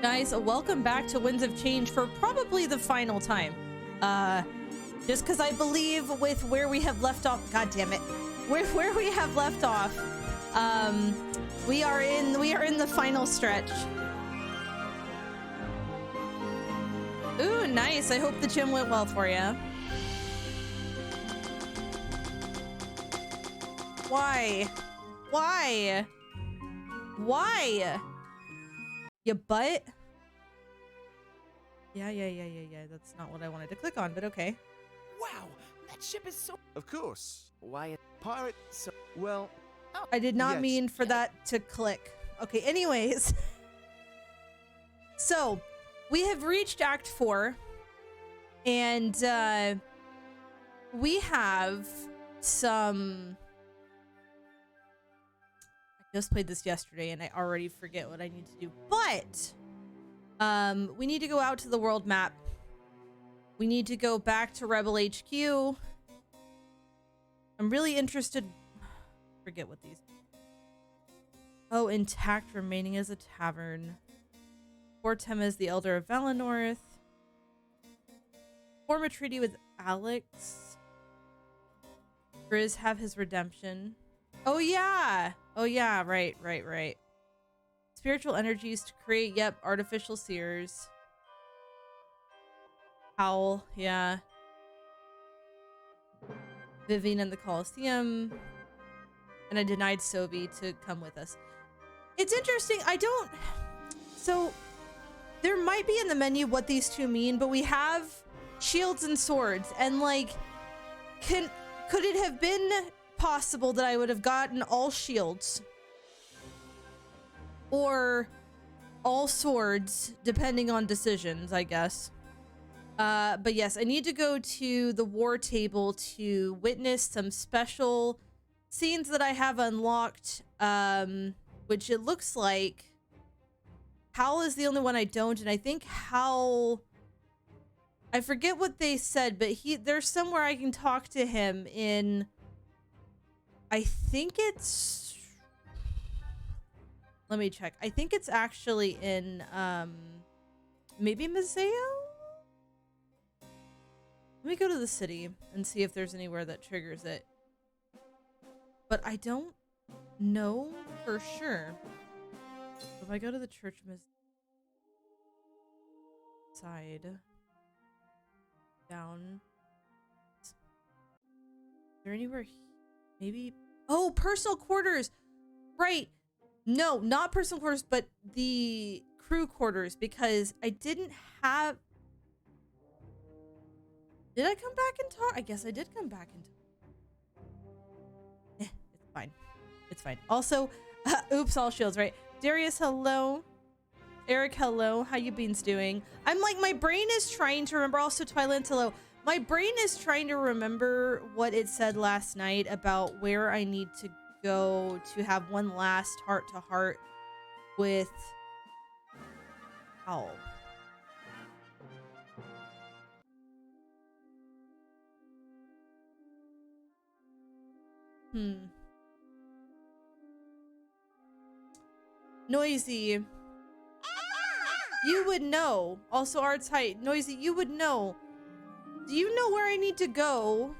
Guys, welcome back to Winds of Change for probably the final time. Just because I believe with where we have left off, god damn it, where we have left off, we are in the final stretch. Ooh, nice. I hope the gym went well for you. Why? Why? Why? Your butt? Yeah. That's not what I wanted to click on, but okay. Wow, that ship is so... Of course. Why a pirate so... Well... Oh, I did not yes. mean for that to click. Okay, anyways. So, we have reached Act 4. And, we have some... I just played this yesterday and I already forget what I need to do. But, we need to go out to the world map. We need to go back to Rebel HQ. I'm really interested... Forget what these... Oh, intact, remaining as a tavern. Fortem is the Elder of Valenorth. Form a treaty with Alex. Grizz have his redemption. Oh yeah! Oh yeah, right. Spiritual energies to create, yep, artificial seers. Howl, yeah. Vivian and the Colosseum. And I denied Sobi to come with us. It's interesting, so there might be in the menu what these two mean, but we have shields and swords, and like, could it have been possible that I would have gotten all shields or all swords, depending on decisions, I guess. But yes, I need to go to the war table to witness some special scenes that I have unlocked, which it looks like Howl is the only one I don't, and I think Howl, I forget what they said, but there's somewhere I can talk to him in, I think it's, let me check. I think it's actually in, maybe Mazeo? Let me go to the city and see if there's anywhere that triggers it. But I don't know for sure. If I go to the church side, down, is there anywhere? Maybe. Oh, personal quarters. Right. No, not personal quarters, but the crew quarters, because I didn't have. Did I come back and talk? I guess I did come back and talk. It's fine. It's fine. Also, oops, all shields, right? Darius, hello. Eric, hello. How you beans doing? I'm like, my brain is trying to remember. Also, Twilight, hello. My brain is trying to remember what it said last night about where I need to go to have one last heart-to-heart with Howl. Noisy. You would know. Also, Art's height. Noisy, you would know. Do you know where I need to go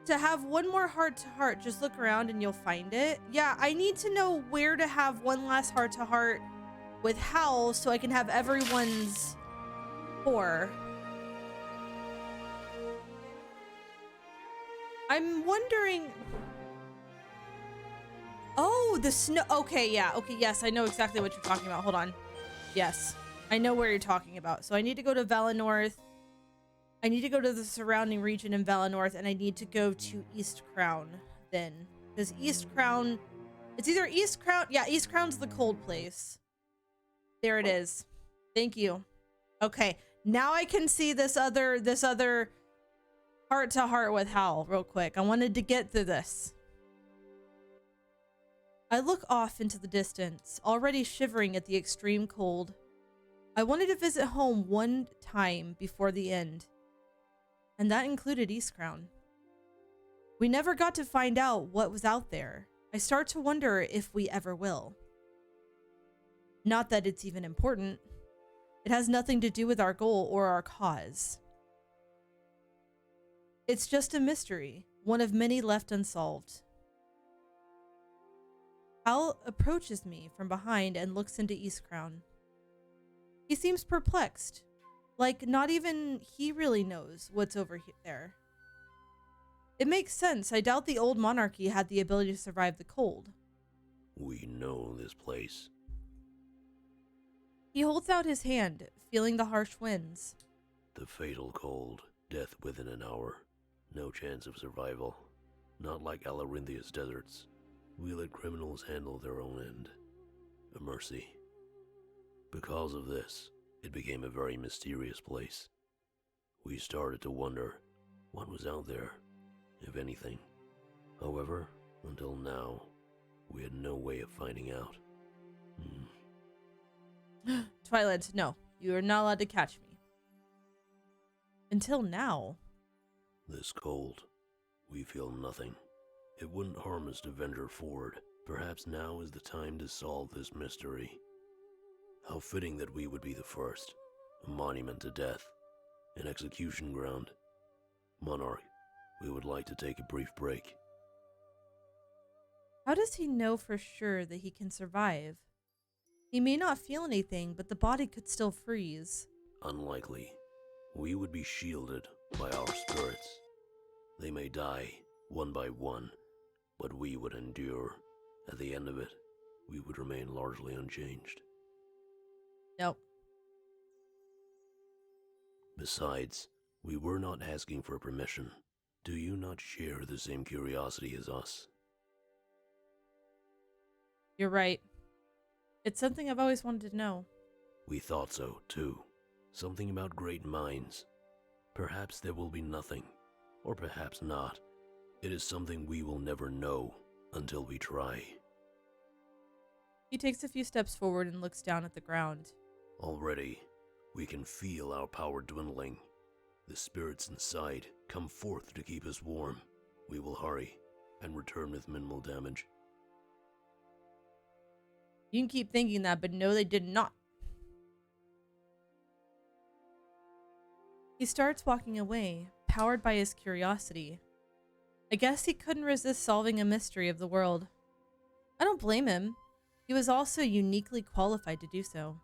to have one more heart-to-heart? Just look around and you'll find it. Yeah, I need to know where to have one last heart-to-heart with Howl so I can have everyone's 4. I'm wondering... Oh, the snow. Okay, yeah. Okay, yes, I know exactly what you're talking about. Hold on. Yes, I know where you're talking about. So I need to go to Valenorth. I need to go to the surrounding region in Valenorth, and I need to go to East Crown then. Because East Crown... It's either East Crown... Yeah, East Crown's the cold place. There it is. Thank you. Okay, now I can see this other heart-to-heart with Howl real quick. I wanted to get through this. I look off into the distance, already shivering at the extreme cold. I wanted to visit home one time before the end, and that included East Crown. We never got to find out what was out there. I start to wonder if we ever will. Not that it's even important. It has nothing to do with our goal or our cause. It's just a mystery, one of many left unsolved. Hal approaches me from behind and looks into Eastcrown. He seems perplexed, like not even he really knows what's over there. It makes sense. I doubt the old monarchy had the ability to survive the cold. We know this place. He holds out his hand, feeling the harsh winds. The fatal cold, death within an hour. No chance of survival. Not like Alarinthia's deserts. We let criminals handle their own end. A mercy. Because of this, it became a very mysterious place. We started to wonder what was out there, if anything. However, until now, we had no way of finding out. Twilight, no. You are not allowed to catch me. Until now. This cold, we feel nothing. It wouldn't harm us to venture forward. Perhaps now is the time to solve this mystery. How fitting that we would be the first. A monument to death. An execution ground. Monarch, we would like to take a brief break. How does he know for sure that he can survive? He may not feel anything, but the body could still freeze. Unlikely. We would be shielded by our spirits. They may die, one by one, but we would endure. At the end of it, we would remain largely unchanged. Nope. Besides, we were not asking for permission. Do you not share the same curiosity as us? You're right. It's something I've always wanted to know. We thought so, too. Something about great minds. Perhaps there will be nothing, or perhaps not. It is something we will never know until we try. He takes a few steps forward and looks down at the ground. Already, we can feel our power dwindling. The spirits inside come forth to keep us warm. We will hurry and return with minimal damage. You can keep thinking that, but no, they did not. He starts walking away, powered by his curiosity. I guess he couldn't resist solving a mystery of the world. I don't blame him. He was also uniquely qualified to do so.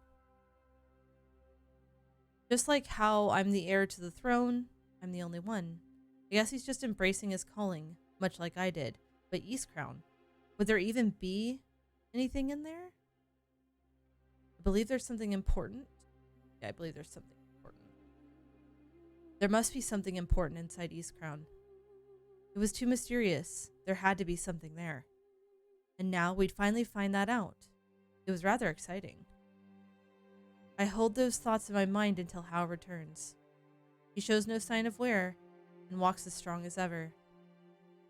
Just like how I'm the heir to the throne, I'm the only one. I guess he's just embracing his calling, much like I did. But Eastcrown, would there even be anything in there? I believe there's something important. Yeah, I believe there's something important. There must be something important inside Eastcrown. It was too mysterious. There had to be something there. And now we'd finally find that out. It was rather exciting. I hold those thoughts in my mind until Hal returns. He shows no sign of wear and walks as strong as ever.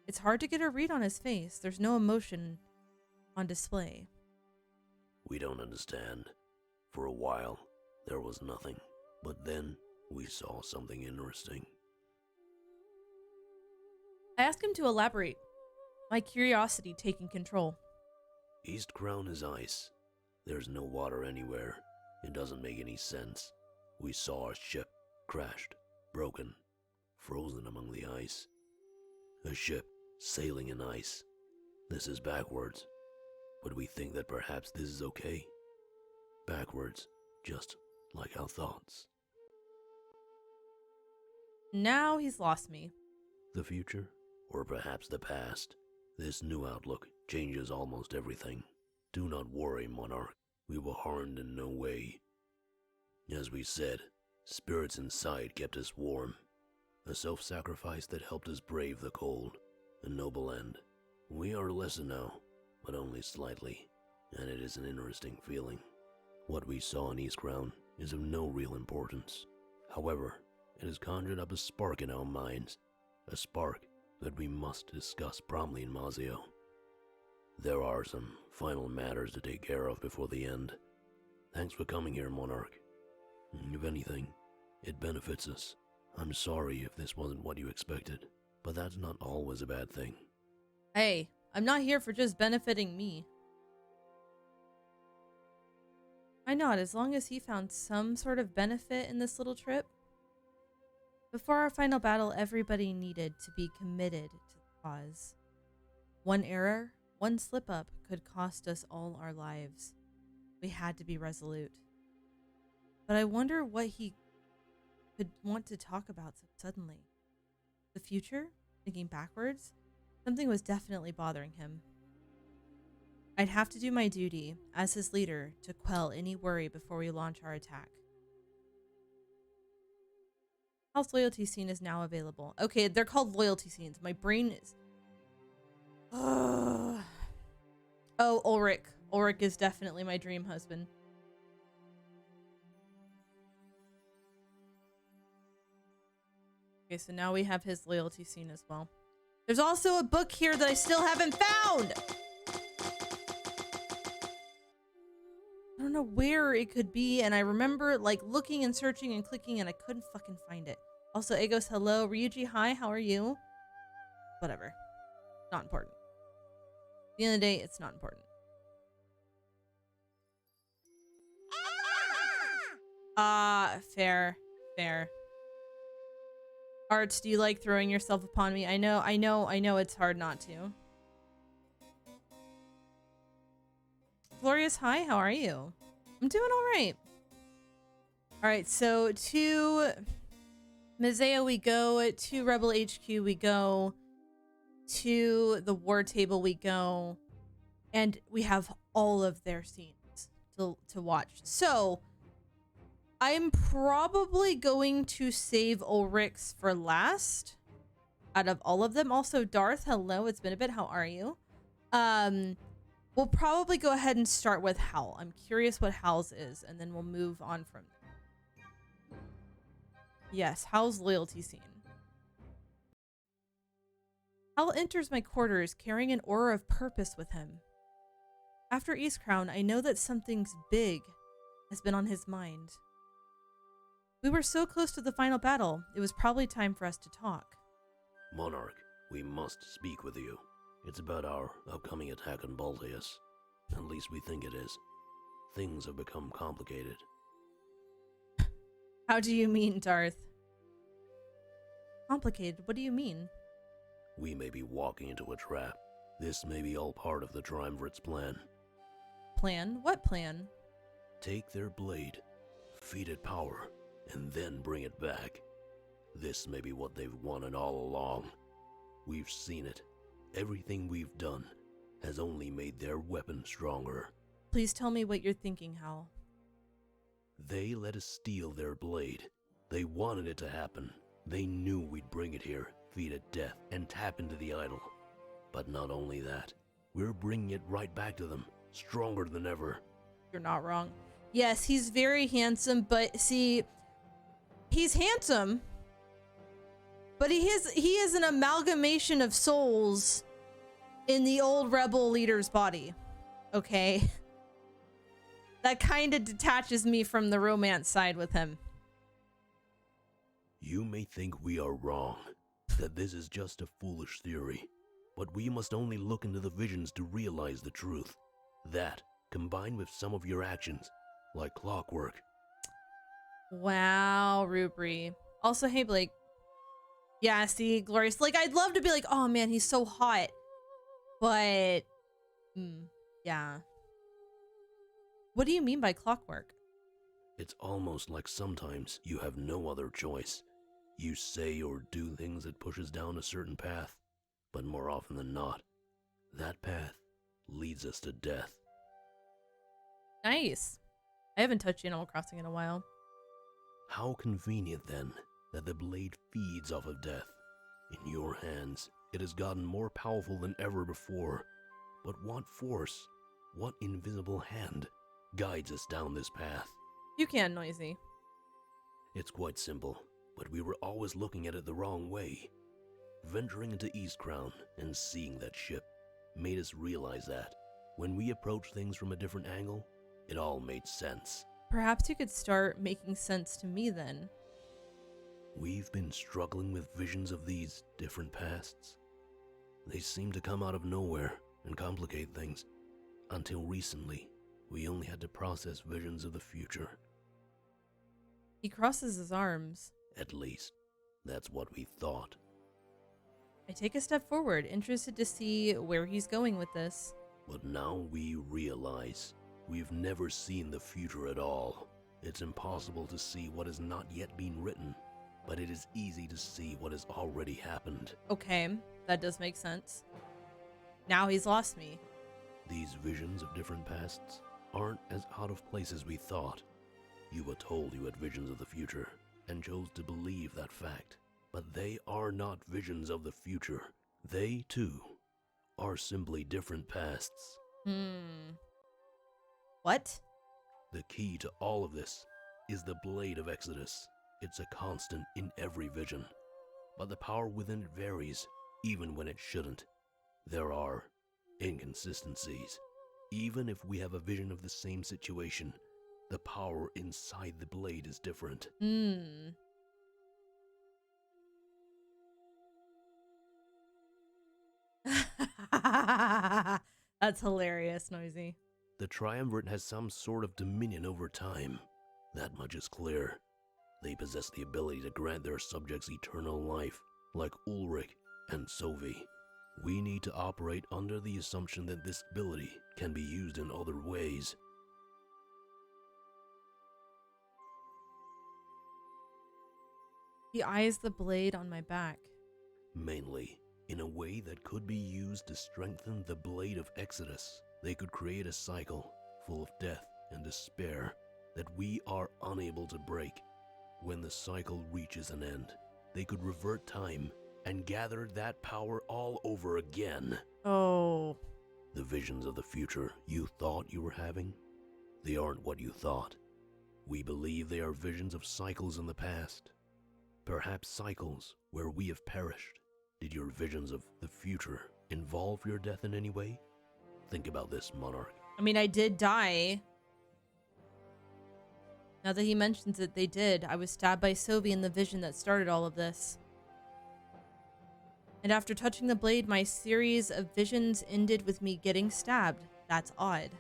It's hard to get a read on his face. There's no emotion on display. We don't understand. For a while, there was nothing. But then, we saw something interesting. I ask him to elaborate, my curiosity taking control. Eastcrown is ice. There's no water anywhere. It doesn't make any sense. We saw a ship, crashed, broken, frozen among the ice. A ship sailing in ice. This is backwards. But we think that perhaps this is okay. Backwards, just like our thoughts. Now he's lost me. The future, or perhaps the past. This new outlook changes almost everything. Do not worry, Monarch. We were harmed in no way. As we said, spirits inside kept us warm. A self-sacrifice that helped us brave the cold. A noble end. We are lesser now, but only slightly, and it is an interesting feeling. What we saw in Eastcrown is of no real importance. However, it has conjured up a spark in our minds. A spark that we must discuss promptly in Mazio. There are some final matters to take care of before the end. Thanks for coming here, Monarch. If anything, it benefits us. I'm sorry if this wasn't what you expected, but that's not always a bad thing. Hey, I'm not here for just benefiting me. Why not? As long as he found some sort of benefit in this little trip. Before our final battle, everybody needed to be committed to the cause. One error, one slip up could cost us all our lives. We had to be resolute. But I wonder what he could want to talk about so suddenly. The future? Thinking backwards? Something was definitely bothering him. I'd have to do my duty as his leader to quell any worry before we launch our attack. House loyalty scene is now available. Okay, they're called loyalty scenes. My brain is... Oh, Ulrich. Ulrich is definitely my dream husband. Okay, so now we have his loyalty scene as well. There's also a book here that I still haven't found! I don't know where it could be, and I remember like looking and searching and clicking and I couldn't fucking find it. Also, Agos, hello. Ryuji, hi, how are you? Whatever. Not important. At the end of the day, it's not important. Fair. Fair. Arts, do you like throwing yourself upon me? I know it's hard not to. Glorious, hi, how are you? I'm doing alright. Alright, so to Mizeo we go, to Rebel HQ we go, to the war table we go, and we have all of their scenes to watch. So, I'm probably going to save Ulrich's for last out of all of them. Also, Darth, hello, it's been a bit, how are you? We'll probably go ahead and start with Hal. I'm curious what Hal's is, and then we'll move on from there. Yes, Hal's loyalty scene. Hal enters my quarters carrying an aura of purpose with him. After Eastcrown, I know that something big has been on his mind. We were so close to the final battle, it was probably time for us to talk. Monarch, we must speak with you. It's about our upcoming attack on Balteus. At least we think it is. Things have become complicated. How do you mean, Darth? Complicated? What do you mean? We may be walking into a trap. This may be all part of the Triumvirate's plan. Plan? What plan? Take their blade, feed it power, and then bring it back. This may be what they've wanted all along. We've seen it. Everything we've done has only made their weapon stronger. Please tell me what you're thinking, Hal. They let us steal their blade. They wanted it to happen. They knew we'd bring it here, feed it death, and tap into the idol. But not only that, we're bringing it right back to them, stronger than ever. You're not wrong. Yes, he's very handsome, but see, he's handsome, but he is an amalgamation of souls in the old rebel leader's body. Okay? That kind of detaches me from the romance side with him. You may think we are wrong, that this is just a foolish theory, but we must only look into the visions to realize the truth. That, combined with some of your actions, like clockwork. Wow, Rubri. Also, hey, Blake. Yeah, see, Glorious. Like, I'd love to be like, oh man, he's so hot. But, yeah. What do you mean by clockwork? It's almost like sometimes you have no other choice. You say or do things that pushes down a certain path, but more often than not, that path leads us to death. Nice. I haven't touched Animal Crossing in a while. How convenient, then, that the blade feeds off of death. In your hands, it has gotten more powerful than ever before. But what force, what invisible hand, guides us down this path? You can, Noisy. It's quite simple, but we were always looking at it the wrong way. Venturing into Eastcrown and seeing that ship made us realize that, when we approached things from a different angle, it all made sense. Perhaps you could start making sense to me then. We've been struggling with visions of these different pasts. They seem to come out of nowhere and complicate things. Until recently, We only had to process visions of the future. He crosses his arms. At least, that's what we thought. I take a step forward, interested to see where he's going with this. But now we realize we've never seen the future at all. It's impossible to see what has not yet been written, but it is easy to see what has already happened. Okay, that does make sense. Now he's lost me. These visions of different pasts aren't as out of place as we thought. You were told you had visions of the future and chose to believe that fact. But they are not visions of the future. They, too, are simply different pasts. What? The key to all of this is the Blade of Exodus. It's a constant in every vision, but the power within it varies, even when it shouldn't. There are inconsistencies. Even if we have a vision of the same situation, the power inside the blade is different. That's hilarious, Noisy. The Triumvirate has some sort of dominion over time. That much is clear. They possess the ability to grant their subjects eternal life, like Ulrich and Sovi. We need to operate under the assumption that this ability can be used in other ways. He eyes the blade on my back. Mainly, in a way that could be used to strengthen the Blade of Exodus. They could create a cycle full of death and despair that we are unable to break. When the cycle reaches an end, they could revert time and gather that power all over again. Oh. The visions of the future you thought you were having, they aren't what you thought. We believe they are visions of cycles in the past. Perhaps cycles where we have perished. Did your visions of the future involve your death in any way? Think about this, Monarch. I mean, I did die. Now that he mentions it, they did. I was stabbed by Sovi in the vision that started all of this. And after touching the blade, my series of visions ended with me getting stabbed. That's odd.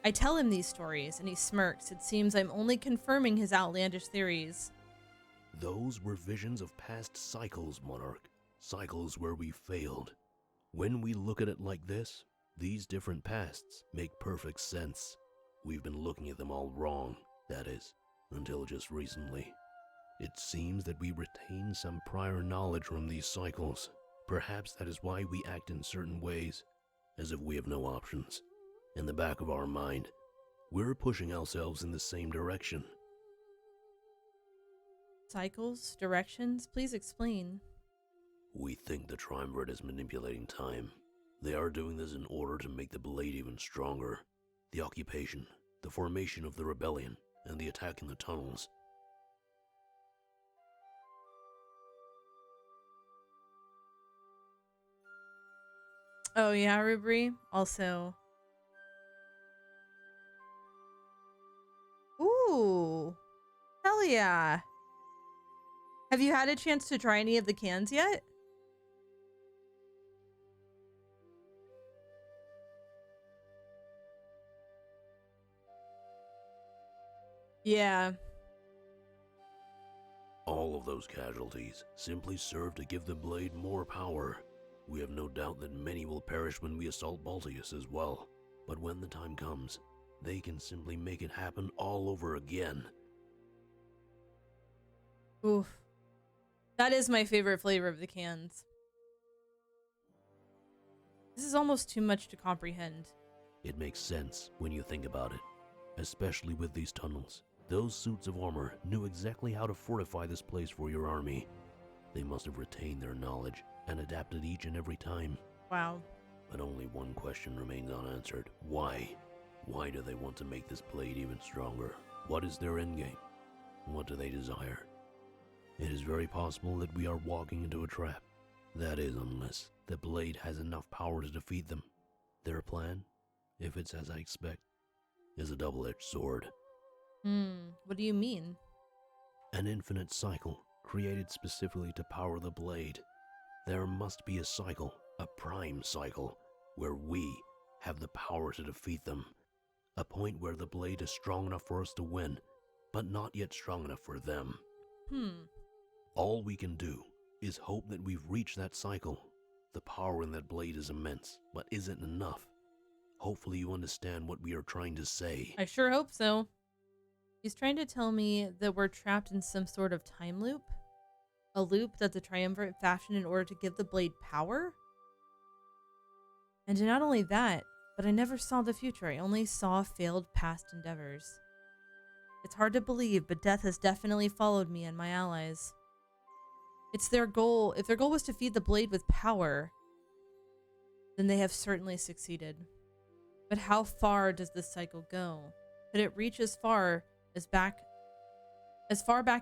I tell him these stories, and he smirks. It seems I'm only confirming his outlandish theories. Those were visions of past cycles, Monarch. Cycles where we failed. When we look at it like this, these different pasts make perfect sense. We've been looking at them all wrong, that is, until just recently. It seems that we retain some prior knowledge from these cycles. Perhaps that is why we act in certain ways, as if we have no options. In the back of our mind, we're pushing ourselves in the same direction. Cycles? Directions? Please explain. We think the Triumvirate is manipulating time. They are doing this in order to make the blade even stronger. The occupation, the formation of the rebellion, and the attack in the tunnels. Oh yeah, Rubri? Also... Ooh! Hell yeah! Have you had a chance to try any of the cans yet? Yeah. All of those casualties simply serve to give the blade more power. We have no doubt that many will perish when we assault Baltius as well. But when the time comes, they can simply make it happen all over again. Oof. That is my favorite flavor of the cans. This is almost too much to comprehend. It makes sense when you think about it, especially with these tunnels. Those suits of armor knew exactly how to fortify this place for your army. They must have retained their knowledge and adapted each and every time. Wow. But only one question remains unanswered. Why? Why do they want to make this blade even stronger? What is their endgame? What do they desire? It is very possible that we are walking into a trap. That is, unless the blade has enough power to defeat them. Their plan, if it's as I expect, is a double-edged sword. What do you mean? An infinite cycle created specifically to power the blade. There must be a cycle, a prime cycle, where we have the power to defeat them. A point where the blade is strong enough for us to win, but not yet strong enough for them. All we can do is hope that we've reached that cycle. The power in that blade is immense, but isn't enough. Hopefully you understand what we are trying to say. I sure hope so. He's trying to tell me that we're trapped in some sort of time loop? A loop that the Triumvirate fashioned in order to give the blade power? And not only that, but I never saw the future. I only saw failed past endeavors. It's hard to believe, but death has definitely followed me and my allies. It's their goal. If their goal was to feed the blade with power, then they have certainly succeeded. But how far does this cycle go? Could it reach as far back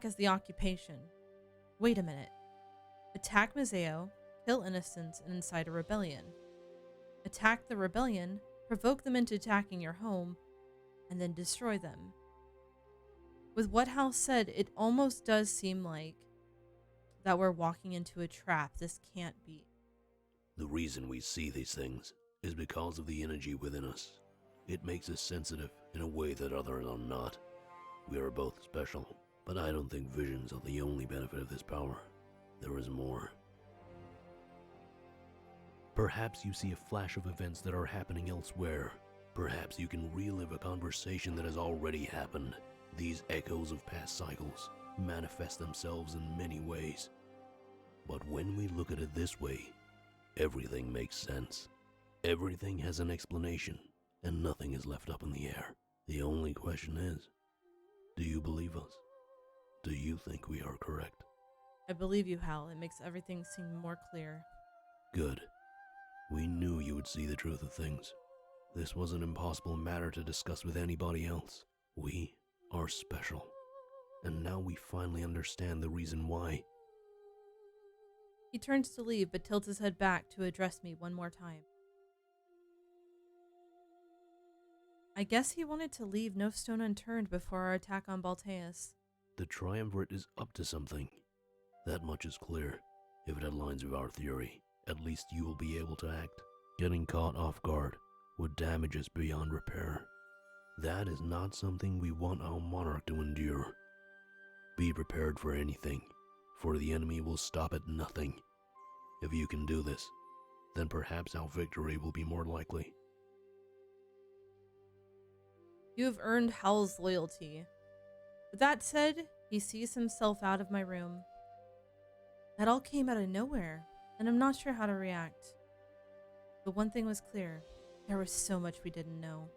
as the occupation? Wait a minute. Attack Mazeo, kill innocents, and incite a rebellion. Attack the rebellion, provoke them into attacking your home, and then destroy them. With what Hal said, it almost does seem like that we're walking into a trap. This can't be. The reason we see these things is because of the energy within us. It makes us sensitive in a way that others are not. We are both special, but I don't think visions are the only benefit of this power. There is more. Perhaps you see a flash of events that are happening elsewhere. Perhaps you can relive a conversation that has already happened. These echoes of past cycles manifest themselves in many ways. But when we look at it this way, everything makes sense. Everything has an explanation, and nothing is left up in the air. The only question is, do you believe us? Do you think we are correct? I believe you, Hal. It makes everything seem more clear. Good. We knew you would see the truth of things. This was an impossible matter to discuss with anybody else. We are special. And now we finally understand the reason why. He turns to leave, but tilts his head back to address me one more time. I guess he wanted to leave no stone unturned before our attack on Balteus. The Triumvirate is up to something. That much is clear. If it aligns with our theory, at least you will be able to act. Getting caught off guard would damage us beyond repair. That is not something we want our monarch to endure. Be prepared for anything, for the enemy will stop at nothing. If you can do this, then perhaps our victory will be more likely. You have earned Hal's loyalty. With that said, he sees himself out of my room. That all came out of nowhere, and I'm not sure how to react. But one thing was clear. There was so much we didn't know.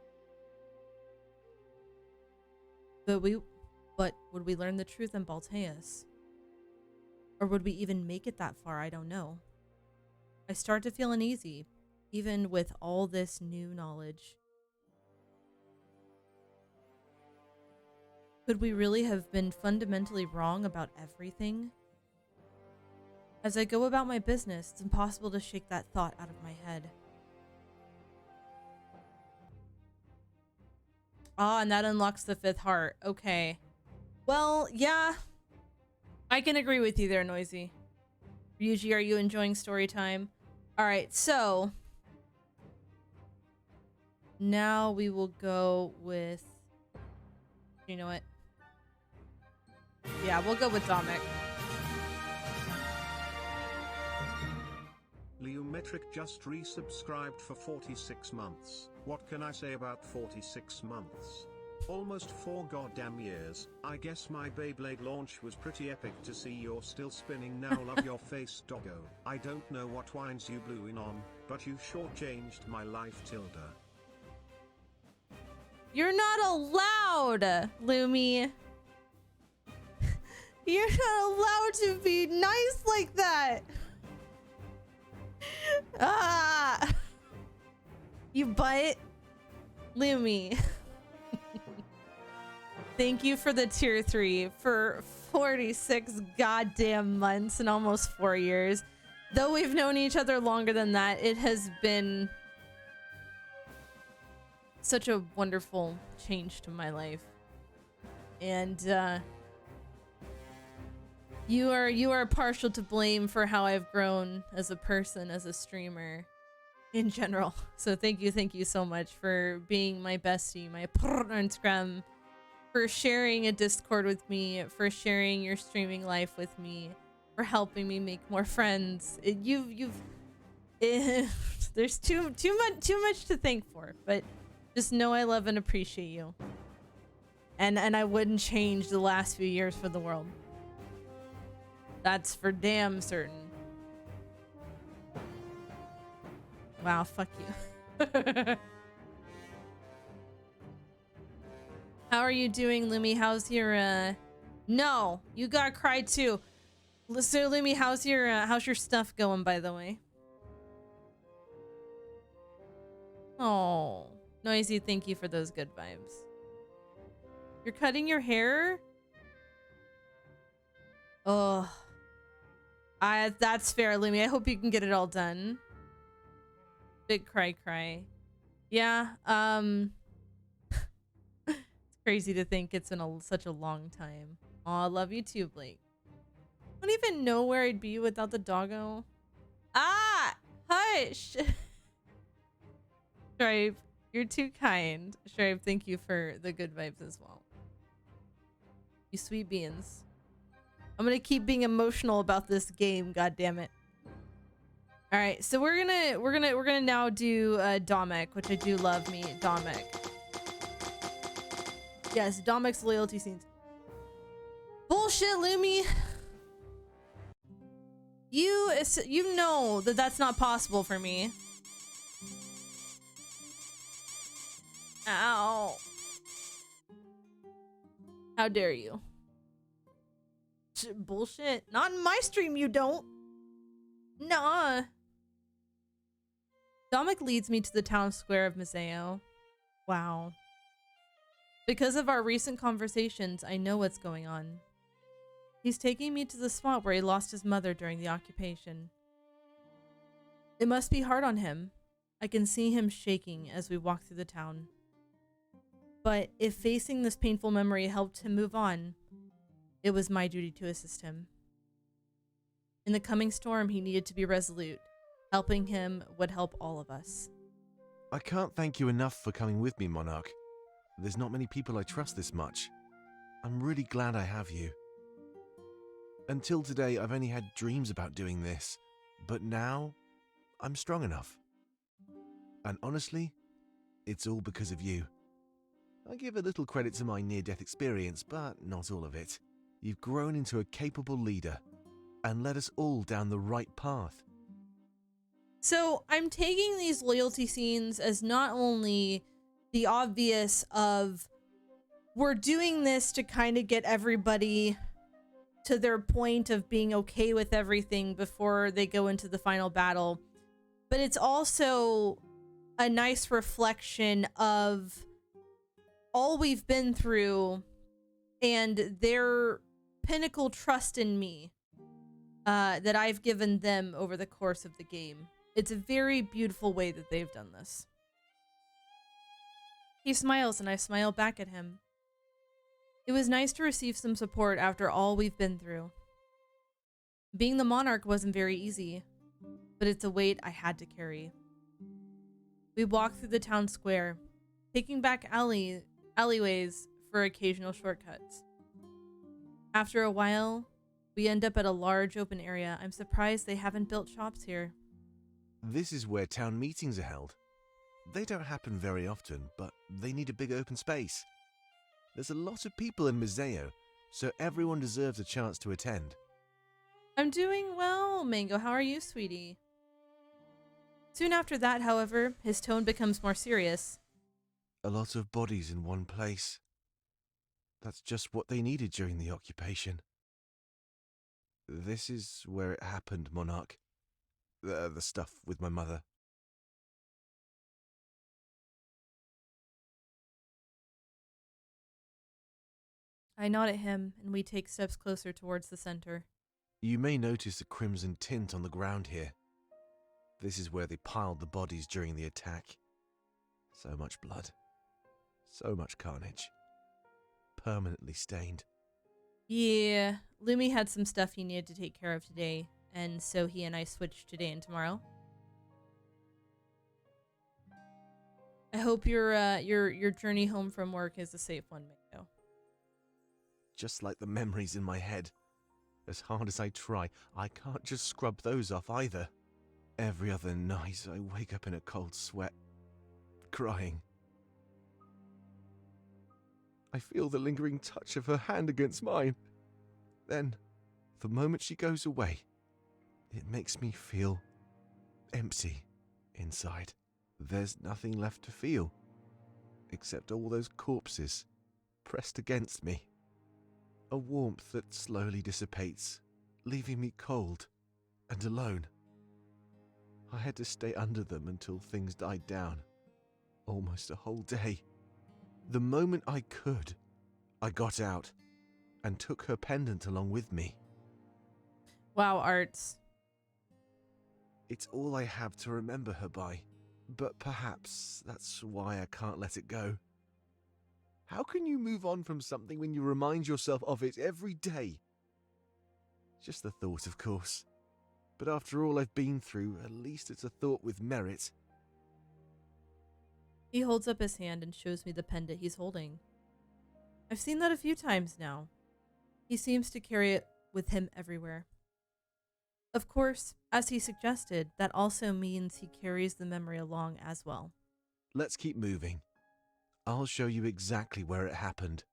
But would we learn the truth in Balteus? Or would we even make it that far? I don't know. I start to feel uneasy, even with all this new knowledge. Could we really have been fundamentally wrong about everything? As I go about my business, it's impossible to shake that thought out of my head. Ah, and that unlocks the fifth heart. Okay. Well, yeah. I can agree with you there, Noisy. Ryuji, are you enjoying story time? Alright, so now we will go with... You know what? Yeah, we'll go with Domic. Leometric just resubscribed for 46 months. What can I say about 46 months? Almost 4 goddamn years. I guess my Beyblade launch was pretty epic to see you're still spinning now. Love your face, doggo. I don't know what wines you blew in on, but you sure changed my life, Tilda. You're not allowed, Lumi. You're not allowed to be nice like that. Ah, you butt, Lumi. Thank you for the tier 3 for 46 goddamn months and almost 4 years. Though we've known each other longer than that, it has been such a wonderful change to my life. And you are partial to blame for how I've grown as a person, as a streamer. in general. So thank you so much for being my bestie, my partner in Scrum, for sharing a Discord with me, for sharing your streaming life with me, for helping me make more friends. There's too much to thank for, but just know I love and appreciate you. And I wouldn't change the last few years for the world. That's for damn certain. Wow, fuck you. How are you doing, Lumi? How's your No, you got cried too. So Lumi, how's your stuff going, by the way? Oh, Noisy, thank you for those good vibes. You're cutting your hair? Oh, that's fair, Lumi. I hope you can get it all done. Big cry. Yeah, it's crazy to think it's been such a long time. Aw, I love you too, Blake. I don't even know where I'd be without the doggo. Ah! Hush! Stripe, you're too kind. Stripe, thank you for the good vibes as well. You sweet beans. I'm gonna keep being emotional about this game, god damn it. Alright, so we're gonna now do Domek, which I do love me, Domek. Yes, Domek's loyalty scenes. Bullshit, Lumi! You know that that's not possible for me. Ow. How dare you? Bullshit. Not in my stream, you don't. Nuh-uh. Domek leads me to the town square of Mazeo. Wow. Because of our recent conversations, I know what's going on. He's taking me to the spot where he lost his mother during the occupation. It must be hard on him. I can see him shaking as we walk through the town. But if facing this painful memory helped him move on, it was my duty to assist him. In the coming storm, he needed to be resolute. Helping him would help all of us. I can't thank you enough for coming with me, Monarch. There's not many people I trust this much. I'm really glad I have you. Until today, I've only had dreams about doing this, but now I'm strong enough. And honestly, it's all because of you. I give a little credit to my near-death experience, but not all of it. You've grown into a capable leader and led us all down the right path. So I'm taking these loyalty scenes as not only the obvious of we're doing this to kind of get everybody to their point of being okay with everything before they go into the final battle, but it's also a nice reflection of all we've been through and their pinnacle trust in me that I've given them over the course of the game. It's a very beautiful way that they've done this. He smiles and I smile back at him. It was nice to receive some support after all we've been through. Being the monarch wasn't very easy, but it's a weight I had to carry. We walked through the town square, taking back alleyways for occasional shortcuts. After a while, we end up at a large open area. I'm surprised they haven't built shops here. This is where town meetings are held. They don't happen very often, but they need a big open space. There's a lot of people in Mazeo, so everyone deserves a chance to attend. I'm doing well, Mango. How are you, sweetie? Soon after that, however, his tone becomes more serious. A lot of bodies in one place. That's just what they needed during the occupation. This is where it happened, Monarch. The stuff with my mother. I nod at him, and we take steps closer towards the center. You may notice a crimson tint on the ground here. This is where they piled the bodies during the attack. So much blood. So much carnage. Permanently stained. Yeah, Lumi had some stuff he needed to take care of today, and so he and I switched today and tomorrow. I hope your journey home from work is a safe one, Mako. Just like the memories in my head. As hard as I try, I can't just scrub those off either. Every other night, I wake up in a cold sweat, crying. I feel the lingering touch of her hand against mine. Then, the moment she goes away, it makes me feel empty inside. There's nothing left to feel, except all those corpses pressed against me. A warmth that slowly dissipates, leaving me cold and alone. I had to stay under them until things died down. Almost a whole day. The moment I could, I got out and took her pendant along with me. Wow, Arts. It's all I have to remember her by, but perhaps that's why I can't let it go. How can you move on from something when you remind yourself of it every day? Just the thought, of course. But after all I've been through, at least it's a thought with merit. He holds up his hand and shows me the pendant he's holding. I've seen that a few times now. He seems to carry it with him everywhere. Of course, as he suggested, that also means he carries the memory along as well. Let's keep moving. I'll show you exactly where it happened.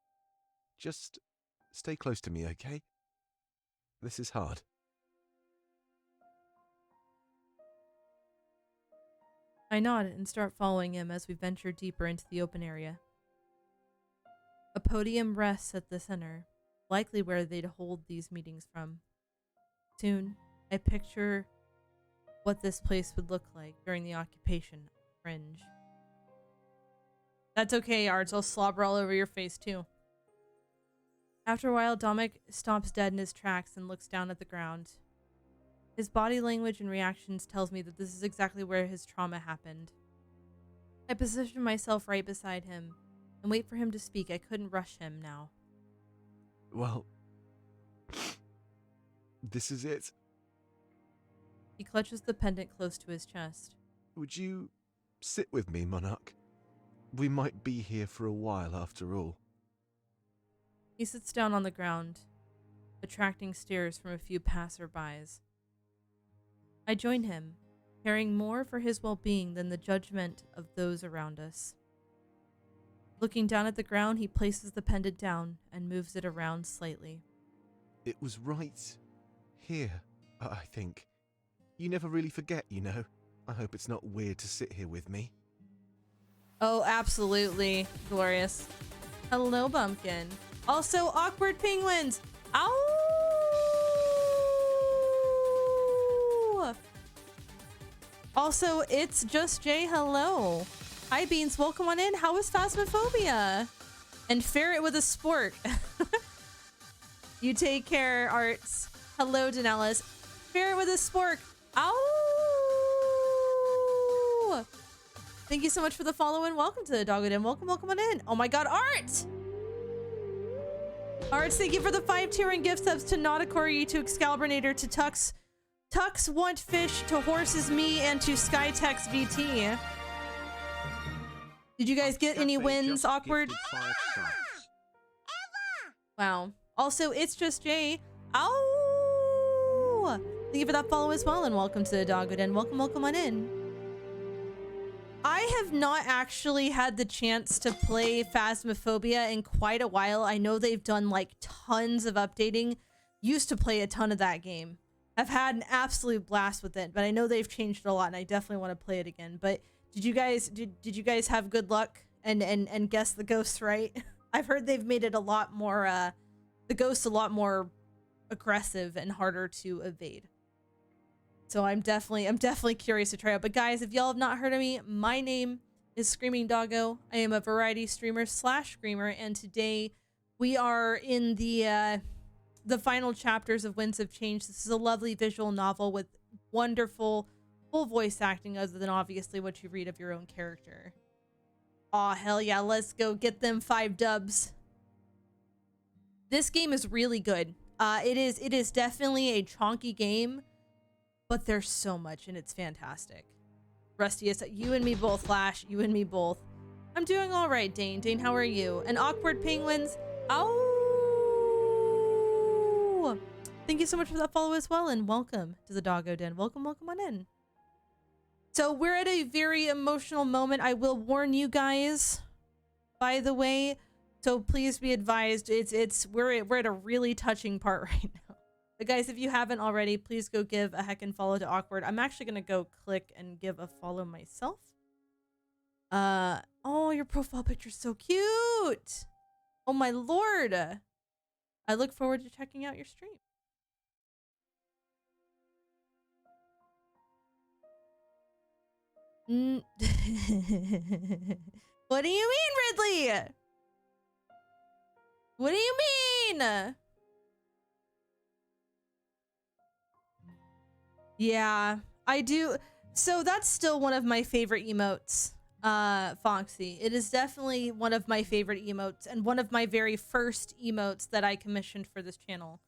Just stay close to me, okay? This is hard. I nod and start following him as we venture deeper into the open area. A podium rests at the center, likely where they'd hold these meetings from. Soon, I picture what this place would look like during the occupation of Fringe. That's okay, Arts. I'll slobber all over your face, too. After a while, Dominic stops dead in his tracks and looks down at the ground. His body language and reactions tells me that this is exactly where his trauma happened. I position myself right beside him and wait for him to speak. I couldn't rush him now. Well, this is it. He clutches the pendant close to his chest. Would you sit with me, Monarch? We might be here for a while after all. He sits down on the ground, attracting stares from a few passerbys. I join him, caring more for his well-being than the judgment of those around us. Looking down at the ground, he places the pendant down and moves it around slightly. It was right here, I think. You never really forget, you know. I hope it's not weird to sit here with me. Oh, absolutely. Glorious. Hello, Bumpkin. Also, awkward penguins. Ow! Also, it's Just Jay. Hello. Hi, Beans. Welcome on in. How is Phasmophobia? And Ferret with a spork. You take care, Arts. Hello, Danellis. Ferret with a spork. Ow! Thank you so much for the follow and welcome to the Dogged In. Welcome on in. Oh my god, Art! Arts, thank you for the 5-tier and gift subs to Nauticori, to Excaliburnator, to Tux Want Fish, to Horses Me, and to Skytex VT. Did you guys get any wins, Awkward? Wow. Also, it's Just Jay. Ow! Thank you for that follow as well, and welcome to the Dogged In. Welcome on in. I have not actually had the chance to play Phasmophobia in quite a while. I know they've done like tons of updating. Used to play a ton of that game. I've had an absolute blast with it, but I know they've changed it a lot and I definitely want to play it again. But did you guys have good luck and guess the ghosts right? I've heard they've made it a lot more the ghosts a lot more aggressive and harder to evade. So I'm definitely curious to try out. But guys, if y'all have not heard of me, my name is Screaming Doggo. I am a variety streamer / screamer, and today we are in the final chapters of Winds of Change. This is a lovely visual novel with wonderful full voice acting, other than obviously what you read of your own character. Aw, hell yeah, let's go get them 5 dubs. This game is really good. It is definitely a chonky game, but there's so much and it's fantastic. Rusty, it's you and me both, Flash. You and me both. I'm doing all right, Dane. Dane, how are you? And Awkward Penguins. Oh! Thank you so much for that follow as well, and welcome to the Doggo Den. Welcome on in. So we're at a very emotional moment. I will warn you guys, by the way. So please be advised. We're at a really touching part right now. But guys, if you haven't already, please go give a heckin' follow to Awkward. I'm actually gonna go click and give a follow myself. Oh, your profile picture's so cute. Oh my lord. I look forward to checking out your stream. What do you mean, Ridley? What do you mean? Yeah, I do. So that's still one of my favorite emotes, Foxy. It is definitely one of my favorite emotes and one of my very first emotes that I commissioned for this channel.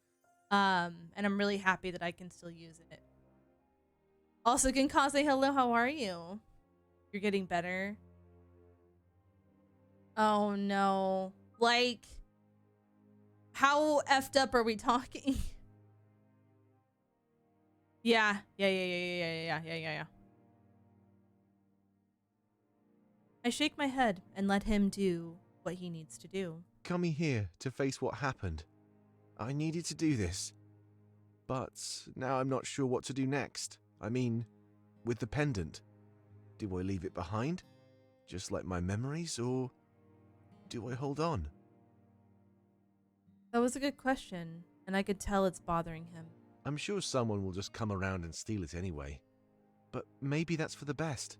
And I'm really happy that I can still use it. Also, Genkaze, hello, how are you? You're getting better? Oh no. Like, how effed up are we talking? Yeah. I shake my head and let him do what he needs to do. Coming here to face what happened. I needed to do this. But now I'm not sure what to do next. I mean, with the pendant. Do I leave it behind? Just like my memories, or do I hold on? That was a good question, and I could tell it's bothering him. I'm sure someone will just come around and steal it anyway. But maybe that's for the best.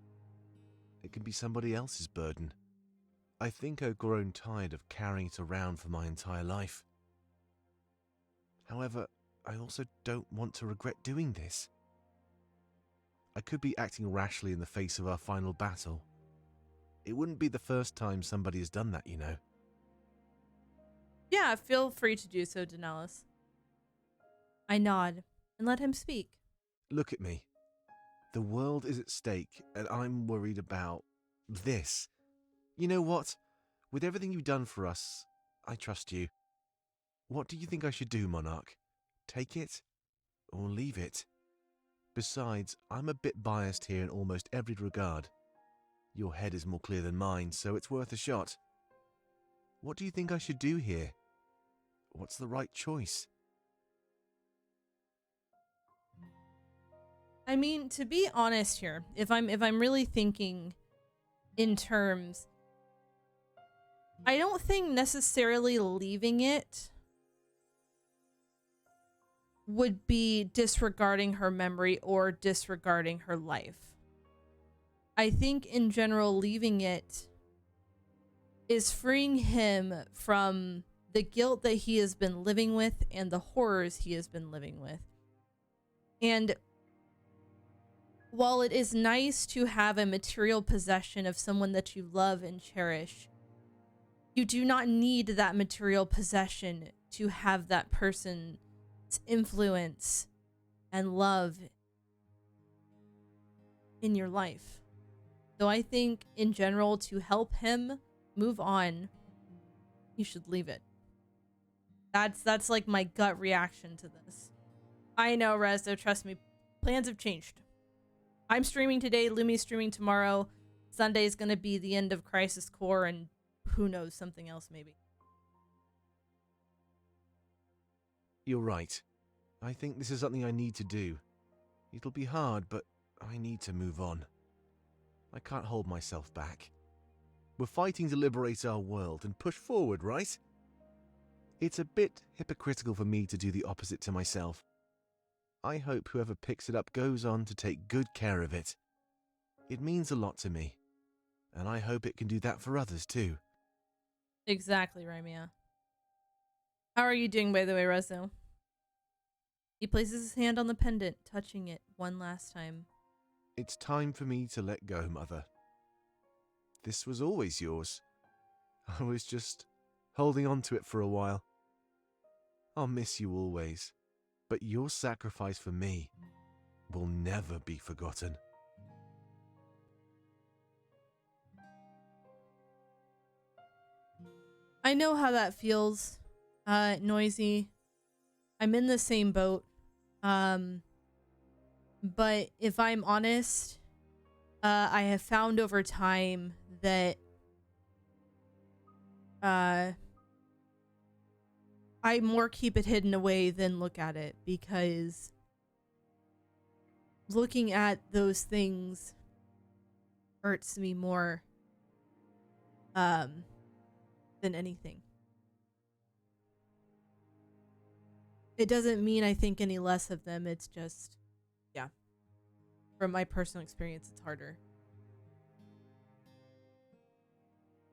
It can be somebody else's burden. I think I've grown tired of carrying it around for my entire life. However, I also don't want to regret doing this. I could be acting rashly in the face of our final battle. It wouldn't be the first time somebody has done that, you know. Yeah, feel free to do so, Daenerys. I nod and let him speak. Look at me. The world is at stake, and I'm worried about this. You know what? With everything you've done for us, I trust you. What do you think I should do, Monarch? Take it or leave it? Besides, I'm a bit biased here in almost every regard. Your head is more clear than mine, so it's worth a shot. What do you think I should do here? What's the right choice? I mean, to be honest here, if I'm really thinking in terms, I don't think necessarily leaving it would be disregarding her memory or disregarding her life. I think in general, leaving it is freeing him from the guilt that he has been living with and the horrors he has been living with. And while it is nice to have a material possession of someone that you love and cherish, you do not need that material possession to have that person's influence and love in your life. So I think in general, to help him move on, you should leave it. That's like my gut reaction to this. I know, Rezo, trust me, plans have changed. I'm streaming today, Lumi's streaming tomorrow. Sunday's gonna be the end of Crisis Core, and who knows, something else maybe. You're right. I think this is something I need to do. It'll be hard, but I need to move on. I can't hold myself back. We're fighting to liberate our world and push forward, right? It's a bit hypocritical for me to do the opposite to myself. I hope whoever picks it up goes on to take good care of it. It means a lot to me, and I hope it can do that for others too. Exactly, Rymia. How are you doing, by the way, Rezo? He places his hand on the pendant, touching it one last time. It's time for me to let go, Mother. This was always yours. I was just holding on to it for a while. I'll miss you always, but your sacrifice for me will never be forgotten. I know how that feels, Noisy. I'm in the same boat. But if I'm honest, I have found over time that I more keep it hidden away than look at it, because looking at those things hurts me more than anything. It doesn't mean I think any less of them. It's just, yeah, from my personal experience, it's harder.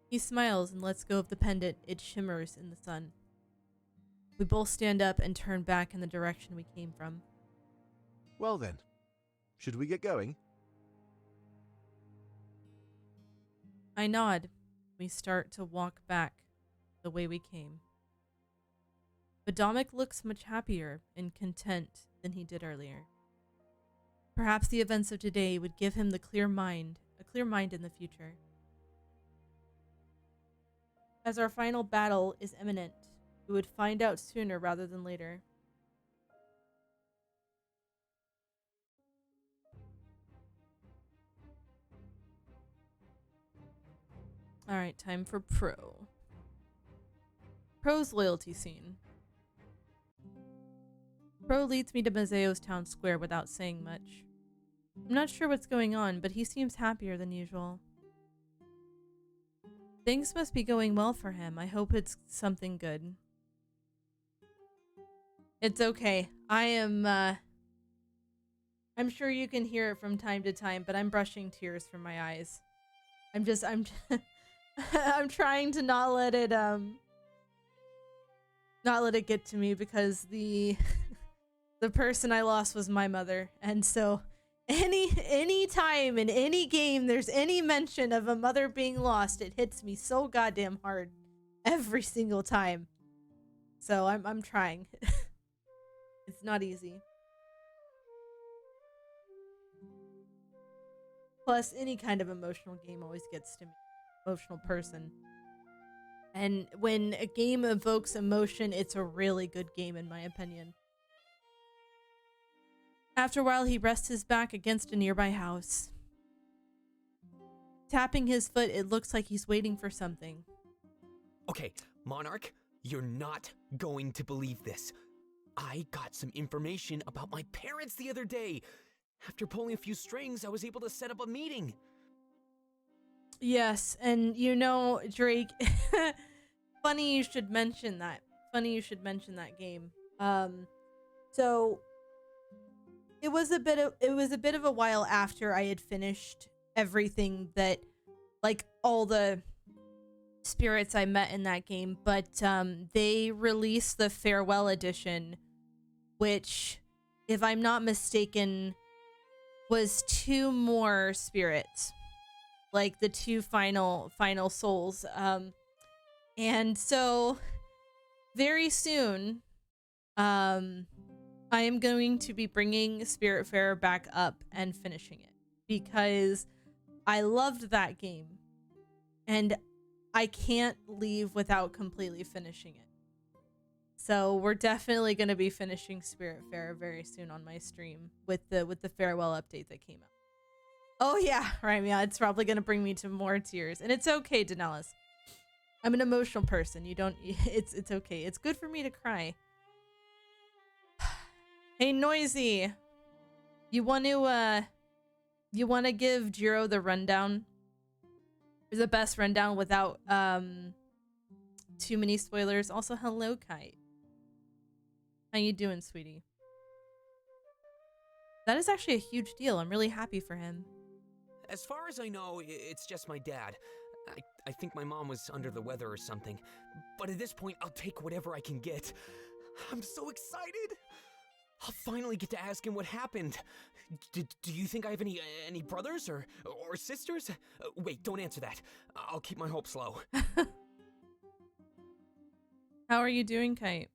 He smiles and lets go of the pendant. It shimmers in the sun. We both stand up and turn back in the direction we came from. Well then, should we get going? I nod. We start to walk back the way we came. But Dominic looks much happier and content than he did earlier. Perhaps the events of today would give him a clear mind in the future. As our final battle is imminent, we would find out sooner rather than later. Alright, time for Pro. Pro's loyalty scene. Pro leads me to Mazeo's town square without saying much. I'm not sure what's going on, but he seems happier than usual. Things must be going well for him. I hope it's something good. It's okay. I'm sure you can hear it from time to time, but I'm brushing tears from my eyes. I'm I'm trying to not let it get to me, because the person I lost was my mother. And so any time in any game there's any mention of a mother being lost, it hits me so goddamn hard every single time. So I'm trying. It's not easy. Plus, any kind of emotional game always gets to me. Emotional person. And when a game evokes emotion, it's a really good game in my opinion. After a while, he rests his back against a nearby house. Tapping his foot, it looks like he's waiting for something. Okay, Monarch, you're not going to believe this. I got some information about my parents the other day. After pulling a few strings, I was able to set up a meeting. Yes, and you know, Drake, funny you should mention that. Funny you should mention that game. So it was a bit of a while after I had finished everything that, like, all the spirits I met in that game, but they released the farewell edition, which, if I'm not mistaken, was 2 more spirits, like the 2 final souls. And so very soon, I am going to be bringing Spiritfarer back up and finishing it, because I loved that game and I can't leave without completely finishing it. So we're definitely going to be finishing Spiritfarer very soon on my stream with the farewell update that came out. Oh yeah, right, yeah, it's probably going to bring me to more tears, and it's okay, Daenerys. I'm an emotional person. You don't. It's okay. It's good for me to cry. Hey, Noisy, you want to give Jiro the rundown? The best rundown without too many spoilers. Also, hello, Kite. How you doing, sweetie? That is actually a huge deal. I'm really happy for him. As far as I know, it's just my dad. I think my mom was under the weather or something. But at this point, I'll take whatever I can get. I'm so excited! I'll finally get to ask him what happened. Do you think I have any brothers or sisters? Wait, don't answer that. I'll keep my hopes low. How are you doing, Kite?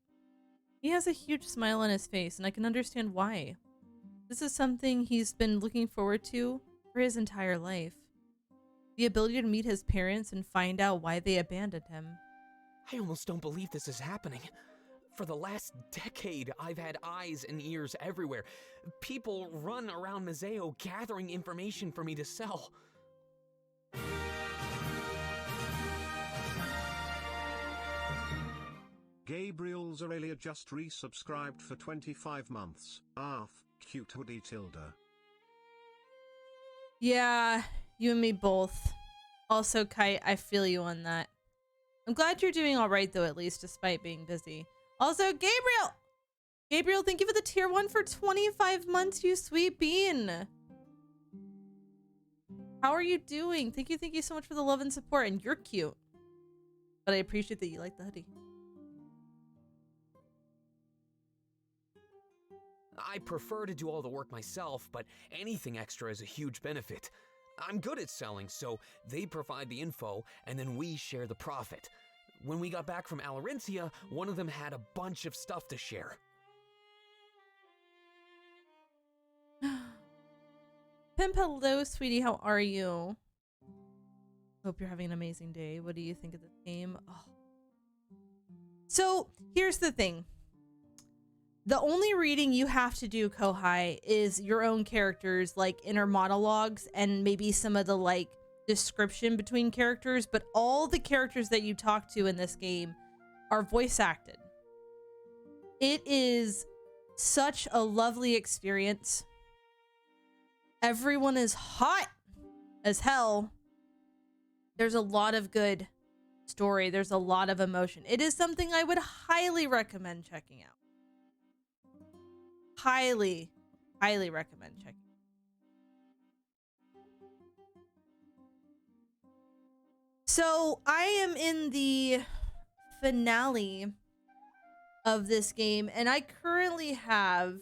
He has a huge smile on his face, and I can understand why. This is something he's been looking forward to for his entire life. The ability to meet his parents and find out why they abandoned him. I almost don't believe this is happening. For the last decade, I've had eyes and ears everywhere. People run around Museo gathering information for me to sell. Gabriel Zoralia just resubscribed for 25 months. Arf, cute hoodie tilde. Yeah, you and me both. Also, Kite, I feel you on that. I'm glad you're doing all right, though, at least, despite being busy. Also, Gabriel! Gabriel, thank you for the tier 1 for 25 months, you sweet bean. How are you doing? Thank you so much for the love and support, and you're cute. But I appreciate that you like the hoodie. I prefer to do all the work myself, but anything extra is a huge benefit. I'm good at selling, so they provide the info, and then we share the profit. When we got back from Alarencia, one of them had a bunch of stuff to share. Pimp, hello, sweetie. How are you? Hope you're having an amazing day. What do you think of the game? Oh. So, here's the thing. The only reading you have to do, Kohai, is your own characters, like inner monologues and maybe some of the like description between characters, but all the characters that you talk to in this game are voice acted. It is such a lovely experience. Everyone is hot as hell. There's a lot of good story. There's a lot of emotion. It is something I would highly recommend checking out. Highly recommend checking. So I am in the finale of this game, and I currently have,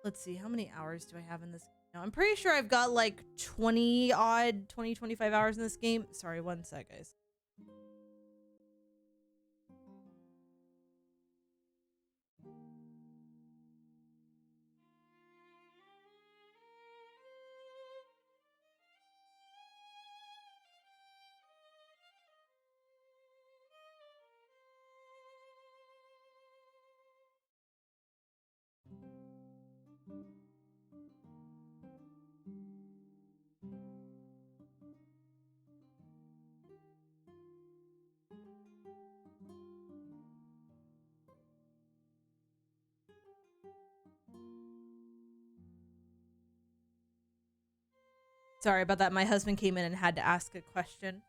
let's see, how many hours do I have in this? No, I'm pretty sure I've got like 25 hours in this game. Sorry, one sec, guys. Sorry about that. My husband came in and had to ask a question.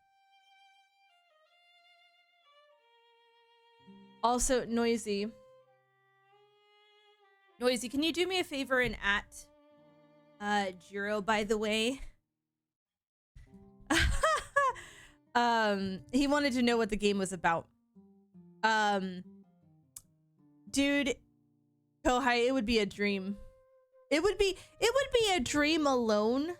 Also, Noisy, can you do me a favor and at Jiro, by the way? He wanted to know what the game was about. Dude, Kohai, it would be a dream. It would be a dream alone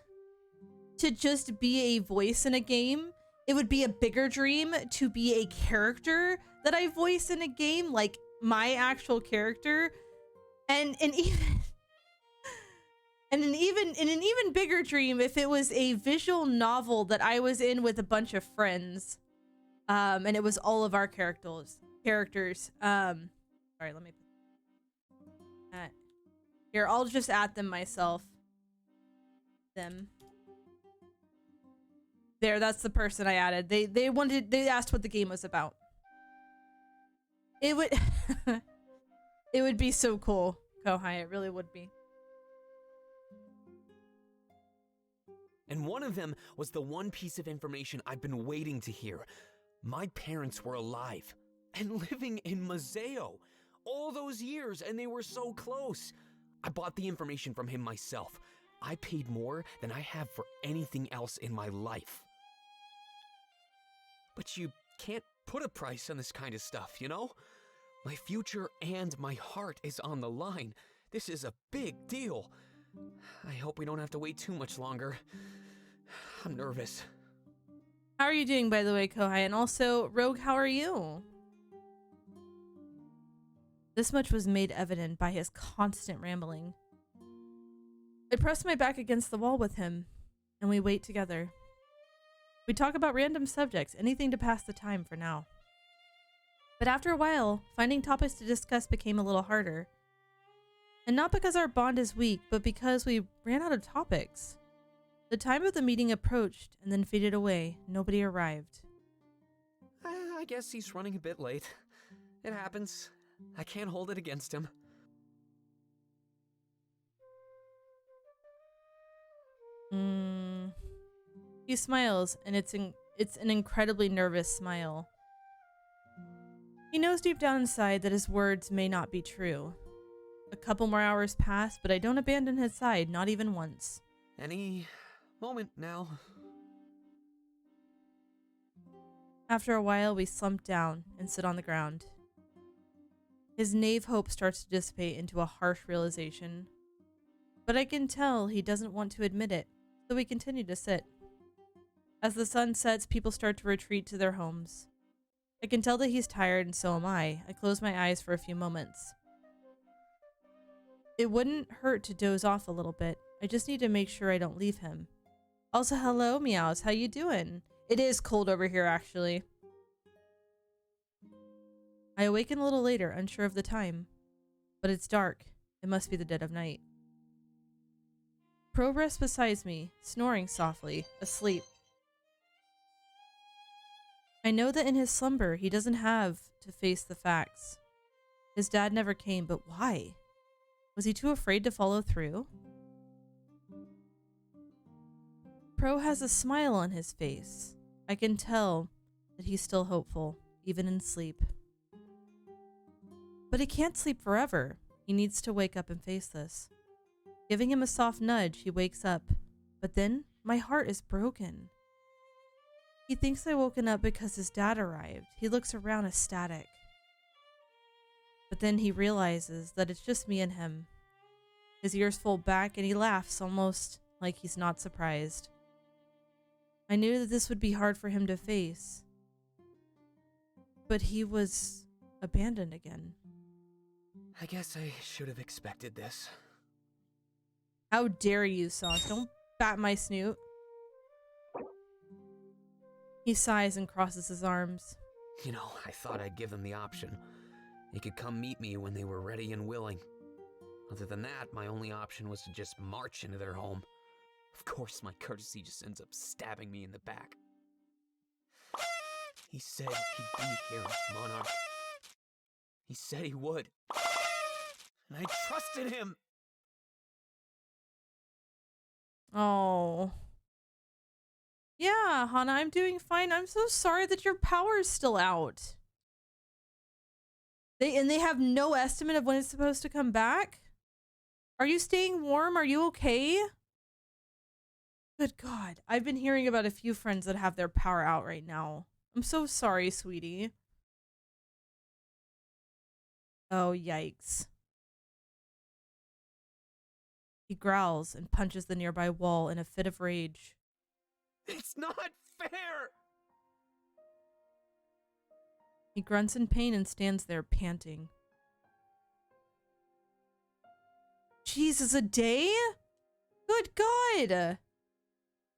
to just be a voice in a game. It would be a bigger dream to be a character that I voice in a game, like my actual character. And an even bigger dream if it was a visual novel that I was in with a bunch of friends. And it was all of our characters. Sorry, let me put that. Here, I'll just add them myself. There, that's the person I added. They asked what the game was about. It would it would be so cool, Kohai. It really would be. And one of them was the one piece of information I've been waiting to hear. My parents were alive and living in Museo all those years, and they were so close. I bought the information from him myself. I paid more than I have for anything else in my life. But you can't put a price on this kind of stuff, you know? My future and my heart is on the line. This is a big deal. I hope we don't have to wait too much longer. I'm nervous. How are you doing, by the way, Kohai? And also, Rogue, how are you? This much was made evident by his constant rambling. I press my back against the wall with him, and we wait together. We talk about random subjects, anything to pass the time for now. But after a while, finding topics to discuss became a little harder. And not because our bond is weak, but because we ran out of topics. The time of the meeting approached and then faded away. Nobody arrived. I guess he's running a bit late. It happens. I can't hold it against him. He smiles, and it's an incredibly nervous smile. He knows deep down inside that his words may not be true. A couple more hours pass, but I don't abandon his side, not even once. Any moment now. After a while, we slump down and sit on the ground. His naive hope starts to dissipate into a harsh realization. But I can tell he doesn't want to admit it, so we continue to sit. As the sun sets, people start to retreat to their homes. I can tell that he's tired, and so am I. I close my eyes for a few moments. It wouldn't hurt to doze off a little bit. I just need to make sure I don't leave him. Also, hello, Meows. How you doing? It is cold over here, actually. I awaken a little later, unsure of the time. But it's dark. It must be the dead of night. Pro rests beside me, snoring softly, asleep. I know that in his slumber, he doesn't have to face the facts. His dad never came, but why? Was he too afraid to follow through? Pro has a smile on his face. I can tell that he's still hopeful, even in sleep. But he can't sleep forever. He needs to wake up and face this. Giving him a soft nudge, he wakes up. But then, my heart is broken. He thinks I woken up because his dad arrived. He looks around ecstatic. But then he realizes that it's just me and him. His ears fold back and he laughs, almost like he's not surprised. I knew that this would be hard for him to face. But he was abandoned again. I guess I should have expected this. How dare you, Sauce? Don't bat my snoot. He sighs and crosses his arms. You know, I thought I'd give them the option. They could come meet me when they were ready and willing. Other than that, my only option was to just march into their home. Of course, my courtesy just ends up stabbing me in the back. He said he'd be here, Monarch. He said he would. And I trusted him! Oh. Yeah, Hana, I'm doing fine. I'm so sorry that your power is still out. They have no estimate of when it's supposed to come back? Are you staying warm? Are you okay? Good God. I've been hearing about a few friends that have their power out right now. I'm so sorry, sweetie. Oh, yikes. He growls and punches the nearby wall in a fit of rage. It's not fair! He grunts in pain and stands there panting. Jesus, a day? Good God!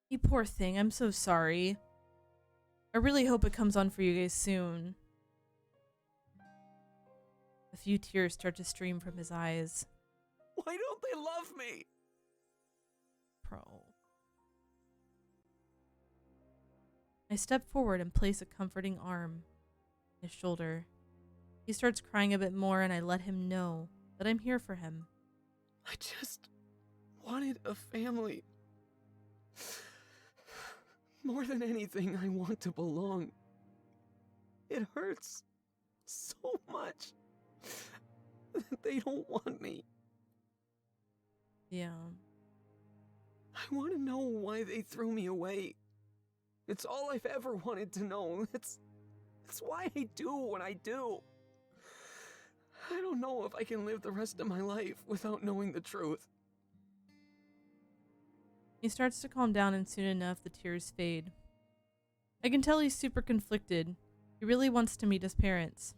You poor thing, I'm so sorry. I really hope it comes on for you guys soon. A few tears start to stream from his eyes. Why don't they love me? Pro. I step forward and place a comforting arm on his shoulder. He starts crying a bit more and I let him know that I'm here for him. I just wanted a family. More than anything, I want to belong. It hurts so much that they don't want me. Yeah. I want to know why they threw me away. It's all I've ever wanted to know. It's why I do what I do. I don't know if I can live the rest of my life without knowing the truth. He starts to calm down and soon enough the tears fade. I can tell he's super conflicted. He really wants to meet his parents.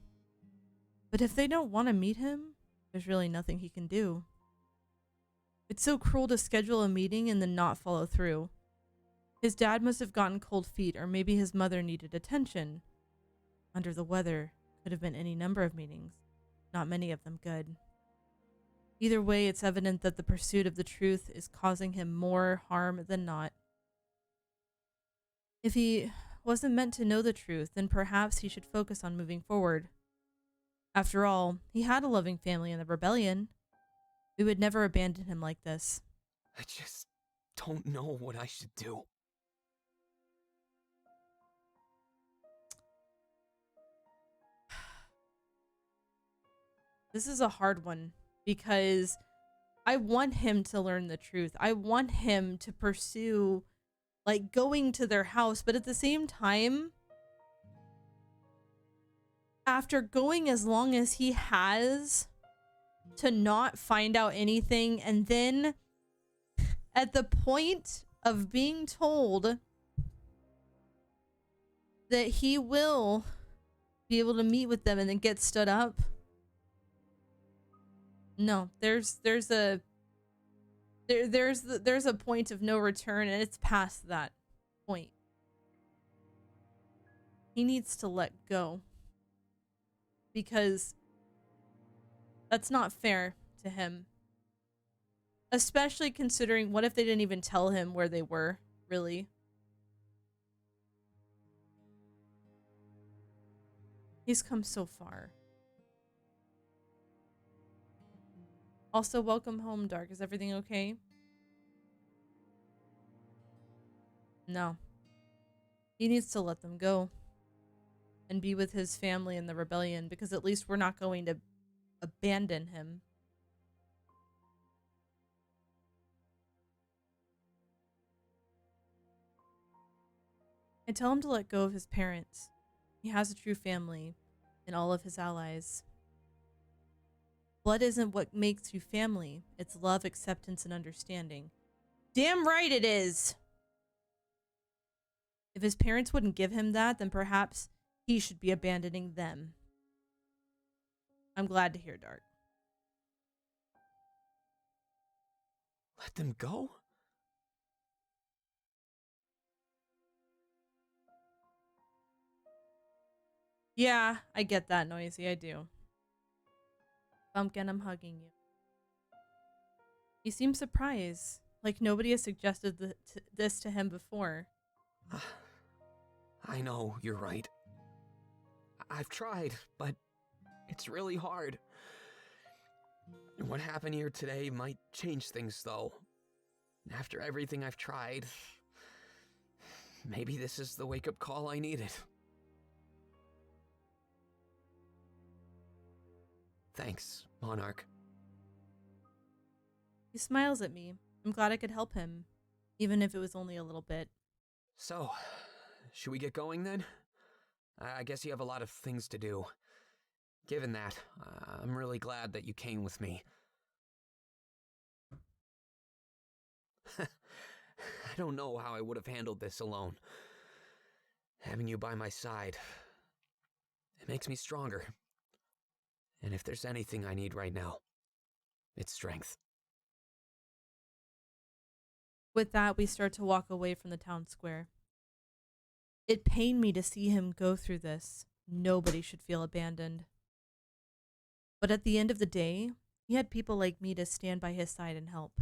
But if they don't want to meet him, there's really nothing he can do. It's so cruel to schedule a meeting and then not follow through. His dad must have gotten cold feet, or maybe his mother needed attention. Under the weather could have been any number of meanings, not many of them good. Either way, it's evident that the pursuit of the truth is causing him more harm than not. If he wasn't meant to know the truth, then perhaps he should focus on moving forward. After all, he had a loving family in the rebellion. We would never abandon him like this. I just don't know what I should do. This is a hard one because I want him to learn the truth. I want him to pursue, like, going to their house, but at the same time, after going as long as he has to not find out anything, and then at the point of being told that he will be able to meet with them and then get stood up. No, there's a point of no return, and it's past that point. He needs to let go, because that's not fair to him. Especially considering, what if they didn't even tell him where they were, really? He's come so far. Also, welcome home, Dark. Is everything okay? No. He needs to let them go and be with his family in the rebellion, because at least we're not going to abandon him. I tell him to let go of his parents. He has a true family and all of his allies. Blood isn't what makes you family. It's love, acceptance, and understanding. Damn right it is! If his parents wouldn't give him that, then perhaps he should be abandoning them. I'm glad to hear, Dark. Let them go? Yeah, I get that, Noisy. I do. Bumpkin, I'm hugging you. He seems surprised, like nobody has suggested this to him before. I know, you're right. I've tried, but it's really hard. What happened here today might change things, though. After everything I've tried, maybe this is the wake-up call I needed. Thanks, Monarch. He smiles at me. I'm glad I could help him, even if it was only a little bit. So, should we get going then? I guess you have a lot of things to do. Given that, I'm really glad that you came with me. I don't know how I would have handled this alone. Having you by my side, it makes me stronger. And if there's anything I need right now, it's strength. With that, we start to walk away from the town square. It pained me to see him go through this. Nobody should feel abandoned. But at the end of the day, he had people like me to stand by his side and help.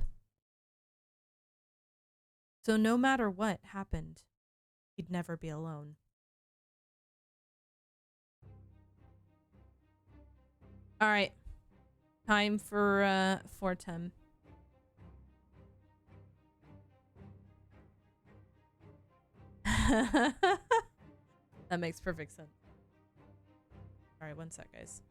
So no matter what happened, he'd never be alone. All right, time for Fortem. That makes perfect sense. All right, one sec, guys.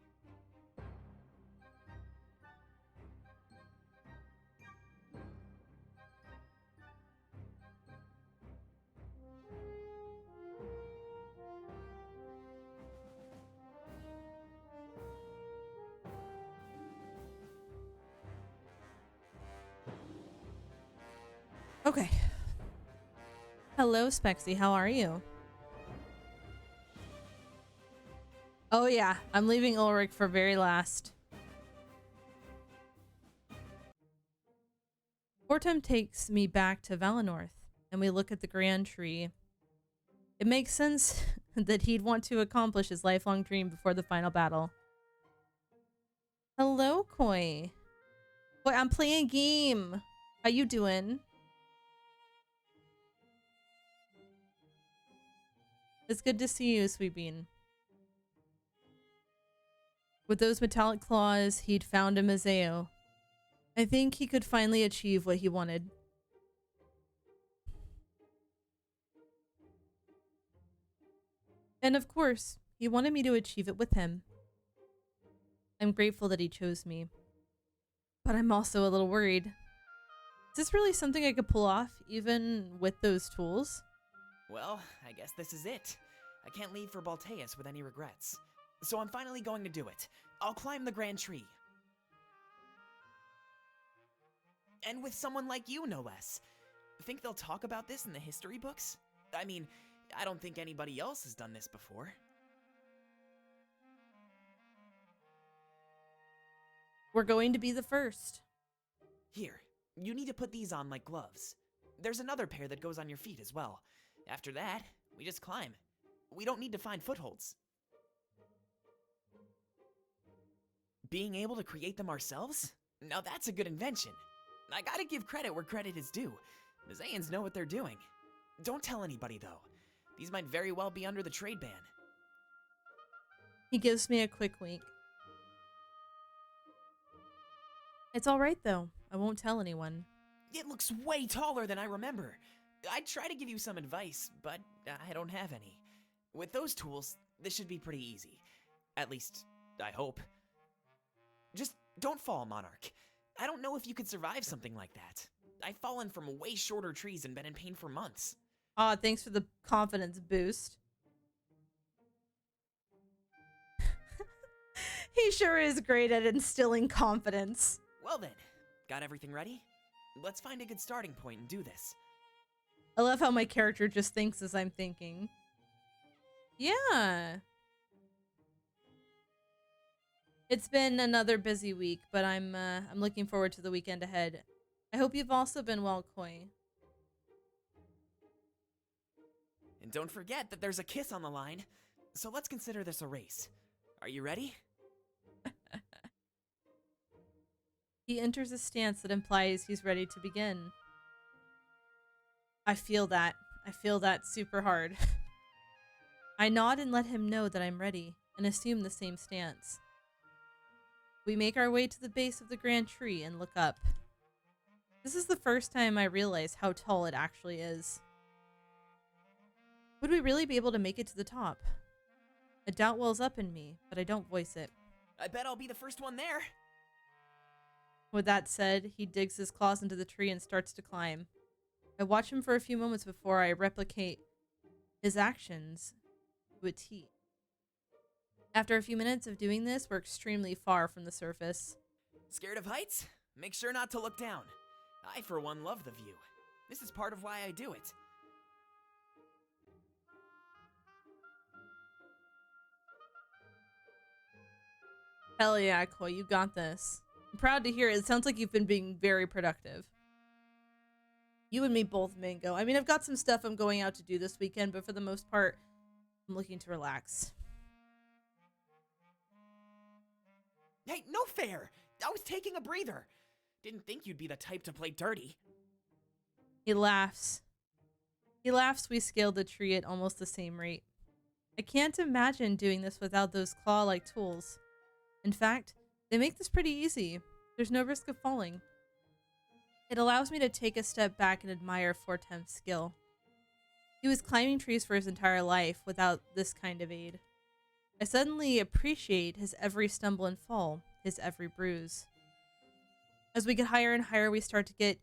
Okay. Hello, Spexy. How are you? Oh yeah, I'm leaving Ulrich for very last. Fortem takes me back to Valenorth. and we look at the Grand Tree, it makes sense that he'd want to accomplish his lifelong dream before the final battle. Hello, Koi. Koi, I'm playing a game. How you doing? It's good to see you, Sweet Bean. With those metallic claws, he'd found a Mazeo. I think he could finally achieve what he wanted. And of course, he wanted me to achieve it with him. I'm grateful that he chose me. But I'm also a little worried. Is this really something I could pull off, even with those tools? Well, I guess this is it. I can't leave for Balteus with any regrets. So I'm finally going to do it. I'll climb the Grand Tree. And with someone like you, no less. Think they'll talk about this in the history books? I mean, I don't think anybody else has done this before. We're going to be the first. Here, you need to put these on like gloves. There's another pair that goes on your feet as well. After that, we just climb. We don't need to find footholds. Being able to create them ourselves? Now that's a good invention. I gotta give credit where credit is due. Mazeans know what they're doing. Don't tell anybody though. These might very well be under the trade ban. He gives me a quick wink. It's alright though. I won't tell anyone. It looks way taller than I remember. I'd try to give you some advice, but I don't have any. With those tools, this should be pretty easy. At least, I hope. Just don't fall, Monarch. I don't know if you could survive something like that. I've fallen from way shorter trees and been in pain for months. Aw, thanks for the confidence boost. He sure is great at instilling confidence. Well then, got everything ready? Let's find a good starting point and do this. I love how my character just thinks as I'm thinking. Yeah. It's been another busy week, but I'm looking forward to the weekend ahead. I hope you've also been well, Koi. And don't forget that there's a kiss on the line. So let's consider this a race. Are you ready? He enters a stance that implies he's ready to begin. I feel that. I feel that super hard. I nod and let him know that I'm ready, and assume the same stance. We make our way to the base of the Grand Tree and look up. This is the first time I realize how tall it actually is. Would we really be able to make it to the top? A doubt wells up in me, but I don't voice it. I bet I'll be the first one there. With that said, he digs his claws into the tree and starts to climb. I watch him for a few moments before I replicate his actions to a T. After a few minutes of doing this, we're extremely far from the surface. Scared of heights? Make sure not to look down. I, for one, love the view. This is part of why I do it. Hell yeah, Koi, you got this. I'm proud to hear it. It sounds like you've been being very productive. You and me both, Mango. I mean, I've got some stuff I'm going out to do this weekend, but for the most part, I'm looking to relax. Hey, no fair! I was taking a breather. Didn't think you'd be the type to play dirty. He laughs. He laughs we scaled the tree at almost the same rate. I can't imagine doing this without those claw-like tools. In fact, they make this pretty easy. There's no risk of falling. It allows me to take a step back and admire Fortem's skill. He was climbing trees for his entire life without this kind of aid. I suddenly appreciate his every stumble and fall, his every bruise. As we get higher and higher, we start to get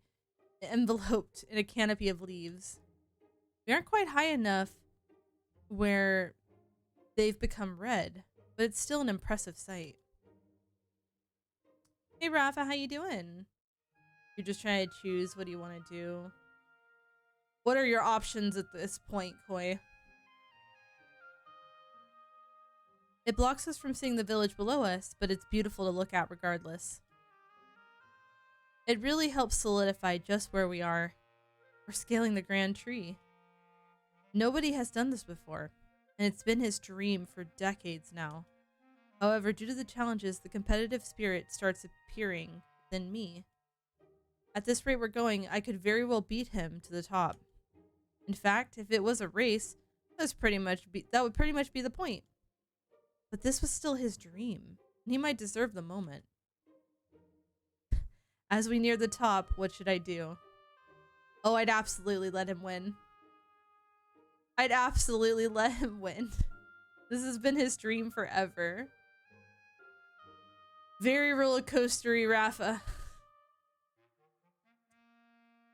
enveloped in a canopy of leaves. We aren't quite high enough where they've become red, but it's still an impressive sight. Hey Rafa, how you doing? You're just trying to choose what do you want to do. What are your options at this point, Koi? It blocks us from seeing the village below us, but it's beautiful to look at regardless. It really helps solidify just where we are. We're scaling the Grand Tree. Nobody has done this before, and it's been his dream for decades now. However, due to the challenges, the competitive spirit starts appearing within me. At this rate we're going, I could very well beat him to the top. In fact, if it was a race, that would pretty much be the point. But this was still his dream, and he might deserve the moment. As we near the top, what should I do? Oh, I'd absolutely let him win. I'd absolutely let him win. This has been his dream forever. Very roller coastery, Rafa.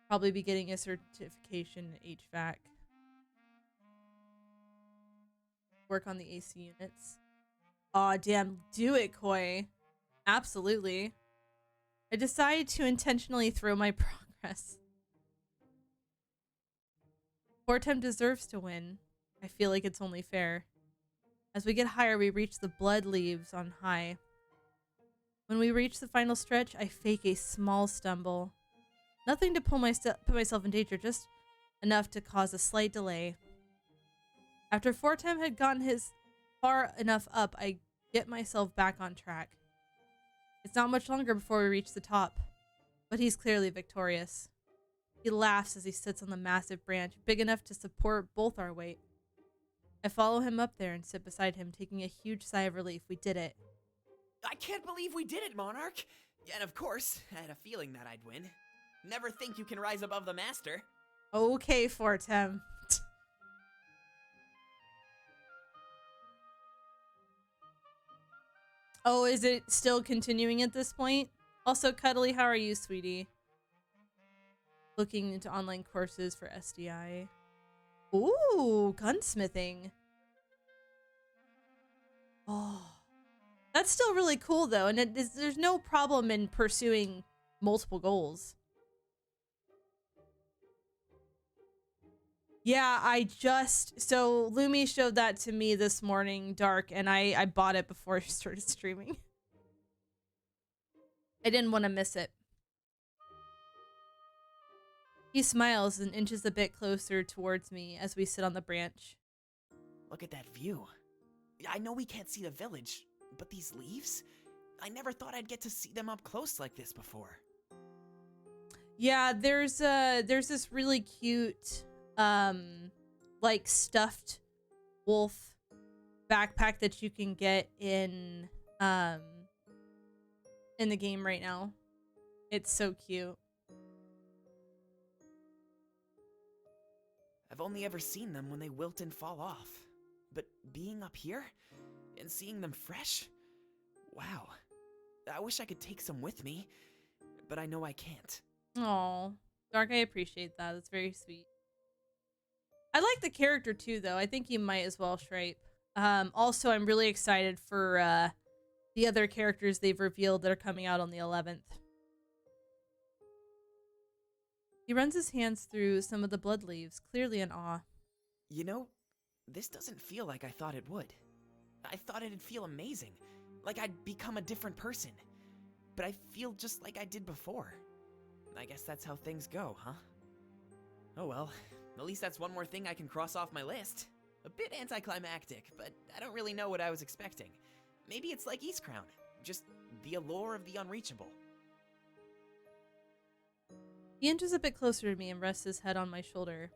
Probably be getting a certification in HVAC. Work on the AC units. Aw, damn. Do it, Koi. Absolutely. I decided to intentionally throw my progress. Fortem deserves to win. I feel like it's only fair. As we get higher, we reach the blood leaves on high. When we reach the final stretch, I fake a small stumble. Nothing to put myself in danger, just enough to cause a slight delay. After Fortem had gotten his far enough up, I get myself back on track. It's not much longer before we reach the top, but he's clearly victorious. He laughs as he sits on the massive branch, big enough to support both our weight. I follow him up there and sit beside him, taking a huge sigh of relief. We did it. I can't believe we did it, Monarch! And of course, I had a feeling that I'd win. Never think you can rise above the master. Okay, Fortem. Oh, is it still continuing at this point? Also, Cuddly, how are you, sweetie? Looking into online courses for SDI. Ooh, gunsmithing. Oh, that's still really cool, though. And there's no problem in pursuing multiple goals. Yeah, so Lumi showed that to me this morning, Dark, and I bought it before I started streaming. I didn't want to miss it. He smiles and inches a bit closer towards me as we sit on the branch. Look at that view. I know we can't see the village, but these leaves? I never thought I'd get to see them up close like this before. Yeah, there's this really cute like stuffed wolf backpack that you can get in the game right now. It's so cute. I've only ever seen them when they wilt and fall off. But being up here and seeing them fresh? Wow. I wish I could take some with me, but I know I can't. Oh, Dark, I appreciate that. That's very sweet. I like the character too, though. I think you might as well, Shripe. Also, I'm really excited for the other characters they've revealed that are coming out on the 11th. He runs his hands through some of the blood leaves, clearly in awe. You know, this doesn't feel like I thought it would. I thought it'd feel amazing, like I'd become a different person. But I feel just like I did before. I guess that's how things go, huh? Oh well, at least that's one more thing I can cross off my list. A bit anticlimactic, but I don't really know what I was expecting. Maybe it's like Eastcrown, just the allure of the unreachable. He inches a bit closer to me and rests his head on my shoulder.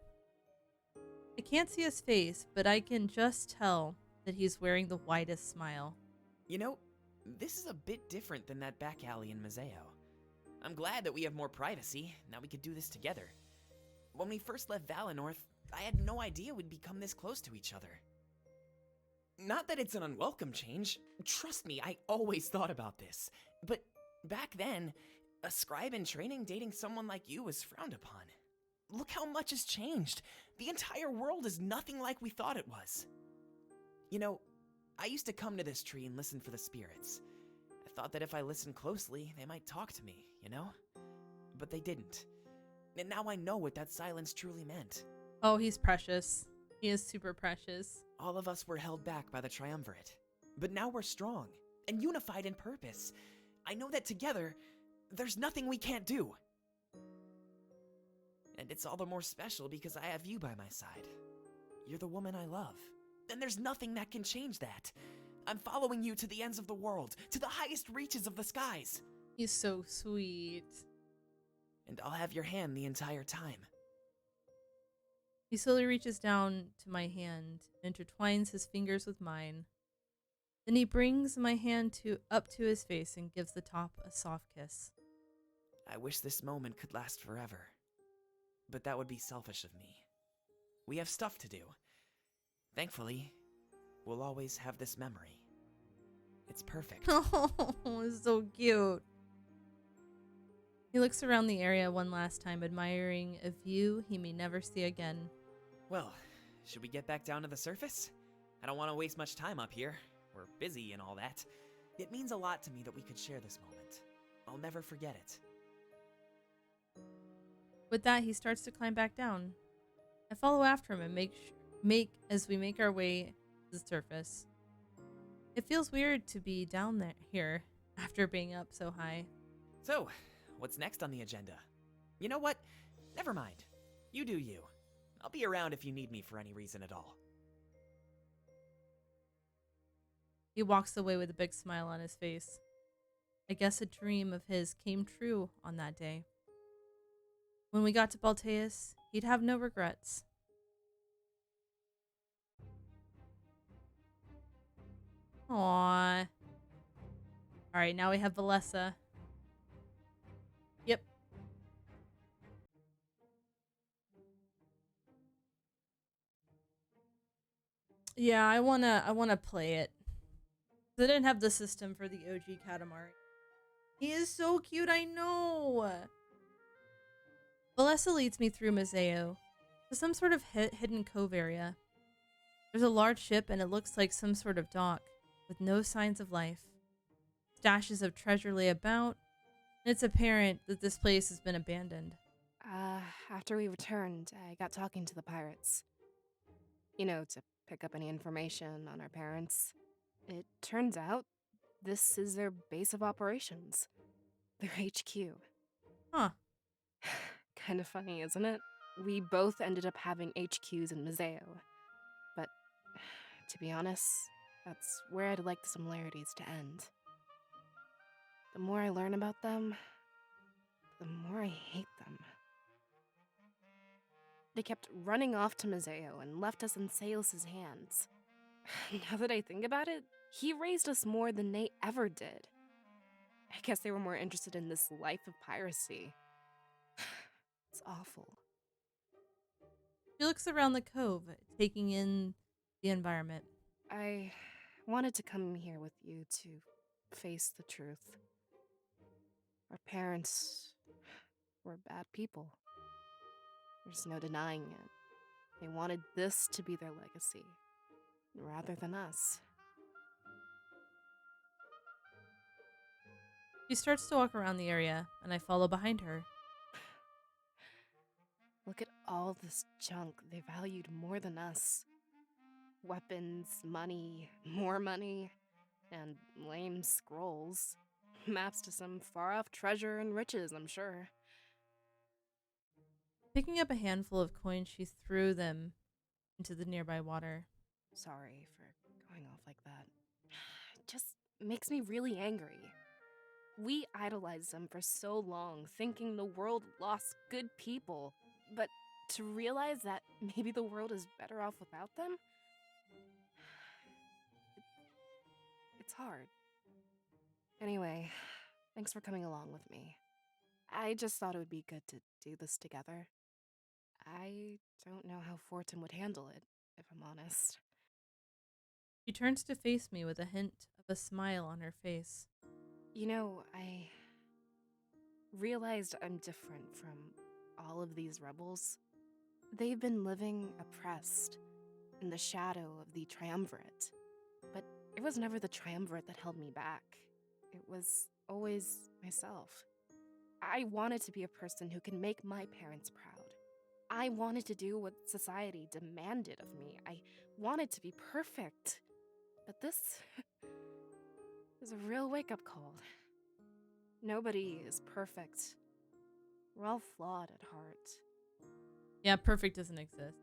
I can't see his face, but I can just tell that he's wearing the widest smile. You know, this is a bit different than that back alley in Mazeo. I'm glad that we have more privacy, now we could do this together. When we first left Valenorth, I had no idea we'd become this close to each other. Not that it's an unwelcome change. Trust me, I always thought about this. But back then, a scribe in training dating someone like you was frowned upon. Look how much has changed. The entire world is nothing like we thought it was. You know, I used to come to this tree and listen for the spirits. I thought that if I listened closely, they might talk to me, you know? But they didn't. And now I know what that silence truly meant. Oh, he's precious. He is super precious. All of us were held back by the Triumvirate. But now we're strong and unified in purpose. I know that together, there's nothing we can't do. And it's all the more special because I have you by my side. You're the woman I love. And there's nothing that can change that. I'm following you to the ends of the world, to the highest reaches of the skies. He's so sweet. And I'll have your hand the entire time. He slowly reaches down to my hand, intertwines his fingers with mine. Then he brings my hand up to his face and gives the top a soft kiss. I wish this moment could last forever. But that would be selfish of me. We have stuff to do. Thankfully, we'll always have this memory. It's perfect. Oh, it's so cute. He looks around the area one last time, admiring a view he may never see again. Well, should we get back down to the surface? I don't want to waste much time up here. We're busy and all that. It means a lot to me that we could share this moment. I'll never forget it. With that, he starts to climb back down. I follow after him and as we make our way to the surface. It feels weird to be down here after being up so high. So, what's next on the agenda? You know what? Never mind. You do you. I'll be around if you need me for any reason at all. He walks away with a big smile on his face. I guess a dream of his came true on that day. When we got to Balteus, he'd have no regrets. Aww. Alright, now we have Valessa. Yep. Yeah, I wanna play it. They didn't have the system for the OG Katamari. He is so cute, I know! Valessa leads me through Museo to some sort of hidden cove area. There's a large ship and it looks like some sort of dock, with no signs of life. Stashes of treasure lay about, and it's apparent that this place has been abandoned. After we returned, I got talking to the pirates. You know, to pick up any information on our parents. It turns out this is their base of operations. Their HQ. Huh. Kind of funny, isn't it? We both ended up having HQs in Museo. But, to be honest, that's where I'd like the similarities to end. The more I learn about them, the more I hate them. They kept running off to Museo and left us in Saelus's hands. Now that I think about it, he raised us more than they ever did. I guess they were more interested in this life of piracy. It's awful. She looks around the cove, taking in the environment. I wanted to come here with you to face the truth. Our parents were bad people. There's no denying it. They wanted this to be their legacy, rather than us. She starts to walk around the area, and I follow behind her. Look at all this junk they valued more than us. Weapons, money, more money, and lame scrolls. Maps to some far-off treasure and riches, I'm sure. Picking up a handful of coins, she threw them into the nearby water. Sorry for going off like that. It just makes me really angry. We idolized them for so long, thinking the world lost good people. But to realize that maybe the world is better off without them? It's hard. Anyway, thanks for coming along with me. I just thought it would be good to do this together. I don't know how Fortin would handle it, if I'm honest. She turns to face me with a hint of a smile on her face. You know, I realized I'm different from all of these rebels. They've been living oppressed in the shadow of the Triumvirate. But it was never the Triumvirate that held me back. It was always myself. I wanted to be a person who can make my parents proud. I wanted to do what society demanded of me. I wanted to be perfect. But this is a real wake-up call. Nobody is perfect. We're all flawed at heart. Yeah, perfect doesn't exist.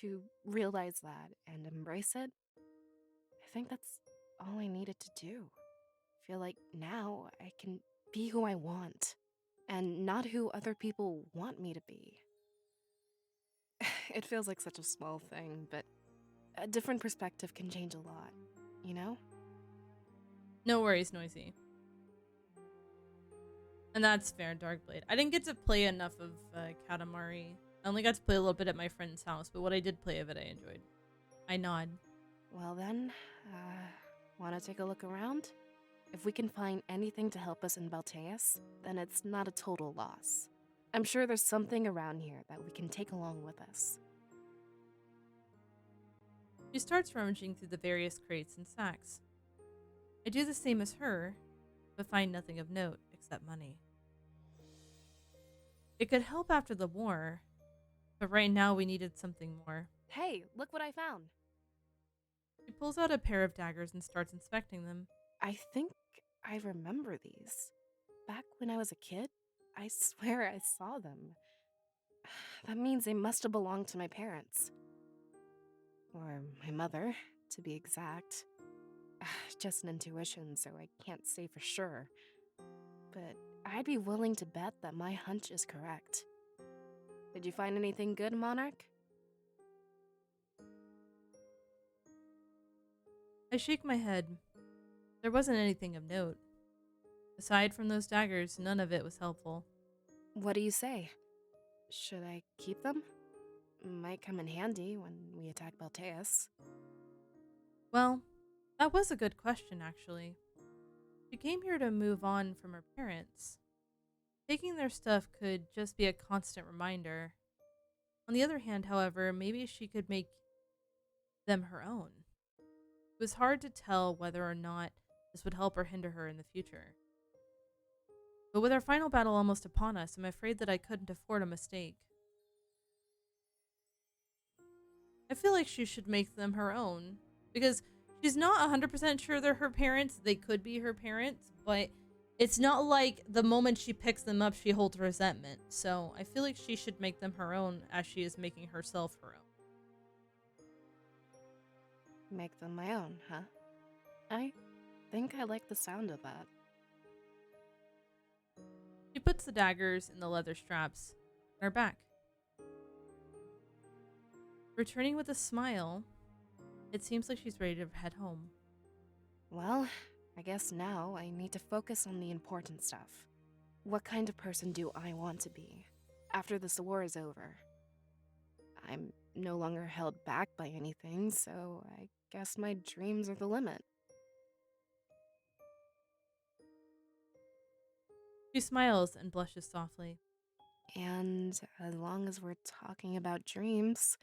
To realize that and embrace it, I think that's all I needed to do. Feel like now I can be who I want and not who other people want me to be. It feels like such a small thing, but a different perspective can change a lot, you know? No worries, Noisy. And that's fair, Darkblade. I didn't get to play enough of Katamari. I only got to play a little bit at my friend's house, but what I did play of it, I enjoyed. I nod. Well then, wanna take a look around? If we can find anything to help us in Balteus, then it's not a total loss. I'm sure there's something around here that we can take along with us. She starts rummaging through the various crates and sacks. I do the same as her, but find nothing of note except money. It could help after the war, but right now we needed something more. Hey, look what I found! She pulls out a pair of daggers and starts inspecting them. I think I remember these. Back when I was a kid, I swear I saw them. That means they must have belonged to my parents. Or my mother, to be exact. Just an intuition, so I can't say for sure. But I'd be willing to bet that my hunch is correct. Did you find anything good, Monarch? I shake my head. There wasn't anything of note. Aside from those daggers, none of it was helpful. What do you say? Should I keep them? Might come in handy when we attack Balteus. Well, that was a good question, actually. She came here to move on from her parents. Taking their stuff could just be a constant reminder. On the other hand, however, maybe she could make them her own. It was hard to tell whether or not this would help or hinder her in the future. But with our final battle almost upon us, I'm afraid that I couldn't afford a mistake. I feel like she should make them her own, because she's not 100% sure they're her parents. They could be her parents, but it's not like the moment she picks them up, she holds resentment. So I feel like she should make them her own as she is making herself her own. Make them my own, huh? I think I like the sound of that. She puts the daggers in the leather straps on her back. Returning with a smile, it seems like she's ready to head home. Well, I guess now I need to focus on the important stuff. What kind of person do I want to be after this war is over? I'm no longer held back by anything, so I guess my dreams are the limit. She smiles and blushes softly. And as long as we're talking about dreams...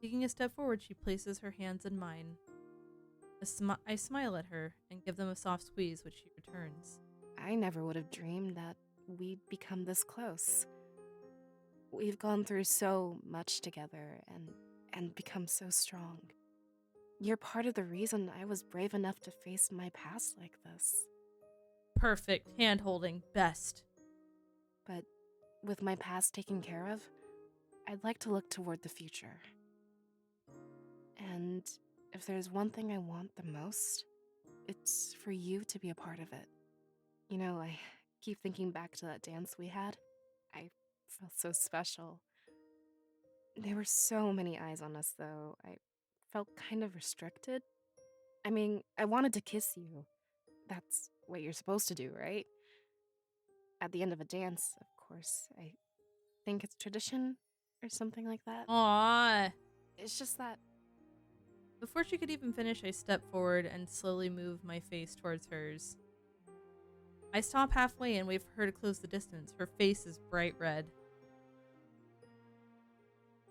Taking a step forward, she places her hands in mine. I smile at her and give them a soft squeeze, which she returns. I never would have dreamed that we'd become this close. We've gone through so much together and become so strong. You're part of the reason I was brave enough to face my past like this. Perfect. Hand-holding. Best. But with my past taken care of, I'd like to look toward the future. And if there's one thing I want the most, it's for you to be a part of it. You know, I keep thinking back to that dance we had. I felt so special. There were so many eyes on us, though. I felt kind of restricted. I mean, I wanted to kiss you. That's what you're supposed to do, right? At the end of a dance, of course. I think it's tradition or something like that. Aww. It's just that... Before she could even finish, I step forward and slowly move my face towards hers. I stop halfway and wait for her to close the distance. Her face is bright red.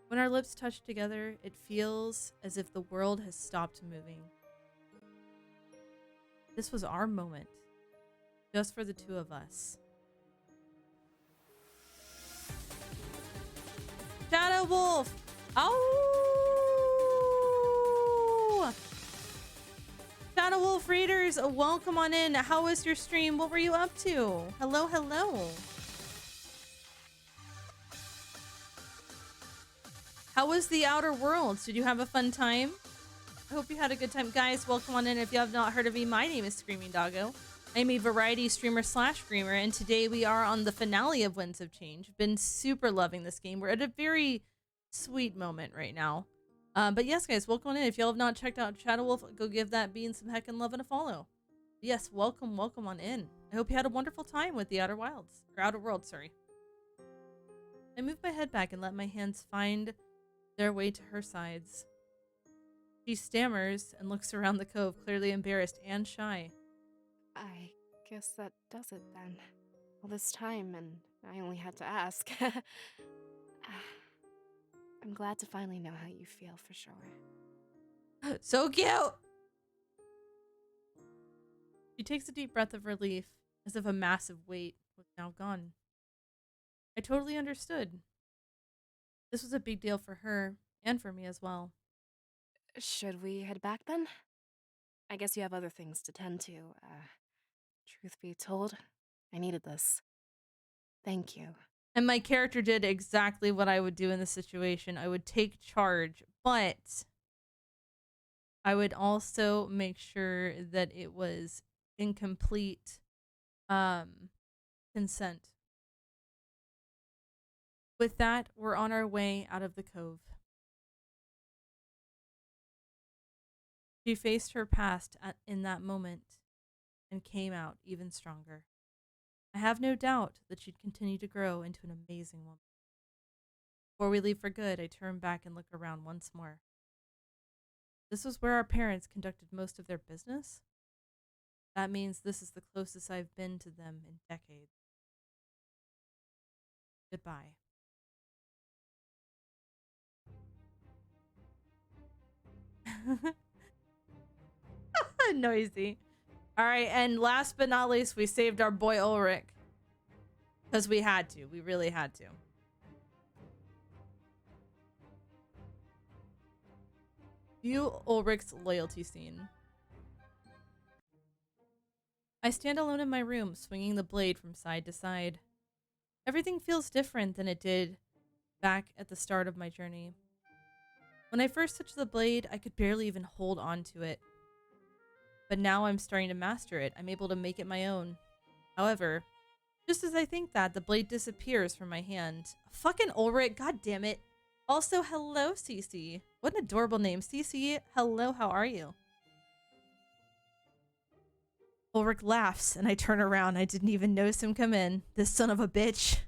When our lips touch together, it feels as if the world has stopped moving. This was our moment, just for the two of us. Shadow Wolf! Oh! Shadow Wolf Freeders, welcome on in. How was your stream? What were you up to? Hello, hello. How was the Outer Worlds? Did you have a fun time? I hope you had a good time. Guys, welcome on in. If you have not heard of me, my name is Screaming Doggo. I'm a variety streamer / streamer, and today we are on the finale of Winds of Change. Been super loving this game. We're at a very sweet moment right now. But yes, guys, welcome on in. If y'all have not checked out Shadow Wolf, go give that bean some heckin' love and a follow. Yes, welcome on in. I hope you had a wonderful time with the Outer Wilds. Or Outer Worlds, sorry. I move my head back and let my hands find their way to her sides. She stammers and looks around the cove, clearly embarrassed and shy. I guess that does it then. All this time, and I only had to ask. I'm glad to finally know how you feel for sure. So cute! She takes a deep breath of relief, as if a massive weight was now gone. I totally understood. This was a big deal for her, and for me as well. Should we head back then? I guess you have other things to tend to. Truth be told, I needed this. Thank you. And my character did exactly what I would do in this situation. I would take charge, but I would also make sure that it was in complete consent. With that, we're on our way out of the cove. She faced her past in that moment and came out even stronger. I have no doubt that she'd continue to grow into an amazing woman. Before we leave for good, I turn back and look around once more. This was where our parents conducted most of their business? That means this is the closest I've been to them in decades. Goodbye. Noisy. All right, and last but not least, we saved our boy Ulrich. Because we had to. We really had to. View Ulrich's loyalty scene. I stand alone in my room, swinging the blade from side to side. Everything feels different than it did back at the start of my journey. When I first touched the blade, I could barely even hold on to it. But now I'm starting to master it. I'm able to make it my own. However, just as I think that, the blade disappears from my hand. Fucking Ulrich, god damn it. Also, hello, Cece. What an adorable name. Cece, hello, how are you? Ulrich laughs, and I turn around. I didn't even notice him come in. This son of a bitch.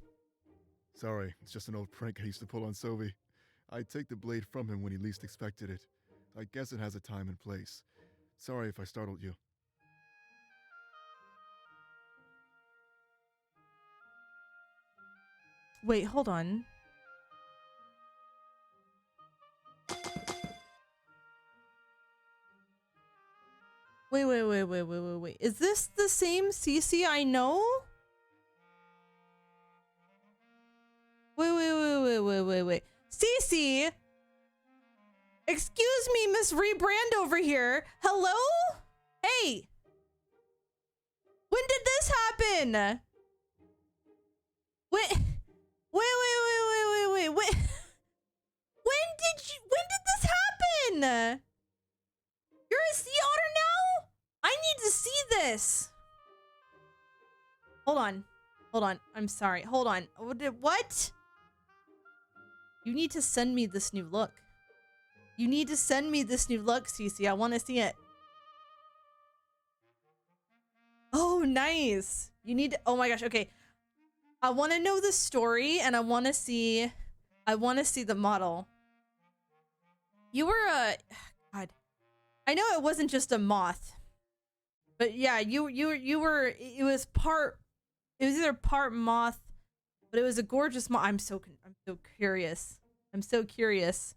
Sorry, it's just an old prank I used to pull on Sylvie. I'd take the blade from him when he least expected it. I guess it has a time and place. Sorry if I startled you. Wait, hold on. Wait. Is this the same Cece I know? Wait. Cece! Excuse me, Miss Rebrand over here. Hello? Hey! When did this happen? Wait. When did this happen? You're a sea otter now? I need to see this. Hold on. I'm sorry. Hold on. What? You need to send me this new look. You need to send me this new look, Cece. I want to see it. Oh, nice. You need to, oh my gosh. Okay. I want to know the story and I want to see the model. You were a, God. I know it wasn't just a moth. But yeah, you were, it was either part moth, but it was a gorgeous moth. I'm so curious. I'm so curious.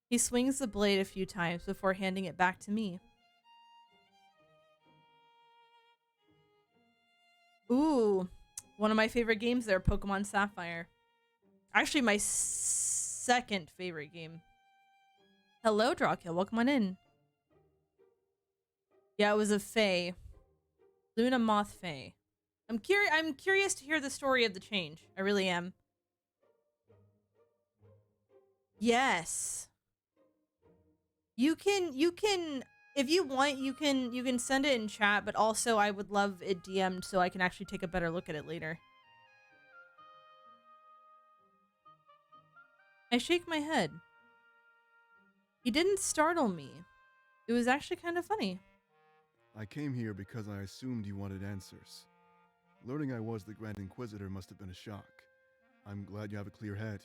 He swings the blade a few times before handing it back to me. Ooh, one of my favorite games there, Pokemon Sapphire. Actually, my second favorite game. Hello, Drawkill. Welcome on in. Yeah, it was a fae. Luna Moth Fae. I'm curious to hear the story of the change. I really am. Yes. You can if you want, you can send it in chat, but also I would love it DM'd so I can actually take a better look at it later. I shake my head. He didn't startle me. It was actually kind of funny. I came here because I assumed you wanted answers. Learning I was the Grand Inquisitor must have been a shock. I'm glad you have a clear head.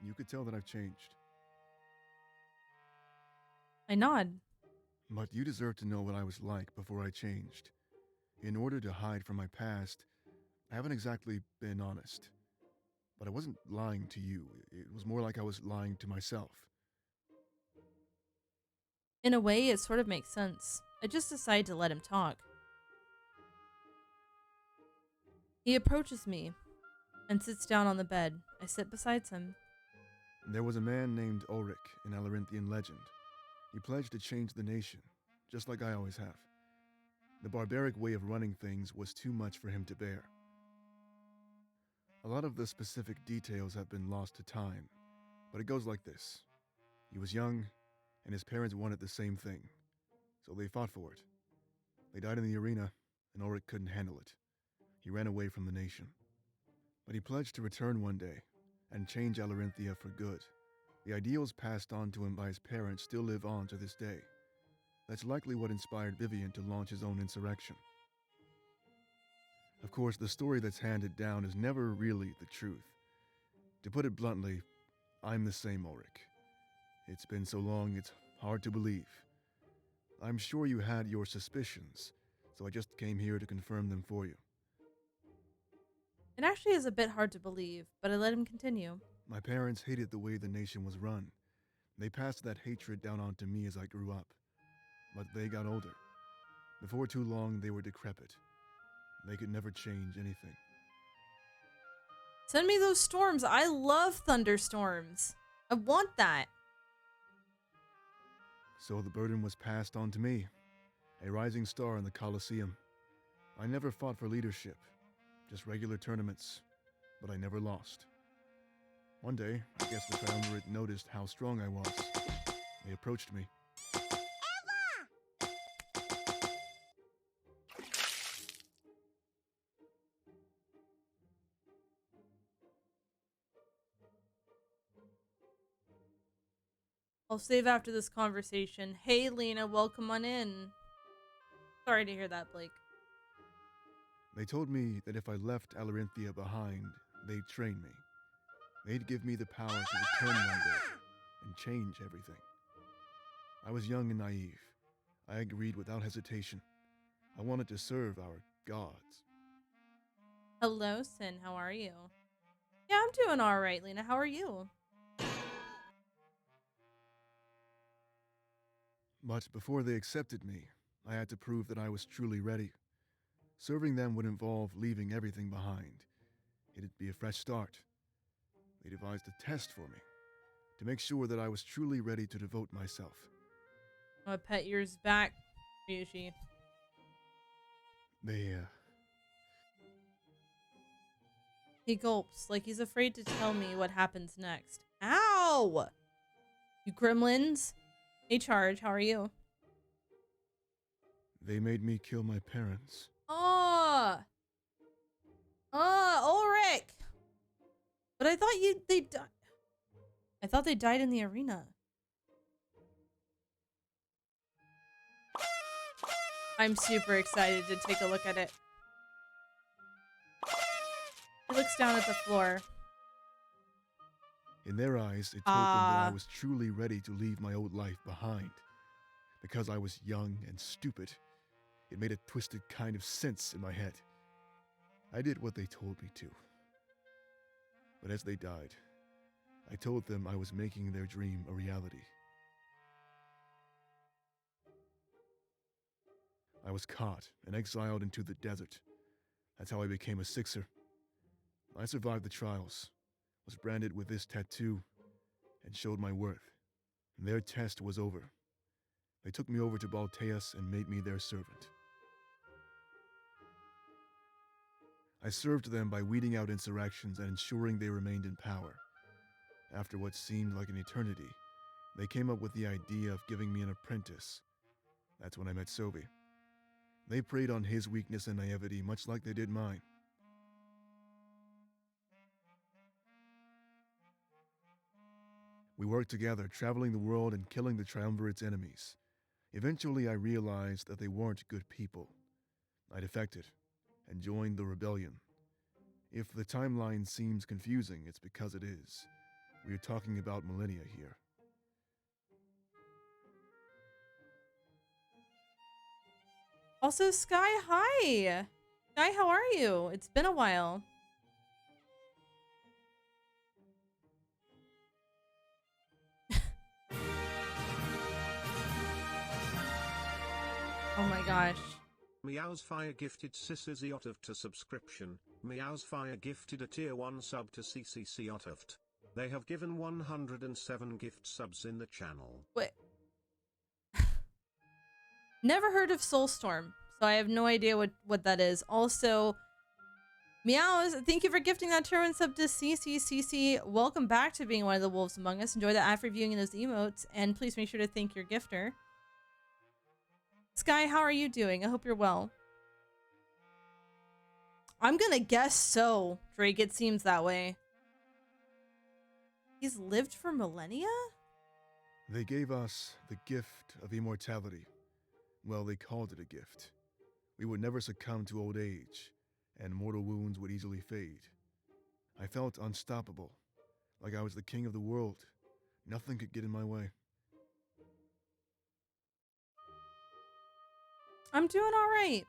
You could tell that I've changed. I nod. But you deserve to know what I was like before I changed. In order to hide from my past, I haven't exactly been honest. But I wasn't lying to you. It was more like I was lying to myself. In a way, it sort of makes sense. I just decide to let him talk. He approaches me and sits down on the bed. I sit beside him. There was a man named Ulrich in Alarinthian legend. He pledged to change the nation, just like I always have. The barbaric way of running things was too much for him to bear. A lot of the specific details have been lost to time, but it goes like this. He was young, and his parents wanted the same thing, so they fought for it. They died in the arena, and Ulrich couldn't handle it. He ran away from the nation. But he pledged to return one day, and change Alarinthia for good. The ideals passed on to him by his parents still live on to this day. That's likely what inspired Vivian to launch his own insurrection. Of course, the story that's handed down is never really the truth. To put it bluntly, I'm the same Ulrich. It's been so long, it's hard to believe. I'm sure you had your suspicions, so I just came here to confirm them for you. It actually is a bit hard to believe, but I let him continue. My parents hated the way the nation was run. They passed that hatred down onto me as I grew up. But they got older. Before too long, they were decrepit. They could never change anything. Send me those storms. I love thunderstorms. I want that. So the burden was passed on to me, a rising star in the Colosseum. I never fought for leadership, just regular tournaments, but I never lost. One day, I guess the Triumvirate noticed how strong I was. They approached me. I'll save after this conversation. Hey, Lena, welcome on in. Sorry to hear that, Blake. They told me that if I left Alarinthia behind, they'd train me. They'd give me the power to return one day and change everything. I was young and naive. I agreed without hesitation. I wanted to serve our gods. Hello, Sin. How are you? Yeah, I'm doing all right, Lena. How are you? But before they accepted me, I had to prove that I was truly ready. Serving them would involve leaving everything behind. It'd be a fresh start. They devised a test for me to make sure that I was truly ready to devote myself. I'm gonna pet yours back, Ryushi. He gulps, like he's afraid to tell me what happens next. Ow! You gremlins. Hey, Charge, how are you? They made me kill my parents. Ulrich! But I thought they died. I thought they died in the arena. I'm super excited to take a look at it. He looks down at the floor. In their eyes, it told them that I was truly ready to leave my old life behind. Because I was young and stupid, it made a twisted kind of sense in my head. I did what they told me to. But as they died, I told them I was making their dream a reality. I was caught and exiled into the desert. That's how I became a Sixer. I survived the trials, was branded with this tattoo, and showed my worth. Their test was over. They took me over to Balteus and made me their servant. I served them by weeding out insurrections and ensuring they remained in power. After what seemed like an eternity, they came up with the idea of giving me an apprentice. That's when I met Sobi. They preyed on his weakness and naivety much like they did mine. We worked together, traveling the world and killing the Triumvirate's enemies. Eventually, I realized that they weren't good people. I defected and joined the rebellion. If the timeline seems confusing, it's because it is. We are talking about millennia here. Also, Sky, hi! Sky, how are you? It's been a while. Oh my gosh. Meow's Fire gifted Ciciziotov to subscription. Meow's Fire gifted a tier 1 sub to CCCiotovt. They have given 107 gift subs in the channel. Wait. Never heard of Soulstorm, so I have no idea what that is. Also, Meows, thank you for gifting that tier 1 sub to CCCC. Welcome back to being one of the wolves among us. Enjoy the after viewing those emotes, and please make sure to thank your gifter. Sky, how are you doing? I hope you're well. I'm gonna guess so, Drake. It seems that way. He's lived for millennia? They gave us the gift of immortality. Well, they called it a gift. We would never succumb to old age, and mortal wounds would easily fade. I felt unstoppable, like I was the king of the world. Nothing could get in my way. I'm doing all right.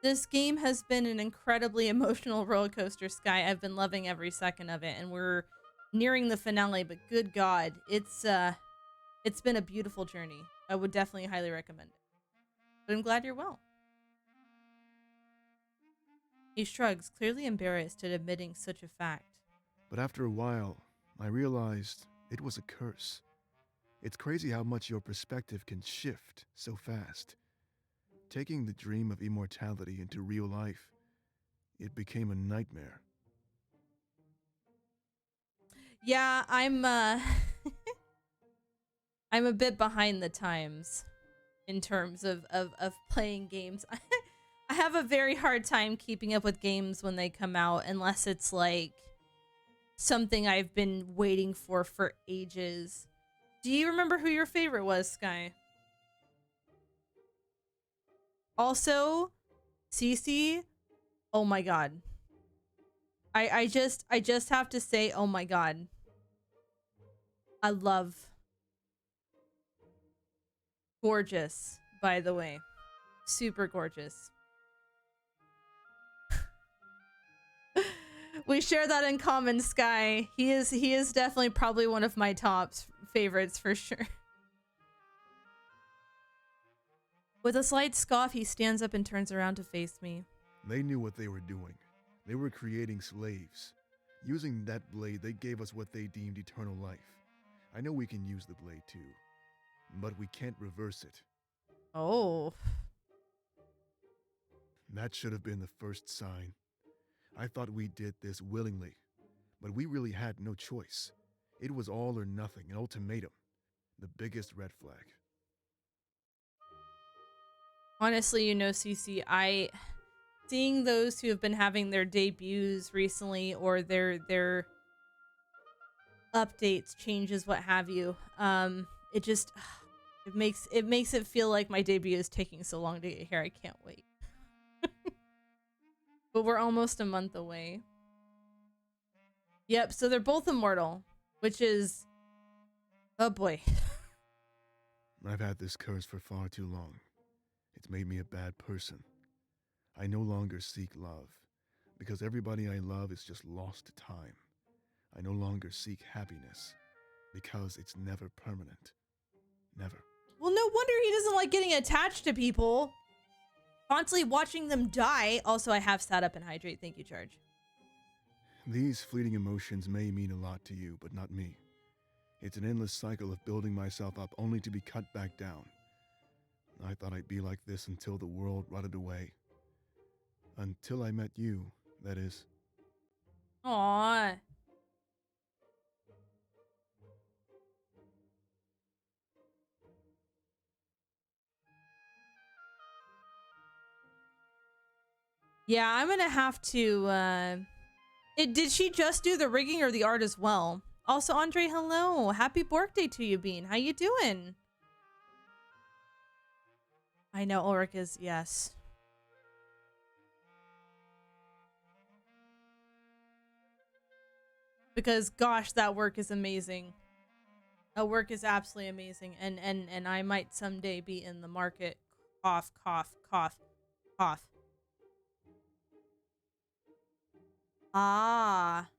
This game has been an incredibly emotional roller coaster, Sky. I've been loving every second of it, and we're nearing the finale, but good God, it's been a beautiful journey. I would definitely highly recommend it. But I'm glad you're well. He shrugs, clearly embarrassed at admitting such a fact. But after a while, I realized it was a curse. It's crazy how much your perspective can shift so fast. Taking the dream of immortality into real life, it became a nightmare. Yeah, I'm I'm a bit behind the times in terms of playing games. I have a very hard time keeping up with games when they come out, unless it's like something I've been waiting for ages. Do you remember who your favorite was, Sky? Also, Cece, oh my God. I just have to say, oh my God. I love. Gorgeous, by the way. Super gorgeous. We share that in common, Sky. He is definitely probably one of my top favorites for sure. With a slight scoff, he stands up and turns around to face me. They knew what they were doing. They were creating slaves. Using that blade, they gave us what they deemed eternal life. I know we can use the blade too, but we can't reverse it. Oh. That should have been the first sign. I thought we did this willingly, but we really had no choice. It was all or nothing, an ultimatum. The biggest red flag. Honestly, you know, Cece, seeing those who have been having their debuts recently or their updates, changes, what have you, it makes it feel like my debut is taking so long to get here. I can't wait. But we're almost a month away. Yep, so they're both immortal, which is, oh boy. I've had this curse for far too long. It's made me a bad person. I no longer seek love, because everybody I love is just lost to time. I no longer seek happiness, because it's never permanent. Never. Well, no wonder he doesn't like getting attached to people. Constantly watching them die. Also, I have sat up and hydrate. Thank you, Charge. These fleeting emotions may mean a lot to you, but not me. It's an endless cycle of building myself up only to be cut back down. I thought I'd be like this until the world rotted away. Until I met you, that is. Aww. Yeah, I'm gonna have to, did she just do the rigging or the art as well? Also, Andre, hello. Happy birthday to you, Bean. How you doing? I know Ulrich is, yes. Because, gosh, that work is amazing. That work is absolutely amazing. And I might someday be in the market. Cough, cough, cough, cough. Ah.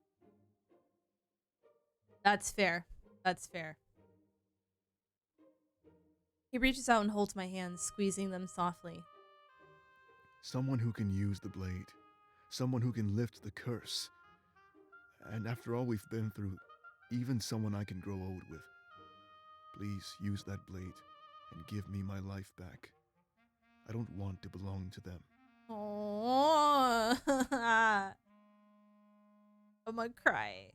That's fair. That's fair. He reaches out and holds my hands, squeezing them softly. Someone who can use the blade. Someone who can lift the curse. And after all we've been through, even someone I can grow old with. Please use that blade and give me my life back. I don't want to belong to them. Oh, I'm gonna cry.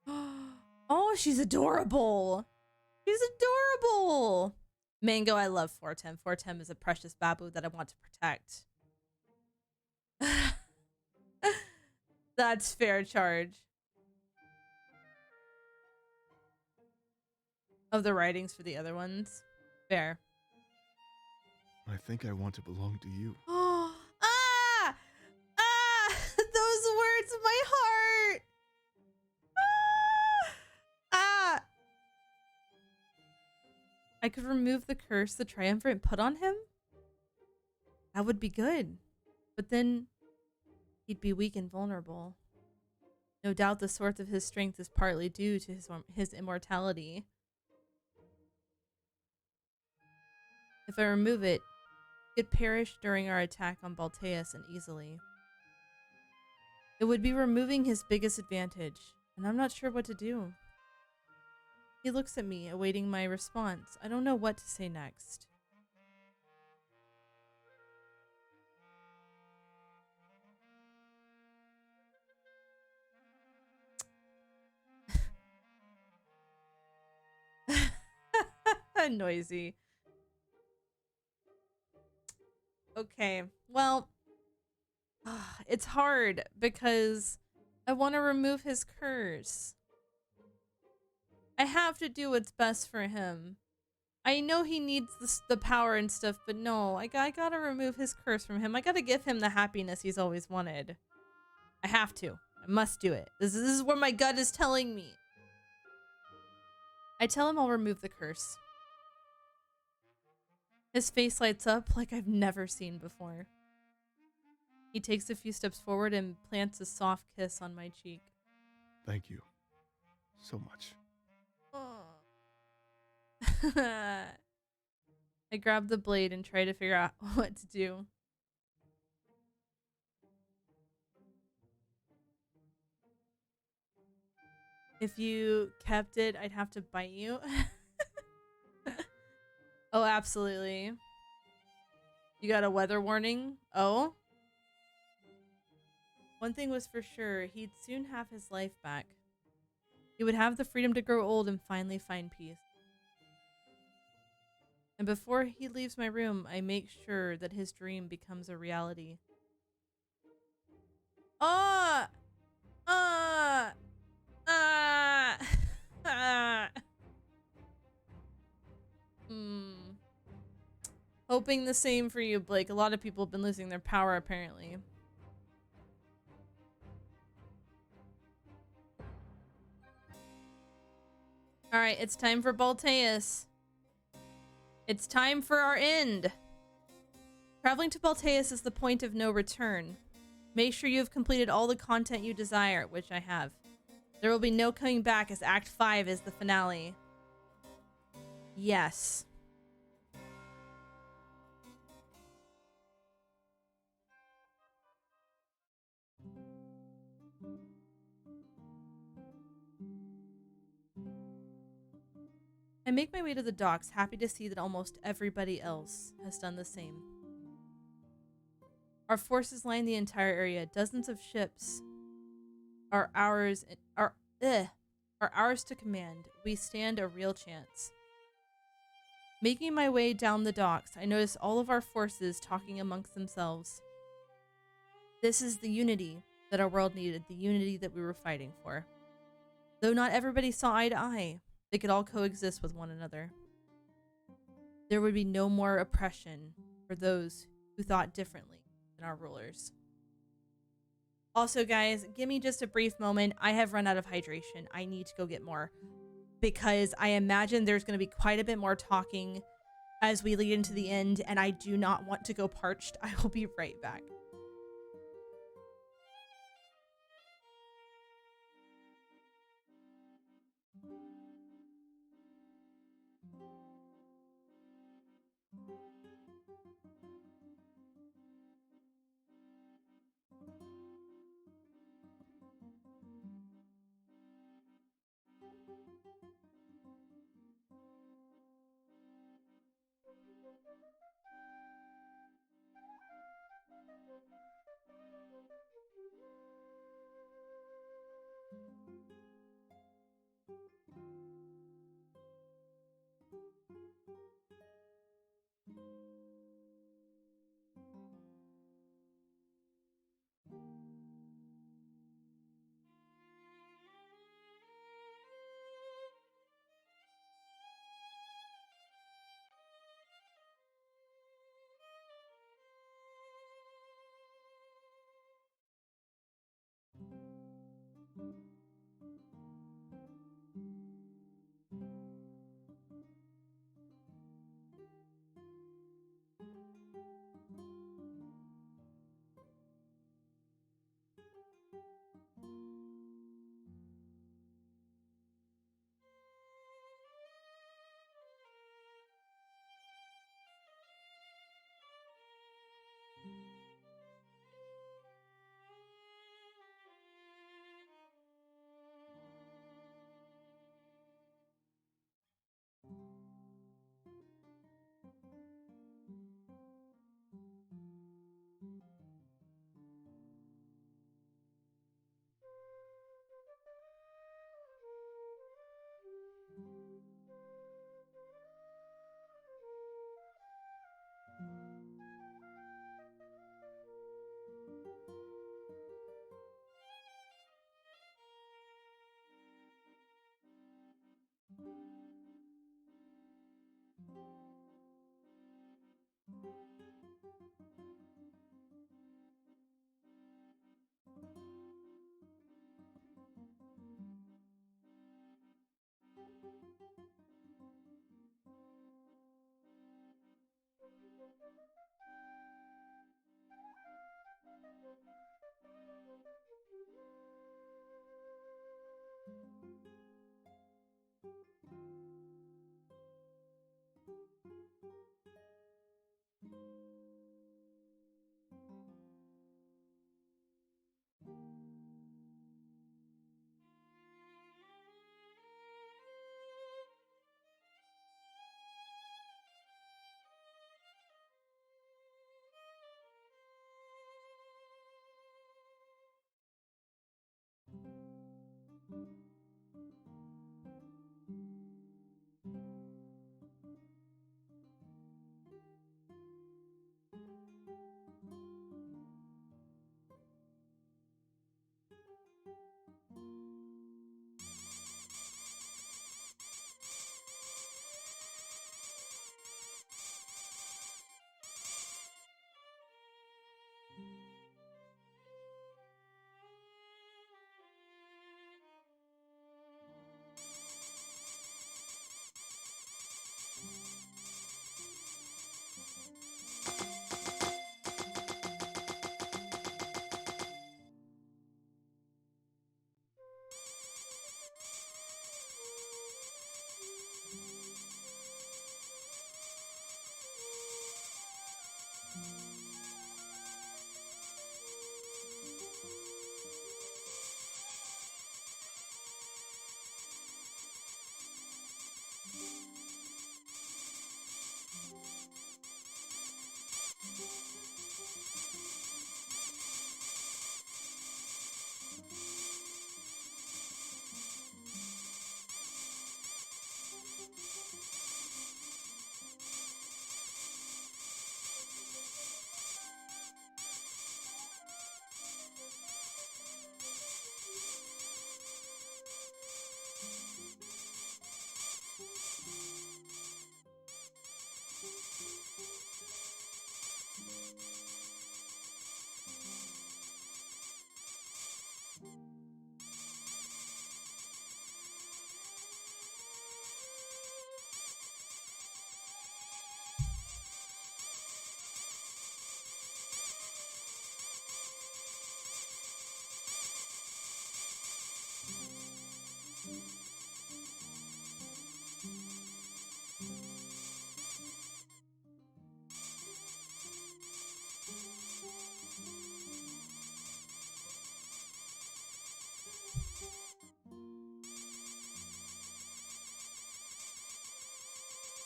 Oh, she's adorable. She's adorable. Mango, I love Fortem. Fortem is a precious babu that I want to protect. That's fair charge. Of the writings for the other ones. Fair. I think I want to belong to you. Oh, ah! Ah! Those words, my heart! Ah! Ah! I could remove the curse the Triumvirate put on him? That would be good. But then he'd be weak and vulnerable. No doubt the source of his strength is partly due to his immortality. If I remove it, it perished during our attack on Balteus and easily. It would be removing his biggest advantage, and I'm not sure what to do. He looks at me, awaiting my response. I don't know what to say next. Noisy. Okay, well, it's hard because I want to remove his curse. I have to do what's best for him. I know he needs the power and stuff, but no, I gotta remove his curse from him. I gotta give him the happiness he's always wanted. I have to. I must do it. This is where my gut is telling me. I tell him I'll remove the curse. His face lights up like I've never seen before. He takes a few steps forward and plants a soft kiss on my cheek. Thank you. So much. I grab the blade and try to figure out what to do. If you kept it, I'd have to bite you. Oh, absolutely. You got a weather warning? Oh? One thing was for sure, he'd soon have his life back. He would have the freedom to grow old and finally find peace. And before he leaves my room, I make sure that his dream becomes a reality. Ah! Ah! Ah! Ah! Hoping the same for you, Blake. A lot of people have been losing their power, apparently. Alright, it's time for Balteus. It's time for our end. Traveling to Balteus is the point of no return. Make sure you have completed all the content you desire, which I have. There will be no coming back as Act 5 is the finale. Yes. I make my way to the docks, happy to see that almost everybody else has done the same. Our forces line the entire area. Dozens of ships are ours to command. We stand a real chance. Making my way down the docks, I notice all of our forces talking amongst themselves. This is the unity that our world needed, the unity that we were fighting for. Though not everybody saw eye to eye, they could all coexist with one another. There would be no more oppression for those who thought differently than our rulers. Also, guys, give me just a brief moment. I have run out of hydration. I need to go get more, because I imagine there's going to be quite a bit more talking as we lead into the end, and I do not want to go parched. I will be right back.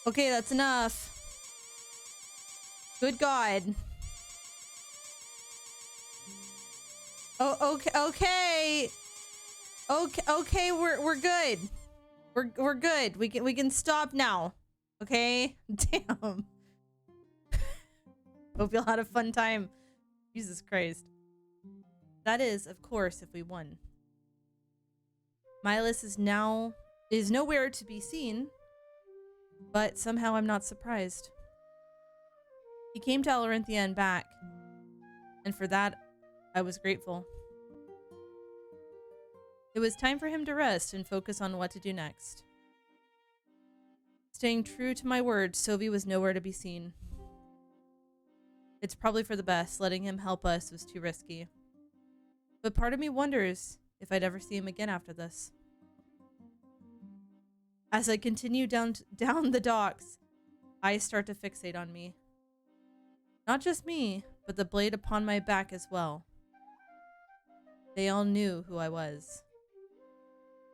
Okay, that's enough. Good God. Oh, okay. Okay, we're good. We're good. We can stop now. Okay? Damn. Hope y'all had a fun time. Jesus Christ. That is, of course, if we won. Milas is nowhere to be seen, but somehow I'm not surprised. He came to Elrinthia and back, and for that, I was grateful. It was time for him to rest and focus on what to do next. Staying true to my word, Sovi was nowhere to be seen. It's probably for the best. Letting him help us was too risky. But part of me wonders if I'd ever see him again after this. As I continue down the docks, eyes start to fixate on me. Not just me, but the blade upon my back as well. They all knew who I was.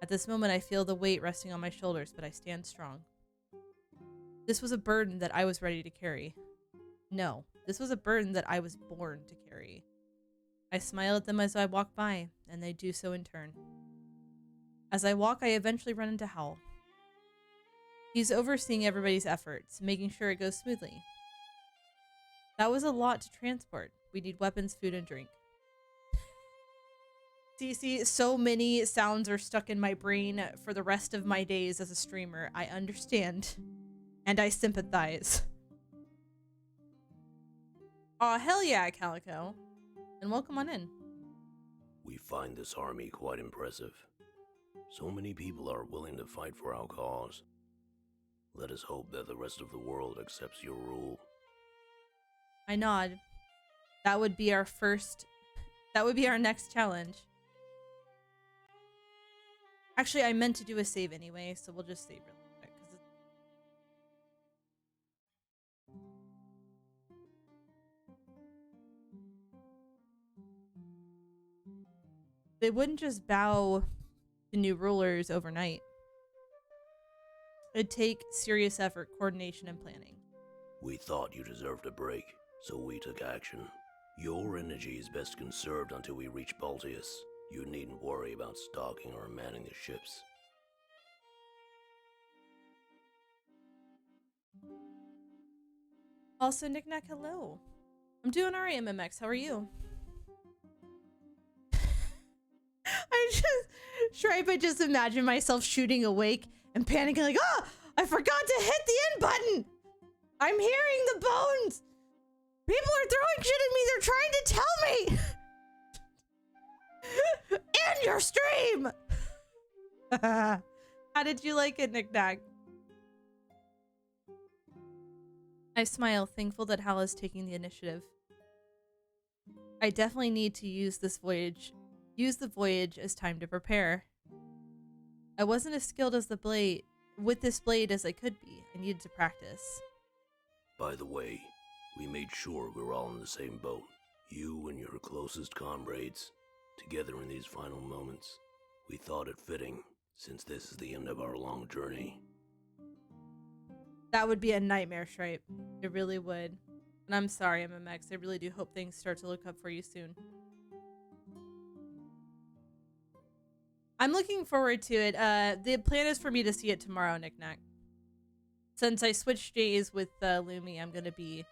At this moment, I feel the weight resting on my shoulders, but I stand strong. This was a burden that I was ready to carry. No, this was a burden that I was born to carry. I smile at them as I walk by, and they do so in turn. As I walk, I eventually run into Howl. He's overseeing everybody's efforts, making sure it goes smoothly. That was a lot to transport. We need weapons, food, and drink. See, so many sounds are stuck in my brain for the rest of my days as a streamer. I understand. And I sympathize. Aw, hell yeah, Calico. And welcome on in. We find this army quite impressive. So many people are willing to fight for our cause. Let us hope that the rest of the world accepts your rule. I nod. That would be our next challenge. Actually, I meant to do a save anyway, so we'll just save really quick. They wouldn't just bow to new rulers overnight. It'd take serious effort, coordination, and planning. We thought you deserved a break, so we took action. Your energy is best conserved until we reach Baltius. You needn't worry about stalking or manning the ships. Also, Knickknack, hello. I'm doing alright, MMX. How are you? I just imagine myself shooting awake and panicking like, oh, I forgot to hit the end button. I'm hearing the bones. People are throwing shit at me. They're trying to tell me. In your stream. How did you like it, Knickknack? I smile, thankful that Hal is taking the initiative. I definitely need to use the voyage as time to prepare. I wasn't as skilled with this blade as I could be. I needed to practice. By the way, we made sure we're all in the same boat. You and your closest comrades, together in these final moments. We thought it fitting, since this is the end of our long journey. That would be a nightmare, Stripe. It really would. And I'm sorry, MMX. I really do hope things start to look up for you soon. I'm looking forward to it. The plan is for me to see it tomorrow, Knickknack. Since I switched days with Lumi, I'm going to be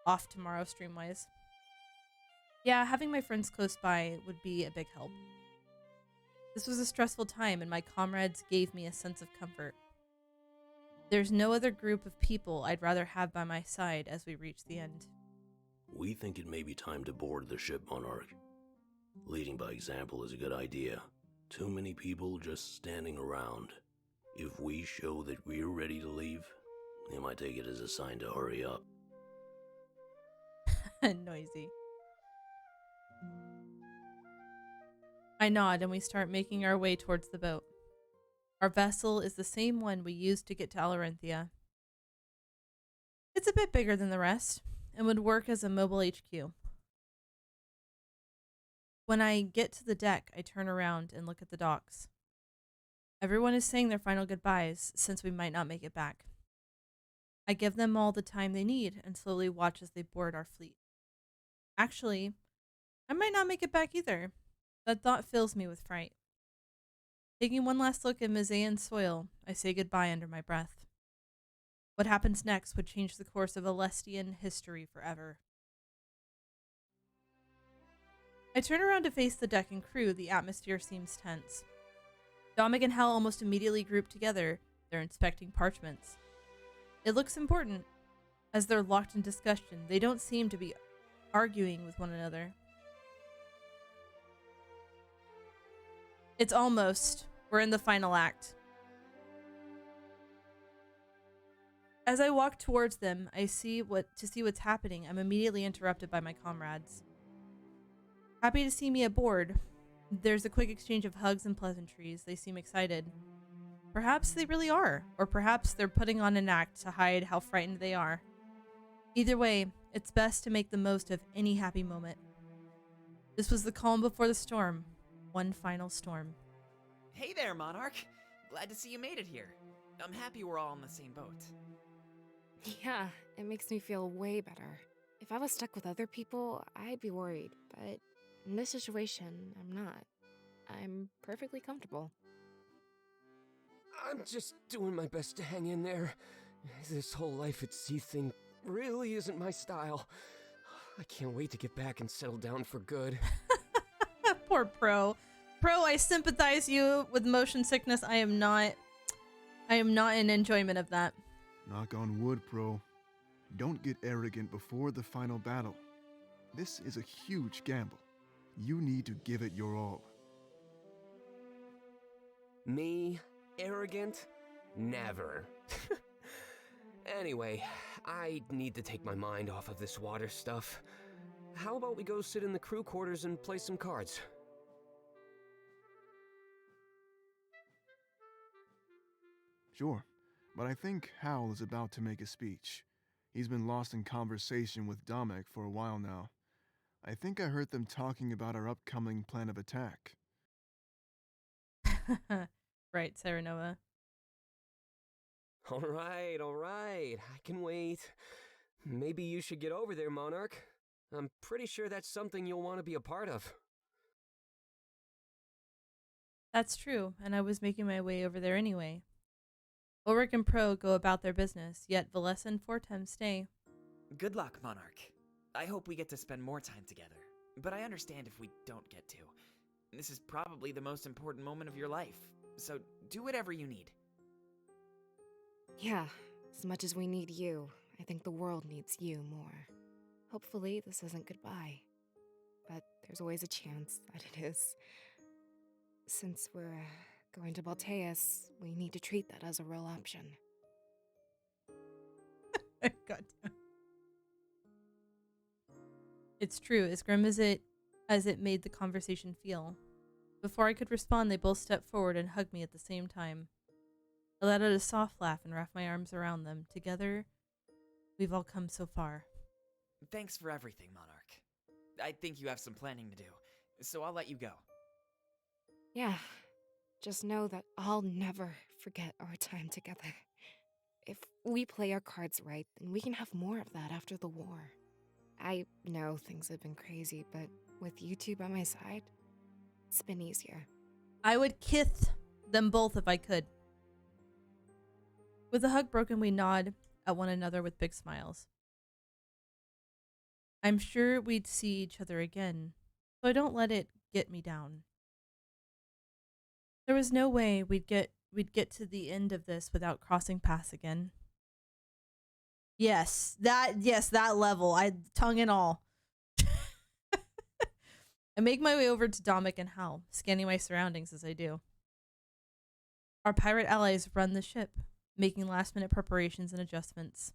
off tomorrow stream-wise. Yeah, having my friends close by would be a big help. This was a stressful time, and my comrades gave me a sense of comfort. There's no other group of people I'd rather have by my side as we reach the end. We think it may be time to board the ship, Monarch. Leading by example is a good idea. Too many people just standing around. If we show that we're ready to leave, they might take it as a sign to hurry up. Noisy. I nod and we start making our way towards the boat. Our vessel is the same one we used to get to Alarenthia. It's a bit bigger than the rest and would work as a mobile HQ. When I get to the deck, I turn around and look at the docks. Everyone is saying their final goodbyes since we might not make it back. I give them all the time they need and slowly watch as they board our fleet. Actually, I might not make it back either. That thought fills me with fright. Taking one last look at Mizaean soil, I say goodbye under my breath. What happens next would change the course of Alestian history forever. I turn around to face the deck and crew. The atmosphere seems tense. Dominic and Hal almost immediately group together. They're inspecting parchments. It looks important. As they're locked in discussion, they don't seem to be arguing with one another. It's almost. We're in the final act. As I walk towards them, I see what's happening. I'm immediately interrupted by my comrades. Happy to see me aboard. There's a quick exchange of hugs and pleasantries. They seem excited. Perhaps they really are, or perhaps they're putting on an act to hide how frightened they are. Either way, it's best to make the most of any happy moment. This was the calm before the storm. One final storm. Hey there, Monarch. Glad to see you made it here. I'm happy we're all in the same boat. Yeah, it makes me feel way better. If I was stuck with other people, I'd be worried, but in this situation, I'm not. I'm perfectly comfortable. I'm just doing my best to hang in there. This whole life at sea thing really isn't my style. I can't wait to get back and settle down for good. Poor Pro. Pro, I sympathize you with motion sickness. I am not in enjoyment of that. Knock on wood, Pro. Don't get arrogant before the final battle. This is a huge gamble. You need to give it your all. Me? Arrogant? Never. Anyway, I need to take my mind off of this water stuff. How about we go sit in the crew quarters and play some cards? Sure, but I think Hal is about to make a speech. He's been lost in conversation with Dominic for a while now. I think I heard them talking about our upcoming plan of attack. Right, Serenova. All right, I can wait. Maybe you should get over there, Monarch. I'm pretty sure that's something you'll want to be a part of. That's true, and I was making my way over there anyway. Ulrich and Pro go about their business, yet Valessa and Fortem stay. Good luck, Monarch. I hope we get to spend more time together, but I understand if we don't get to. This is probably the most important moment of your life, so do whatever you need. Yeah, as much as we need you, I think the world needs you more. Hopefully this isn't goodbye, but there's always a chance that it is. Since we're going to Balteus, we need to treat that as a real option. God damn. It's true, as grim as it made the conversation feel. Before I could respond, they both stepped forward and hugged me at the same time. I let out a soft laugh and wrapped my arms around them. Together, we've all come so far. Thanks for everything, Monarch. I think you have some planning to do, so I'll let you go. Yeah, just know that I'll never forget our time together. If we play our cards right, then we can have more of that after the war. I know things have been crazy, but with you two by my side, it's been easier. I would kiss them both if I could. With a hug broken, we nod at one another with big smiles. I'm sure we'd see each other again, so I don't let it get me down. There was no way we'd get to the end of this without crossing paths again. Yes, that level, tongue and all. I make my way over to Dominic and Hal, scanning my surroundings as I do. Our pirate allies run the ship, making last-minute preparations and adjustments.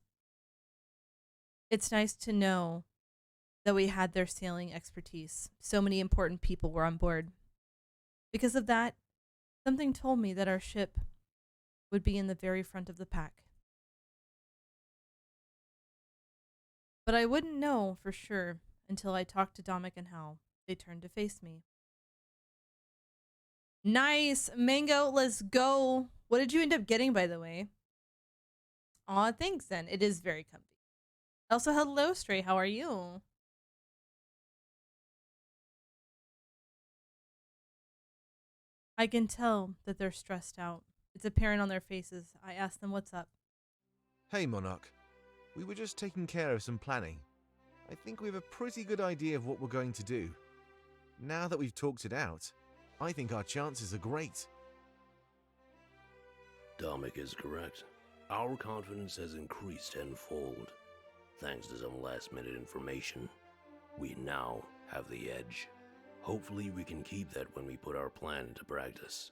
It's nice to know that we had their sailing expertise. So many important people were on board. Because of that, something told me that our ship would be in the very front of the pack. But I wouldn't know for sure until I talked to Dominic and Hal. They turned to face me. Nice! Mango, let's go! What did you end up getting, by the way? Aw, thanks then. It is very comfy. Also, hello, Stray. How are you? I can tell that they're stressed out. It's apparent on their faces. I asked them what's up. Hey, Monarch. We were just taking care of some planning. I think we have a pretty good idea of what we're going to do. Now that we've talked it out, I think our chances are great. Dominic is correct. Our confidence has increased tenfold. Thanks to some last-minute information, we now have the edge. Hopefully we can keep that when we put our plan into practice.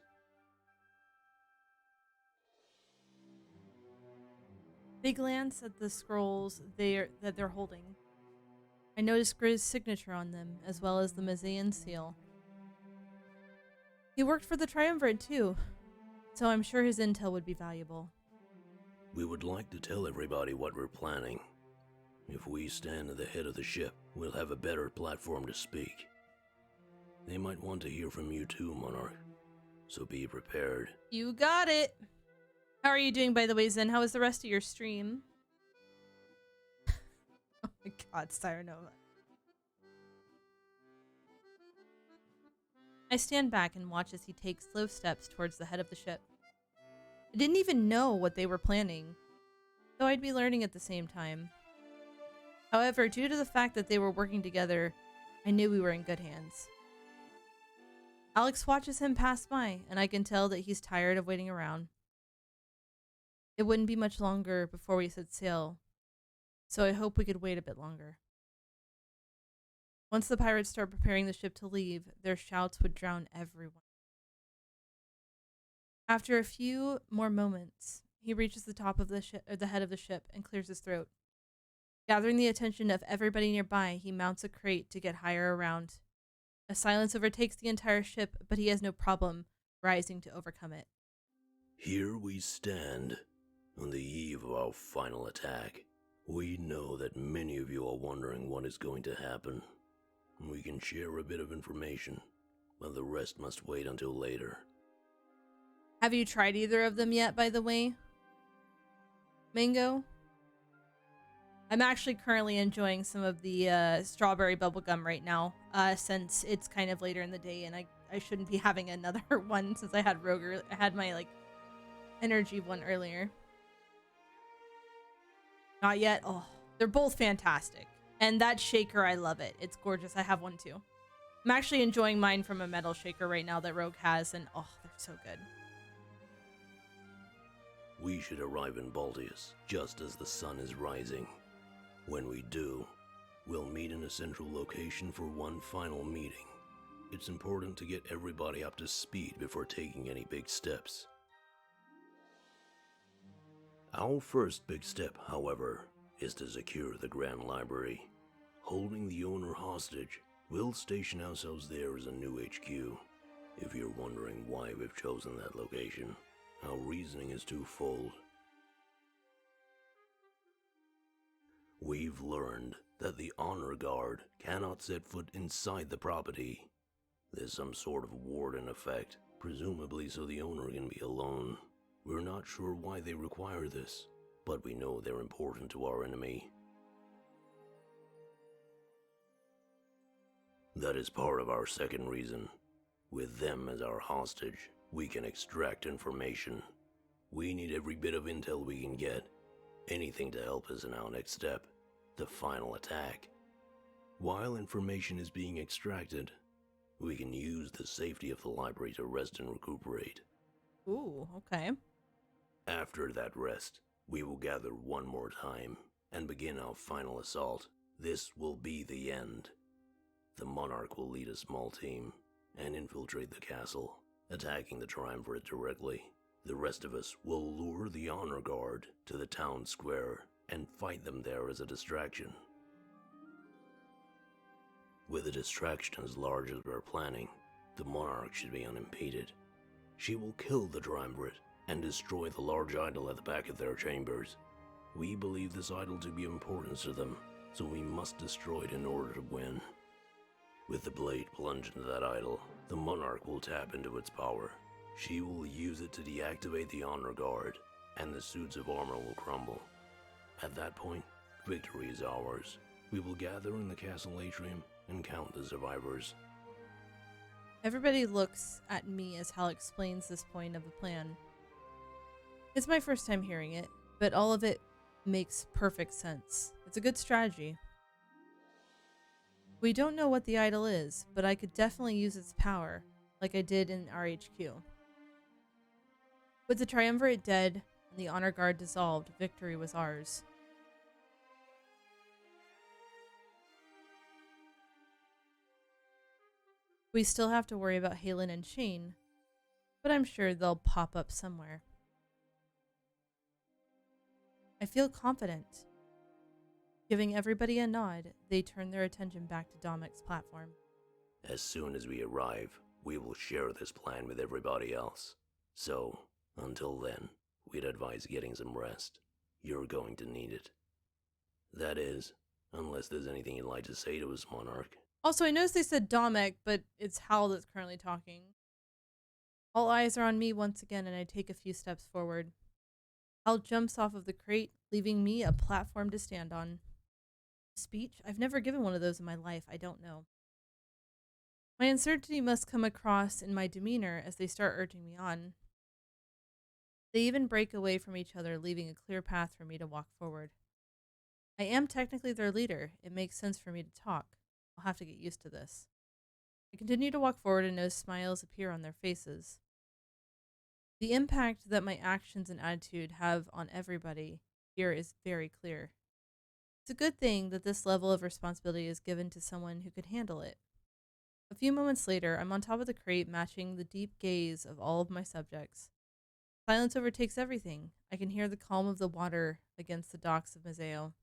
They glance at the scrolls that they're holding. I notice Grizz's signature on them, as well as the Mazaean seal. He worked for the Triumvirate too, so I'm sure his intel would be valuable. We would like to tell everybody what we're planning. If we stand at the head of the ship, we'll have a better platform to speak. They might want to hear from you too, Monarch, so be prepared. You got it! How are you doing, by the way, Zen? How was the rest of your stream? Oh my god, Sirenova. I stand back and watch as he takes slow steps towards the head of the ship. I didn't even know what they were planning, though I'd be learning at the same time. However, due to the fact that they were working together, I knew we were in good hands. Alex watches him pass by, and I can tell that he's tired of waiting around. It wouldn't be much longer before we set sail, so I hope we could wait a bit longer. Once the pirates start preparing the ship to leave, their shouts would drown everyone. After a few more moments, he reaches the top of the head of the ship and clears his throat. Gathering the attention of everybody nearby, he mounts a crate to get higher around. A silence overtakes the entire ship, but he has no problem rising to overcome it. Here we stand, on the eve of our final attack. We know that many of you are wondering what is going to happen. We can share a bit of information, but the rest must wait until later. Have you tried either of them yet, by the way? Mango? I'm actually currently enjoying some of the strawberry bubblegum right now, since it's kind of later in the day and I shouldn't be having another one since I had I had my energy one earlier. Not yet. Oh, they're both fantastic. And that shaker, I love it. It's gorgeous. I have one too. I'm actually enjoying mine from a metal shaker right now that Rogue has, and oh, they're so good. We should arrive in Baltius just as the sun is rising. When we do, we'll meet in a central location for one final meeting. It's important to get everybody up to speed before taking any big steps. Our first big step, however, is to secure the Grand Library. Holding the owner hostage, we'll station ourselves there as a new HQ. If you're wondering why we've chosen that location, our reasoning is twofold. We've learned that the Honor Guard cannot set foot inside the property. There's some sort of warden effect, presumably so the owner can be alone. We're not sure why they require this, but we know they're important to our enemy. That is part of our second reason. With them as our hostage, we can extract information. We need every bit of intel we can get. Anything to help us in our next step, the final attack. While information is being extracted, we can use the safety of the library to rest and recuperate. Ooh, okay. After that rest, we will gather one more time and begin our final assault. This will be the end. The Monarch will lead a small team and infiltrate the castle, attacking the Triumvirate directly. The rest of us will lure the Honor Guard to the town square and fight them there as a distraction. With a distraction as large as we're planning, the Monarch should be unimpeded. She will kill the Triumvirate and destroy the large idol at the back of their chambers. We believe this idol to be of importance to them, so we must destroy it in order to win. With the blade plunged into that idol, the Monarch will tap into its power. She will use it to deactivate the Honor Guard, and the suits of armor will crumble. At that point, victory is ours. We will gather in the castle atrium and count the survivors. Everybody looks at me as Hal explains this point of the plan. It's my first time hearing it, but all of it makes perfect sense. It's a good strategy. We don't know what the idol is, but I could definitely use its power, like I did in RHQ. With the Triumvirate dead and the Honor Guard dissolved, victory was ours. We still have to worry about Halen and Shane, but I'm sure they'll pop up somewhere. I feel confident. Giving everybody a nod, they turn their attention back to Domek's platform. As soon as we arrive, we will share this plan with everybody else. So, until then, we'd advise getting some rest. You're going to need it. That is, unless there's anything you'd like to say to us, Monarch. Also, I noticed they said Domek, but it's Hal that's currently talking. All eyes are on me once again, and I take a few steps forward. Hal jumps off of the crate, leaving me a platform to stand on. Speech? I've never given one of those in my life. I don't know. My uncertainty must come across in my demeanor as they start urging me on. They even break away from each other, leaving a clear path for me to walk forward. I am technically their leader. It makes sense for me to talk. I'll have to get used to this. I continue to walk forward and notice smiles appear on their faces. The impact that my actions and attitude have on everybody here is very clear. It's a good thing that this level of responsibility is given to someone who could handle it. A few moments later, I'm on top of the crate, matching the deep gaze of all of my subjects. Silence overtakes everything. I can hear the calm of the water against the docks of Mazeo.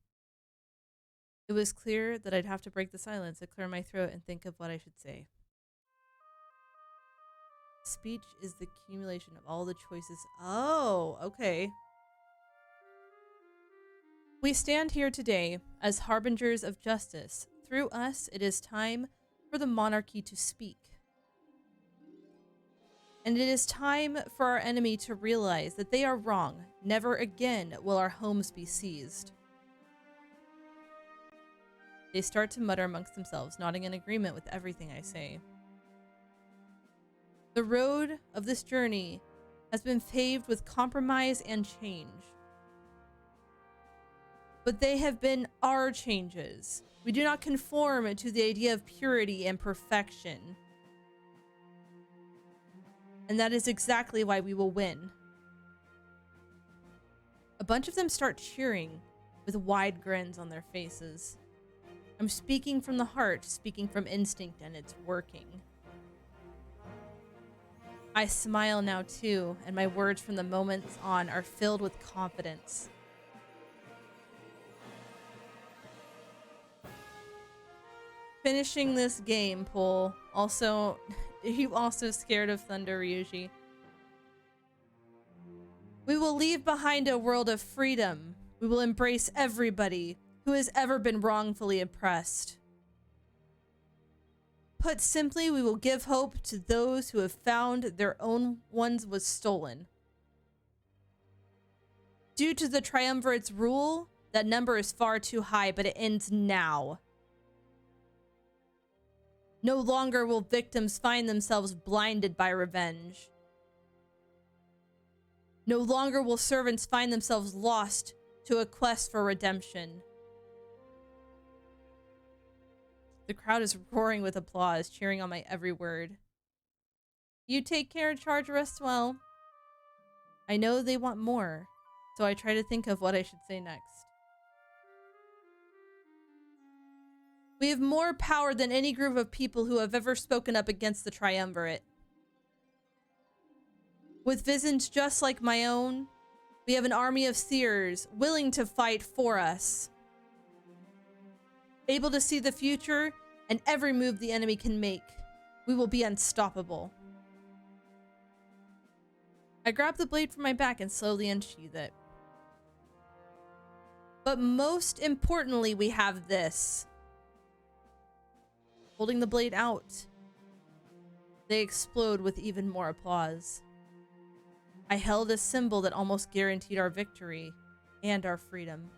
It was clear that I'd have to break the silence to clear my throat and think of what I should say. Speech is the accumulation of all the choices. Oh, okay. We stand here today as harbingers of justice. Through us, it is time for the monarchy to speak. And it is time for our enemy to realize that they are wrong. Never again will our homes be seized. They start to mutter amongst themselves, nodding in agreement with everything I say. The road of this journey has been paved with compromise and change. But they have been our changes. We do not conform to the idea of purity and perfection. And that is exactly why we will win. A bunch of them start cheering with wide grins on their faces. I'm speaking from the heart, speaking from instinct, and it's working. I smile now too, and my words from the moments on are filled with confidence. Finishing this game, Pol. Also, are you also scared of Thunder, Ryuji? We will leave behind a world of freedom. We will embrace everybody who has ever been wrongfully oppressed. Put simply, we will give hope to those who have found their own ones was stolen. Due to the Triumvirate's rule, that number is far too high, but it ends now. No longer will victims find themselves blinded by revenge. No longer will servants find themselves lost to a quest for redemption. The crowd is roaring with applause, cheering on my every word. You take care and charge rest well. I know they want more, so I try to think of what I should say next. We have more power than any group of people who have ever spoken up against the Triumvirate. With visions just like my own, we have an army of seers willing to fight for us. Able to see the future and every move the enemy can make. We will be unstoppable. I grab the blade from my back and slowly unsheath it. But most importantly, we have this. Holding the blade out, they explode with even more applause. I held a symbol that almost guaranteed our victory and our freedom.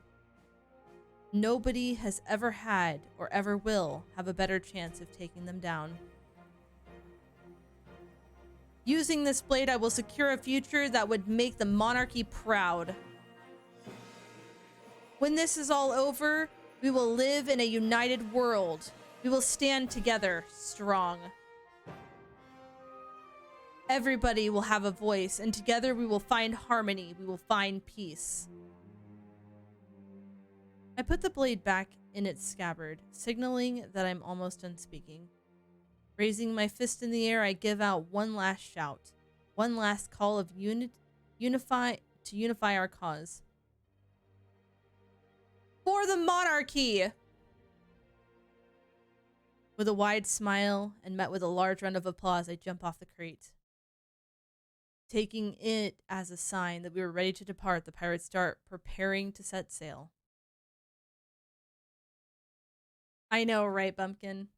Nobody has ever had or ever will have a better chance of taking them down. Using this blade, I will secure a future that would make the monarchy proud. When this is all over, we will live in a united world. We will stand together, strong. Everybody will have a voice, and together we will find harmony. We will find peace. I put the blade back in its scabbard, signaling that I'm almost done speaking. Raising my fist in the air, I give out one last shout, one last call of unify our cause. For the monarchy! With a wide smile and met with a large round of applause, I jump off the crate. Taking it as a sign that we were ready to depart, the pirates start preparing to set sail. I know, right, Bumpkin?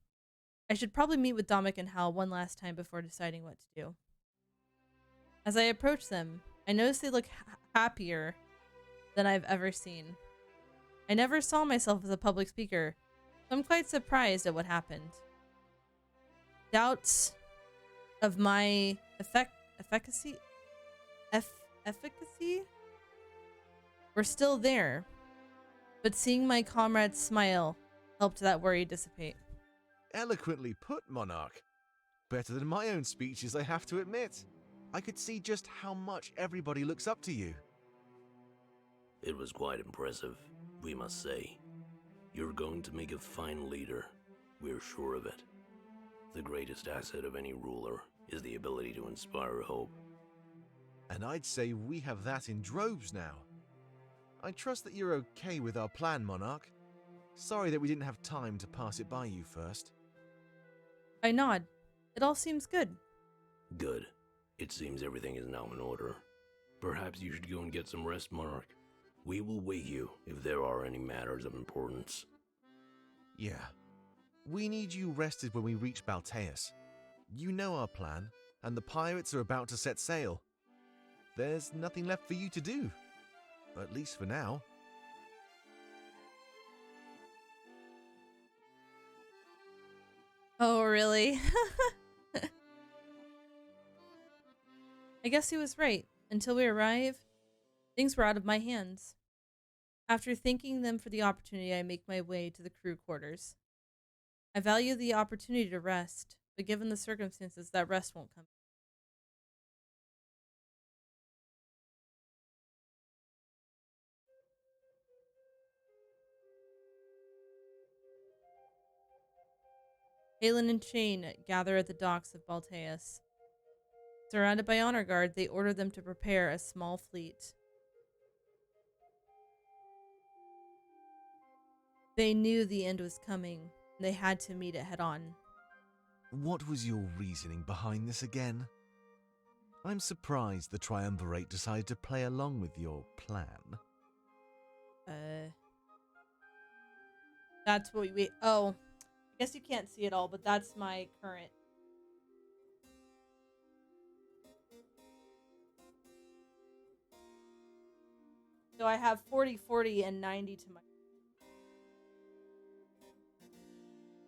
I should probably meet with Dominic and Hal one last time before deciding what to do. As I approach them, I notice they look happier than I've ever seen. I never saw myself as a public speaker, so I'm quite surprised at what happened. Doubts of my efficacy were still there, but seeing my comrades smile helped that worry dissipate. Eloquently put, Monarch. Better than my own speeches, I have to admit. I could see just how much everybody looks up to you. It was quite impressive, we must say. You're going to make a fine leader. We're sure of it. The greatest asset of any ruler is the ability to inspire hope. And I'd say we have that in droves now. I trust that you're okay with our plan, Monarch. Sorry that we didn't have time to pass it by you first. I nod. It all seems good. Good. It seems everything is now in order. Perhaps you should go and get some rest, Monarch. We will wake you if there are any matters of importance. Yeah. We need you rested when we reach Balteus. You know our plan, and the pirates are about to set sail. There's nothing left for you to do. At least for now. Oh, really? I guess he was right. Until we arrive, things were out of my hands. After thanking them for the opportunity, I make my way to the crew quarters. I value the opportunity to rest, but given the circumstances, that rest won't come. Halen and Shane gather at the docks of Balteus. Surrounded by honor guard, they order them to prepare a small fleet. They knew the end was coming, and they had to meet it head on. What was your reasoning behind this again? I'm surprised the Triumvirate decided to play along with your plan. That's what we... Oh, I guess you can't see it all, but that's my current. So I have 40, 40, and 90 to my...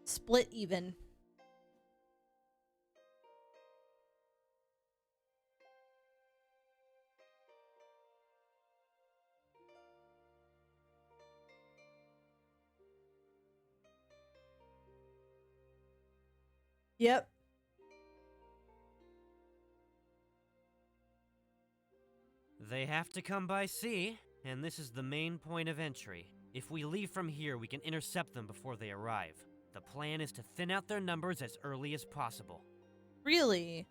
Split even. Yep. They have to come by sea, and this is the main point of entry. If we leave from here, we can intercept them before they arrive. The plan is to thin out their numbers as early as possible. Really?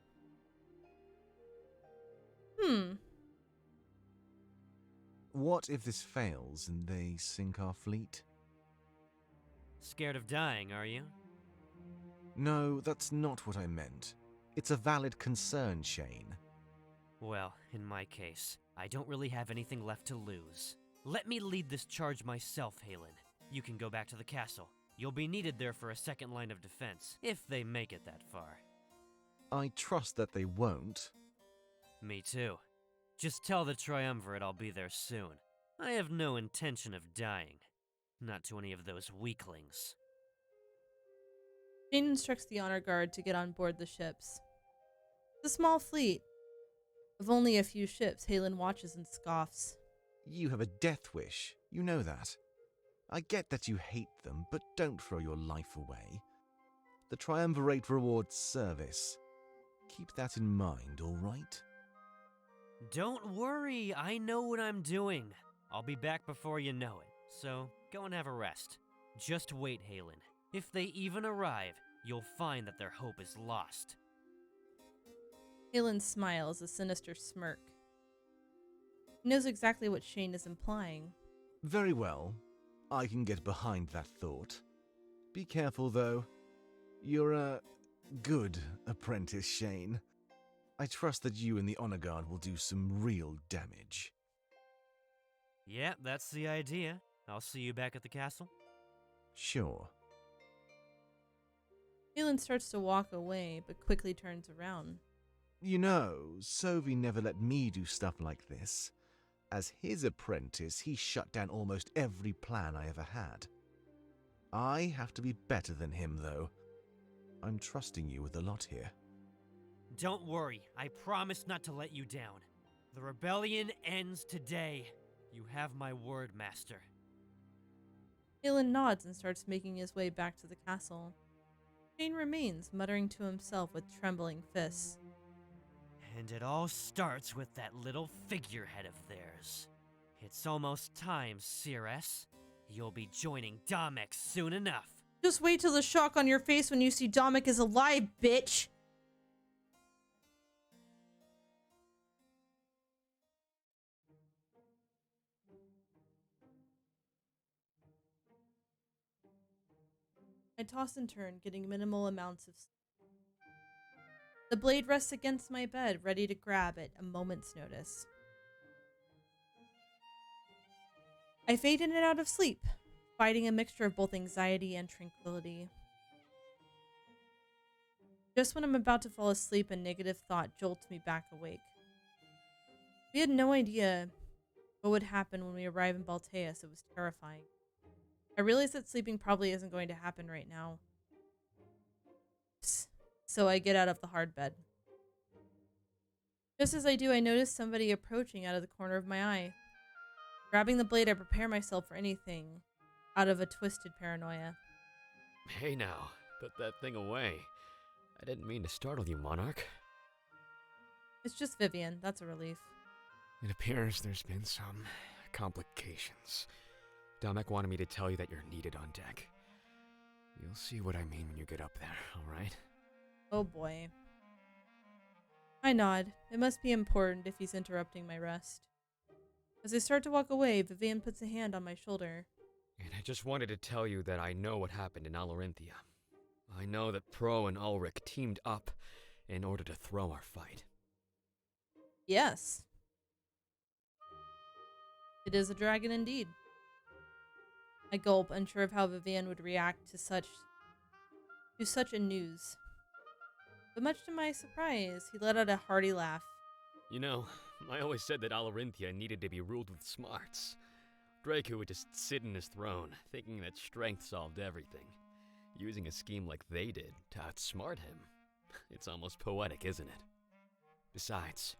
What if this fails and they sink our fleet? Scared of dying, are you? No, that's not what I meant. It's a valid concern, Shane. Well, in my case, I don't really have anything left to lose. Let me lead this charge myself, Halen. You can go back to the castle. You'll be needed there for a second line of defense, if they make it that far. I trust that they won't. Me too. Just tell the Triumvirate I'll be there soon. I have no intention of dying. Not to any of those weaklings. Shane instructs the honor guard to get on board the ships. It's a small fleet of only a few ships. Halen watches and scoffs. You have a death wish, you know that. I get that you hate them, but don't throw your life away. The Triumvirate rewards service. Keep that in mind, all right? Don't worry, I know what I'm doing. I'll be back before you know it, so go and have a rest. Just wait, Halen. If they even arrive, you'll find that their hope is lost. Halen smiles, a sinister smirk. He knows exactly what Shane is implying. Very well. I can get behind that thought. Be careful, though. You're a good apprentice, Shane. I trust that you and the Honor Guard will do some real damage. Yeah, that's the idea. I'll see you back at the castle. Sure. Halen starts to walk away, but quickly turns around. You know, Sovi never let me do stuff like this. As his apprentice, he shut down almost every plan I ever had. I have to be better than him, though. I'm trusting you with a lot here. Don't worry, I promise not to let you down. The rebellion ends today. You have my word, Master. Halen nods and starts making his way back to the castle. Shane remains, muttering to himself with trembling fists. And it all starts with that little figurehead of theirs. It's almost time, Ceres. You'll be joining Domek soon enough. Just wait till the shock on your face when you see Domek is alive, bitch! I toss and turn, getting minimal amounts of sleep. The blade rests against my bed, ready to grab at a moment's notice. I fade in and out of sleep, fighting a mixture of both anxiety and tranquility. Just when I'm about to fall asleep, a negative thought jolts me back awake. We had no idea what would happen when we arrive in Balteus. It was terrifying. I realize that sleeping probably isn't going to happen right now. So I get out of the hard bed. Just as I do, I notice somebody approaching out of the corner of my eye. Grabbing the blade, I prepare myself for anything out of a twisted paranoia. Hey now, put that thing away. I didn't mean to startle you, Monarch. It's just Vivian. That's a relief. It appears there's been some complications. Domek wanted me to tell you that you're needed on deck. You'll see what I mean when you get up there, alright? Oh boy. I nod. It must be important if he's interrupting my rest. As I start to walk away, Vivian puts a hand on my shoulder. And I just wanted to tell you that I know what happened in Alarinthia. I know that Pro and Ulrich teamed up in order to throw our fight. Yes. It is a dragon indeed. I gulp, unsure of how Vivian would react to such a news. But much to my surprise, he let out a hearty laugh. You know, I always said that Alarinthia needed to be ruled with smarts. Draco would just sit in his throne, thinking that strength solved everything, using a scheme like they did to outsmart him. It's almost poetic, isn't it? Besides,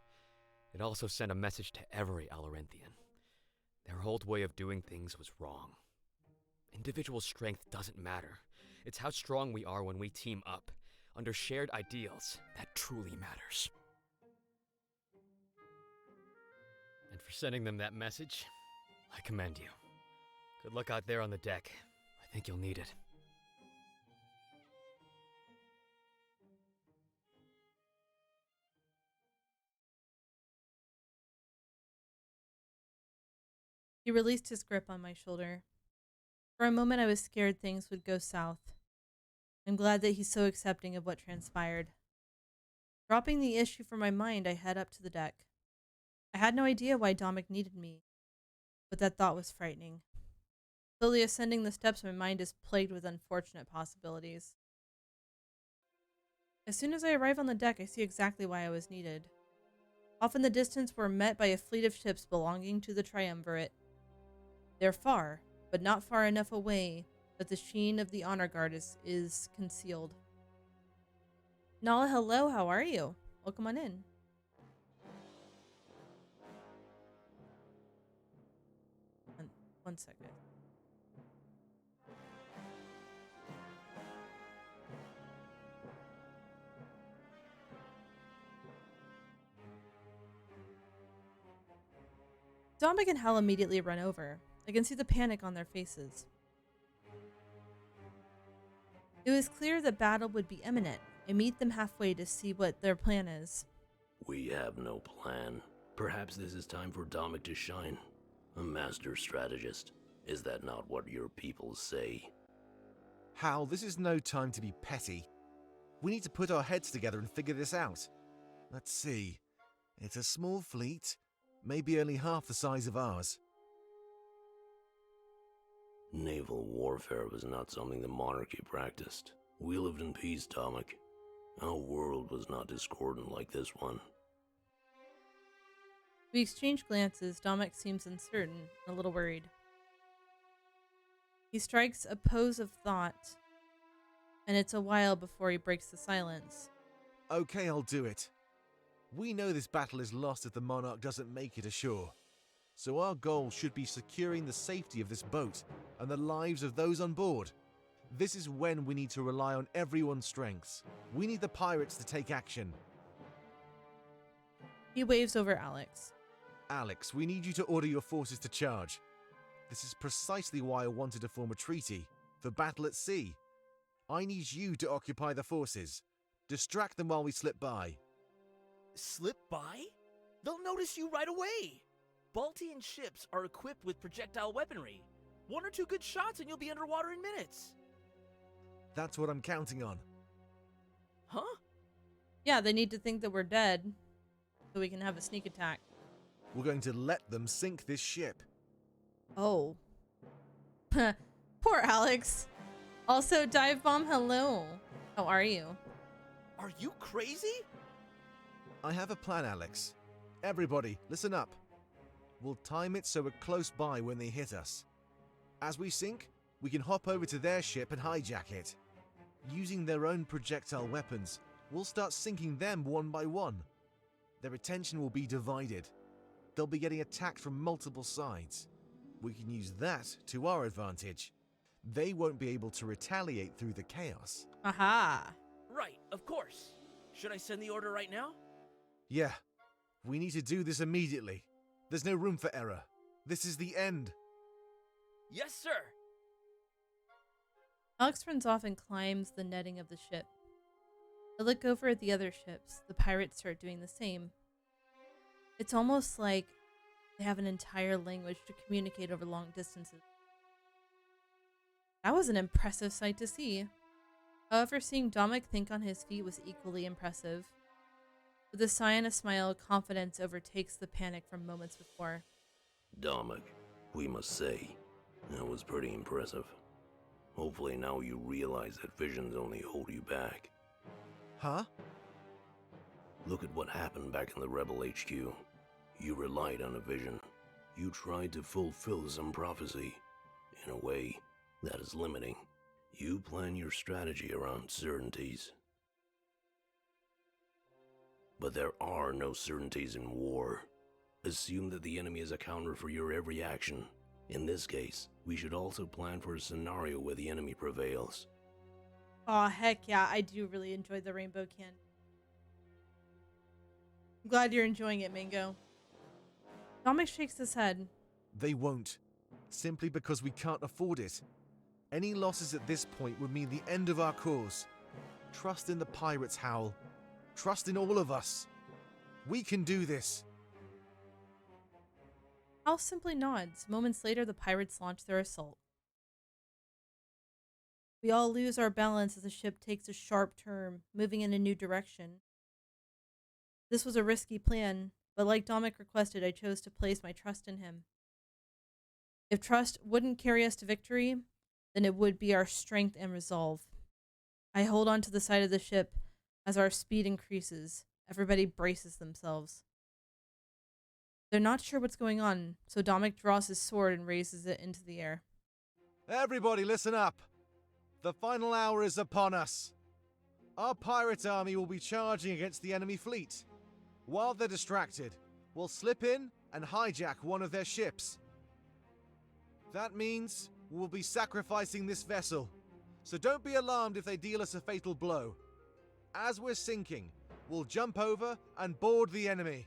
it also sent a message to every Alarinthian. Their old way of doing things was wrong. Individual strength doesn't matter. It's how strong we are when we team up, under shared ideals, that truly matters. And for sending them that message, I commend you. Good luck out there on the deck. I think you'll need it. He released his grip on my shoulder. For a moment, I was scared things would go south. I'm glad that he's so accepting of what transpired. Dropping the issue from my mind, I head up to the deck. I had no idea why Dominic needed me, but that thought was frightening. Slowly ascending the steps, my mind is plagued with unfortunate possibilities. As soon as I arrive on the deck, I see exactly why I was needed. Off in the distance, we're met by a fleet of ships belonging to the Triumvirate. They're far, but not far enough away that the sheen of the honor guard is concealed. Nala, hello, how are you? Welcome on in. One second. Dominic and Hal immediately run over. I can see the panic on their faces. It was clear that battle would be imminent. I meet them halfway to see what their plan is. We have no plan. Perhaps this is time for Dominic to shine. A master strategist. Is that not what your people say? Hal, this is no time to be petty. We need to put our heads together and figure this out. Let's see. It's a small fleet, maybe only half the size of ours. Naval warfare was not something the monarchy practiced. We lived in peace, Dominic. Our world was not discordant like this one. We exchange glances. Dominic seems uncertain, a little worried. He strikes a pose of thought, and it's a while before he breaks the silence. Okay, I'll do it. We know this battle is lost if the Monarch doesn't make it ashore. So our goal should be securing the safety of this boat and the lives of those on board. This is when we need to rely on everyone's strengths. We need the pirates to take action. He waves over Alex. Alex, we need you to order your forces to charge. This is precisely why I wanted to form a treaty, for battle at sea. I need you to occupy the forces. Distract them while we slip by. Slip by? They'll notice you right away. Baltian ships are equipped with projectile weaponry. One or two good shots and you'll be underwater in minutes. That's what I'm counting on. Huh? Yeah, they need to think that we're dead, so we can have a sneak attack. We're going to let them sink this ship. Oh. Poor Alex. Also, Dive Bomb, hello. How are you? Are you crazy? I have a plan, Alex. Everybody, listen up. We'll time it so we're close by when they hit us. As we sink, we can hop over to their ship and hijack it. Using their own projectile weapons, we'll start sinking them one by one. Their attention will be divided. They'll be getting attacked from multiple sides. We can use that to our advantage. They won't be able to retaliate through the chaos. Aha. Right, of course. Should I send the order right now? Yeah, we need to do this immediately. There's no room for error. This is the end. Yes, sir. Alex runs off and climbs the netting of the ship. I look over at the other ships. The pirates start doing the same. It's almost like they have an entire language to communicate over long distances. That was an impressive sight to see. However, seeing Dominic think on his feet was equally impressive. With a sigh and a smile, confidence overtakes the panic from moments before. Dominic, we must say, that was pretty impressive. Hopefully now you realize that visions only hold you back. Huh? Look at what happened back in the Rebel HQ. You relied on a vision. You tried to fulfill some prophecy. In a way, that is limiting. You plan your strategy around certainties. But there are no certainties in war. Assume that the enemy is a counter for your every action. In this case, we should also plan for a scenario where the enemy prevails. Aw, heck yeah, I do really enjoy the Rainbow Candy. I'm glad you're enjoying it, Mango. Dominic shakes his head. They won't. Simply because we can't afford it. Any losses at this point would mean the end of our cause. Trust in the pirates, Howl. Trust in all of us. We can do this. Hal simply nods. Moments later, the pirates launch their assault. We all lose our balance as the ship takes a sharp turn, moving in a new direction. This was a risky plan, but like Dominic requested, I chose to place my trust in him. If trust wouldn't carry us to victory, then it would be our strength and resolve. I hold on to the side of the ship as our speed increases. Everybody braces themselves. They're not sure what's going on, so Dominic draws his sword and raises it into the air. Everybody listen up. The final hour is upon us. Our pirate army will be charging against the enemy fleet. While they're distracted, we'll slip in and hijack one of their ships. That means we'll be sacrificing this vessel, so don't be alarmed if they deal us a fatal blow. As we're sinking, we'll jump over and board the enemy.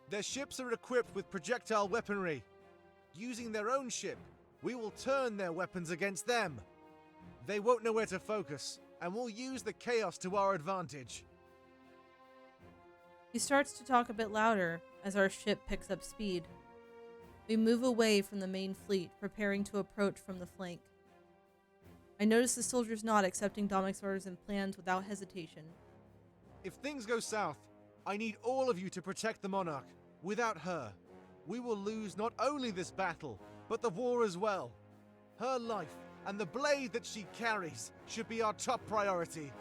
Their ships are equipped with projectile weaponry. Using their own ship, we will turn their weapons against them. They won't know where to focus, and we'll use the chaos to our advantage. He starts to talk a bit louder as our ship picks up speed. We move away from the main fleet, preparing to approach from the flank. I notice the soldiers nod, accepting Dominic's orders and plans without hesitation. If things go south, I need all of you to protect the Monarch. Without her, we will lose not only this battle, but the war as well. Her life and the blade that she carries should be our top priority.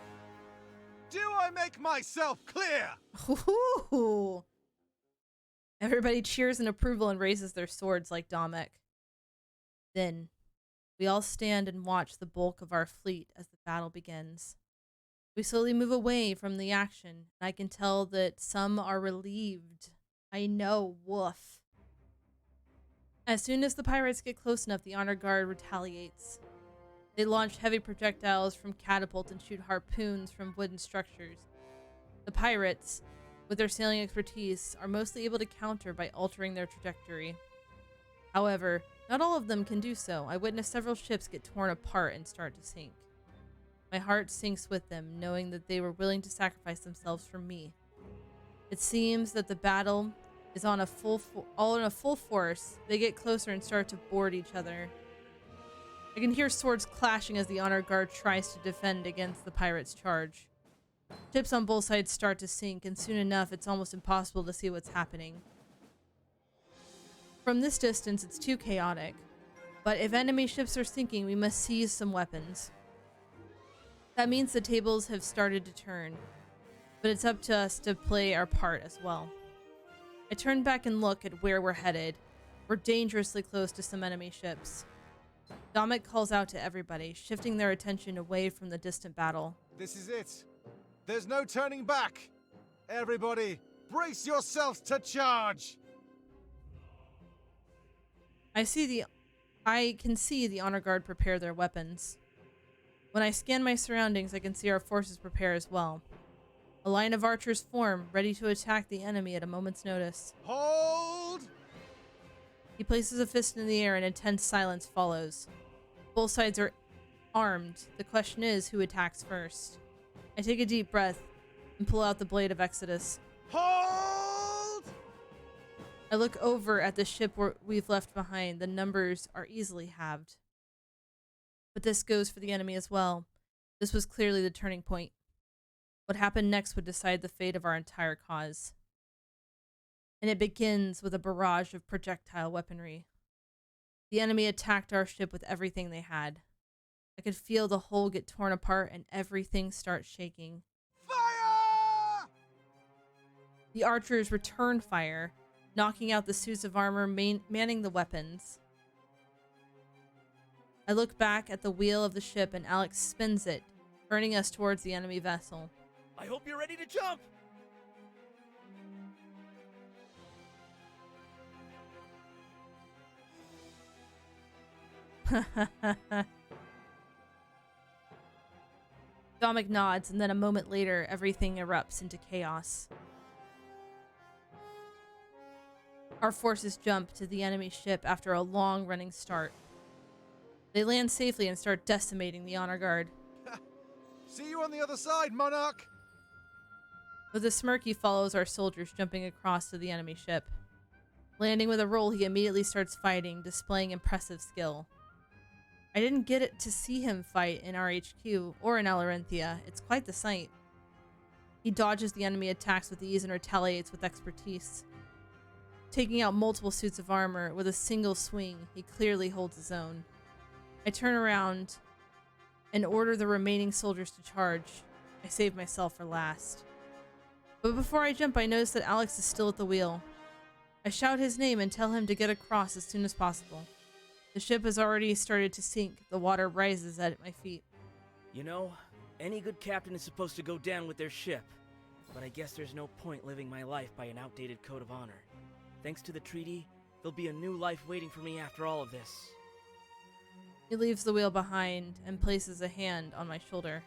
Do I make myself clear? Ooh. Everybody cheers in approval and raises their swords like Dominic. Then, we all stand and watch the bulk of our fleet as the battle begins. We slowly move away from the action, and I can tell that some are relieved. I know, woof. As soon as the pirates get close enough, the honor guard retaliates. They launch heavy projectiles from catapults and shoot harpoons from wooden structures. The pirates, with their sailing expertise, are mostly able to counter by altering their trajectory. However, not all of them can do so. I witnessed several ships get torn apart and start to sink. My heart sinks with them, knowing that they were willing to sacrifice themselves for me. It seems that the battle is on all in a full force. They get closer and start to board each other. I can hear swords clashing as the honor guard tries to defend against the pirates' charge. Ships on both sides start to sink, and soon enough it's almost impossible to see what's happening. From this distance, it's too chaotic. But if enemy ships are sinking, we must seize some weapons. That means the tables have started to turn, but it's up to us to play our part as well. I turn back and look at where we're headed. We're dangerously close to some enemy ships. Dominic calls out to everybody, shifting their attention away from the distant battle. This is it. There's no turning back. Everybody, brace yourselves to charge. I can see the honor guard prepare their weapons. When I scan my surroundings, I can see our forces prepare as well. A line of archers form, ready to attack the enemy at a moment's notice. Hold! He places a fist in the air and intense silence follows. Both sides are armed. The question is, who attacks first? I take a deep breath and pull out the Blade of Exodus. Hold! I look over at the ship we've left behind. The numbers are easily halved. But this goes for the enemy as well. This was clearly the turning point. What happened next would decide the fate of our entire cause. And it begins with a barrage of projectile weaponry. The enemy attacked our ship with everything they had. I could feel the hull get torn apart and everything start shaking. Fire! The archers return fire, knocking out the suits of armor manning the weapons. I look back at the wheel of the ship and Alex spins it, turning us towards the enemy vessel. I hope you're ready to jump! Dominic nods, and then a moment later, everything erupts into chaos. Our forces jump to the enemy ship after a long running start. They land safely and start decimating the honor guard. See you on the other side, Monarch! With a smirk, he follows our soldiers jumping across to the enemy ship. Landing with a roll, he immediately starts fighting, displaying impressive skill. I didn't get to see him fight in RHQ or in Alarenthia. It's quite the sight. He dodges the enemy attacks with ease and retaliates with expertise. Taking out multiple suits of armor with a single swing, he clearly holds his own. I turn around and order the remaining soldiers to charge. I save myself for last. But before I jump, I notice that Alex is still at the wheel. I shout his name and tell him to get across as soon as possible. The ship has already started to sink. The water rises at my feet. You know, any good captain is supposed to go down with their ship. But I guess there's no point living my life by an outdated code of honor. Thanks to the treaty, there'll be a new life waiting for me after all of this. He leaves the wheel behind and places a hand on my shoulder.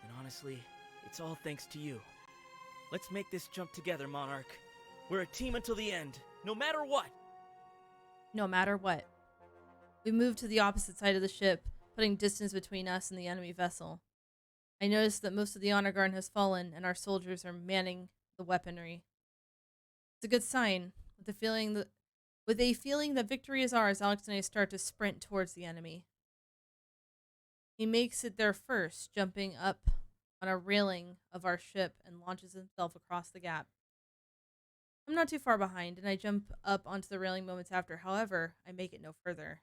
And honestly, it's all thanks to you. Let's make this jump together, Monarch. We're a team until the end, no matter what! No matter what. We move to the opposite side of the ship, putting distance between us and the enemy vessel. I notice that most of the honor guard has fallen and our soldiers are manning the weaponry. It's a good sign. With a feeling that victory is ours, Alex and I start to sprint towards the enemy. He makes it there first, jumping up on a railing of our ship and launches himself across the gap. I'm not too far behind, and I jump up onto the railing moments after. However, I make it no further.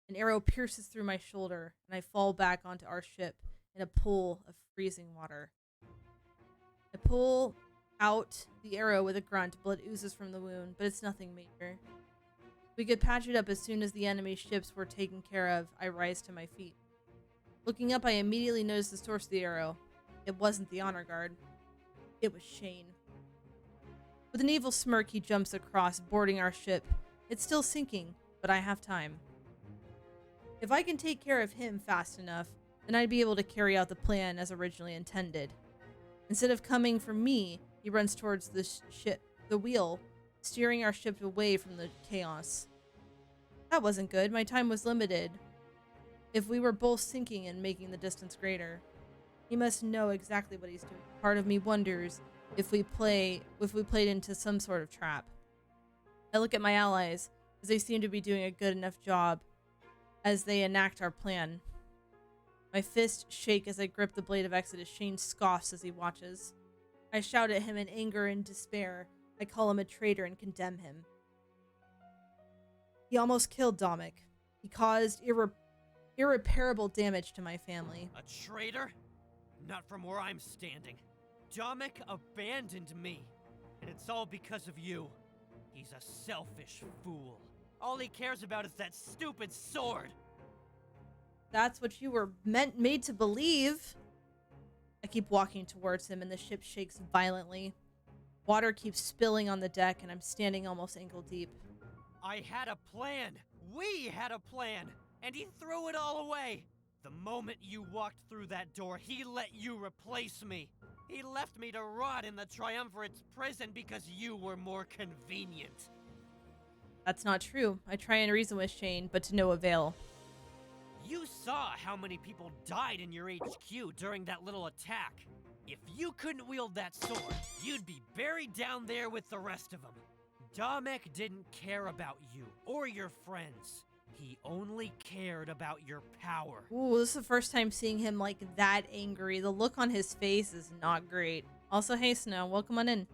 An arrow pierces through my shoulder, and I fall back onto our ship in a pool of freezing water. I pull out the arrow with a grunt. Blood oozes from the wound, but it's nothing major. We could patch it up as soon as the enemy ships were taken care of. I rise to my feet. Looking up, I immediately notice the source of the arrow. It wasn't the honor guard. It was Shane. With an evil smirk, he jumps across, boarding our ship. It's still sinking, but I have time. If I can take care of him fast enough, then I'd be able to carry out the plan as originally intended. Instead of coming for me, he runs towards the wheel, steering our ship away from the chaos. That wasn't good. My time was limited. If we were both sinking and making the distance greater, he must know exactly what he's doing. Part of me wonders if we played into some sort of trap. I look at my allies, as they seem to be doing a good enough job as they enact our plan. My fists shake as I grip the blade of Exodus. Shane scoffs as he watches. I shout at him in anger and despair. I call him a traitor and condemn him. He almost killed Domik. He caused irreparable damage to my family. A traitor? Not from where I'm standing. Domik abandoned me, and it's all because of you. He's a selfish fool. All he cares about is that stupid sword. That's what you were made to believe. I keep walking towards him, and the ship shakes violently. Water keeps spilling on the deck, and I'm standing almost ankle deep. I had a plan. We had a plan, and he threw it all away. The moment you walked through that door, he let you replace me. He left me to rot in the Triumvirate's prison because you were more convenient. That's not true. I try and reason with Shane, but to no avail. You saw how many people died in your HQ during that little attack. If you couldn't wield that sword, you'd be buried down there with the rest of them. Domik didn't care about you or your friends. He only cared about your power. Ooh, this is the first time seeing him like that angry. The look on his face is not great. Also, hey Snow, welcome on in.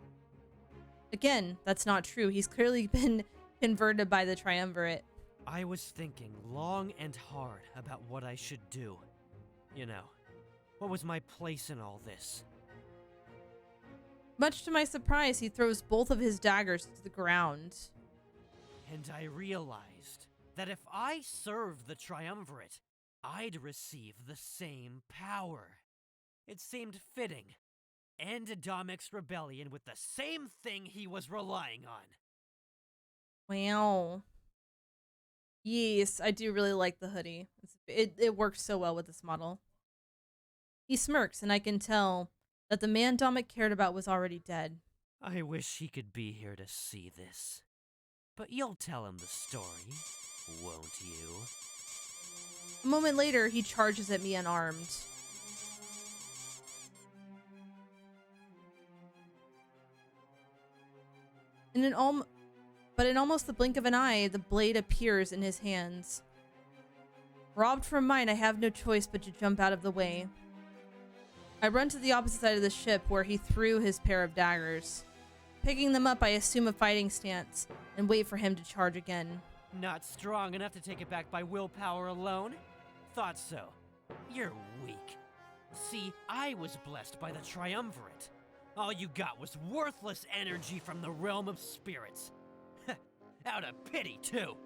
Again, that's not true. He's clearly been converted by the Triumvirate. I was thinking long and hard about what I should do. You know, what was my place in all this? Much to my surprise, he throws both of his daggers to the ground. And I realized that if I served the Triumvirate, I'd receive the same power. It seemed fitting. End Domik's rebellion with the same thing he was relying on. Wow. Yes, I do really like the hoodie. It works so well with this model. He smirks, and I can tell that the man Domik cared about was already dead. I wish he could be here to see this. But you'll tell him the story, won't you? A moment later, he charges at me unarmed. In almost the blink of an eye, the blade appears in his hands. Robbed from mine, I have no choice but to jump out of the way. I run to the opposite side of the ship where he threw his pair of daggers. Picking them up, I assume a fighting stance and wait for him to charge again. Not strong enough to take it back by willpower alone? Thought so. You're weak. See, I was blessed by the Triumvirate. All you got was worthless energy from the realm of spirits. Out of pity, too.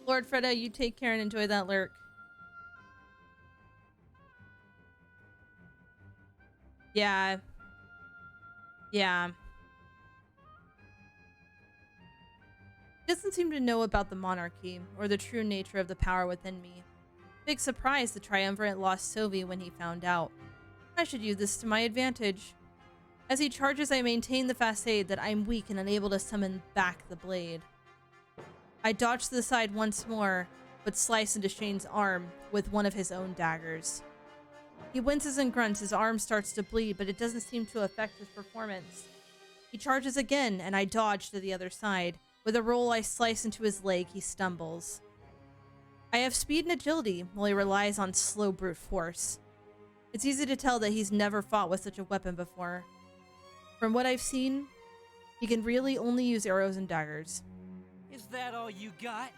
Lord Fredda, you take care and enjoy that lurk. Yeah. Yeah. He doesn't seem to know about the monarchy, or the true nature of the power within me. Big surprise, the Triumvirate lost Sylvie when he found out. I should use this to my advantage. As he charges, I maintain the facade that I'm weak and unable to summon back the blade. I dodge to the side once more, but slice into Shane's arm with one of his own daggers. He winces and grunts, his arm starts to bleed, but it doesn't seem to affect his performance. He charges again, and I dodge to the other side. With a roll, I slice into his leg, he stumbles. I have speed and agility, while he relies on slow brute force. It's easy to tell that he's never fought with such a weapon before. From what I've seen, he can really only use arrows and daggers. Is that all you got?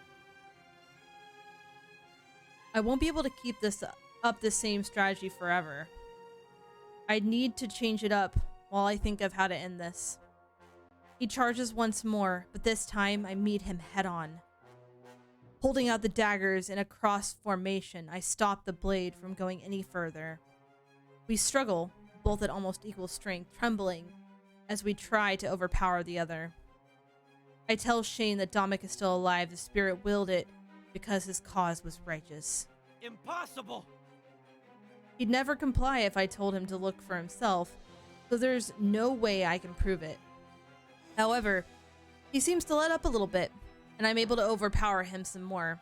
I won't be able to keep this up the same strategy forever. I need to change it up while I think of how to end this. He charges once more, but this time I meet him head on. Holding out the daggers in a cross formation, I stop the blade from going any further. We struggle, both at almost equal strength, trembling as we try to overpower the other. I tell Shane that Domik is still alive. The spirit willed it because his cause was righteous. Impossible! He'd never comply if I told him to look for himself, so there's no way I can prove it. However, he seems to let up a little bit, and I'm able to overpower him some more.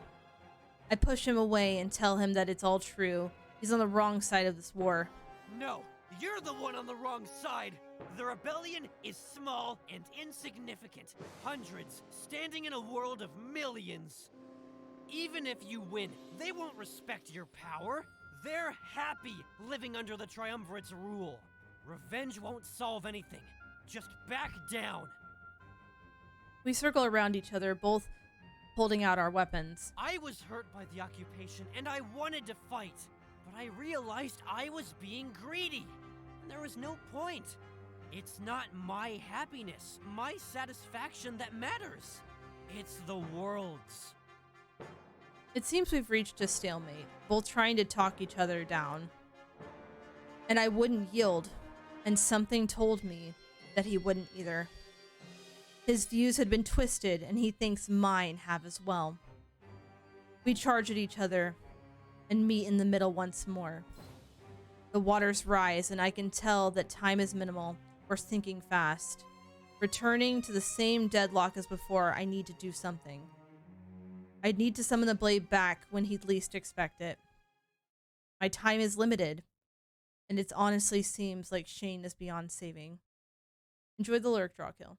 I push him away and tell him that it's all true. He's on the wrong side of this war. No, you're the one on the wrong side. The rebellion is small and insignificant. Hundreds standing in a world of millions. Even if you win, they won't respect your power. They're happy living under the Triumvirate's rule. Revenge won't solve anything. Just back down. We circle around each other, both holding out our weapons. I was hurt by the occupation and I wanted to fight, but I realized I was being greedy. And there was no point. It's not my happiness, my satisfaction that matters. It's the world's. It seems we've reached a stalemate, both trying to talk each other down. And I wouldn't yield, and something told me that he wouldn't either. His views had been twisted, and he thinks mine have as well. We charge at each other and meet in the middle once more. The waters rise, and I can tell that time is minimal. We're sinking fast. Returning to the same deadlock as before, I need to do something. I'd need to summon the blade back when he'd least expect it. My time is limited, and it honestly seems like Shane is beyond saving. Enjoy the lurk, Drawkill.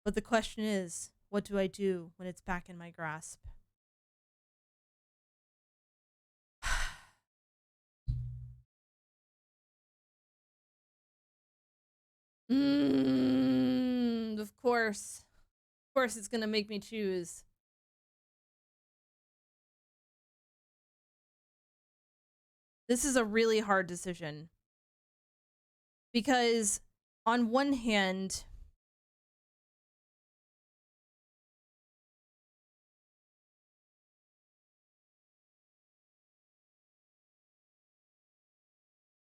But the question is, what do I do when it's back in my grasp? Of course. Of course it's gonna make me choose. This is a really hard decision. Because on one hand,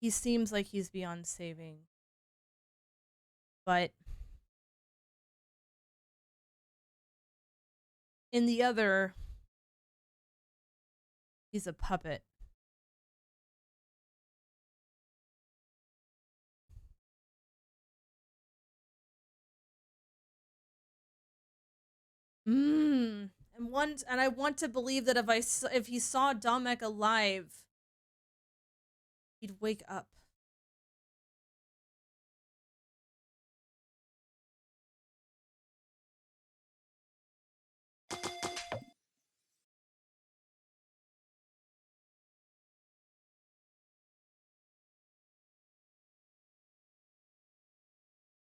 he seems like he's beyond saving. But in the other, he's a puppet. And I want to believe that if he saw Domik alive, he'd wake up.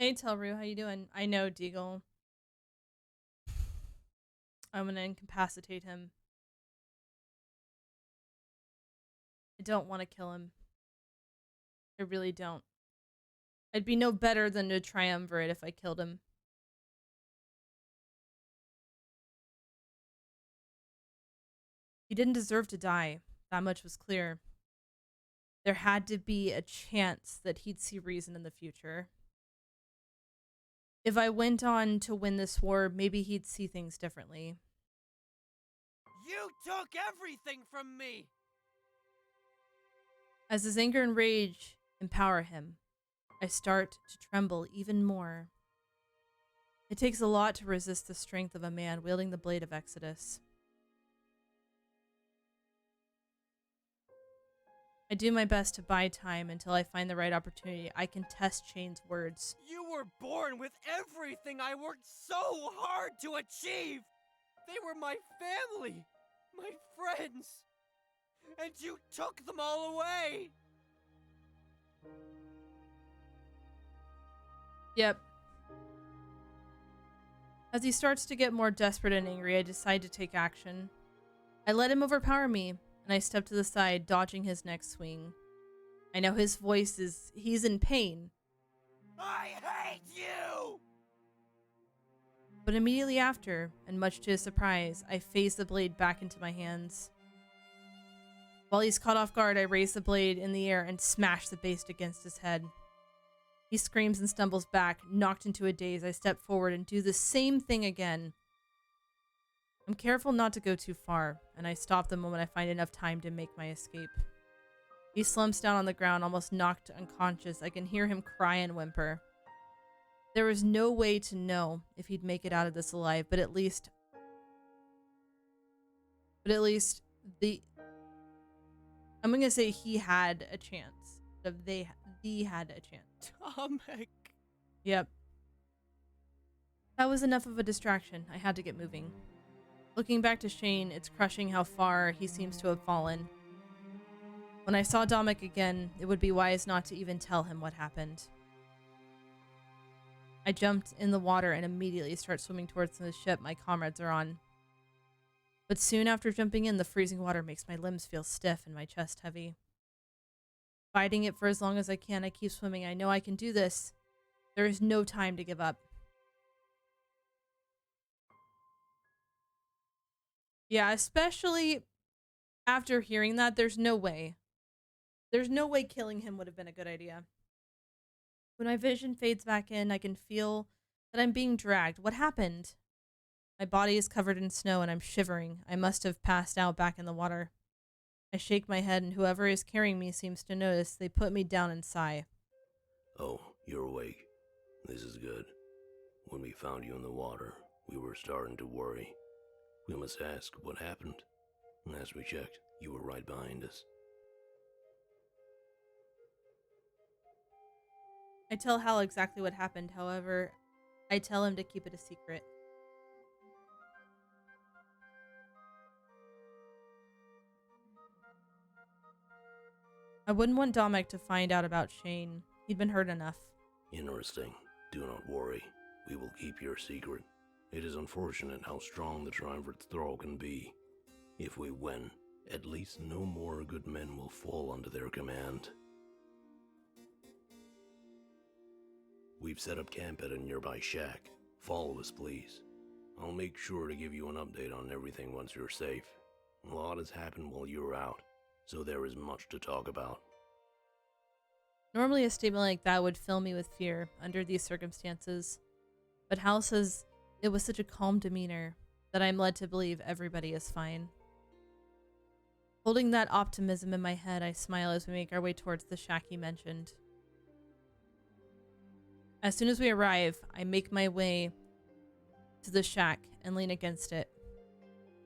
Hey, Telru, how you doing? I know, Deagle. I'm gonna incapacitate him. I don't want to kill him. I really don't. I'd be no better than a triumvirate if I killed him. He didn't deserve to die. That much was clear. There had to be a chance that he'd see reason in the future. If I went on to win this war, maybe he'd see things differently. You took everything from me! As his anger and rage empower him, I start to tremble even more. It takes a lot to resist the strength of a man wielding the blade of Exodus. I do my best to buy time until I find the right opportunity. I can test Shane's words. You were born with everything I worked so hard to achieve! They were my family, my friends, and you took them all away! Yep. As he starts to get more desperate and angry, I decide to take action. I let him overpower me, and I step to the side, dodging his next swing. I know his voice is... he's in pain. I hate you! But immediately after, and much to his surprise, I phase the blade back into my hands. While he's caught off guard, I raise the blade in the air and smash the base against his head. He screams and stumbles back, knocked into a daze. I step forward and do the same thing again. I'm careful not to go too far, and I stop the moment I find enough time to make my escape. He slumps down on the ground, almost knocked unconscious. I can hear him cry and whimper. There was no way to know if he'd make it out of this alive, but at least I'm gonna say he had a chance. They had a chance. Tomek. Yep. That was enough of a distraction. I had to get moving. Looking back to Shane, it's crushing how far he seems to have fallen. When I saw Dominic again, it would be wise not to even tell him what happened. I jumped in the water and immediately start swimming towards the ship my comrades are on. But soon after jumping in, the freezing water makes my limbs feel stiff and my chest heavy. Fighting it for as long as I can, I keep swimming. I know I can do this. There is no time to give up. Yeah, especially after hearing that, there's no way. There's no way killing him would have been a good idea. When my vision fades back in, I can feel that I'm being dragged. What happened? My body is covered in snow and I'm shivering. I must have passed out back in the water. I shake my head and whoever is carrying me seems to notice. They put me down and sigh. Oh, you're awake. This is good. When we found you in the water, we were starting to worry. We must ask what happened. And as we checked, you were right behind us. I tell Hal exactly what happened. However, I tell him to keep it a secret. I wouldn't want Dominic to find out about Shane. He'd been hurt enough. Interesting. Do not worry. We will keep your secret. It is unfortunate how strong the Triumvirate's thrall can be. If we win, at least no more good men will fall under their command. We've set up camp at a nearby shack. Follow us, please. I'll make sure to give you an update on everything once you're safe. A lot has happened while you were out, so there is much to talk about. Normally a statement like that would fill me with fear under these circumstances, but Hal says it was such a calm demeanor that I'm led to believe everybody is fine. Holding that optimism in my head, I smile as we make our way towards the shack he mentioned. As soon as we arrive, I make my way to the shack and lean against it.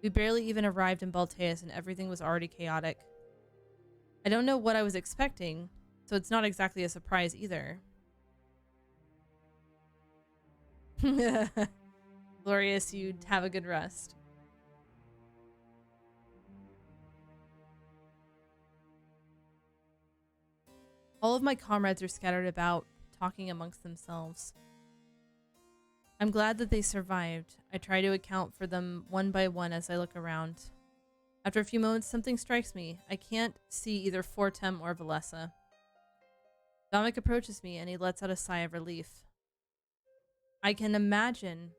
We barely even arrived in Balteus and everything was already chaotic. I don't know what I was expecting, so it's not exactly a surprise either. Glorious, you'd have a good rest. All of my comrades are scattered about, talking amongst themselves. I'm glad that they survived. I try to account for them one by one as I look around. After a few moments, something strikes me. I can't see either Fortem or Valessa. Dominic approaches me and he lets out a sigh of relief. I can imagine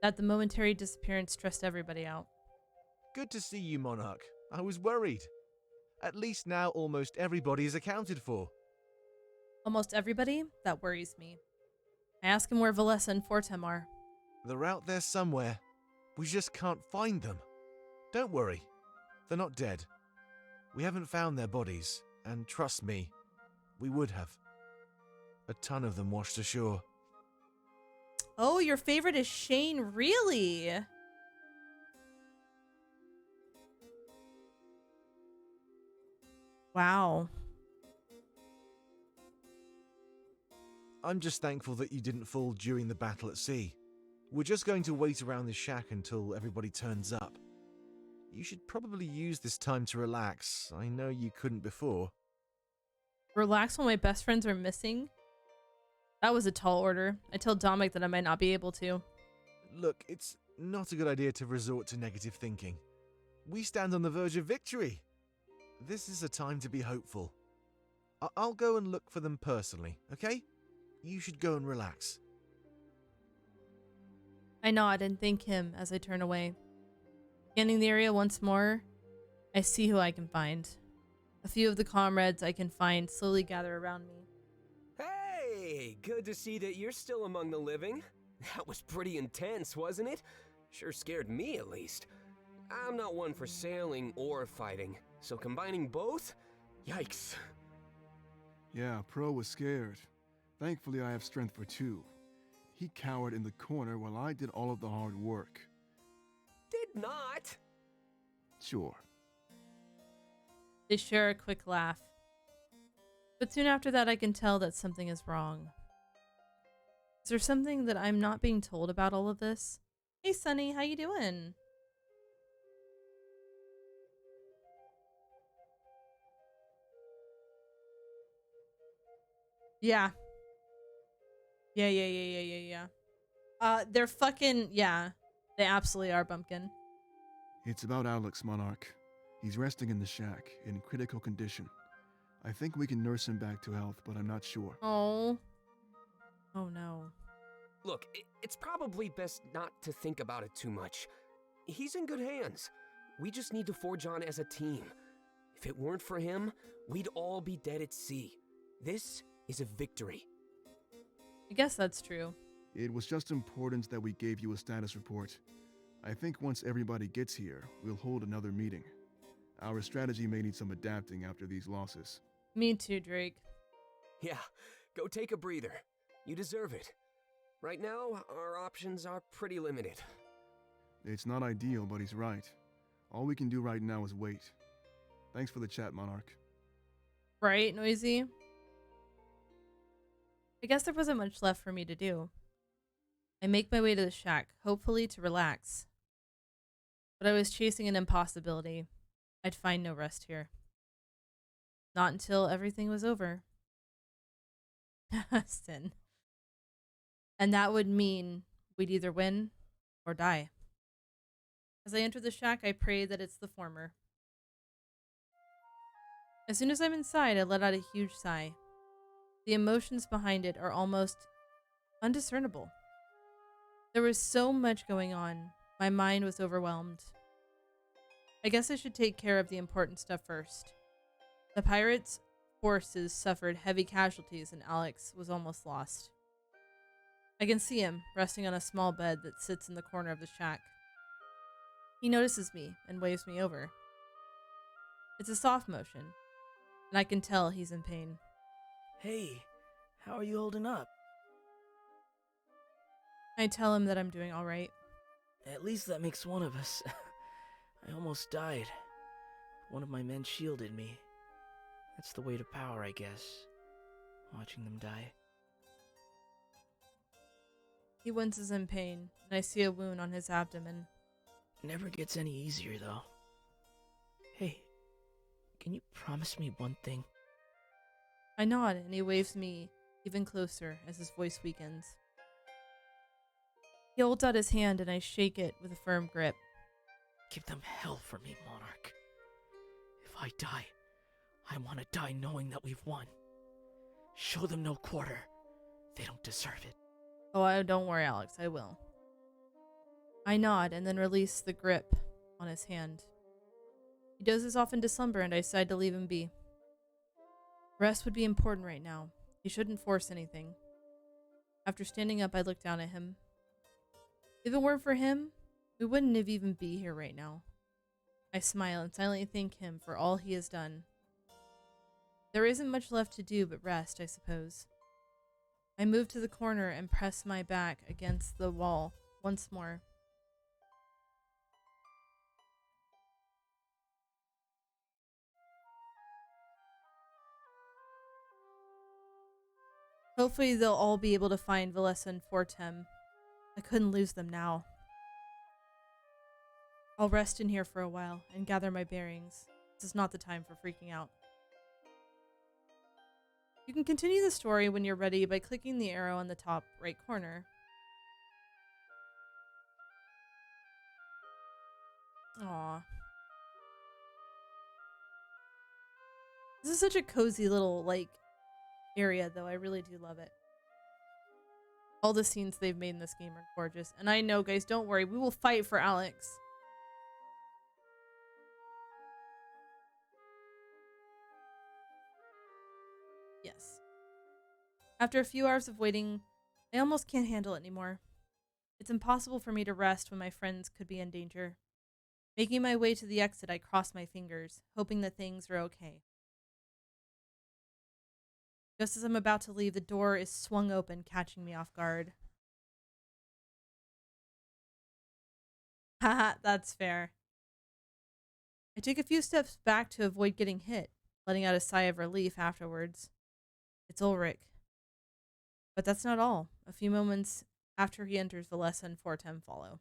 that the momentary disappearance stressed everybody out. Good to see you, Monarch. I was worried. At least now almost everybody is accounted for. Almost everybody? That worries me. I ask him where Valessa and Fortem are. They're out there somewhere. We just can't find them. Don't worry. They're not dead. We haven't found their bodies, and trust me, we would have. A ton of them washed ashore. Oh, your favorite is Shane, really? Wow. I'm just thankful that you didn't fall during the battle at sea. We're just going to wait around the shack until everybody turns up. You should probably use this time to relax. I know you couldn't before. Relax while my best friends are missing? That was a tall order. I told Dominic that I might not be able to. Look, it's not a good idea to resort to negative thinking. We stand on the verge of victory. This is a time to be hopeful. I'll go and look for them personally, okay? You should go and relax. I nod and thank him as I turn away. Scanning the area once more, I see who I can find. A few of the comrades I can find slowly gather around me. Hey, good to see that you're still among the living. That was pretty intense, wasn't it? Sure scared me, at least. I'm not one for sailing or fighting, so combining both? Yikes. Yeah, Pro was scared. Thankfully, I have strength for two. He cowered in the corner while I did all of the hard work. Did not. Sure. They share a quick laugh. But soon after that, I can tell that something is wrong. Is there something that I'm not being told about all of this? Hey, Sunny, how you doing? Yeah. Yeah. They're fucking, yeah. They absolutely are, Bumpkin. It's about Alex, Monarch. He's resting in the shack, in critical condition. I think we can nurse him back to health, but I'm not sure. Oh. Oh no. Look, it's probably best not to think about it too much. He's in good hands. We just need to forge on as a team. If it weren't for him, we'd all be dead at sea. This is a victory. I guess that's true. It was just important that we gave you a status report. I think once everybody gets here, we'll hold another meeting. Our strategy may need some adapting after these losses. Me too, Drake. Yeah, go take a breather. You deserve it. Right now, our options are pretty limited. It's not ideal, but he's right. All we can do right now is wait. Thanks for the chat, Monarch. Right, Noisy? I guess there wasn't much left for me to do. I make my way to the shack, hopefully to relax. But I was chasing an impossibility. I'd find no rest here. Not until everything was over. Sin. And that would mean we'd either win or die. As I enter the shack, I pray that it's the former. As soon as I'm inside, I let out a huge sigh. The emotions behind it are almost undiscernible. There was so much going on. My mind was overwhelmed. I guess I should take care of the important stuff first. The pirates' forces suffered heavy casualties and Alex was almost lost. I can see him resting on a small bed that sits in the corner of the shack. He notices me and waves me over. It's a soft motion, and I can tell he's in pain. Hey, how are you holding up? I tell him that I'm doing all right. At least that makes one of us. I almost died. One of my men shielded me. That's the way to power, I guess. Watching them die. He winces in pain, and I see a wound on his abdomen. Never gets any easier, though. Hey, can you promise me one thing? I nod, and he waves me even closer as his voice weakens. He holds out his hand and I shake it with a firm grip. Give them hell for me, Monarch. If I die, I want to die knowing that we've won. Show them no quarter. They don't deserve it. Oh, don't worry, Alex, I will. I nod and then release the grip on his hand. He dozes off into slumber and I decide to leave him be. Rest would be important right now. He shouldn't force anything. After standing up, I look down at him. If it weren't for him, we wouldn't have even be here right now. I smile and silently thank him for all he has done. There isn't much left to do but rest, I suppose. I move to the corner and press my back against the wall once more. Hopefully they'll all be able to find Valessa and Fortem. I couldn't lose them now. I'll rest in here for a while and gather my bearings. This is not the time for freaking out. You can continue the story when you're ready by clicking the arrow on the top right corner. Aww. This is such a cozy little, area, though. I really do love it. All the scenes they've made in this game are gorgeous. And I know, guys, don't worry. We will fight for Alex. Yes. After a few hours of waiting, I almost can't handle it anymore. It's impossible for me to rest when my friends could be in danger. Making my way to the exit, I cross my fingers, hoping that things are okay. Just as I'm about to leave, the door is swung open, catching me off guard. Haha, that's fair. I take a few steps back to avoid getting hit, letting out a sigh of relief afterwards. It's Ulrich. But that's not all. A few moments after he enters, Valessa and Fortem follow.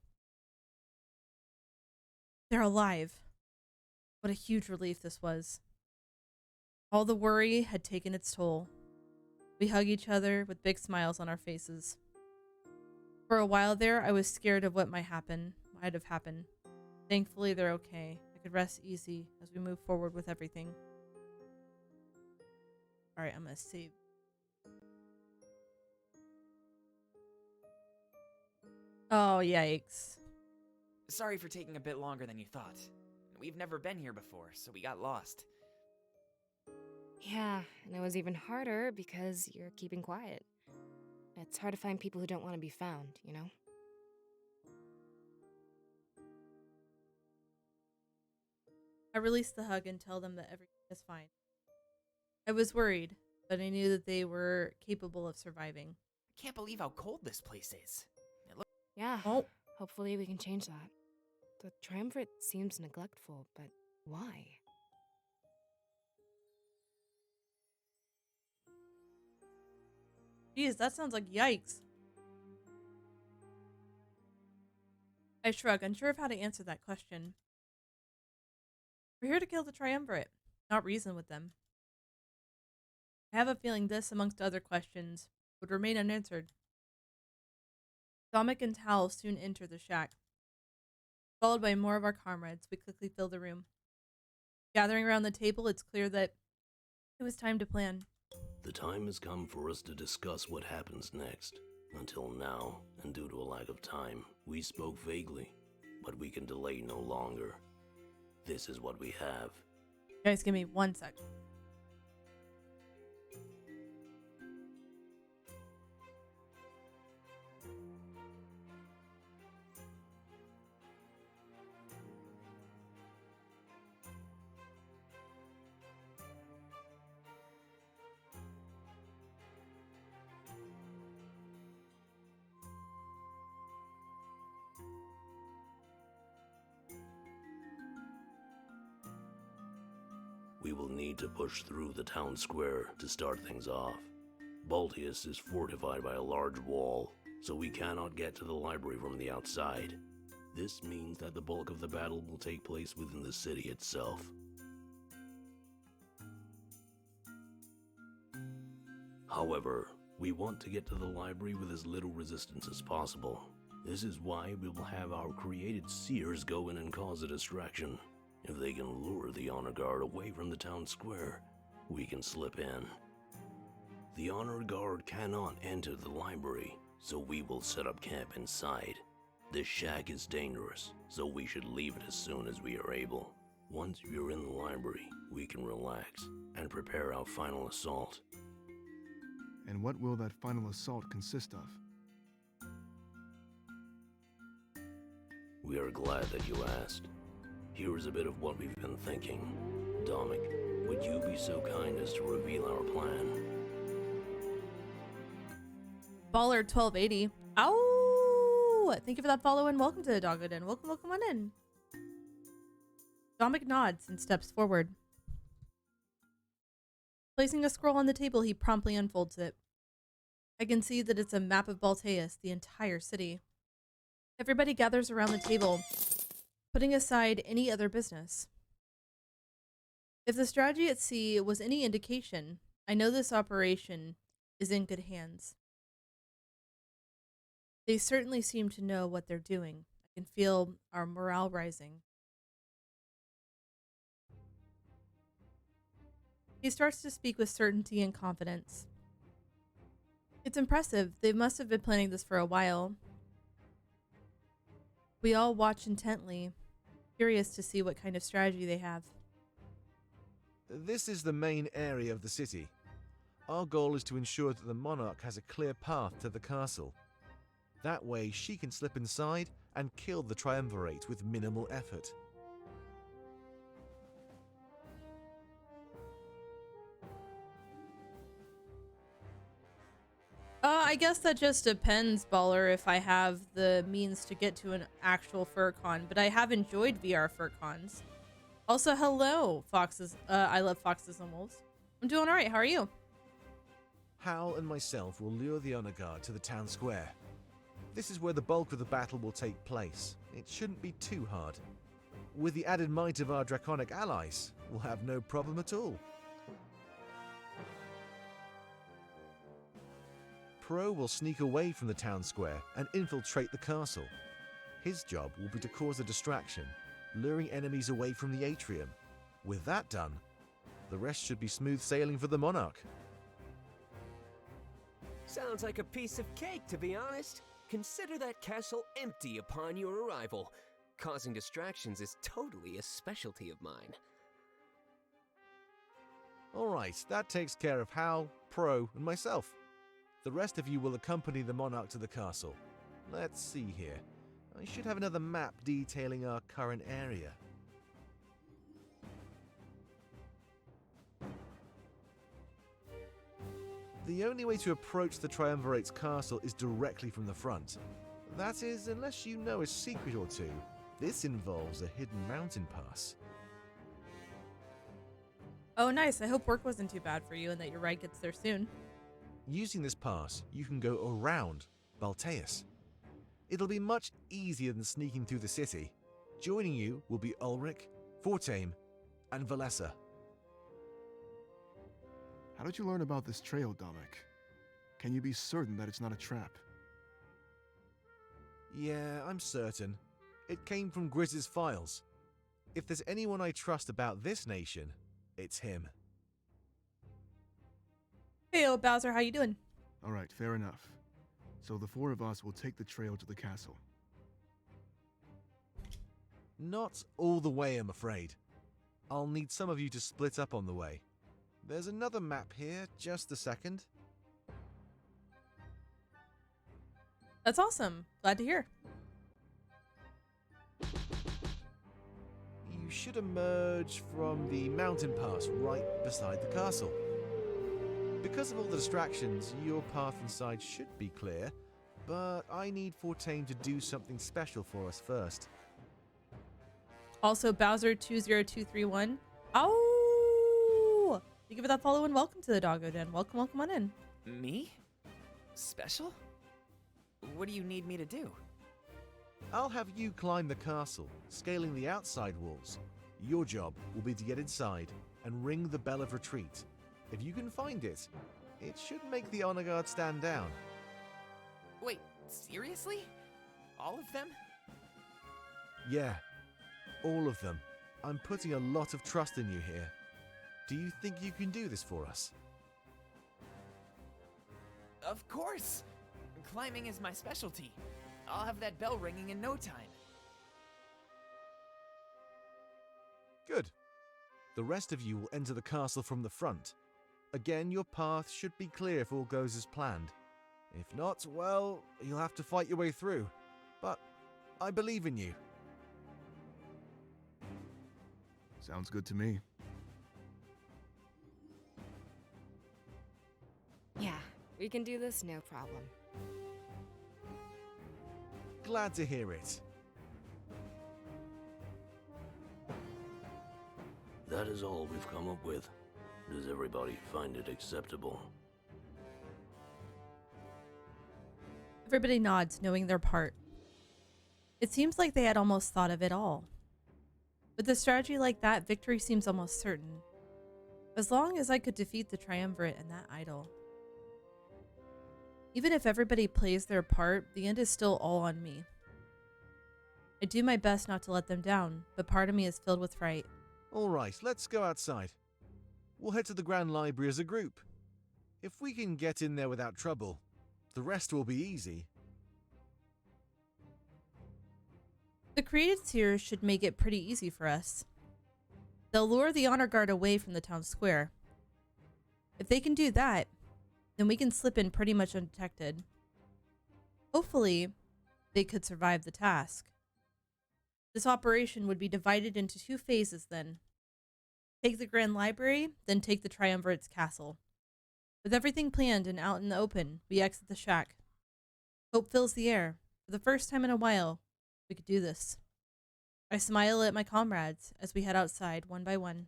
They're alive. What a huge relief this was. All the worry had taken its toll. We hug each other with big smiles on our faces. For a while there, I was scared of what might have happened. Thankfully, they're okay. I could rest easy as we move forward with everything. Alright, I'm gonna save. Oh, yikes. Sorry for taking a bit longer than you thought. We've never been here before, so we got lost. Yeah, and it was even harder because you're keeping quiet. It's hard to find people who don't want to be found, you know? I release the hug and tell them that everything is fine. I was worried, but I knew that they were capable of surviving. I can't believe how cold this place is. Yeah, Oh, hopefully we can change that. The triumvirate seems neglectful, but why? geez, that sounds like yikes. I shrug, unsure of how to answer that question. We're here to kill the triumvirate, not reason with them. I have a feeling this, amongst other questions, would remain unanswered. Dominic and Tal soon enter the shack. Followed by more of our comrades, we quickly fill the room. Gathering around the table, it's clear that it was time to plan. The time has come for us to discuss what happens next. Until now, and due to a lack of time, we spoke vaguely, but we can delay no longer. This is what we have. Guys, give me 1 sec. We will need to push through the town square to start things off. Baltius is fortified by a large wall, so we cannot get to the library from the outside. This means that the bulk of the battle will take place within the city itself. However, We want to get to the library with as little resistance as possible. This is why we will have our created seers go in and cause a distraction. If they can lure the honor guard away from the town square, we can slip in. The honor guard cannot enter the library, so we will set up camp inside. This shack is dangerous, so we should leave it as soon as we are able. Once you're in the library, we can relax and prepare our final assault. And what will that final assault consist of? We are glad that you asked. Here is a bit of what we've been thinking. Dominic, would you be so kind as to reveal our plan? Baller1280. Ow! Thank you for that follow and welcome to the Doggo Den. Welcome on in. Dominic nods and steps forward. Placing a scroll on the table, he promptly unfolds it. I can see that it's a map of Balteus, the entire city. Everybody gathers around the table, putting aside any other business. If the strategy at sea was any indication, I know this operation is in good hands. They certainly seem to know what they're doing. I can feel our morale rising. He starts to speak with certainty and confidence. It's impressive. They must have been planning this for a while. We all watch intently, curious to see what kind of strategy they have. This is the main area of the city. Our goal is to ensure that the monarch has a clear path to the castle. That way she can slip inside and kill the triumvirate with minimal effort. I guess that just depends, Baller, if I have the means to get to an actual FurCon, but I have enjoyed VR FurCons. Also, hello, Foxes. I love Foxes and Wolves. I'm doing alright, how are you? Hal and myself will lure the honor guard to the town square. This is where the bulk of the battle will take place. It shouldn't be too hard. With the added might of our draconic allies, we'll have no problem at all. Pro will sneak away from the town square and infiltrate the castle. His job will be to cause a distraction, luring enemies away from the atrium. With that done, the rest should be smooth sailing for the monarch. Sounds like a piece of cake, to be honest. Consider that castle empty upon your arrival. Causing distractions is totally a specialty of mine. Alright, that takes care of Hal, Pro, and myself. The rest of you will accompany the monarch to the castle. Let's see here. I should have another map detailing our current area. The only way to approach the Triumvirate's castle is directly from the front. That is, unless you know a secret or two. This involves a hidden mountain pass. Oh, nice. I hope work wasn't too bad for you and that your ride gets there soon. Using this pass, you can go around Balteus. It'll be much easier than sneaking through the city. Joining you will be Ulrich, Fortame, and Valessa. How did you learn about this trail, Dominic? Can you be certain that it's not a trap? Yeah, I'm certain. It came from Grizz's files. If there's anyone I trust about this nation, it's him. Heyo, Bowser, how you doing? Alright, fair enough. So the four of us will take the trail to the castle. Not all the way, I'm afraid. I'll need some of you to split up on the way. There's another map here, just a second. That's awesome. Glad to hear. You should emerge from the mountain pass right beside the castle. Because of all the distractions, your path inside should be clear, but I need Fortane to do something special for us first. Also, Bowser20231. Oh! Thank you for that follow and welcome to the Doggo Den. Welcome on in. Me? Special? What do you need me to do? I'll have you climb the castle, scaling the outside walls. Your job will be to get inside and ring the bell of retreat. If you can find it, It should make the honor guard stand down. Wait, seriously? All of them? Yeah, all of them. I'm putting a lot of trust in you here. Do you think you can do this for us? Of course! Climbing is my specialty. I'll have that bell ringing in no time. Good. The rest of you will enter the castle from the front. Again, your path should be clear if all goes as planned. If not, well, you'll have to fight your way through. But I believe in you. Sounds good to me. Yeah, we can do this no problem. Glad to hear it. That is all we've come up with. Does everybody find it acceptable? Everybody nods, knowing their part. It seems like they had almost thought of it all. With a strategy like that, victory seems almost certain. As long as I could defeat the Triumvirate and that idol. Even if everybody plays their part, the end is still all on me. I do my best not to let them down, but part of me is filled with fright. All right, let's go outside. We'll head to the Grand Library as a group. If we can get in there without trouble, the rest will be easy. The created seers should make it pretty easy for us. They'll lure the honor guard away from the town square. If they can do that, then we can slip in pretty much undetected. Hopefully, they could survive the task. This operation would be divided into 2 phases then. Take the Grand Library, then take the Triumvirate's castle. With everything planned and out in the open, we exit the shack. Hope fills the air. For the first time in a while, we could do this. I smile at my comrades as we head outside one by one.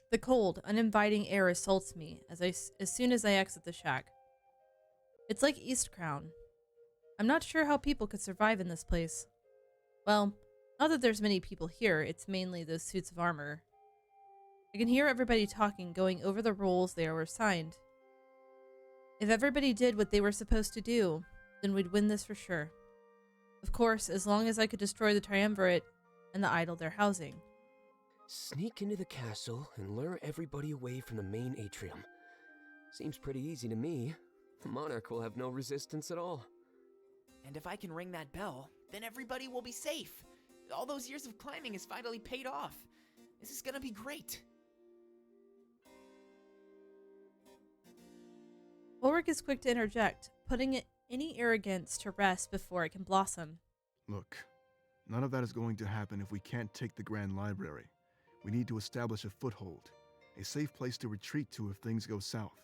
The cold, uninviting air assaults me as soon as I exit the shack. It's like Eastcrown. I'm not sure how people could survive in this place. Well, not that there's many people here, it's mainly those suits of armor. I can hear everybody talking, going over the roles they were assigned. If everybody did what they were supposed to do, then we'd win this for sure. Of course, as long as I could destroy the Triumvirate and the idol they're housing. Sneak into the castle and lure everybody away from the main atrium. Seems pretty easy to me. The Monarch will have no resistance at all. And if I can ring that bell, then everybody will be safe. All those years of climbing has finally paid off. This is gonna be great. Ulrich is quick to interject, putting any arrogance to rest before it can blossom. Look, none of that is going to happen if we can't take the Grand Library. We need to establish a foothold, a safe place to retreat to if things go south.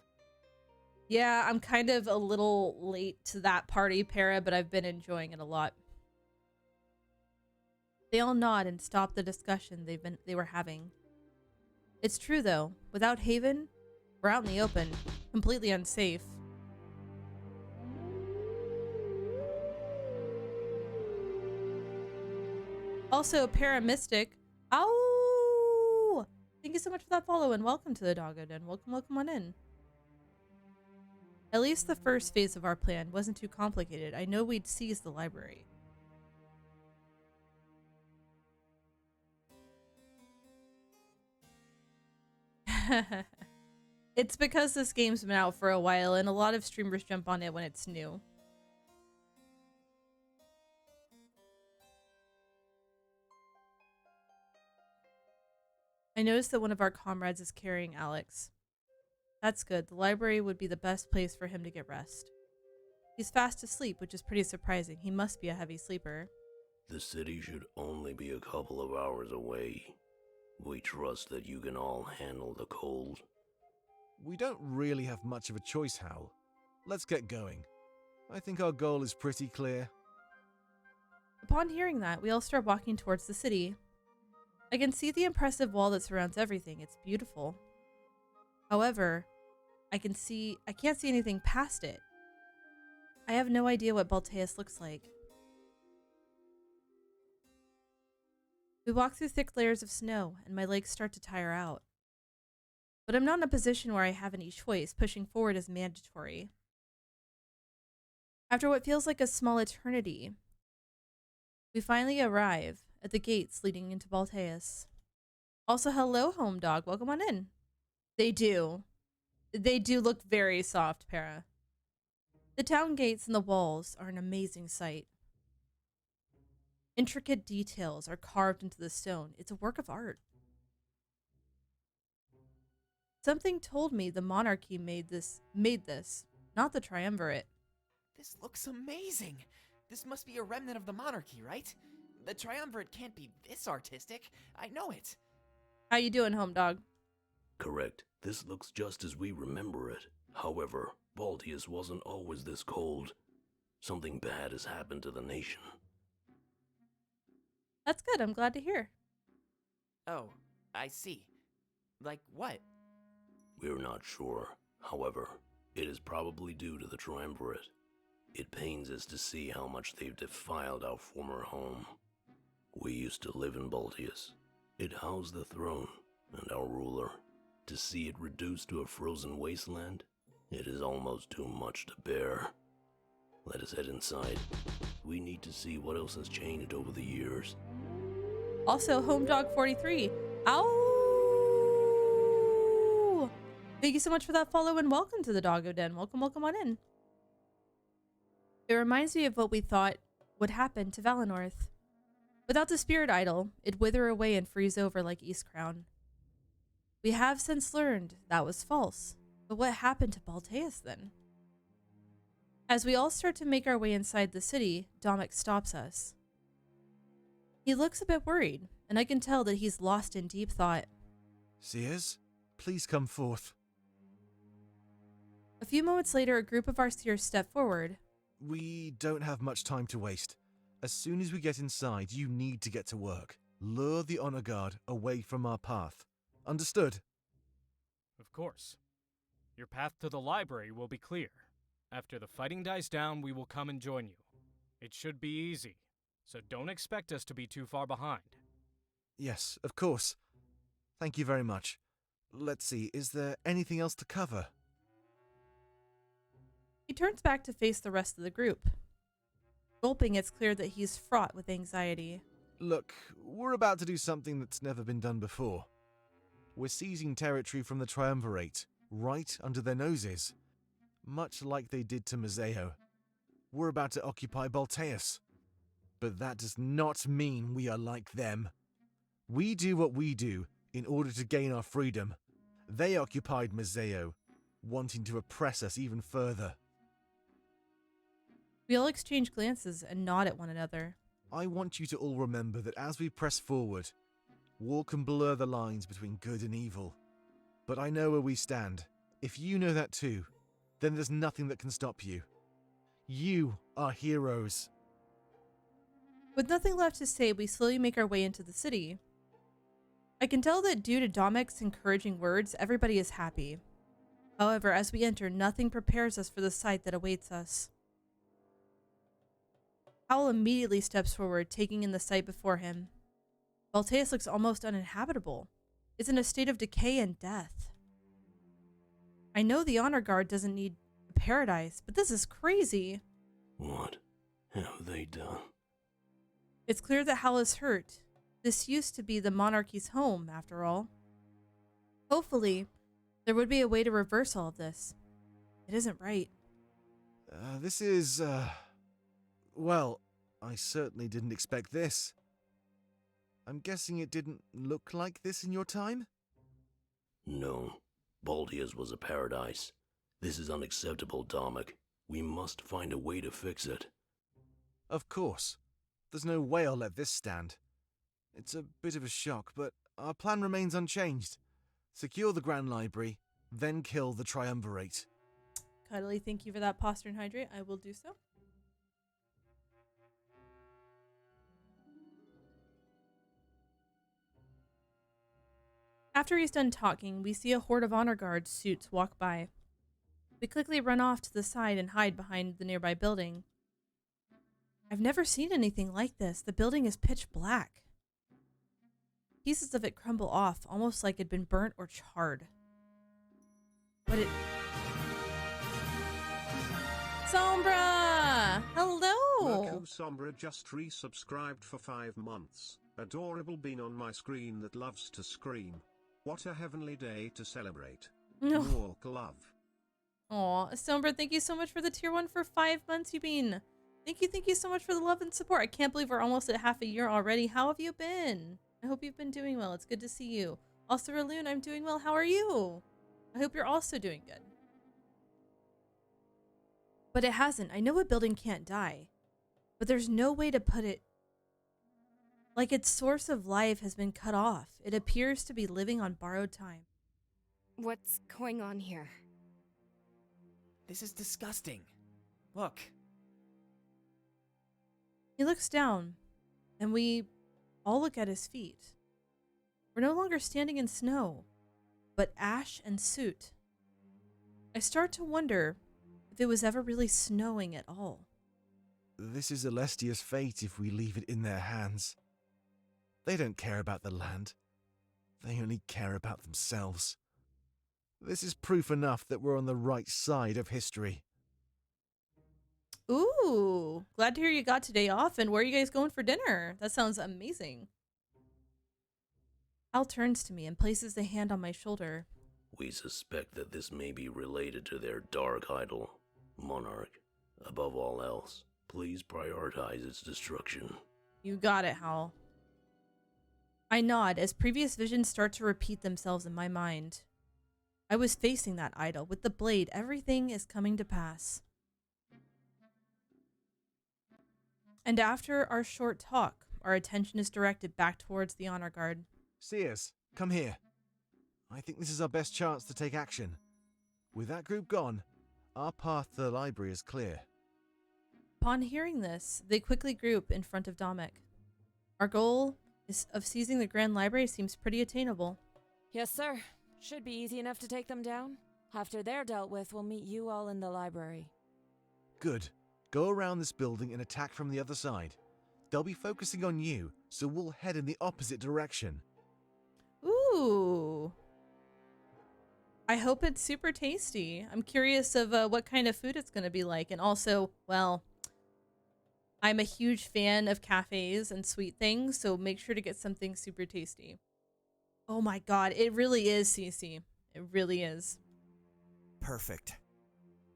Yeah, I'm kind of a little late to that party, Para, but I've been enjoying it a lot. They all nod and stop the discussion they were having. It's true though, without Haven, we're out in the open, completely unsafe. Also, Paramystic. Ow! Thank you so much for that follow and welcome to the Doggo Den. Welcome on in. At least the first phase of our plan wasn't too complicated. I know we'd seize the library. It's because this game's been out for a while and a lot of streamers jump on it when it's new. I noticed that one of our comrades is carrying Alex. That's good. The library would be the best place for him to get rest. He's fast asleep, which is pretty surprising. He must be a heavy sleeper. The city should only be a couple of hours away. We trust that you can all handle the cold. We don't really have much of a choice, Hal. Let's get going. I think our goal is pretty clear. Upon hearing that, we all start walking towards the city. I can see the impressive wall that surrounds everything. It's beautiful. However, I can't see anything past it. I have no idea what Balteus looks like. We walk through thick layers of snow, and my legs start to tire out. but I'm not in a position where I have any choice. Pushing forward is mandatory. After what feels like a small eternity, we finally arrive at the gates leading into Balteus. Also, hello, home dog. Welcome on in. They do. They do look very soft, Para. The town gates and the walls are an amazing sight. Intricate details are carved into the stone. It's a work of art. Something told me the monarchy made this, not the triumvirate. This looks amazing. This must be a remnant of the monarchy, right? The triumvirate can't be this artistic. I know it. How you doing, home dog? Correct. This looks just as we remember it. However, Balteus wasn't always this cold. Something bad has happened to the nation. That's good. I'm glad to hear. Oh, I see. Like what? We're not sure. However, it is probably due to the triumvirate. It pains us to see how much they've defiled our former home. We used to live in Balteus. It housed the throne and our ruler. To see it reduced to a frozen wasteland, it is almost too much to bear. Let us head inside. We need to see what else has changed over the years. Also, home dog 43. Ow! Thank you so much for that follow and welcome to the Doggo Den. Welcome on in. It reminds me of what we thought would happen to Valenorth. Without the spirit idol, it'd wither away and freeze over like Eastcrown. We have since learned that was false. But what happened to Balteus then? As we all start to make our way inside the city, Domik stops us. He looks a bit worried, and I can tell that he's lost in deep thought. Seers, please come forth. A few moments later, a group of our seers step forward. We don't have much time to waste. As soon as we get inside, you need to get to work. Lure the Honor Guard away from our path. Understood? Of course. Your path to the library will be clear. After the fighting dies down, we will come and join you. It should be easy, so don't expect us to be too far behind. Yes, of course. Thank you very much. Let's see, is there anything else to cover? He turns back to face the rest of the group. Gulping, it's clear that he's fraught with anxiety. Look, we're about to do something that's never been done before. We're seizing territory from the Triumvirate, right under their noses. Much like they did to Mazeo. We're about to occupy Balteus. But that does not mean we are like them. We do what we do in order to gain our freedom. They occupied Mazeo, wanting to oppress us even further. We all exchange glances and nod at one another. I want you to all remember that as we press forward, war can blur the lines between good and evil. But I know where we stand. If you know that too, then there's nothing that can stop you. You are heroes. With nothing left to say, we slowly make our way into the city. I can tell that due to Domik's encouraging words, everybody is happy. However, as we enter, nothing prepares us for the sight that awaits us. Howl immediately steps forward, taking in the sight before him. Balteus looks almost uninhabitable. It's in a state of decay and death. I know the Honor Guard doesn't need a paradise, but this is crazy. What have they done? It's clear that Howl is hurt. This used to be the monarchy's home, after all. Hopefully, there would be a way to reverse all of this. It isn't right. This is, well, I certainly didn't expect this. I'm guessing it didn't look like this in your time? No. Balteus was a paradise. This is unacceptable, Domik. We must find a way to fix it. Of course. There's no way I'll let this stand. It's a bit of a shock, but our plan remains unchanged. Secure the Grand Library, then kill the Triumvirate. Cuddly, thank you for that posture and hydrate. I will do so. After he's done talking, we see a horde of Honor Guard suits walk by. We quickly run off to the side and hide behind the nearby building. I've never seen anything like this. The building is pitch black. Pieces of it crumble off, almost like it'd been burnt or charred. What it... Sombra! Hello! Merku Sombra just resubscribed for 5 months. Adorable bean on my screen that loves to scream. What a heavenly day to celebrate. No. Walk love. Aw, Sombra, thank you so much for the tier 1 for 5 months, Eubine. Thank you so much for the love and support. I can't believe we're almost at half a year already. How have you been? I hope you've been doing well. It's good to see you. Also, Raloon, I'm doing well. How are you? I hope you're also doing good. But it hasn't. I know a building can't die, but there's no way to put it. Like its source of life has been cut off. It appears to be living on borrowed time. What's going on here? This is disgusting. Look. He looks down, and we all look at his feet. We're no longer standing in snow, but ash and soot. I start to wonder if it was ever really snowing at all. This is Alestia's fate if we leave it in their hands. They don't care about the land. They only care about themselves. This is proof enough that we're on the right side of history. Ooh, glad to hear you got today off. And where are you guys going for dinner? That sounds amazing. Hal turns to me and places a hand on my shoulder. We suspect that this may be related to their dark idol, Monarch. Above all else, please prioritize its destruction. You got it, Hal. I nod as previous visions start to repeat themselves in my mind. I was facing that idol. With the blade, everything is coming to pass. And after our short talk, our attention is directed back towards the honor guard. Seers, come here. I think this is our best chance to take action. With that group gone, our path to the library is clear. Upon hearing this, they quickly group in front of Domek. Our goal of seizing the Grand Library seems pretty attainable. Yes, sir. Should be easy enough to take them down. After they're dealt with, we'll meet you all in the library. Good. Go around this building and attack from the other side. They'll be focusing on you, so we'll head in the opposite direction. Ooh. I hope it's super tasty. I'm curious of what kind of food it's going to be like. And also, well, I'm a huge fan of cafes and sweet things, so make sure to get something super tasty. Oh my god, it really is, Cece. It really is. Perfect.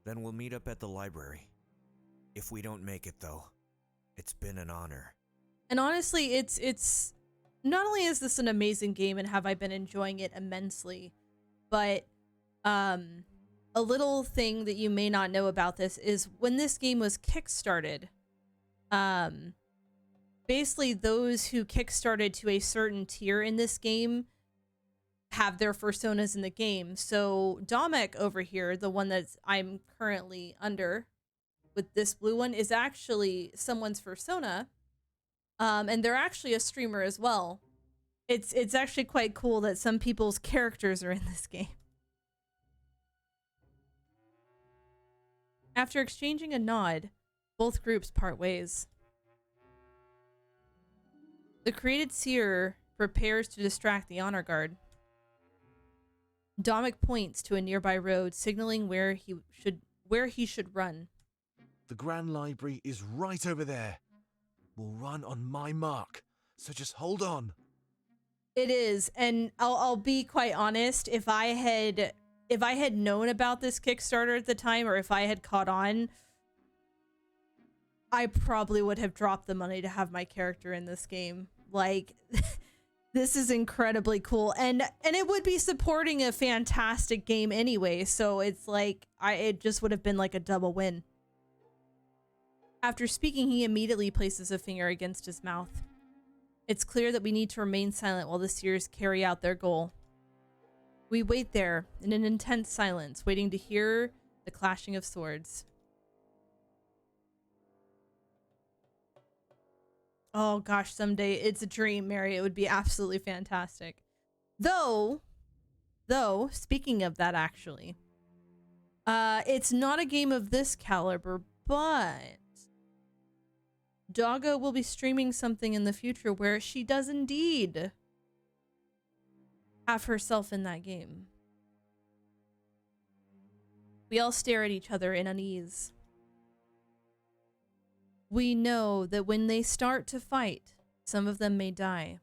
Then we'll meet up at the library. If we don't make it, though, it's been an honor. And honestly, it's not only is this an amazing game and have I been enjoying it immensely, but a little thing that you may not know about this is when this game was kickstarted, basically those who kickstarted to a certain tier in this game have their personas in the game. So Domek over here, the one that I'm currently under with this blue one, is actually someone's persona. And they're actually a streamer as well. It's actually quite cool that some people's characters are in this game. After exchanging a nod, both groups part ways. The created seer prepares to distract the honor guard. Domek points to a nearby road, signaling where he should run. The Grand Library is right over there. We'll run on my mark, so just hold on. It is, and I'll be quite honest. If I had known about this Kickstarter at the time, or if I had caught on, I probably would have dropped the money to have my character in this game. Like, this is incredibly cool, and it would be supporting a fantastic game anyway. So it's like it just would have been like a double win. After speaking, he immediately places a finger against his mouth. It's clear that we need to remain silent while the seers carry out their goal. We wait there in an intense silence, waiting to hear the clashing of swords. Oh gosh, someday it's a dream, Mary. It would be absolutely fantastic. Though, speaking of that, actually, it's not a game of this caliber, but Doggo will be streaming something in the future where she does indeed have herself in that game. We all stare at each other in unease. We know that when they start to fight, some of them may die.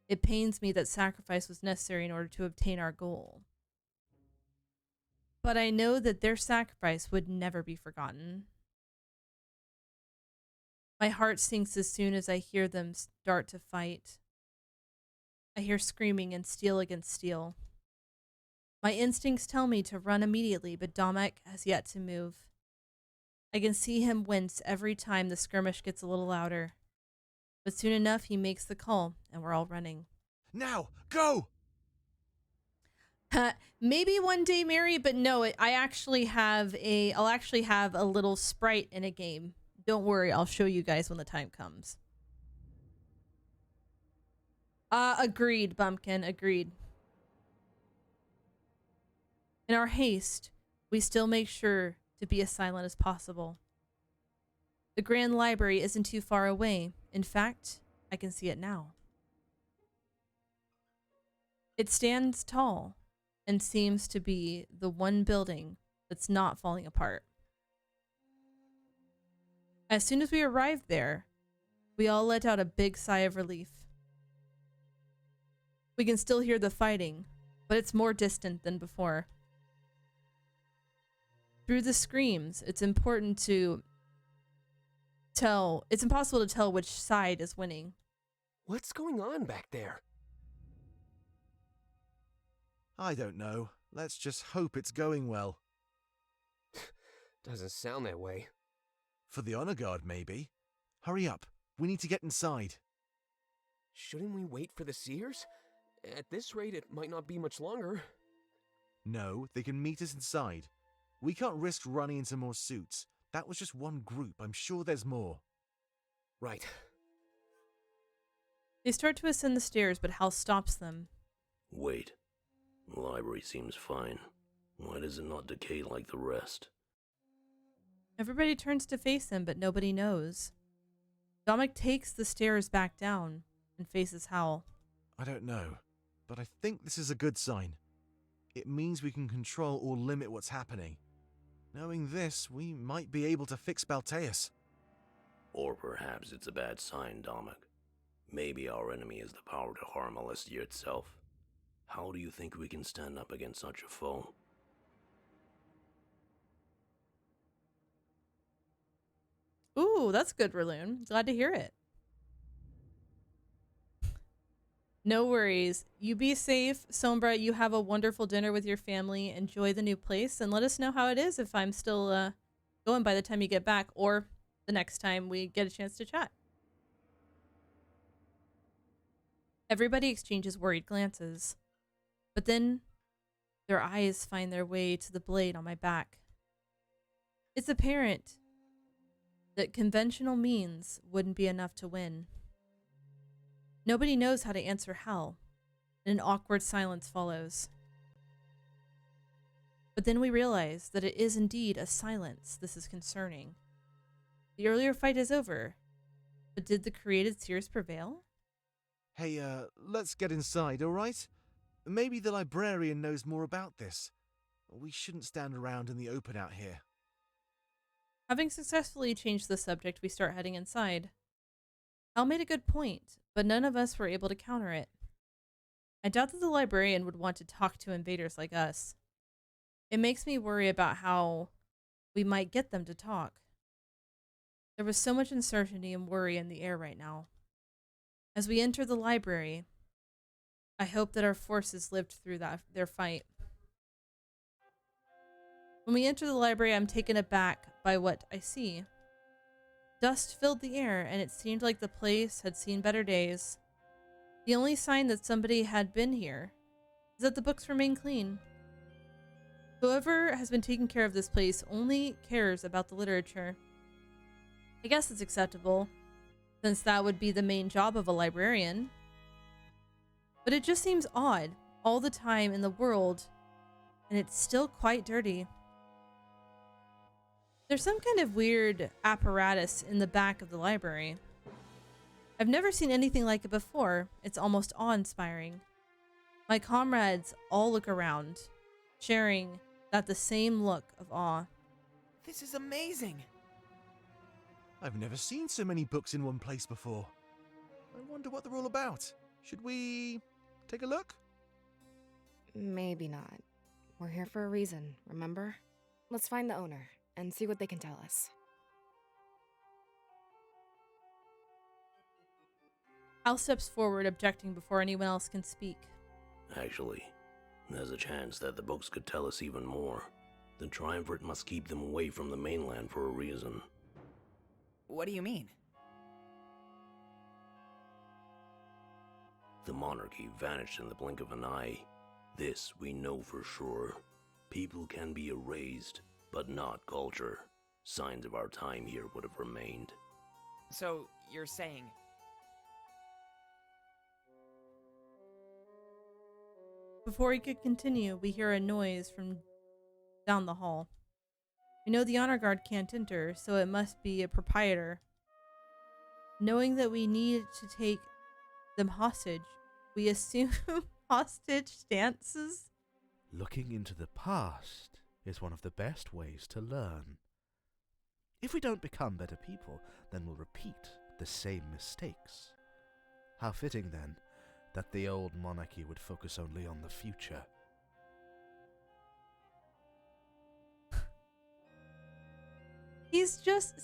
It pains me that sacrifice was necessary in order to obtain our goal. But I know that their sacrifice would never be forgotten. My heart sinks as soon as I hear them start to fight. I hear screaming and steel against steel. My instincts tell me to run immediately, but Domek has yet to move. I can see him wince every time the skirmish gets a little louder. But soon enough, he makes the call, and we're all running. Now, go! Maybe one day, Mary, but no, I'll actually have a little sprite in a game. Don't worry, I'll show you guys when the time comes. Agreed, Bumpkin, agreed. In our haste, we still make sure to be as silent as possible. The Grand Library isn't too far away. In fact, I can see it now. It stands tall and seems to be the one building that's not falling apart. As soon as we arrived there, we all let out a big sigh of relief. We can still hear the fighting, but it's more distant than before. Through the screams, it's impossible to tell which side is winning. What's going on back there? I don't know. Let's just hope it's going well. Doesn't sound that way. For the honor guard, maybe. Hurry up. We need to get inside. Shouldn't we wait for the Seers? At this rate, it might not be much longer. No, they can meet us inside. We can't risk running into more suits. That was just one group. I'm sure there's more. Right. They start to ascend the stairs, but Hal stops them. Wait. The library seems fine. Why does it not decay like the rest? Everybody turns to face him, but nobody knows. Domek takes the stairs back down and faces Hal. I don't know, but I think this is a good sign. It means we can control or limit what's happening. Knowing this, we might be able to fix Balteus. Or perhaps it's a bad sign, Domek. Maybe our enemy has the power to harm Alestia itself. How do you think we can stand up against such a foe? Ooh, that's good, Raloon. Glad to hear it. No worries. You be safe, Sombra. You have a wonderful dinner with your family. Enjoy the new place, and let us know how it is if I'm still going by the time you get back, or the next time we get a chance to chat. Everybody exchanges worried glances, but then their eyes find their way to the blade on my back. It's apparent that conventional means wouldn't be enough to win. Nobody knows how to answer Hal, and an awkward silence follows. But then we realize that it is indeed a silence this is concerning. The earlier fight is over, but did the created Seers prevail? Hey, let's get inside, alright? Maybe the librarian knows more about this. We shouldn't stand around in the open out here. Having successfully changed the subject, we start heading inside. Hal made a good point, but none of us were able to counter it. I doubt that the librarian would want to talk to invaders like us. It makes me worry about how we might get them to talk. There was so much uncertainty and worry in the air right now. As we enter the library, I hope that our forces lived through their fight. When we enter the library, I'm taken aback by what I see. Dust filled the air, and it seemed like the place had seen better days. The only sign that somebody had been here is that the books remain clean. Whoever has been taking care of this place only cares about the literature. I guess it's acceptable, since that would be the main job of a librarian. But it just seems odd all the time in the world, and it's still quite dirty. There's some kind of weird apparatus in the back of the library. I've never seen anything like it before. It's almost awe-inspiring. My comrades all look around, sharing got the same look of awe. This is amazing. I've never seen so many books in one place before. I wonder what they're all about. Should we take a look? Maybe not. We're here for a reason, remember? Let's find the owner and see what they can tell us. Hal steps forward, objecting before anyone else can speak. Actually, there's a chance that the books could tell us even more. The Triumvirate must keep them away from the mainland for a reason. What do you mean? The monarchy vanished in the blink of an eye. This we know for sure. People can be erased, but not culture. Signs of our time here would have remained. So, you're saying... Before he could continue, we hear a noise from down the hall. We know the honor guard can't enter, so it must be a proprietor. Knowing that we need to take them hostage, we assume hostage stances? Looking into the past is one of the best ways to learn. If we don't become better people, then we'll repeat the same mistakes. How fitting, then, that the old monarchy would focus only on the future. He's just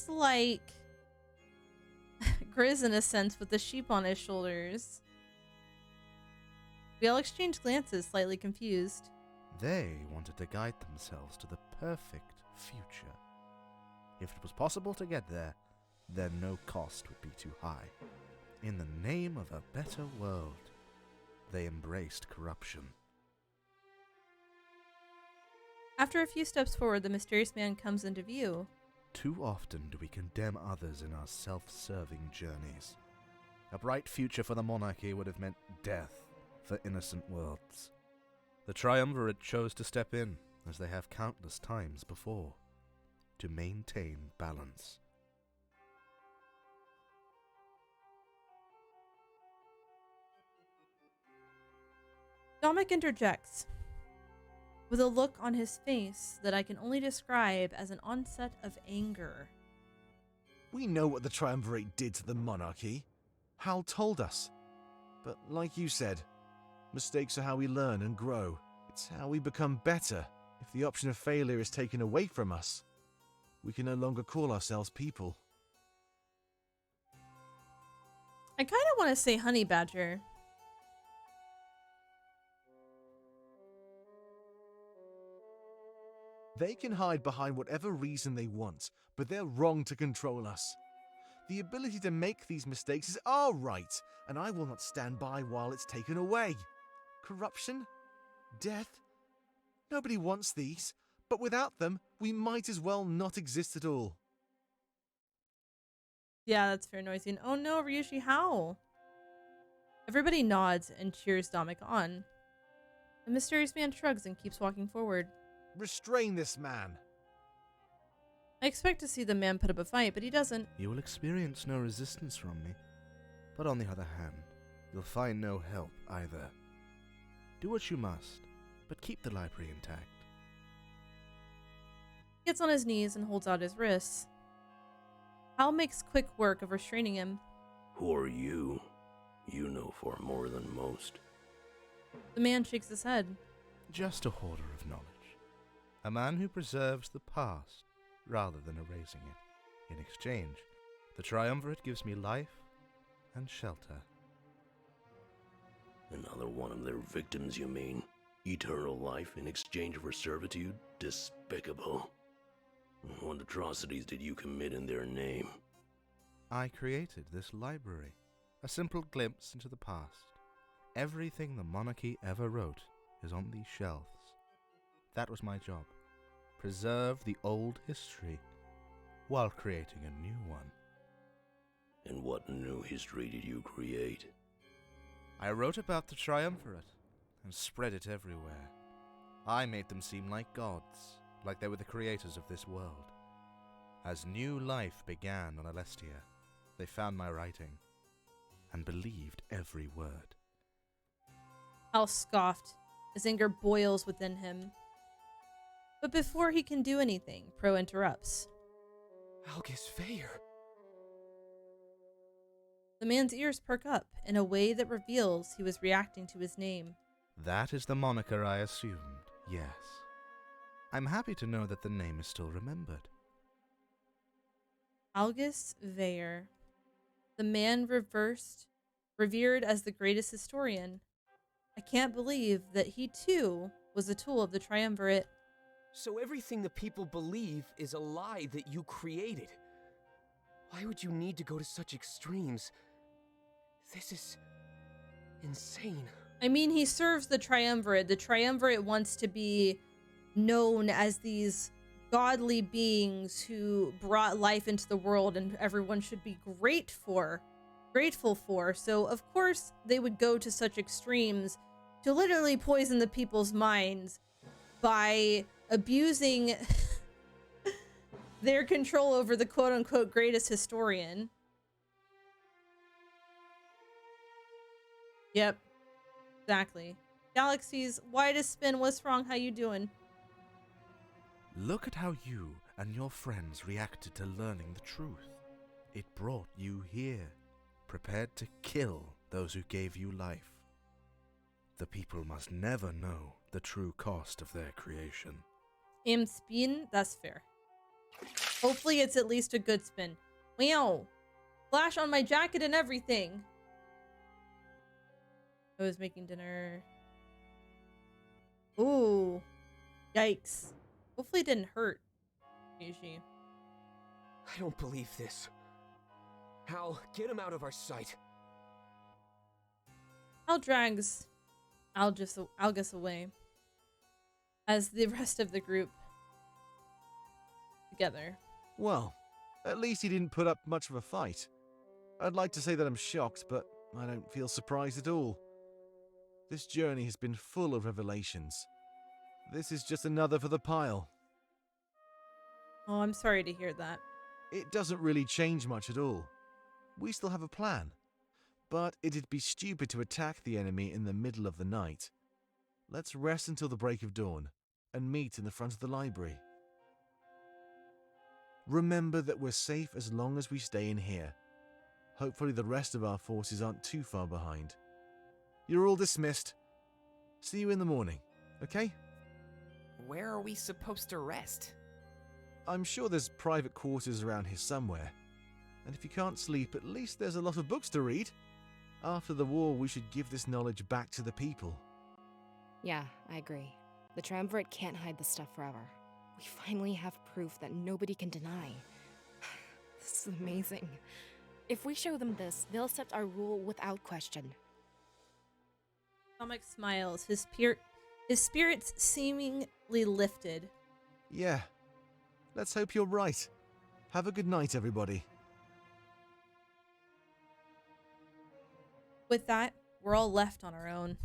like Grizz in a sense, with the sheep on his shoulders. We all exchange glances, slightly confused. They wanted to guide themselves to the perfect future. If it was possible to get there, then no cost would be too high. In the name of a better world, they embraced corruption. After a few steps forward, the mysterious man comes into view. Too often do we condemn others in our self-serving journeys. A bright future for the monarchy would have meant death for innocent worlds. The Triumvirate chose to step in, as they have countless times before, to maintain balance. Dominic interjects, with a look on his face that I can only describe as an onset of anger. We know what the Triumvirate did to the monarchy. Hal told us. But like you said, mistakes are how we learn and grow. It's how we become better. If the option of failure is taken away from us, we can no longer call ourselves people. I kind of want to say honey badger. They can hide behind whatever reason they want, but they're wrong to control us. The ability to make these mistakes is our right, and I will not stand by while it's taken away. Corruption? Death? Nobody wants these, but without them, we might as well not exist at all. Yeah, that's fair, Noisy. And oh no, Ryushi, how? Everybody nods and cheers Dominic on. The mysterious man shrugs and keeps walking forward. Restrain this man. I expect to see the man put up a fight, but he doesn't. You will experience no resistance from me, but on the other hand, you'll find no help either. Do what you must, but keep the library intact. He gets on his knees and holds out his wrists. Hal makes quick work of restraining him. Who are you? You know far more than most. The man shakes his head. Just a hoarder of knowledge. A man who preserves the past rather than erasing it. In exchange, the Triumvirate gives me life and shelter. Another one of their victims, you mean? Eternal life in exchange for servitude? Despicable. What atrocities did you commit in their name? I created this library, a simple glimpse into the past. Everything the monarchy ever wrote is on these shelves. That was my job. Preserve the old history while creating a new one. And what new history did you create? I wrote about the Triumvirate and spread it everywhere. I made them seem like gods, like they were the creators of this world. As new life began on Alestia, they found my writing and believed every word. Hal scoffed. as anger boils within him. But before he can do anything, Pro interrupts. Algus Veyer. The man's ears perk up in a way that reveals he was reacting to his name. That is the moniker I assumed, yes. I'm happy to know that the name is still remembered. Algus Veyer. The man revered as the greatest historian. I can't believe that he too was a tool of the Triumvirate. So everything the people believe is a lie that you created. Why would you need to go to such extremes? This is insane. I mean, he serves the Triumvirate. The Triumvirate wants to be known as these godly beings who brought life into the world and everyone should be grateful for. So, of course, they would go to such extremes to literally poison the people's minds by abusing their control over the quote-unquote greatest historian. Yep, exactly. Galaxy's widest spin, what's wrong? How you doing? Look at how you and your friends reacted to learning the truth. It brought you here, prepared to kill those who gave you life. The people must never know the true cost of their creation. Spin? That's fair. Hopefully it's at least a good spin. Wow. Flash on my jacket and everything. I was making dinner. Ooh. Yikes. Hopefully it didn't hurt. Yuji. I don't believe this. Hal, get him out of our sight. Hal drags Algus away as the rest of the group together. Well, at least he didn't put up much of a fight. I'd like to say that I'm shocked, but I don't feel surprised at all. This journey has been full of revelations. This is just another for the pile. Oh, I'm sorry to hear that. It doesn't really change much at all. We still have a plan. But it'd be stupid to attack the enemy in the middle of the night. Let's rest until the break of dawn and meet in the front of the library. Remember that we're safe as long as we stay in here. Hopefully the rest of our forces aren't too far behind. You're all dismissed. See you in the morning, okay? Where are we supposed to rest? I'm sure there's private quarters around here somewhere. And if you can't sleep, at least there's a lot of books to read. After the war, we should give this knowledge back to the people. Yeah, I agree. The Triumvirate can't hide this stuff forever. We finally have proof that nobody can deny. This is amazing. If we show them this, they'll accept our rule without question. Tomek smiles, his spirits seemingly lifted. Yeah. Let's hope you're right. Have a good night, everybody. With that, we're all left on our own.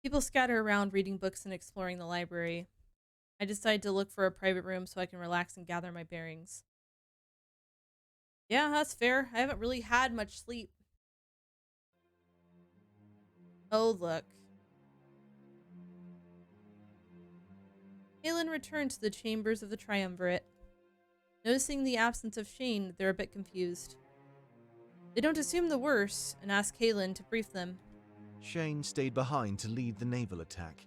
People scatter around reading books and exploring the library. I decide to look for a private room so I can relax and gather my bearings. Yeah, that's fair. I haven't really had much sleep. Oh, look. Haylen returned to the chambers of the Triumvirate. Noticing the absence of Shane, they're a bit confused. They don't assume the worst and ask Haylen to brief them. Shane stayed behind to lead the naval attack.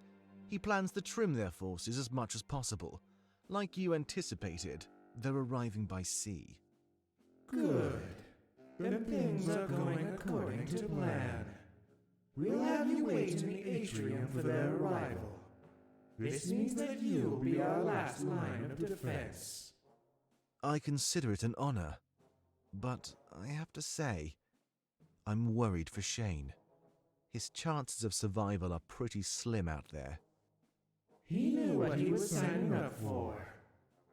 He plans to trim their forces as much as possible. Like you anticipated, they're arriving by sea. Good. Then things are going according to plan. We'll have you wait in the atrium for their arrival. This means that you'll be our last line of defense. I consider it an honor, but I have to say, I'm worried for Shane. His chances of survival are pretty slim out there. He knew what he was signing up for.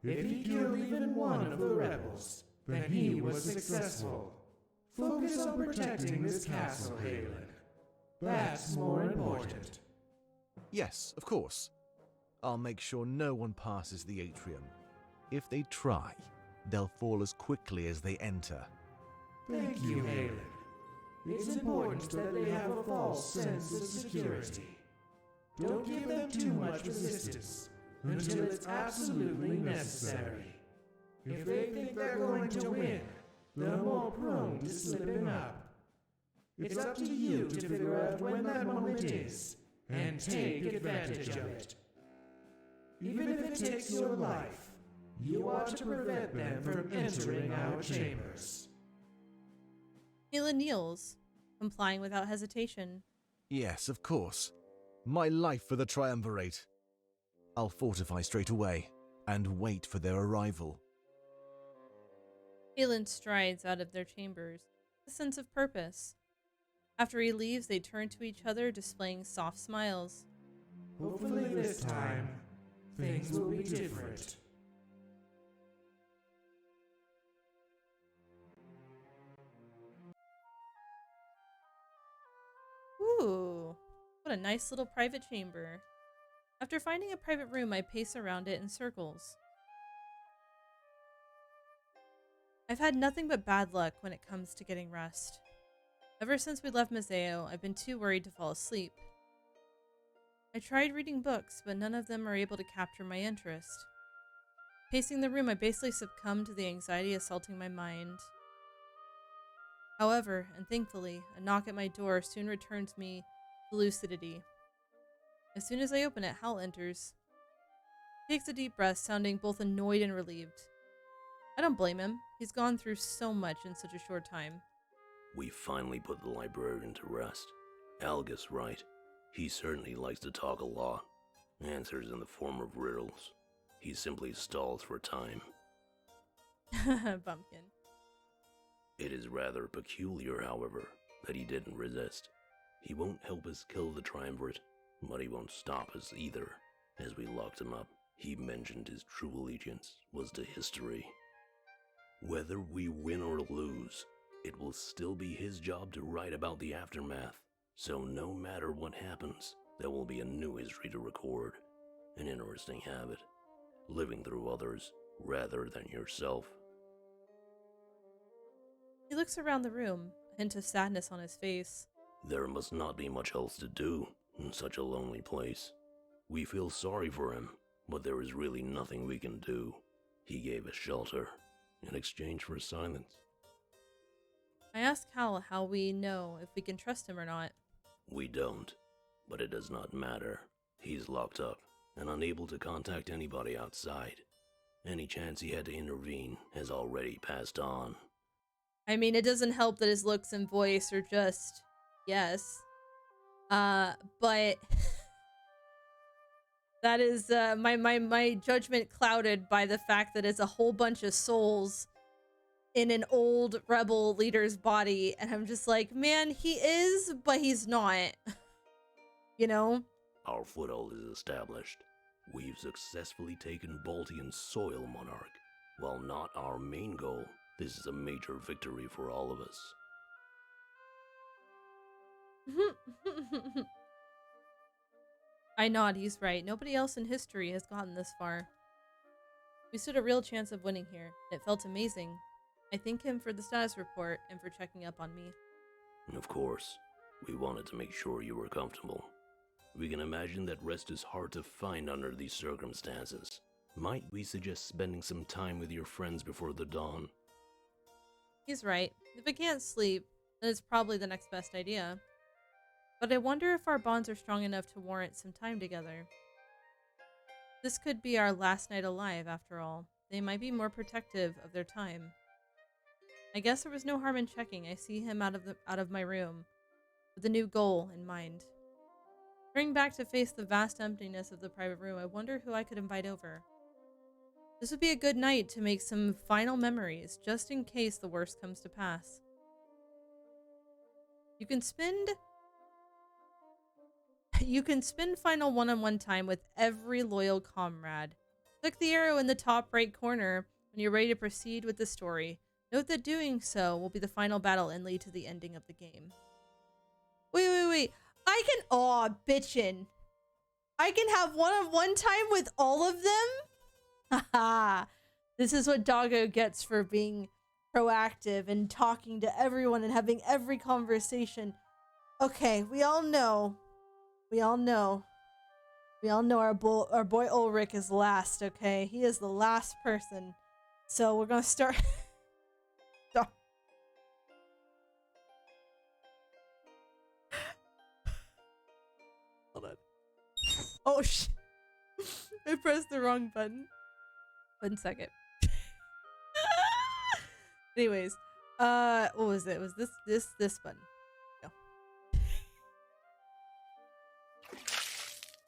If he killed even one of the rebels, then he was successful. Focus on protecting this castle, Haylen. That's more important. Yes, of course. I'll make sure no one passes the atrium. If they try, they'll fall as quickly as they enter. Thank you, Haylen. It's important that they have a false sense of security. Don't give them too much resistance until it's absolutely necessary. If they think they're going to win, they're more prone to slipping up. It's up to you to figure out when that moment is and take advantage of it. Even if it takes your life, you ought to prevent them from entering our chambers. Mila kneels, complying without hesitation. Yes, of course. My life for the Triumvirate. I'll fortify straight away and wait for their arrival. Phelan strides out of their chambers, with a sense of purpose. After he leaves, they turn to each other, displaying soft smiles. Hopefully this time, things will be different. Ooh, what a nice little private chamber. After finding a private room, I pace around it in circles. I've had nothing but bad luck when it comes to getting rest. Ever since we left Museo, I've been too worried to fall asleep. I tried reading books, but none of them are able to capture my interest. Pacing the room, I basically succumbed to the anxiety assaulting my mind. However, and thankfully, a knock at my door soon returns me to lucidity. As soon as I open it, Hal enters. He takes a deep breath, sounding both annoyed and relieved. I don't blame him. He's gone through so much in such a short time. We finally put the librarian to rest. Algus right. He certainly likes to talk a lot. Answers in the form of riddles. He simply stalls for time. Bumpkin. It is rather peculiar, however, that he didn't resist. He won't help us kill the Triumvirate, but he won't stop us either. As we locked him up, he mentioned his true allegiance was to history. Whether we win or lose, it will still be his job to write about the aftermath. So no matter what happens, there will be a new history to record. An interesting habit. Living through others rather than yourself. He looks around the room, a hint of sadness on his face. There must not be much else to do in such a lonely place. We feel sorry for him, but there is really nothing we can do. He gave us shelter in exchange for silence. I ask Hal how we know if we can trust him or not. We don't, but it does not matter. He's locked up and unable to contact anybody outside. Any chance he had to intervene has already passed on. I mean, it doesn't help that his looks and voice are just yes. But that is my judgment clouded by the fact that it's a whole bunch of souls in an old rebel leader's body, and I'm just like, man, he is, but he's not. You know? Our foothold is established. We've successfully taken Baltian soil, Monarch. While not our main goal, this is a major victory for all of us. I nod, he's right. Nobody else in history has gotten this far. We stood a real chance of winning here. It felt amazing. I thank him for the status report and for checking up on me. Of course, we wanted to make sure you were comfortable. We can imagine that rest is hard to find under these circumstances. Might we suggest spending some time with your friends before the dawn? He's right. If I can't sleep, then it's probably the next best idea. But I wonder if our bonds are strong enough to warrant some time together. This could be our last night alive, after all. They might be more protective of their time. I guess there was no harm in checking. I see him out of my room, with a new goal in mind. Turning back to face the vast emptiness of the private room, I wonder who I could invite over. This would be a good night to make some final memories, just in case the worst comes to pass. You can spend final one-on-one time with every loyal comrade. Click the arrow in the top right corner when you're ready to proceed with the story. Note that doing so will be the final battle and lead to the ending of the game. Wait. I can, bitchin'. I can have one-on-one time with all of them? Haha. This is what Doggo gets for being proactive and talking to everyone and having every conversation. Okay, we all know We all know our boy Ulrich is last, okay? He is the last person. So we're gonna start. Stop. Oh shit. I pressed the wrong button. 1 second. Anyways, what was it? It was this button. No.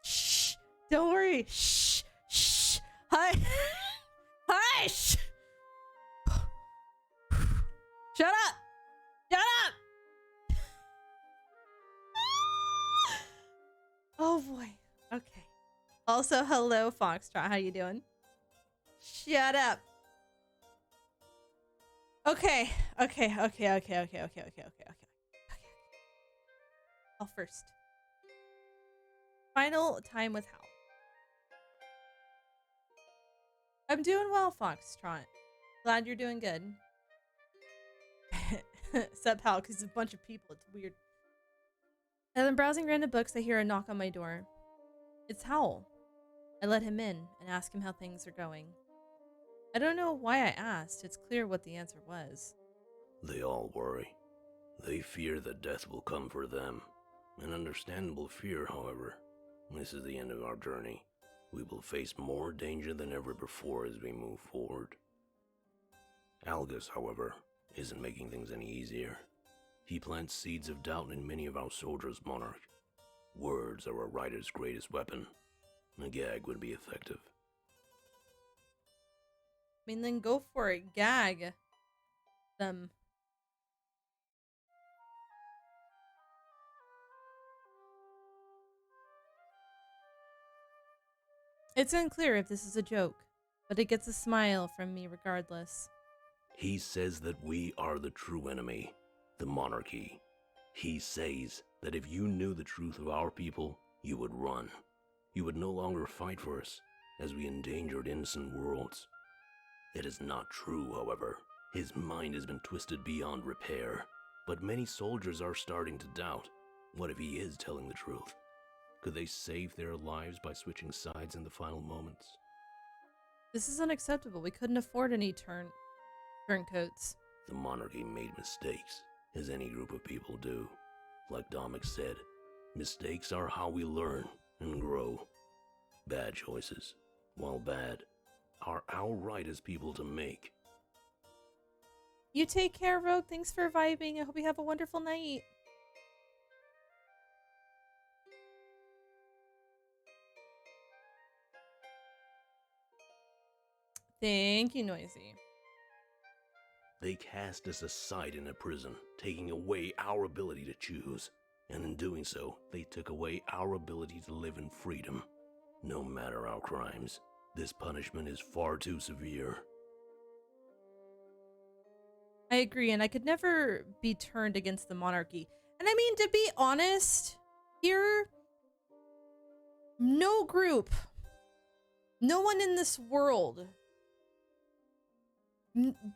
Shh. Don't worry. Shh. Shh. Hi. Hush. Shut up. Shut up. Oh boy. Okay. Also, hello, Foxtrot. How you doing? Shut up. Okay. I'll first. Final time with Hal. I'm doing well, Foxtrot. Glad you're doing good. Except Hal, because it's a bunch of people. It's weird. As I'm browsing random books, I hear a knock on my door. It's Howl. I let him in and ask him how things are going. I don't know why I asked. It's clear what the answer was. They all worry. They fear that death will come for them. An understandable fear, however. This is the end of our journey. We will face more danger than ever before as we move forward. Algus, however, isn't making things any easier. He plants seeds of doubt in many of our soldiers, Monarch. Words are a writer's greatest weapon. A gag would be effective. I mean, then go for it. Gag them. It's unclear if this is a joke, but it gets a smile from me regardless. He says that we are the true enemy, the monarchy. He says that if you knew the truth of our people, you would run. You would no longer fight for us, as we endangered innocent worlds. It is not true, however. His mind has been twisted beyond repair, but many soldiers are starting to doubt. What if he is telling the truth? Could they save their lives by switching sides in the final moments? This is unacceptable. We couldn't afford any turncoats. The monarchy made mistakes, as any group of people do. Like Dominic said, mistakes are how we learn and grow. Bad choices, while bad, are our right as people to make. You take care, Rogue. Thanks for vibing. I hope you have a wonderful night. Thank you, Noisy. They cast us aside in a prison, taking away our ability to choose. And in doing so, they took away our ability to live in freedom. No matter our crimes, this punishment is far too severe. I agree, and I could never be turned against the monarchy. And I mean, to be honest, here, no group, no one in this world,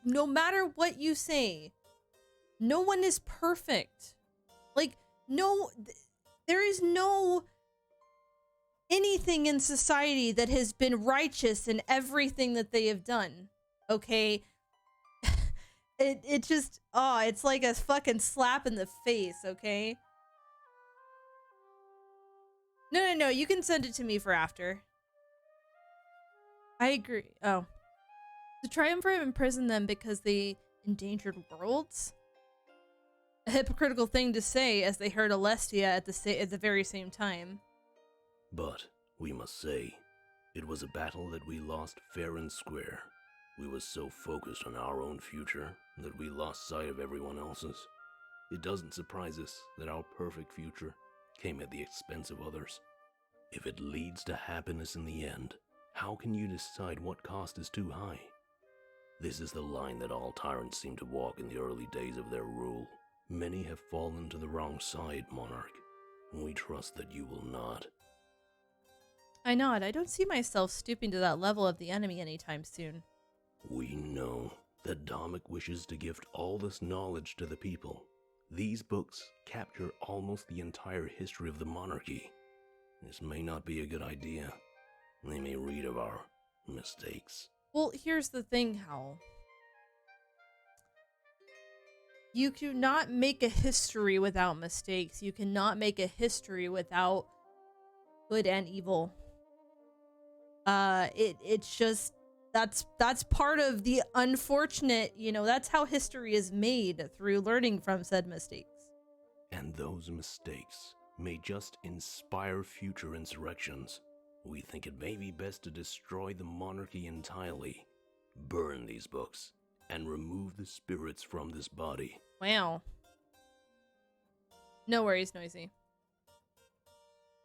no matter what you say, no one is perfect. Like, no, there is no anything in society that has been righteous in everything that they have done. Okay? It just, it's like a fucking slap in the face, okay? No, you can send it to me for after. I agree. Oh. The Triumvirate imprisoned them because they endangered worlds? A hypocritical thing to say, as they heard Alestia at the very same time. But, we must say, it was a battle that we lost fair and square. We were so focused on our own future that we lost sight of everyone else's. It doesn't surprise us that our perfect future came at the expense of others. If it leads to happiness in the end, how can you decide what cost is too high? This is the line that all tyrants seem to walk in the early days of their rule. Many have fallen to the wrong side, Monarch. We trust that you will not. I nod. I don't see myself stooping to that level of the enemy anytime soon. We know that Dominic wishes to gift all this knowledge to the people. These books capture almost the entire history of the monarchy. This may not be a good idea. They may read of our mistakes. Well, here's the thing, Hal. You cannot make a history without mistakes. You cannot make a history without good and evil. It's just that's part of the unfortunate, that's how history is made, through learning from said mistakes. And those mistakes may just inspire future insurrections. We think it may be best to destroy the monarchy entirely, burn these books, and remove the spirits from this body. Wow. No worries, Noisy.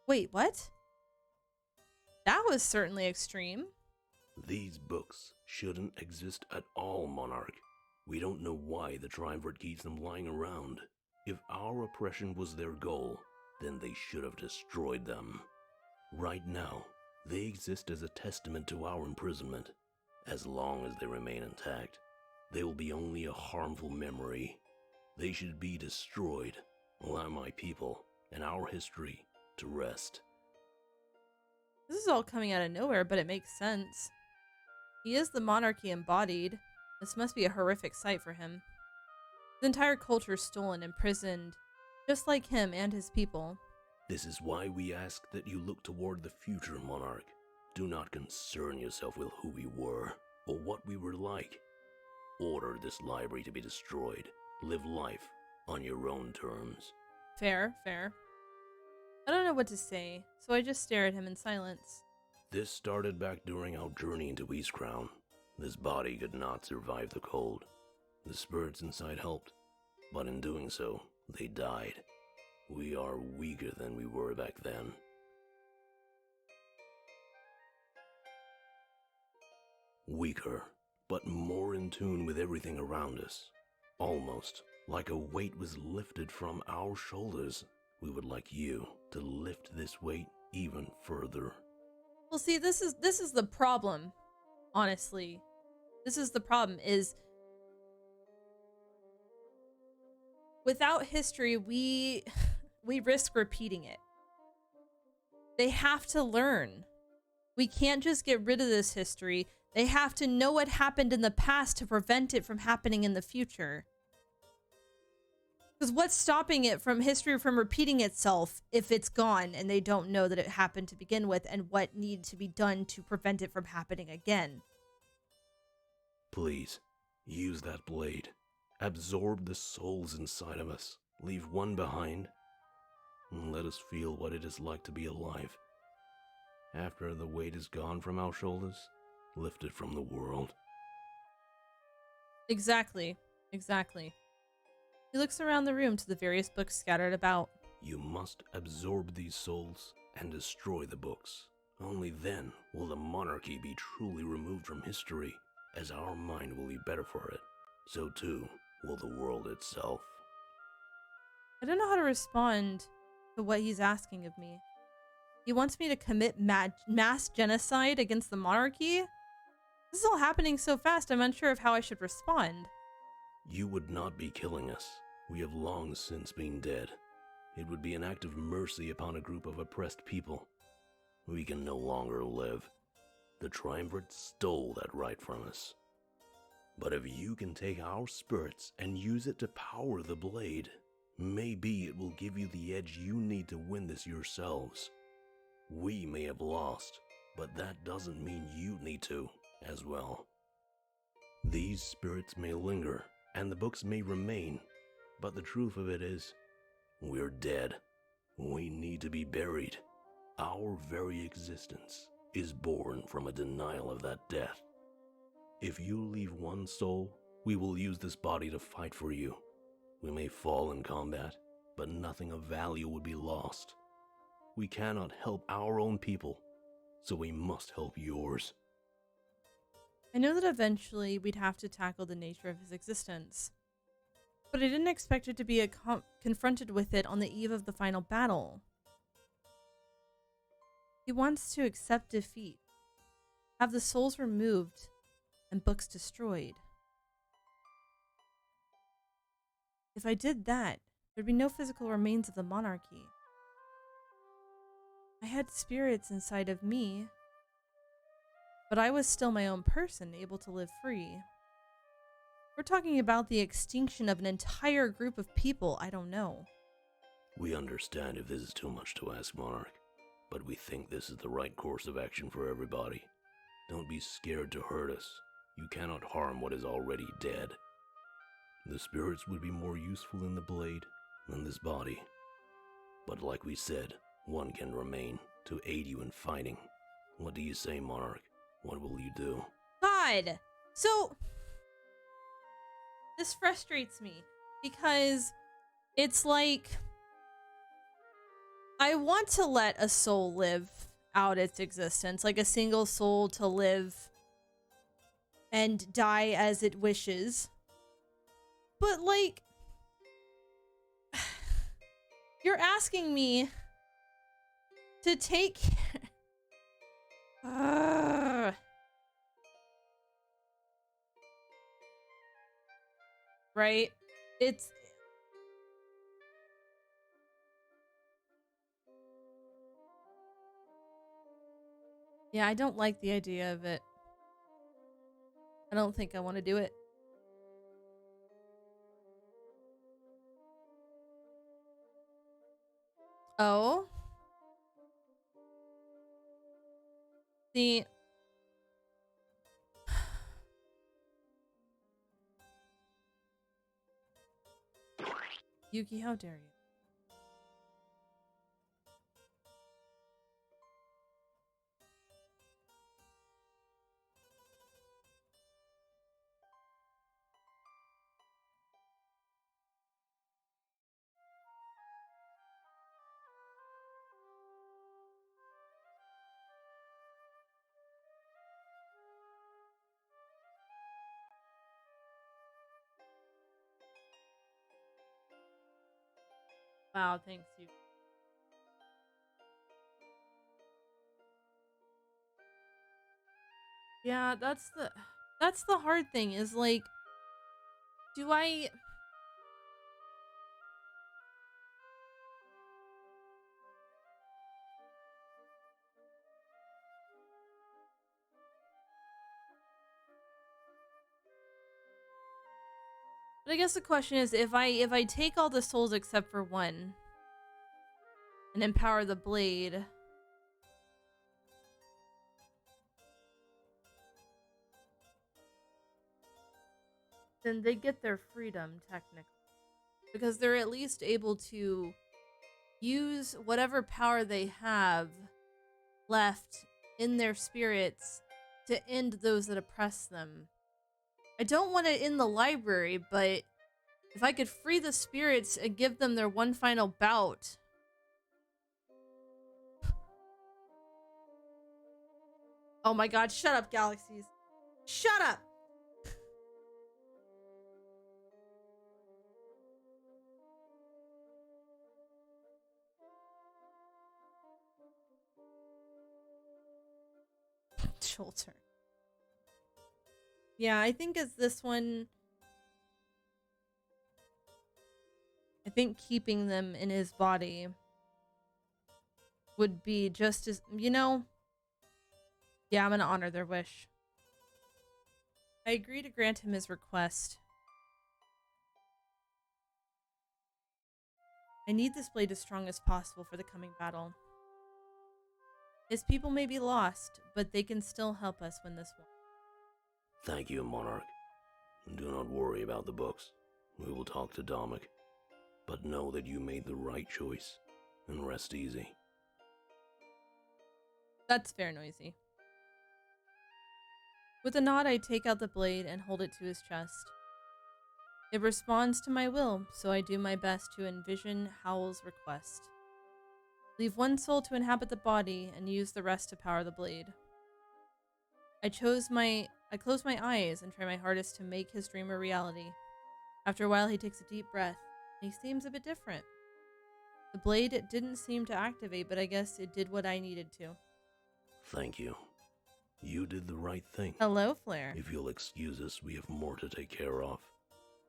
Wait, what? That was certainly extreme. These books shouldn't exist at all, Monarch. We don't know why the Triumvirate keeps them lying around. If our oppression was their goal, then they should have destroyed them. Right now, they exist as a testament to our imprisonment. As long as they remain intact, they will be only a harmful memory. They should be destroyed. Allow my people and our history to rest. This is all coming out of nowhere, but it makes sense. He is the monarchy embodied. This must be a horrific sight for him. His entire culture is stolen, imprisoned, just like him and his people. This is why we ask that you look toward the future, Monarch. Do not concern yourself with who we were, or what we were like. Order this library to be destroyed. Live life on your own terms. Fair, fair. I don't know what to say, so I just stare at him in silence. This started back during our journey into Eastcrown. This body could not survive the cold. The spirits inside helped, but in doing so, they died. We are weaker than we were back then. Weaker, but more in tune with everything around us. Almost like a weight was lifted from our shoulders. We would like you to lift this weight even further. Well, see, this is the problem, honestly. This is the problem, is without history, we risk repeating it. They have to learn. We can't just get rid of this history. They have to know what happened in the past to prevent it from happening in the future. Because what's stopping it from history from repeating itself if it's gone and they don't know that it happened to begin with, and what needs to be done to prevent it from happening again? Please, use that blade. Absorb the souls inside of us. Leave one behind. And let us feel what it is like to be alive. After the weight is gone from our shoulders, lift it from the world. Exactly. Exactly. He looks around the room to the various books scattered about. You must absorb these souls and destroy the books. Only then will the monarchy be truly removed from history, as our mind will be better for it. So too will the world itself. I don't know how to respond to what he's asking of me. He wants me to commit mass genocide against the monarchy? This is all happening so fast, I'm unsure of how I should respond. You would not be killing us. We have long since been dead. It would be an act of mercy upon a group of oppressed people. We can no longer live. The Triumvirate stole that right from us. But if you can take our spirits and use it to power the blade, maybe it will give you the edge you need to win this yourselves. We may have lost, but that doesn't mean you need to as well. These spirits may linger, and the books may remain, but the truth of it is, we're dead. We need to be buried. Our very existence is born from a denial of that death. If you leave one soul, we will use this body to fight for you. We may fall in combat, but nothing of value would be lost. We cannot help our own people, so we must help yours. I know that eventually we'd have to tackle the nature of his existence, but I didn't expect it to be confronted with it on the eve of the final battle. He wants to accept defeat, have the souls removed, and books destroyed. If I did that, there'd be no physical remains of the monarchy. I I had spirits inside of me, but I was still my own person, able to live free. We're talking about the extinction of an entire group of people. I don't know. We understand if this is too much to ask, Monarch, but we think this is the right course of action for everybody. Don't be scared to hurt us. You cannot harm what is already dead. The spirits would be more useful in the blade than this body. But like we said, one can remain to aid you in fighting. What do you say, Monarch? What will you do? God! So, this frustrates me because it's like, I want to let a soul live out its existence, like a single soul to live and die as it wishes. But like, you're asking me to take right? It's yeah, I don't like the idea of it. I don't think I want to do it. Oh. The Yuki, how dare you? Wow, thanks you. Yeah, that's the hard thing is like, do I But I guess the question is, if I take all the souls except for one and empower the blade, then they get their freedom technically, because they're at least able to use whatever power they have left in their spirits to end those that oppress them. I don't want it in the library, but if I could free the spirits and give them their one final bout. Oh my god, shut up, Galaxies. Shut up! Shoulder. Yeah, I think as this one, I think keeping them in his body would be just as, you know, yeah, I'm gonna honor their wish. I agree to grant him his request. I need this blade as strong as possible for the coming battle. His people may be lost, but they can still help us win this war. Thank you, Monarch. Do not worry about the books. We will talk to Dominic. But know that you made the right choice, and rest easy. That's fair, Noisy. With a nod, I take out the blade and hold it to his chest. It responds to my will, so I do my best to envision Howl's request. Leave one soul to inhabit the body and use the rest to power the blade. I close my eyes and try my hardest to make his dream a reality. After a while, he takes a deep breath, and he seems a bit different. The blade didn't seem to activate, but I guess it did what I needed to. Thank you. You did the right thing. Hello, Flare. If you'll excuse us, we have more to take care of.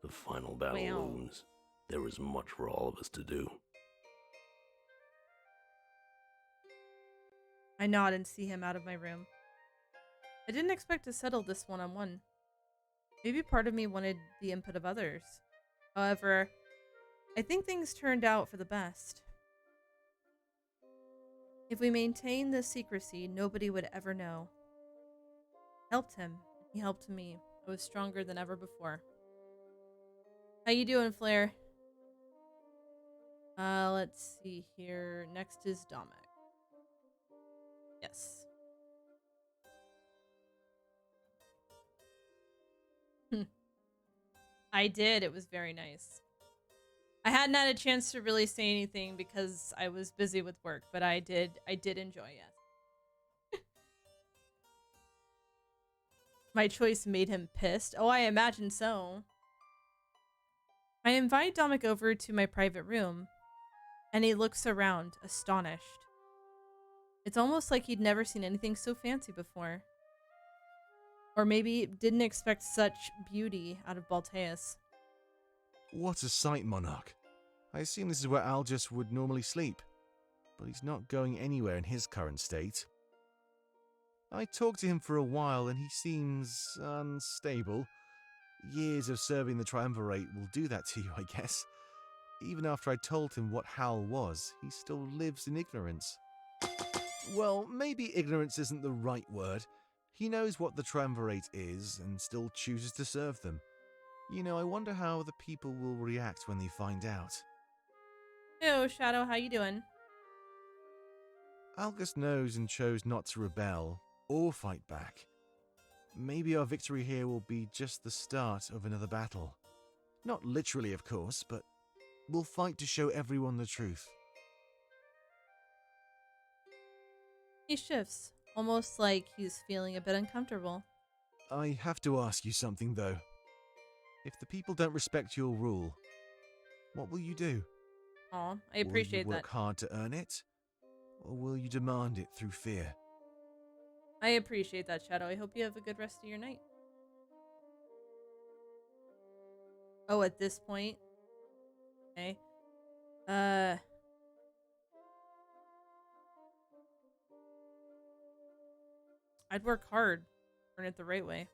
The final battle looms. There is much for all of us to do. I nod and see him out of my room. I didn't expect to settle this one-on-one. Maybe part of me wanted the input of others. However, I think things turned out for the best. If we maintained this secrecy, nobody would ever know. I helped him. He helped me. I was stronger than ever before. How you doing, Flair? Let's see here. Next is Domek. Yes. I did. It was very nice. I hadn't had a chance to really say anything because I was busy with work, but I did enjoy it. My choice made him pissed. Oh, I imagine so. I invite Domek over to my private room, and he looks around, astonished. It's almost like he'd never seen anything so fancy before. Or maybe didn't expect such beauty out of Balteus. What a sight, Monarch. I assume this is where Algius would normally sleep, but he's not going anywhere in his current state. I talked to him for a while and he seems unstable. Years of serving the Triumvirate will do that to you, I guess. Even after I told him what Hal was, he still lives in ignorance. Well, maybe ignorance isn't the right word. He knows what the Triumvirate is and still chooses to serve them. You know, I wonder how the people will react when they find out. Yo, Shadow, how you doing? Algus knows and chose not to rebel or fight back. Maybe our victory here will be just the start of another battle. Not literally, of course, but we'll fight to show everyone the truth. He shifts, almost like he's feeling a bit uncomfortable. I have to ask you something, though. If the people don't respect your rule, what will you do? Aw, I appreciate that. Will you that. work hard to earn it? Or will you demand it through fear? I appreciate that, Shadow. I hope you have a good rest of your night. Oh, at this point? Okay. I'd work hard. Earn it the right way.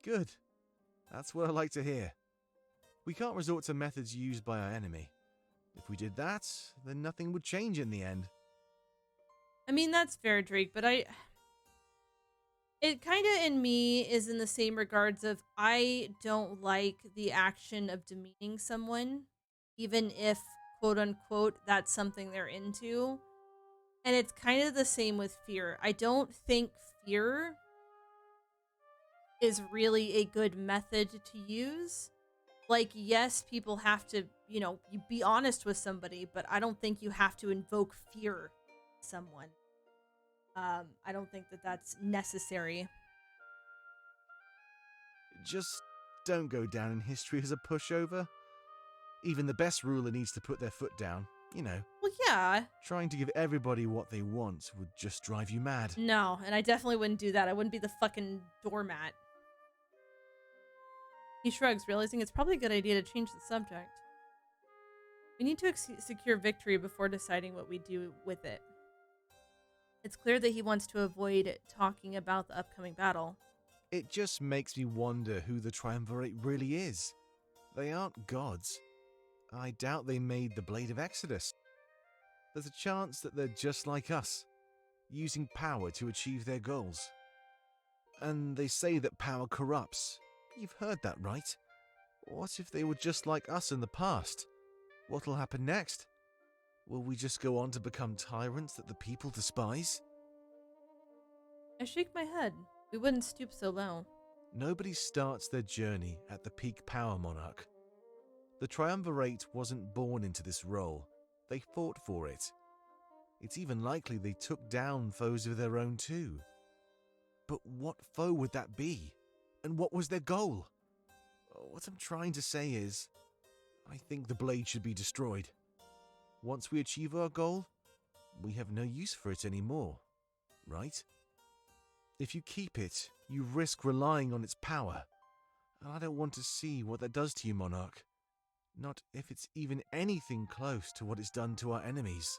Good. That's what I like to hear. We can't resort to methods used by our enemy. If we did that, then nothing would change in the end. I mean, that's fair, Drake, but it kind of in me is in the same regards of I don't like the action of demeaning someone, even if, quote unquote, that's something they're into. And it's kind of the same with fear. I don't think fear is really a good method to use. Like, yes, people have to, you be honest with somebody, but I don't think you have to invoke fear in someone. I don't think that that's necessary. Just don't go down in history as a pushover. Even the best ruler needs to put their foot down, Well, yeah. Trying to give everybody what they want would just drive you mad. No, and I definitely wouldn't do that. I wouldn't be the fucking doormat. He shrugs, realizing it's probably a good idea to change the subject. We need to secure victory before deciding what we do with it. It's clear that he wants to avoid talking about the upcoming battle. It just makes me wonder who the Triumvirate really is. They aren't gods. I doubt they made the Blade of Exodus. There's a chance that they're just like us, using power to achieve their goals. And they say that power corrupts. You've heard that, right? What if they were just like us in the past? What'll happen next? Will we just go on to become tyrants that the people despise? I shake my head. We wouldn't stoop so low. Nobody starts their journey at the peak power, Monarch. The Triumvirate wasn't born into this role. They fought for it. It's even likely they took down foes of their own too. But what foe would that be? And what was their goal? What I'm trying to say is, I think the blade should be destroyed. Once we achieve our goal, we have no use for it anymore, right? If you keep it, you risk relying on its power. And I don't want to see what that does to you, Monarch. Not if it's even anything close to what it's done to our enemies.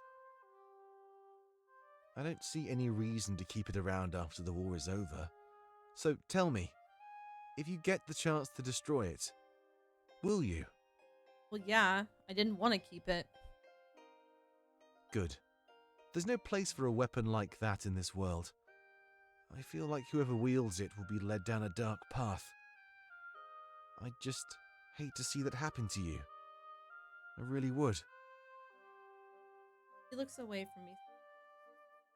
I don't see any reason to keep it around after the war is over. So tell me, if you get the chance to destroy it, will you? Well, yeah, I didn't want to keep it. Good. There's no place for a weapon like that in this world. I feel like whoever wields it will be led down a dark path. I just hate to see that happen to you. I really would. He looks away from me.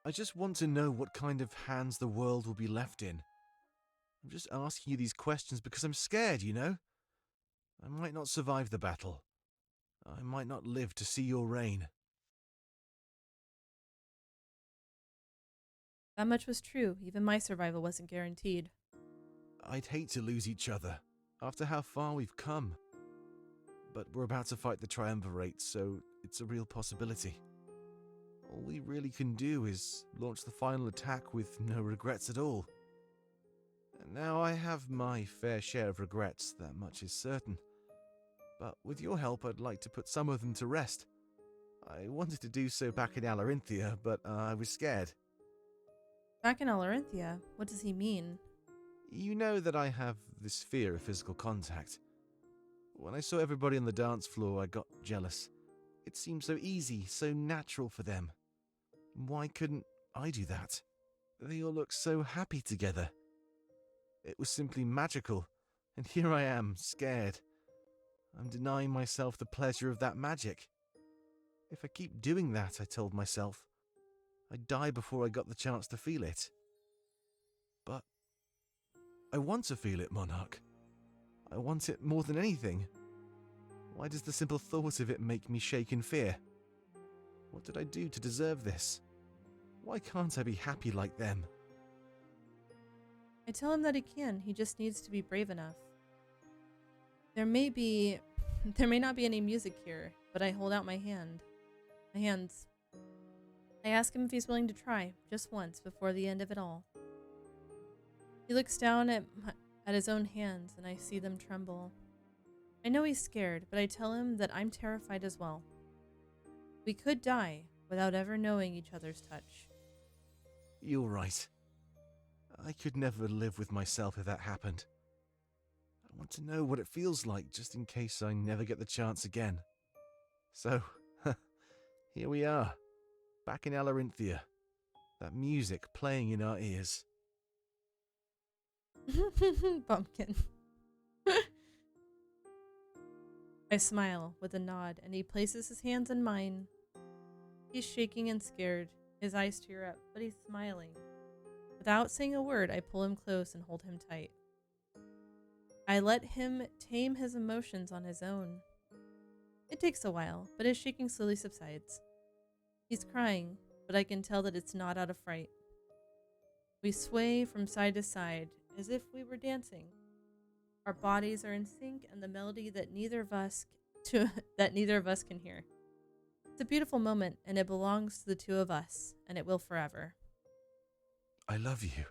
I just want to know what kind of hands the world will be left in. I'm just asking you these questions because I'm scared, you know? I might not survive the battle. I might not live to see your reign. That much was true. Even my survival wasn't guaranteed. I'd hate to lose each other, after how far we've come. But we're about to fight the Triumvirate, so it's a real possibility. All we really can do is launch the final attack with no regrets at all. And now I have my fair share of regrets, that much is certain. But with your help, I'd like to put some of them to rest. I wanted to do so back in Alarinthia, but I was scared. Back in Alarinthia? What does he mean? You know that I have this fear of physical contact. When I saw everybody on the dance floor, I got jealous. It seemed so easy, so natural for them. Why couldn't I do that? They all looked so happy together. It was simply magical, and here I am, scared. I'm denying myself the pleasure of that magic. If I keep doing that, I told myself, I'd die before I got the chance to feel it. But I want to feel it, Monarch. I want it more than anything. Why does the simple thought of it make me shake in fear? What did I do to deserve this? Why can't I be happy like them? I tell him that he can. He just needs to be brave enough. There may not be any music here, but I hold out my hands. I ask him if he's willing to try, just once, before the end of it all. He looks down at his own hands, and I see them tremble. I know he's scared, but I tell him that I'm terrified as well. We could die without ever knowing each other's touch. You're right. I could never live with myself if that happened. I want to know what it feels like, just in case I never get the chance again. So, here we are, back in Alarinthia. That music playing in our ears. Bumpkin. I smile with a nod, and he places his hands in mine. He's shaking and scared. His eyes tear up, but he's smiling. Without saying a word, I pull him close and hold him tight. I let him tame his emotions on his own. It takes a while, but his shaking slowly subsides. He's crying, but I can tell that it's not out of fright. We sway from side to side, as if we were dancing. Our bodies are in sync, and the melody that neither of us can hear. It's a beautiful moment, and it belongs to the two of us, and it will forever. I love you.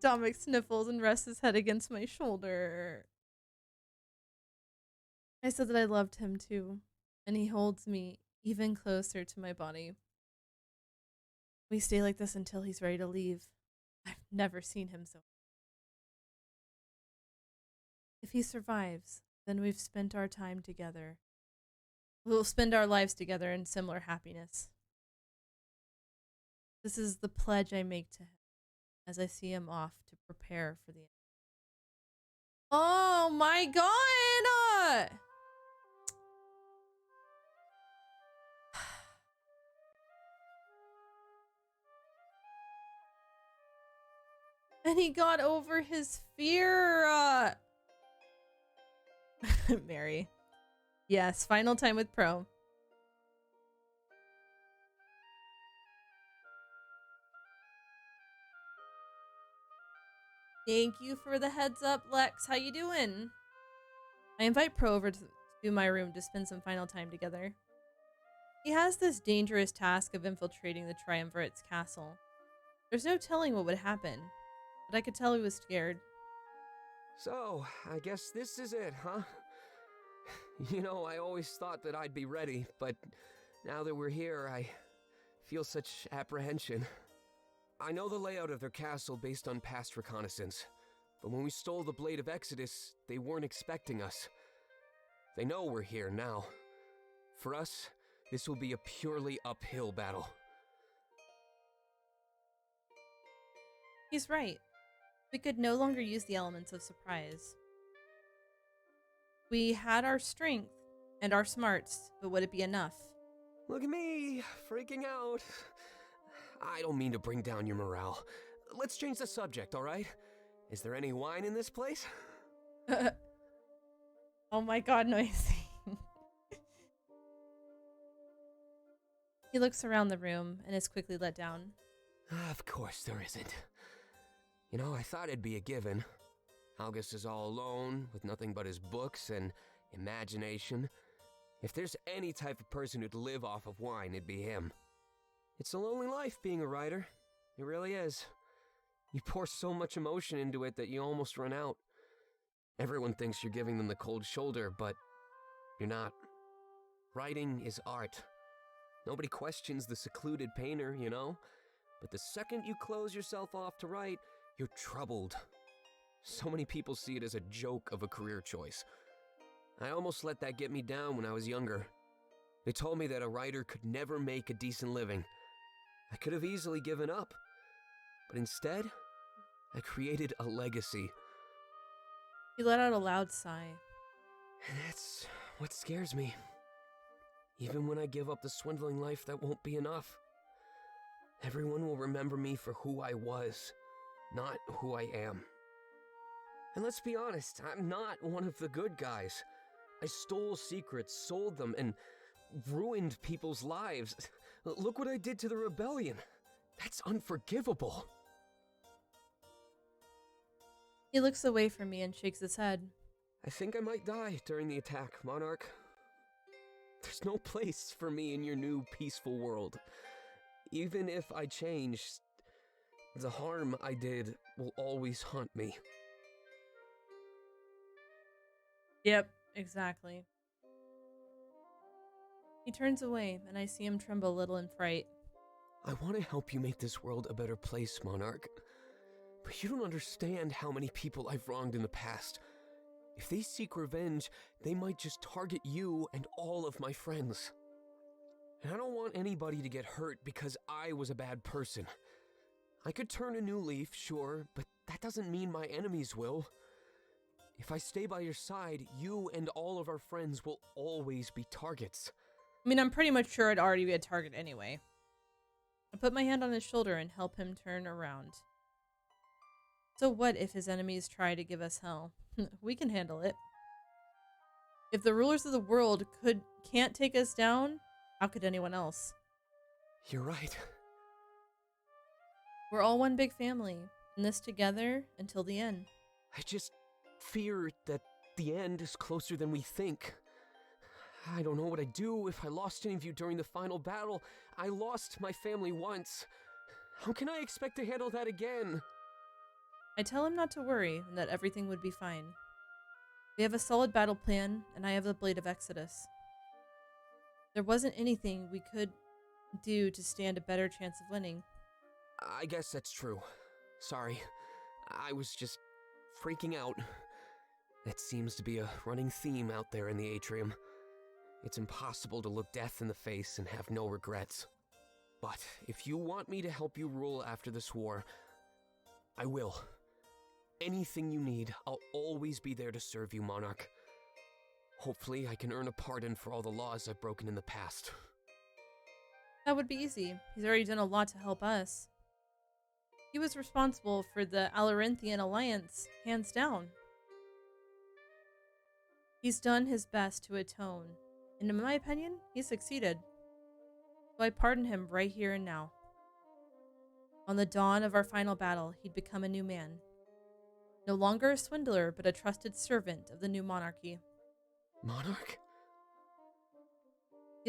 Dominic sniffles and rests his head against my shoulder. I said that I loved him too, and he holds me even closer to my body. We stay like this until he's ready to leave. I've never seen him so. If he survives, then we've spent our time together. We'll spend our lives together in similar happiness. This is the pledge I make to him as I see him off to prepare for the end. Oh my god! And he got over his fear. Mary. Yes, final time with Pro. Thank you for the heads up, Lex. How you doing? I invite Pro over to to my room to spend some final time together. He has this dangerous task of infiltrating the Triumvirate's castle. There's no telling what would happen, but I could tell he was scared. So, I guess this is it, huh? You know, I always thought that I'd be ready, but now that we're here, I feel such apprehension. I know the layout of their castle based on past reconnaissance, but when we stole the Blade of Exodus, they weren't expecting us. They know we're here now. For us, this will be a purely uphill battle. He's right. We could no longer use the elements of surprise. We had our strength and our smarts, but would it be enough? Look at me, freaking out. I don't mean to bring down your morale. Let's change the subject, all right? Is there any wine in this place? Oh my god, Noisy. He looks around the room and is quickly let down. Of course there isn't. You know, I thought it'd be a given. August is all alone, with nothing but his books and imagination. If there's any type of person who'd live off of wine, it'd be him. It's a lonely life being a writer. It really is. You pour so much emotion into it that you almost run out. Everyone thinks you're giving them the cold shoulder, but you're not. Writing is art. Nobody questions the secluded painter, you know? But the second you close yourself off to write, you're troubled. So many people see it as a joke of a career choice. I almost let that get me down when I was younger. They told me that a writer could never make a decent living. I could have easily given up. But instead, I created a legacy. He let out a loud sigh. And that's what scares me. Even when I give up the swindling life, that won't be enough. Everyone will remember me for who I was, not who I am. And let's be honest, I'm not one of the good guys. I stole secrets, sold them, and ruined people's lives. Look what I did to the rebellion. That's unforgivable. He looks away from me and shakes his head. I think I might die during the attack, Monarch. There's no place for me in your new peaceful world. Even if I change, the harm I did will always haunt me. Yep, exactly. He turns away, and I see him tremble a little in fright. I want to help you make this world a better place, Monarch. But you don't understand how many people I've wronged in the past. If they seek revenge, they might just target you and all of my friends. And I don't want anybody to get hurt because I was a bad person. I could turn a new leaf, sure, but that doesn't mean my enemies will. If I stay by your side, you and all of our friends will always be targets. I mean, I'm pretty much sure I'd already be a target anyway. I put my hand on his shoulder and help him turn around. So what if his enemies try to give us hell? We can handle it. If the rulers of the world can't take us down, how could anyone else? You're right. We're all one big family, in this together until the end. I just fear that the end is closer than we think. I don't know what I'd do if I lost any of you during the final battle. I lost my family once. How can I expect to handle that again? I tell him not to worry and that everything would be fine. We have a solid battle plan, and I have the Blade of Exodus. There wasn't anything we could do to stand a better chance of winning. I guess that's true. Sorry. I was just freaking out. That seems to be a running theme out there in the atrium. It's impossible to look death in the face and have no regrets. But if you want me to help you rule after this war, I will. Anything you need, I'll always be there to serve you, Monarch. Hopefully, I can earn a pardon for all the laws I've broken in the past. That would be easy. He's already done a lot to help us. He was responsible for the Alaranthian alliance, hands down. He's done his best to atone, and in my opinion, he succeeded. So I pardon him right here and now. On the dawn of our final battle, he'd become a new man. No longer a swindler, but a trusted servant of the new monarchy. Monarch?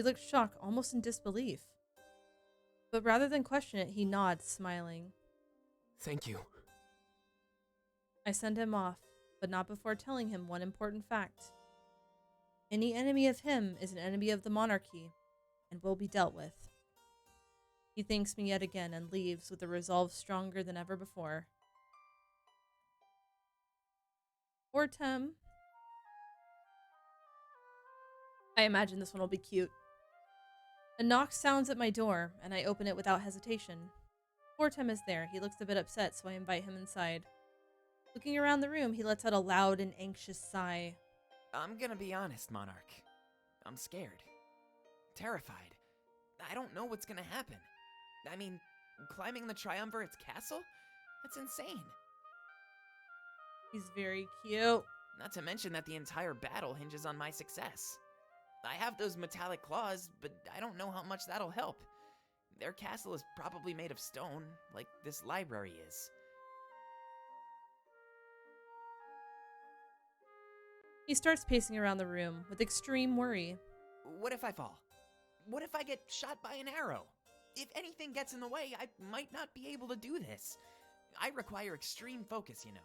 He looks shocked, almost in disbelief. But rather than question it, he nods, smiling. Thank you. I send him off, but not before telling him one important fact. Any enemy of him is an enemy of the monarchy, and will be dealt with. He thanks me yet again and leaves with a resolve stronger than ever before. Vortem. I imagine this one will be cute. A knock sounds at my door, and I open it without hesitation. Vortem is there. He looks a bit upset, so I invite him inside. Looking around the room, he lets out a loud and anxious sigh. I'm gonna be honest, Monarch. I'm scared. Terrified. I don't know what's gonna happen. I mean, climbing the Triumvirate's castle? That's insane. He's very cute. Not to mention that the entire battle hinges on my success. I have those metallic claws, but I don't know how much that'll help. Their castle is probably made of stone, like this library is. He starts pacing around the room with extreme worry. What if I fall? What if I get shot by an arrow? If anything gets in the way, I might not be able to do this. I require extreme focus, you know.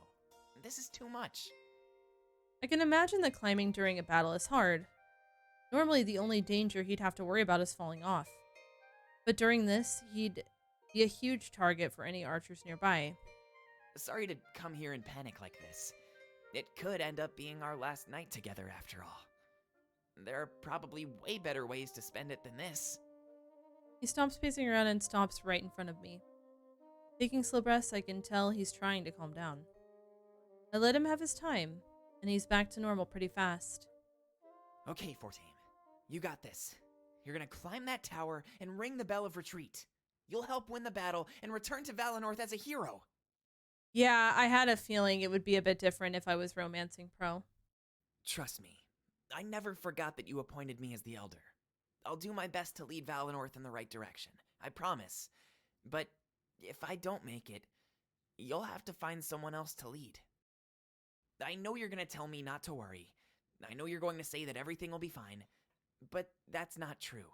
This is too much. I can imagine that climbing during a battle is hard. Normally, the only danger he'd have to worry about is falling off. But during this, he'd be a huge target for any archers nearby. Sorry to come here in panic like this. It could end up being our last night together after all. There are probably way better ways to spend it than this. He stops pacing around and stops right in front of me. Taking slow breaths, I can tell he's trying to calm down. I let him have his time, and he's back to normal pretty fast. Okay, Vortem. You got this. You're gonna climb that tower and ring the bell of retreat. You'll help win the battle and return to Valenorth as a hero. Yeah, I had a feeling it would be a bit different if I was romancing pro. Trust me, I never forgot that you appointed me as the Elder. I'll do my best to lead Valenorth in the right direction, I promise. But if I don't make it, you'll have to find someone else to lead. I know you're gonna tell me not to worry. I know you're going to say that everything will be fine, but that's not true.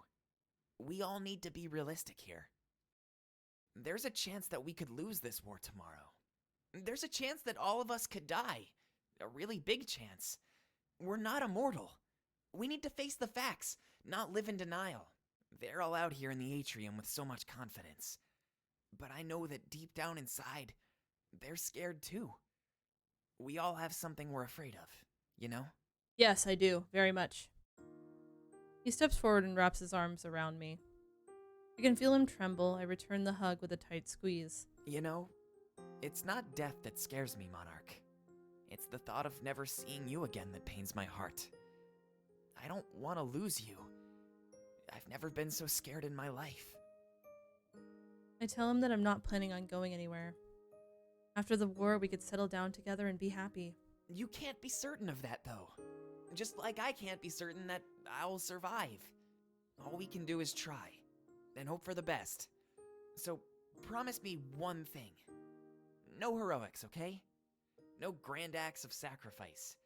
We all need to be realistic here. There's a chance that we could lose this war tomorrow. There's a chance that all of us could die. A really big chance. We're not immortal. We need to face the facts, not live in denial. They're all out here in the atrium with so much confidence. But I know that deep down inside, they're scared too. We all have something we're afraid of, you know? Yes, I do, very much. He steps forward and wraps his arms around me. I can feel him tremble. I return the hug with a tight squeeze. You know, it's not death that scares me, Monarch. It's the thought of never seeing you again that pains my heart. I don't want to lose you. I've never been so scared in my life. I tell him that I'm not planning on going anywhere. After the war, we could settle down together and be happy. You can't be certain of that, though. Just like I can't be certain that I'll survive. All we can do is try, and hope for the best. So, promise me one thing. No heroics, okay? No grand acts of sacrifice.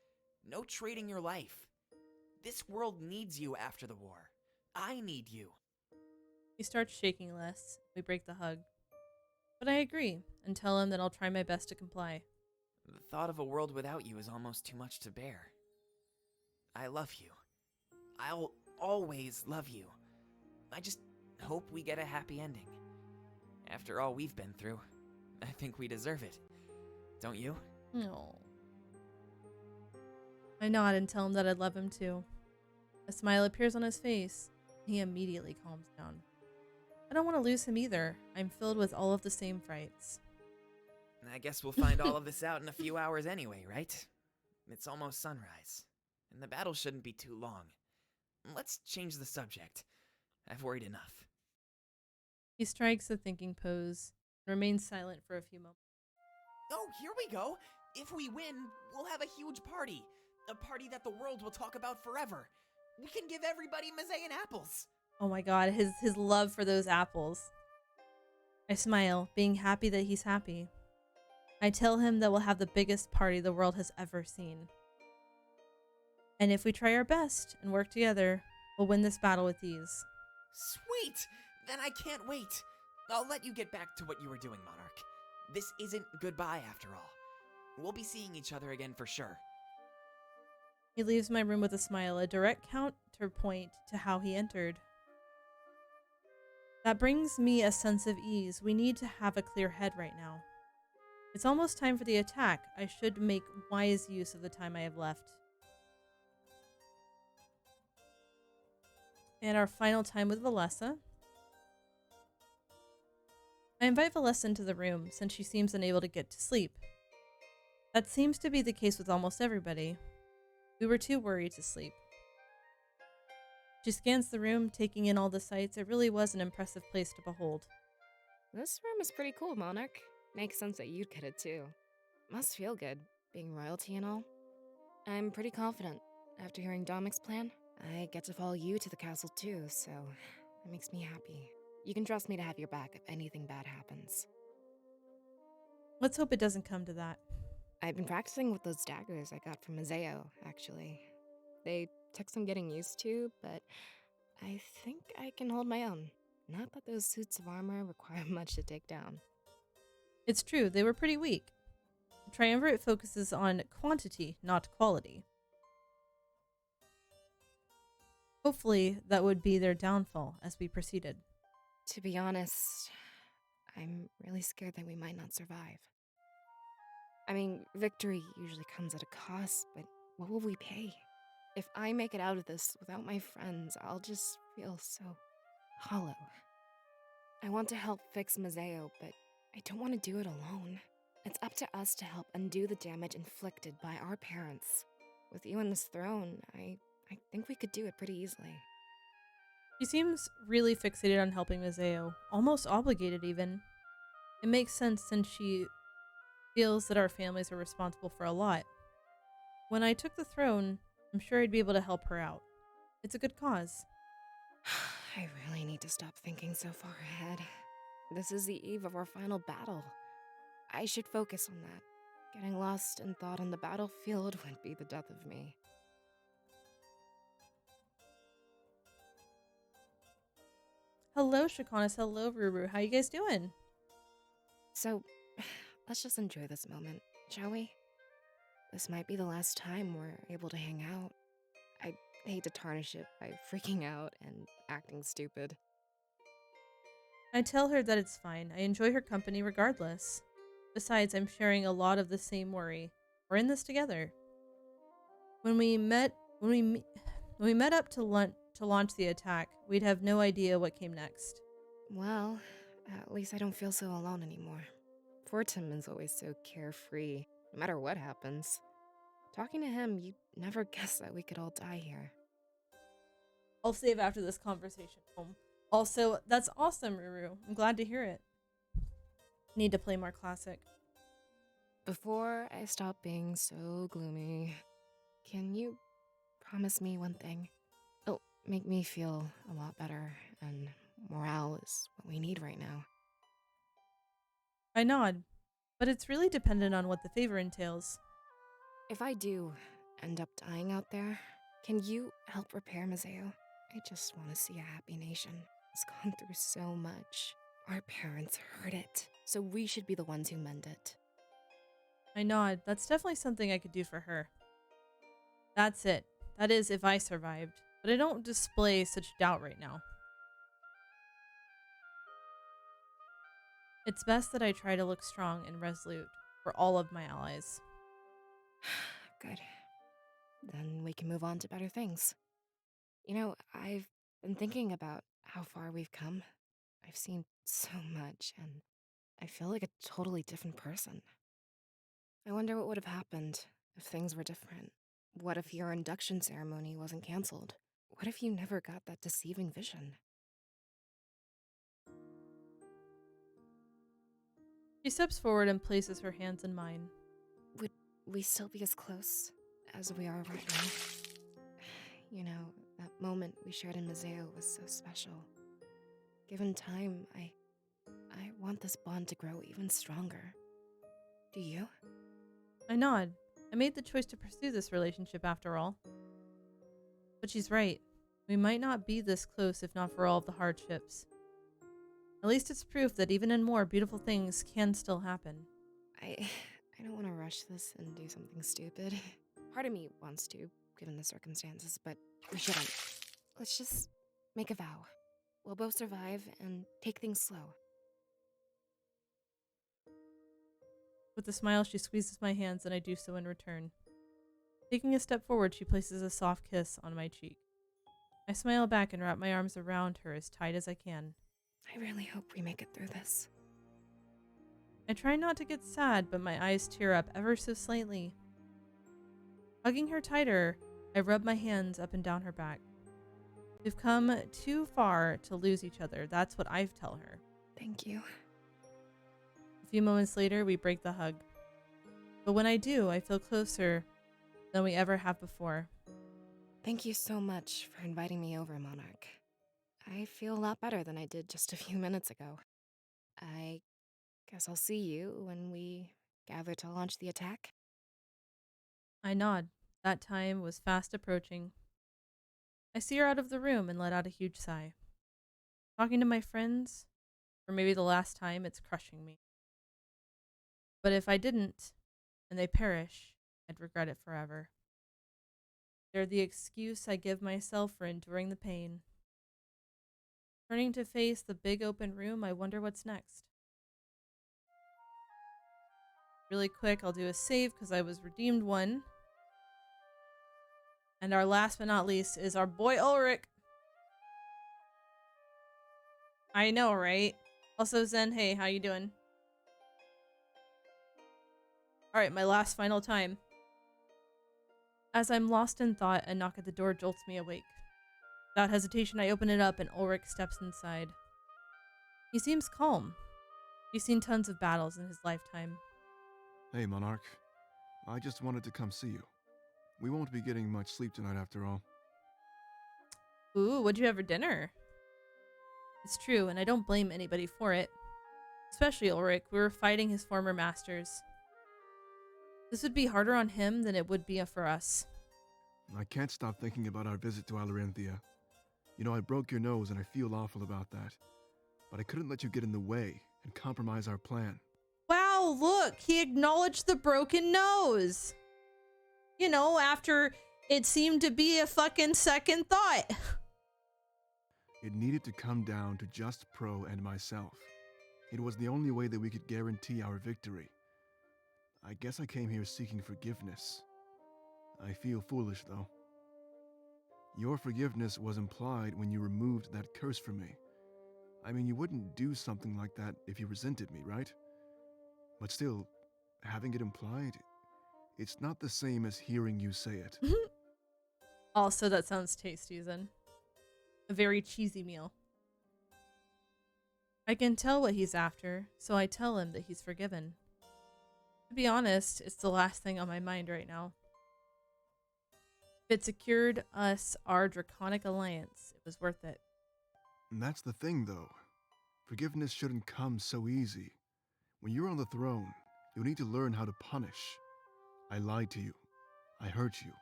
No trading your life. This world needs you after the war. I need you. He starts shaking less. We break the hug. But I agree, and tell him that I'll try my best to comply. The thought of a world without you is almost too much to bear. I love you. I'll always love you. I just hope we get a happy ending. After all we've been through, I think we deserve it. Don't you? No. I nod and tell him that I love him too. A smile appears on his face. He immediately calms down. I don't want to lose him either. I'm filled with all of the same frights. I guess we'll find all of this out in a few hours anyway, right? It's almost sunrise, and the battle shouldn't be too long. Let's change the subject. I've worried enough. He strikes a thinking pose and remains silent for a few moments. Oh, here we go! If we win, we'll have a huge party. A party that the world will talk about forever. We can give everybody Mazayan apples. Oh my god, his love for those apples. I smile, being happy that he's happy. I tell him that we'll have the biggest party the world has ever seen. And if we try our best and work together, We'll win this battle with ease. Sweet! Then I can't wait. I'll let you get back to what you were doing, Monarch. This isn't goodbye after all. We'll be seeing each other again for sure. He leaves my room with a smile, a direct counterpoint to how he entered. That brings me a sense of ease. We need to have a clear head right now. It's almost time for the attack. I should make wise use of the time I have left. And our final time with Valessa. I invite Valessa into the room since she seems unable to get to sleep. That seems to be the case with almost everybody. We were too worried to sleep. She scans the room, taking in all the sights. It really was an impressive place to behold. This room is pretty cool, Monarch. Makes sense that you'd get it too. Must feel good, being royalty and all. I'm pretty confident. After hearing Domic's plan, I get to follow you to the castle too, so that makes me happy. You can trust me to have your back if anything bad happens. Let's hope it doesn't come to that. I've been practicing with those daggers I got from Mazeo, actually. They took some getting used to, but I think I can hold my own. Not that those suits of armor require much to take down. It's true, they were pretty weak. The Triumvirate focuses on quantity, not quality. Hopefully, that would be their downfall as we proceeded. To be honest, I'm really scared that we might not survive. I mean, victory usually comes at a cost, but what will we pay? If I make it out of this without my friends, I'll just feel so hollow. I want to help fix Mazeo, but I don't want to do it alone. It's up to us to help undo the damage inflicted by our parents. With you on this throne, I think we could do it pretty easily. She seems really fixated on helping Mazeo, almost obligated even. It makes sense since she feels that our families are responsible for a lot. When I took the throne, I'm sure I'd be able to help her out. It's a good cause. I really need to stop thinking so far ahead. This is the eve of our final battle. I should focus on that. Getting lost in thought on the battlefield would be the death of me. Hello, Shakonis. Hello, Ruru. How you guys doing? So, let's just enjoy this moment, shall we? This might be the last time we're able to hang out. I hate to tarnish it by freaking out and acting stupid. I tell her that it's fine. I enjoy her company regardless. Besides, I'm sharing a lot of the same worry. We're in this together. When we met up to launch the attack, we'd have no idea what came next. Well, at least I don't feel so alone anymore. Fortum is always so carefree, no matter what happens. Talking to him, you'd never guess that we could all die here. I'll save after this conversation home. Also, that's awesome, Ruru. I'm glad to hear it. Need to play more classic. Before I stop being so gloomy, can you promise me one thing? It'll make me feel a lot better, and morale is what we need right now. I nod, but it's really dependent on what the favor entails. If I do end up dying out there, can you help repair Mazeo? I just want to see a happy nation. It's gone through so much. Our parents heard it, so we should be the ones who mend it. I nod. That's definitely something I could do for her. That's it. That is, if I survived. But I don't display such doubt right now. It's best that I try to look strong and resolute for all of my allies. Good. Then we can move on to better things. You know, I've been thinking about how far we've come. I've seen so much, and I feel like a totally different person. I wonder what would have happened if things were different. What if your induction ceremony wasn't canceled? What if you never got that deceiving vision? She steps forward and places her hands in mine. Would we still be as close as we are right now? You know, that moment we shared in Mazeo was so special. Given time, I want this bond to grow even stronger. Do you? I nod. I made the choice to pursue this relationship after all. But she's right. We might not be this close if not for all of the hardships. At least it's proof that even in war, beautiful things can still happen. I don't want to rush this and do something stupid. Part of me wants to, given the circumstances, but we shouldn't. Let's just make a vow. We'll both survive and take things slow. With a smile, she squeezes my hands and I do so in return. Taking a step forward, she places a soft kiss on my cheek. I smile back and wrap my arms around her as tight as I can. I really hope we make it through this. I try not to get sad, but my eyes tear up ever so slightly. Hugging her tighter, I rub my hands up and down her back. We've come too far to lose each other, that's what I tell her. Thank you. A few moments later, we break the hug. But when I do, I feel closer than we ever have before. Thank you so much for inviting me over, Monarch. I feel a lot better than I did just a few minutes ago. I guess I'll see you when we gather to launch the attack. I nod. That time was fast approaching. I see her out of the room and let out a huge sigh. Talking to my friends, for maybe the last time, it's crushing me. But if I didn't, and they perish, I'd regret it forever. They're the excuse I give myself for enduring the pain. Turning to face the big open room, I wonder what's next. Really quick, I'll do a save because I was redeemed one. And our last but not least is our boy Ulrich. I know, right? Also, Zen, hey, how you doing? Alright, my last final time. As I'm lost in thought, a knock at the door jolts me awake. Without hesitation, I open it up and Ulrich steps inside. He seems calm. He's seen tons of battles in his lifetime. Hey, Monarch. I just wanted to come see you. We won't be getting much sleep tonight after all. Ooh, what'd you have for dinner? It's true, and I don't blame anybody for it. Especially Ulrich. We were fighting his former masters. This would be harder on him than it would be for us. I can't stop thinking about our visit to Alarenthia. You know, I broke your nose and I feel awful about that. But I couldn't let you get in the way and compromise our plan. Wow, look! He acknowledged the broken nose! You know, after it seemed to be a fucking second thought. It needed to come down to just Pro and myself. It was the only way that we could guarantee our victory. I guess I came here seeking forgiveness. I feel foolish, though. Your forgiveness was implied when you removed that curse from me. I mean, you wouldn't do something like that if you resented me, right? But still, having it implied, it's not the same as hearing you say it. Also, that sounds tasty, Zen. A very cheesy meal. I can tell what he's after, so I tell him that he's forgiven. To be honest, it's the last thing on my mind right now. If it secured us our draconic alliance, it was worth it. And that's the thing, though. Forgiveness shouldn't come so easy. When you're on the throne, you need to learn how to punish. I lied to you. I hurt you.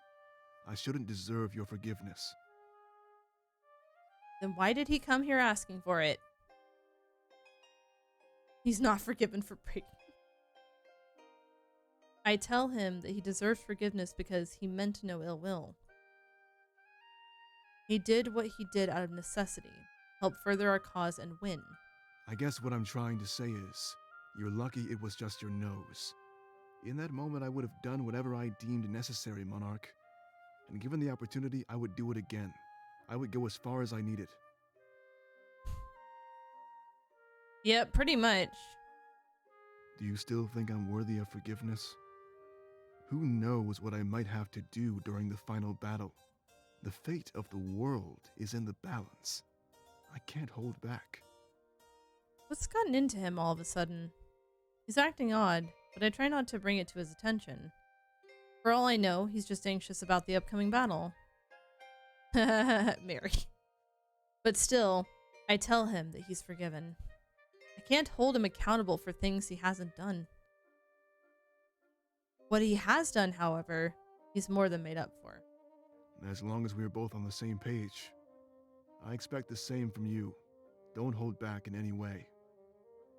I shouldn't deserve your forgiveness. Then why did he come here asking for it? He's not forgiven for breaking. I tell him that he deserves forgiveness because he meant no ill will. He did what he did out of necessity, help further our cause and win. I guess what I'm trying to say is, you're lucky it was just your nose. In that moment, I would have done whatever I deemed necessary, Monarch. And given the opportunity, I would do it again. I would go as far as I needed. Yeah, pretty much. Do you still think I'm worthy of forgiveness? Who knows what I might have to do during the final battle? The fate of the world is in the balance. I can't hold back. What's gotten into him all of a sudden? He's acting odd, but I try not to bring it to his attention. For all I know, he's just anxious about the upcoming battle. Mary. But still, I tell him that he's forgiven. I can't hold him accountable for things he hasn't done. What he has done, however, he's more than made up for. As long as we're both on the same page, I expect the same from you. Don't hold back in any way.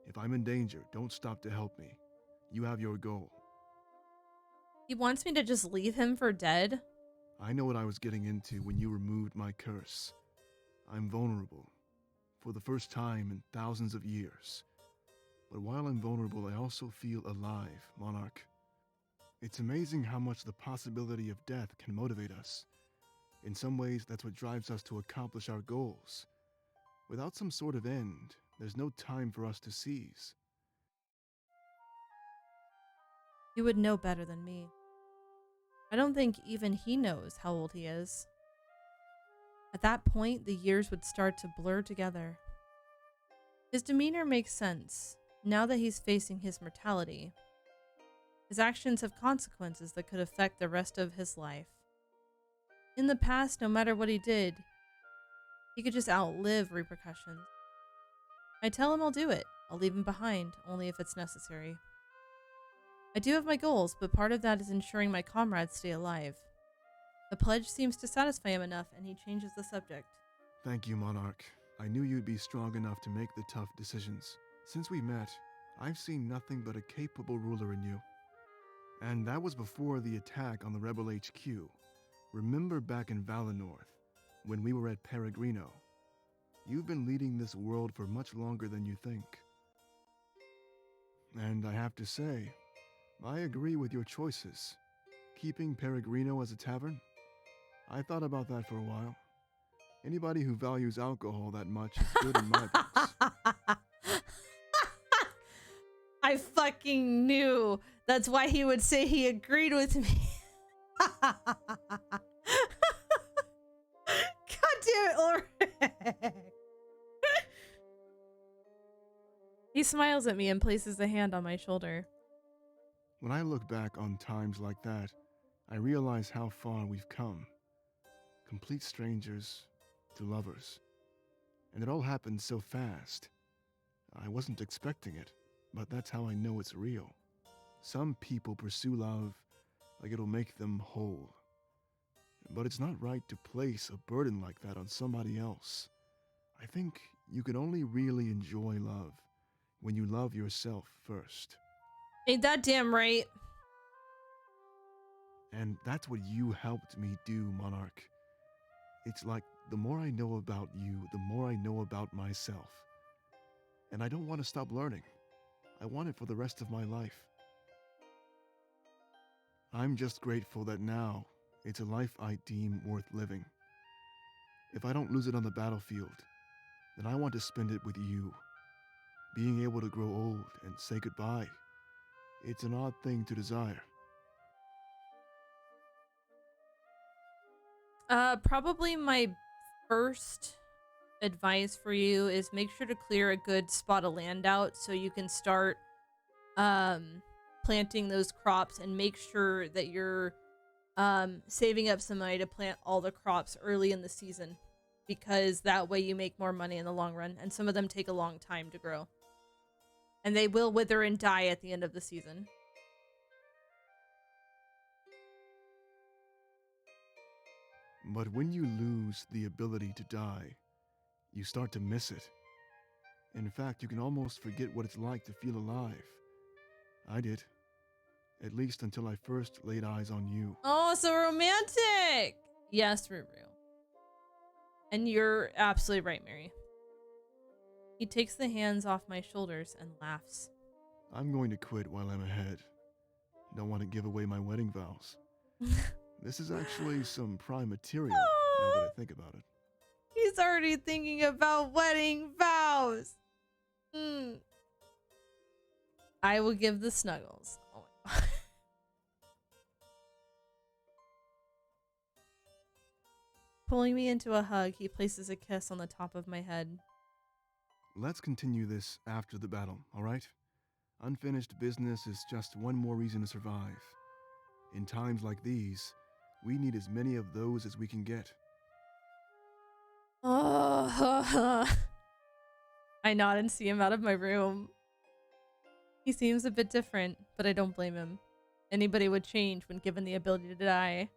If I'm in danger, don't stop to help me. You have your goal. He wants me to just leave him for dead? I know what I was getting into when you removed my curse. I'm vulnerable. For the first time in thousands of years. But while I'm vulnerable, I also feel alive, Monarch. It's amazing how much the possibility of death can motivate us. In some ways, that's what drives us to accomplish our goals. Without some sort of end, there's no time for us to seize. You would know better than me. I don't think even he knows how old he is. At that point, the years would start to blur together. His demeanor makes sense, now that he's facing his mortality. His actions have consequences that could affect the rest of his life. In the past, no matter what he did, he could just outlive repercussions. I tell him I'll do it. I'll leave him behind, only if it's necessary. I do have my goals, but part of that is ensuring my comrades stay alive. The pledge seems to satisfy him enough, and he changes the subject. Thank you, Monarch. I knew you'd be strong enough to make the tough decisions. Since we met, I've seen nothing but a capable ruler in you. And that was before the attack on the Rebel HQ. Remember back in Valinor, when we were at Peregrino. You've been leading this world for much longer than you think. And I have to say, I agree with your choices. Keeping Peregrino as a tavern? I thought about that for a while. Anybody who values alcohol that much is good in my books. I fucking knew. That's why he would say he agreed with me. God damn it, Ulrich. He smiles at me and places a hand on my shoulder. When I look back on times like that, I realize how far we've come. Complete strangers to lovers. And it all happened so fast. I wasn't expecting it, but that's how I know it's real. Some people pursue love like it'll make them whole. But it's not right to place a burden like that on somebody else. I think you can only really enjoy love when you love yourself first. Ain't that damn right? And that's what you helped me do, Monarch. It's like the more I know about you, the more I know about myself. And I don't want to stop learning. I want it for the rest of my life. I'm just grateful that now it's a life I deem worth living. If I don't lose it on the battlefield, then I want to spend it with you. Being able to grow old and say goodbye, it's an odd thing to desire. Probably my first advice for you is make sure to clear a good spot of land out so you can start planting those crops, and make sure that you're saving up some money to plant all the crops early in the season, because that way you make more money in the long run, and some of them take a long time to grow. And they will wither and die at the end of the season. But when you lose the ability to die, you start to miss it. In fact, you can almost forget what it's like to feel alive. I did. At least until I first laid eyes on you. Oh, so romantic! Yes, Ruru. And you're absolutely right, Mary. He takes the hands off my shoulders and laughs. I'm going to quit while I'm ahead. Don't want to give away my wedding vows. This is actually some prime material, now that I think about it. He's already thinking about wedding vows. I will give the snuggles. Oh my God. Pulling me into a hug, he places a kiss on the top of my head. Let's continue this after the battle, all right? Unfinished business is just one more reason to survive. In times like these, we need as many of those as we can get. Oh, I nod and see him out of my room. He seems a bit different, but I don't blame him. Anybody would change when given the ability to die.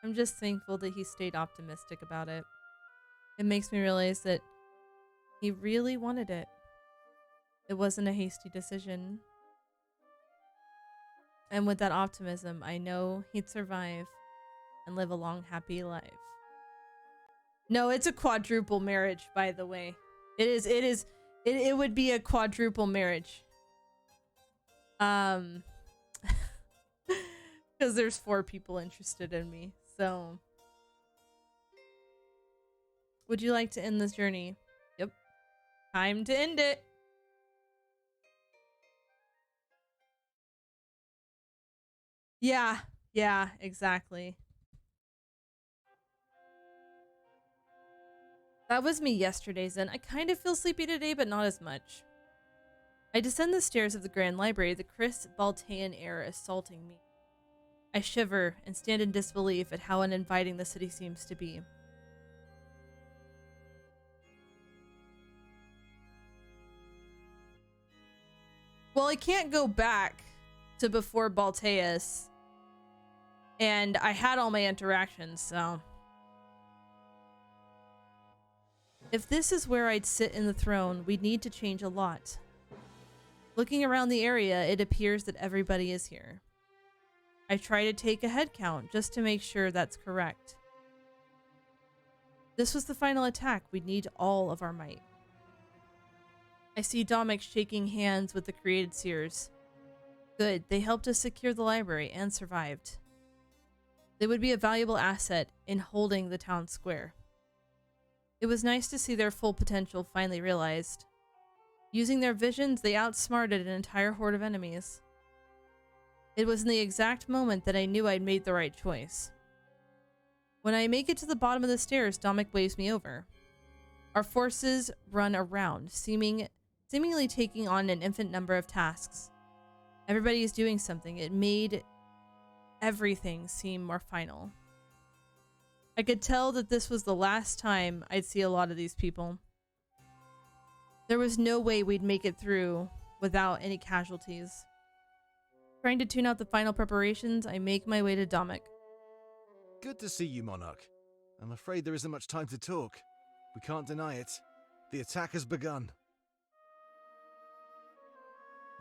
I'm just thankful that he stayed optimistic about it. It makes me realize that he really wanted it. It wasn't a hasty decision. And with that optimism, I know he'd survive and live a long, happy life. No, it's a quadruple marriage, by the way. It would be a quadruple marriage. Because there's 4 people interested in me. So, would you like to end this journey? Yep. Time to end it. Yeah, exactly. That was me yesterday, Zen. I kind of feel sleepy today, but not as much. I descend the stairs of the Grand Library, the crisp Baltean air assaulting me. I shiver and stand in disbelief at how uninviting the city seems to be. Well, I can't go back to before Balteus, and I had all my interactions, so... If this is where I'd sit in the throne, we'd need to change a lot. Looking around the area, it appears that everybody is here. I try to take a head count just to make sure that's correct. This was the final attack. We'd need all of our might. I see Domik shaking hands with the created seers. Good, they helped us secure the library and survived. They would be a valuable asset in holding the town square. It was nice to see their full potential finally realized. Using their visions, they outsmarted an entire horde of enemies. It was in the exact moment that I knew I'd made the right choice. When I make it to the bottom of the stairs, Domik waves me over. Our forces run around, seemingly taking on an infinite number of tasks. Everybody is doing something. It made everything seem more final. I could tell that this was the last time I'd see a lot of these people. There was no way we'd make it through without any casualties. Trying to tune out the final preparations, I make my way to Domik. Good to see you, Monarch. I'm afraid there isn't much time to talk. We can't deny it. The attack has begun.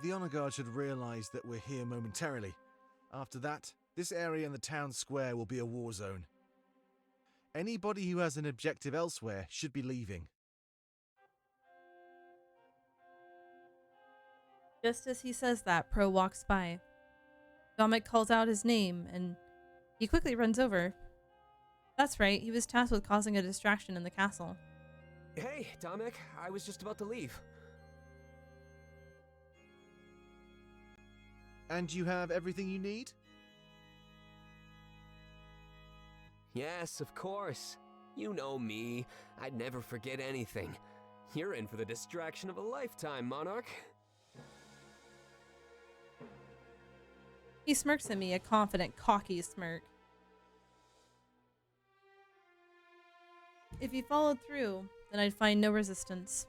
The Honor Guard should realize that we're here momentarily. After that, this area and the town square will be a war zone. Anybody who has an objective elsewhere should be leaving. Just as he says that, Pro walks by. Domik calls out his name, and he quickly runs over. That's right, he was tasked with causing a distraction in the castle. Hey, Domik, I was just about to leave. And you have everything you need? Yes, of course. You know me. I'd never forget anything. You're in for the distraction of a lifetime, Monarch. He smirks at me, a confident, cocky smirk. If he followed through, then I'd find no resistance.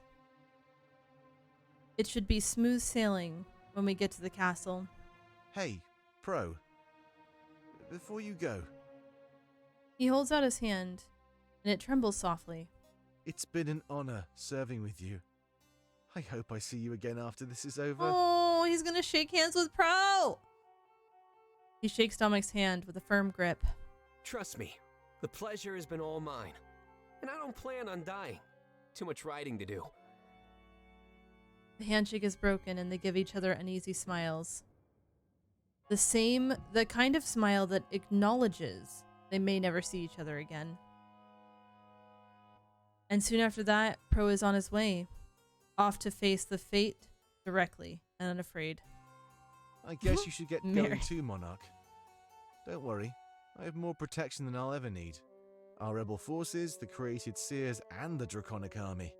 It should be smooth sailing when we get to the castle. Hey, Pro. Before you go... He holds out his hand, and it trembles softly. It's been an honor serving with you. I hope I see you again after this is over. Oh, he's gonna shake hands with Pro! He shakes Domik's hand with a firm grip. Trust me, the pleasure has been all mine. And I don't plan on dying. Too much writing to do. The handshake is broken, and they give each other uneasy smiles. The kind of smile that acknowledges they may never see each other again. And soon after that, Pro is on his way, off to face the fate directly and unafraid. I guess you should get going too, Monarch. Don't worry, I have more protection than I'll ever need. Our rebel forces, the created seers, and the Draconic army.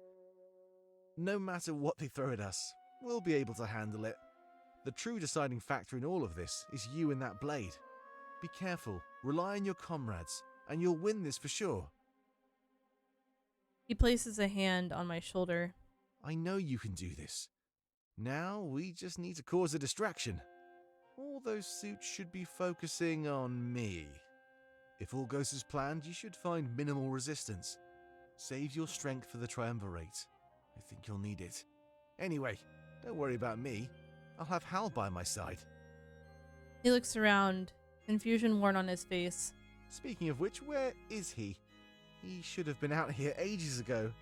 No matter what they throw at us, we'll be able to handle it. The true deciding factor in all of this is you and that blade. Be careful, rely on your comrades, and you'll win this for sure. He places a hand on my shoulder. I know you can do this. Now we just need to cause a distraction. All those suits should be focusing on me. If all goes as planned, you should find minimal resistance. Save your strength for the Triumvirate. I think you'll need it. Anyway, don't worry about me. I'll have Hal by my side. He looks around, confusion worn on his face. Speaking of which, where is he? He should have been out here ages ago.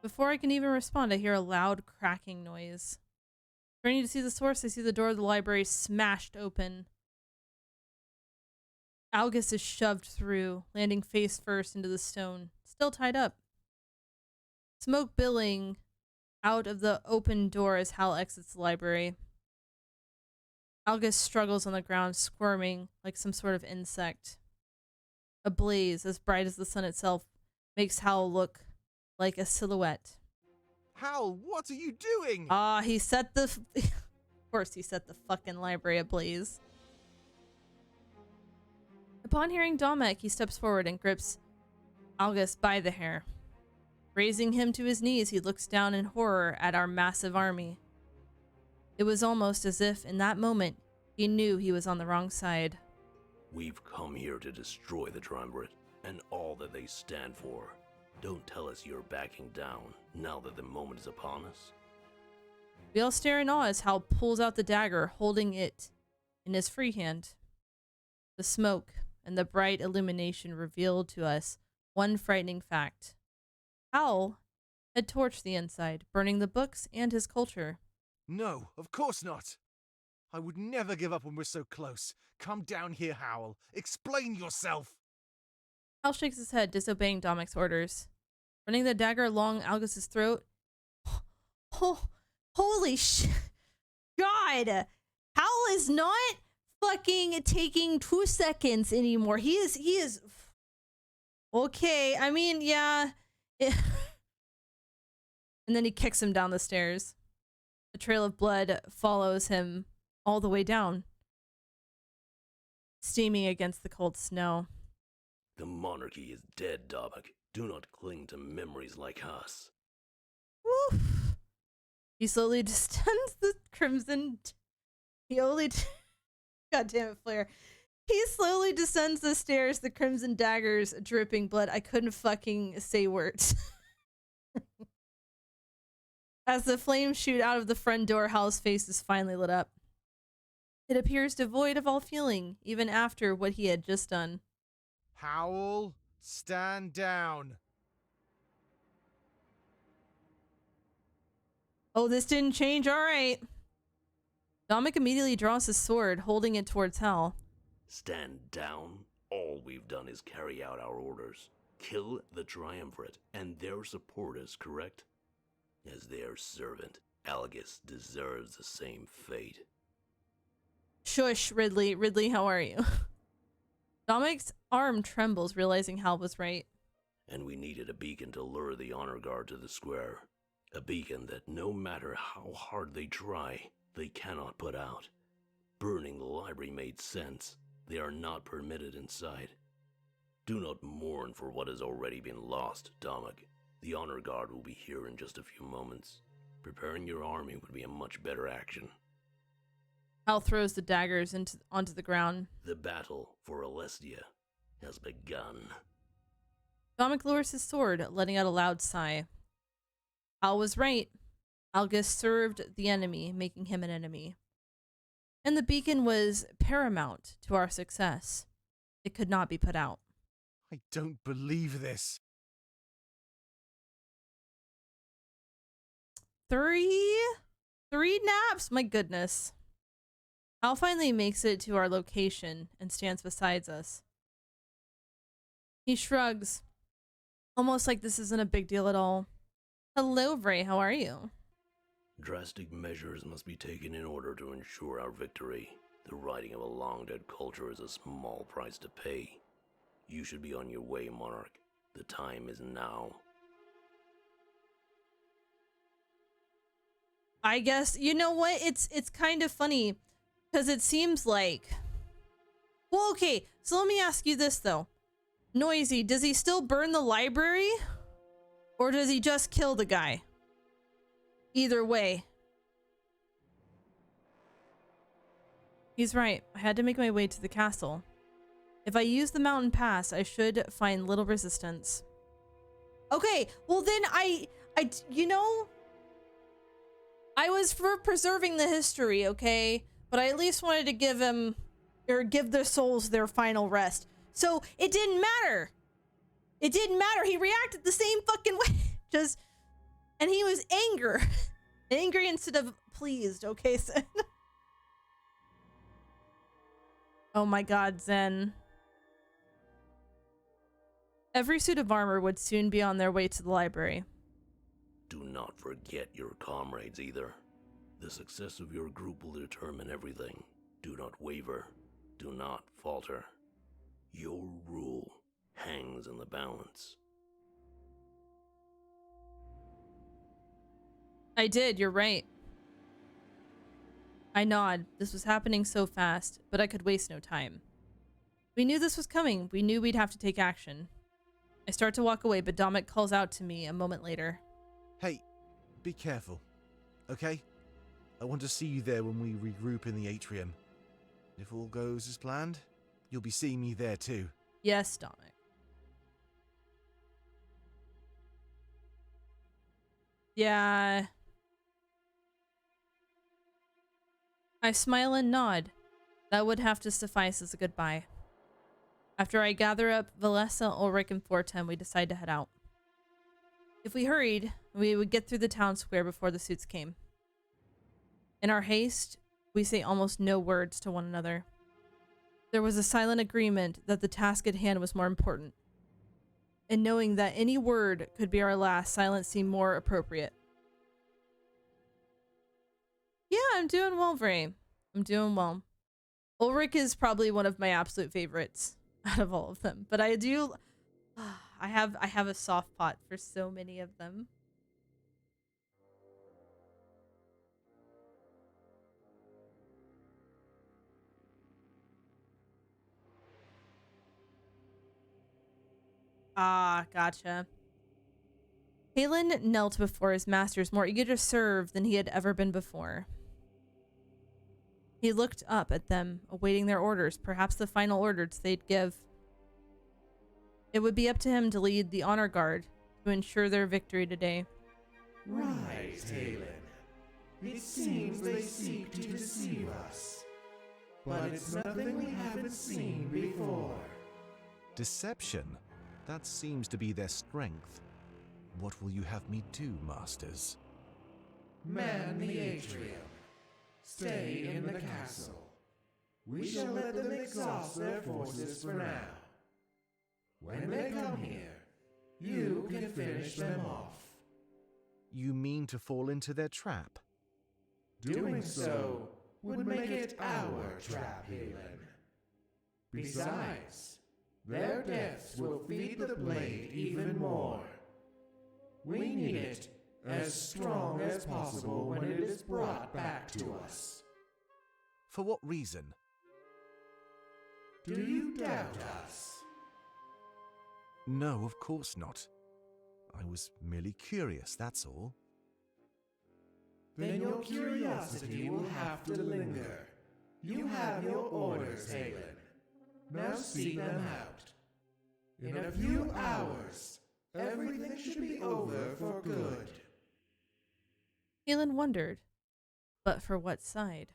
Before I can even respond, I hear a loud cracking noise. Turning to see the source, I see the door of the library smashed open. Algus is shoved through, landing face first into the stone, still tied up. Smoke billowing out of the open door as Hal exits the library. Algus struggles on the ground, squirming like some sort of insect. A blaze as bright as the sun itself makes Hal look like a silhouette. Hal, what are you doing? He set the... of course he set the fucking library ablaze. Upon hearing Domek, he steps forward and grips Algus by the hair. Raising him to his knees, he looks down in horror at our massive army. It was almost as if, in that moment, he knew he was on the wrong side. We've come here to destroy the Triumvirate and all that they stand for. Don't tell us you're backing down now that the moment is upon us. We all stare in awe as Hal pulls out the dagger, holding it in his free hand. The smoke and the bright illumination revealed to us one frightening fact. Hal had torched the inside, burning the books and his culture. No, of course not. I would never give up when we're so close. Come down here, Howl. Explain yourself. Hal shakes his head, disobeying Domek's orders. Running the dagger along Algus's throat. Oh, holy shit. God. Hal is not fucking taking 2 seconds anymore. He is. Okay, I mean, yeah. And then he kicks him down the stairs. A trail of blood follows him all the way down, steaming against the cold snow. The monarchy is dead, Domek. Do not cling to memories like us. Woof. He slowly descends the crimson... God damn it, Flair. He slowly descends the stairs, the crimson daggers dripping blood. I couldn't fucking say words. As the flames shoot out of the front door, Hal's face is finally lit up. It appears devoid of all feeling, even after what he had just done. Howl, stand down. Oh, this didn't change? Alright. Domek immediately draws his sword, holding it towards Hal. Stand down? All we've done is carry out our orders. Kill the Triumvirate and their supporters, correct? As their servant, Algus deserves the same fate. Shush, Ridley. Ridley, how are you? Domek's arm trembles, realizing Hal was right. And we needed a beacon to lure the honor guard to the square. A beacon that no matter how hard they try, they cannot put out. Burning the library made sense. They are not permitted inside. Do not mourn for what has already been lost, Domek. The honor guard will be here in just a few moments. Preparing your army would be a much better action. Hal throws the daggers onto the ground. The battle for Alestia has begun. Domek lowers his sword, letting out a loud sigh. Hal was right. Algus served the enemy, making him an enemy. And the beacon was paramount to our success. It could not be put out. I don't believe this. Three naps? My goodness. Hal finally makes it to our location and stands beside us. He shrugs, almost like this isn't a big deal at all. Hello, Vray, how are you? Drastic measures must be taken in order to ensure our victory. The righting of a long-dead culture is a small price to pay. You should be on your way, Monarch. The time is now. I guess, you know what? It's kind of funny, because it seems like... Well, okay, so let me ask you this, though. Noisy, does he still burn the library? Or does he just kill the guy? Either way. He's right. I had to make my way to the castle. If I use the mountain pass, I should find little resistance. Okay, well then you know, I was for preserving the history, okay? But I at least wanted to give him, or give their souls their final rest. So it didn't matter. It didn't matter. He reacted the same fucking way. And he was angry instead of pleased, okay, Zen? Oh my god, Zen. Every suit of armor would soon be on their way to the library. Do not forget your comrades either. The success of your group will determine everything. Do not waver. Do not falter. Your rule hangs in the balance. I did, you're right. I nod. This was happening so fast, but I could waste no time. We knew this was coming. We knew we'd have to take action. I start to walk away, but Dominic calls out to me a moment later. Hey, be careful, okay? I want to see you there when we regroup in the atrium. If all goes as planned, you'll be seeing me there too. Yes, Dominic. Yeah. I smile and nod. That would have to suffice as a goodbye. After I gather up Valessa, Ulrich, and Fortem, we decide to head out. If we hurried, we would get through the town square before the suits came. In our haste, we say almost no words to one another. There was a silent agreement that the task at hand was more important. And knowing that any word could be our last, silence seemed more appropriate. Yeah, I'm doing well, Vray. I'm doing well. Ulrich is probably one of my absolute favorites out of all of them, but I do, I have a soft spot for so many of them. Ah, gotcha. Halen knelt before his masters, more eager to serve than he had ever been before. He looked up at them, awaiting their orders, perhaps the final orders they'd give. It would be up to him to lead the honor guard to ensure their victory today. Right, Halen. It seems they seek to deceive us. But it's nothing we haven't seen before. Deception? That seems to be their strength. What will you have me do, masters? Man the atrium. Stay in the castle. We shall let them exhaust their forces for now. When they come here, you can finish them off. You mean to fall into their trap? Doing so would make it our trap, Halen. Besides, their deaths will feed the blade even more. We need it as strong as possible when it is brought back to us. For what reason? Do you doubt us? No, of course not. I was merely curious, that's all. Then your curiosity will have to linger. You have your orders, Halen. Now seek them out. In a few hours, everything should be over for good. Halen wondered, but for what side?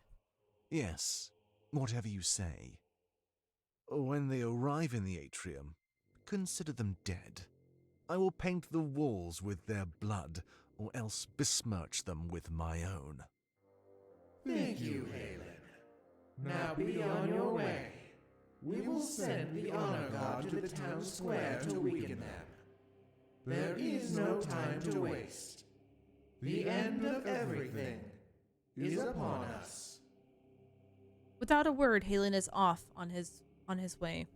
Yes, whatever you say. When they arrive in the atrium, consider them dead. I will paint the walls with their blood, or else besmirch them with my own. Thank you, Halen. Now be on your way. We will send the honor guard to the town square to weaken them. There is no time to waste. The end of everything is upon us. Without a word, Halen is off on his way.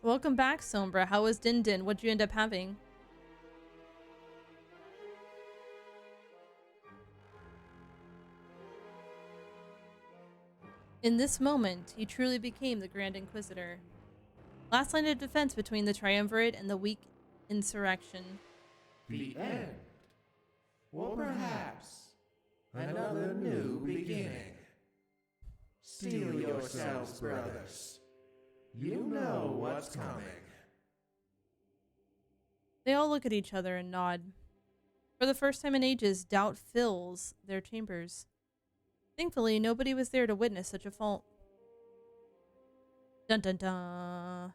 Welcome back, Sombra. How was Din Din? What'd you end up having? In this moment, he truly became the Grand Inquisitor. Last line of defense between the Triumvirate and the weak insurrection. The end. Or perhaps another new beginning. Steel yourselves, brothers. You know what's coming. They all look at each other and nod. For the first time in ages, doubt fills their chambers. Thankfully, nobody was there to witness such a fault. Dun dun dun.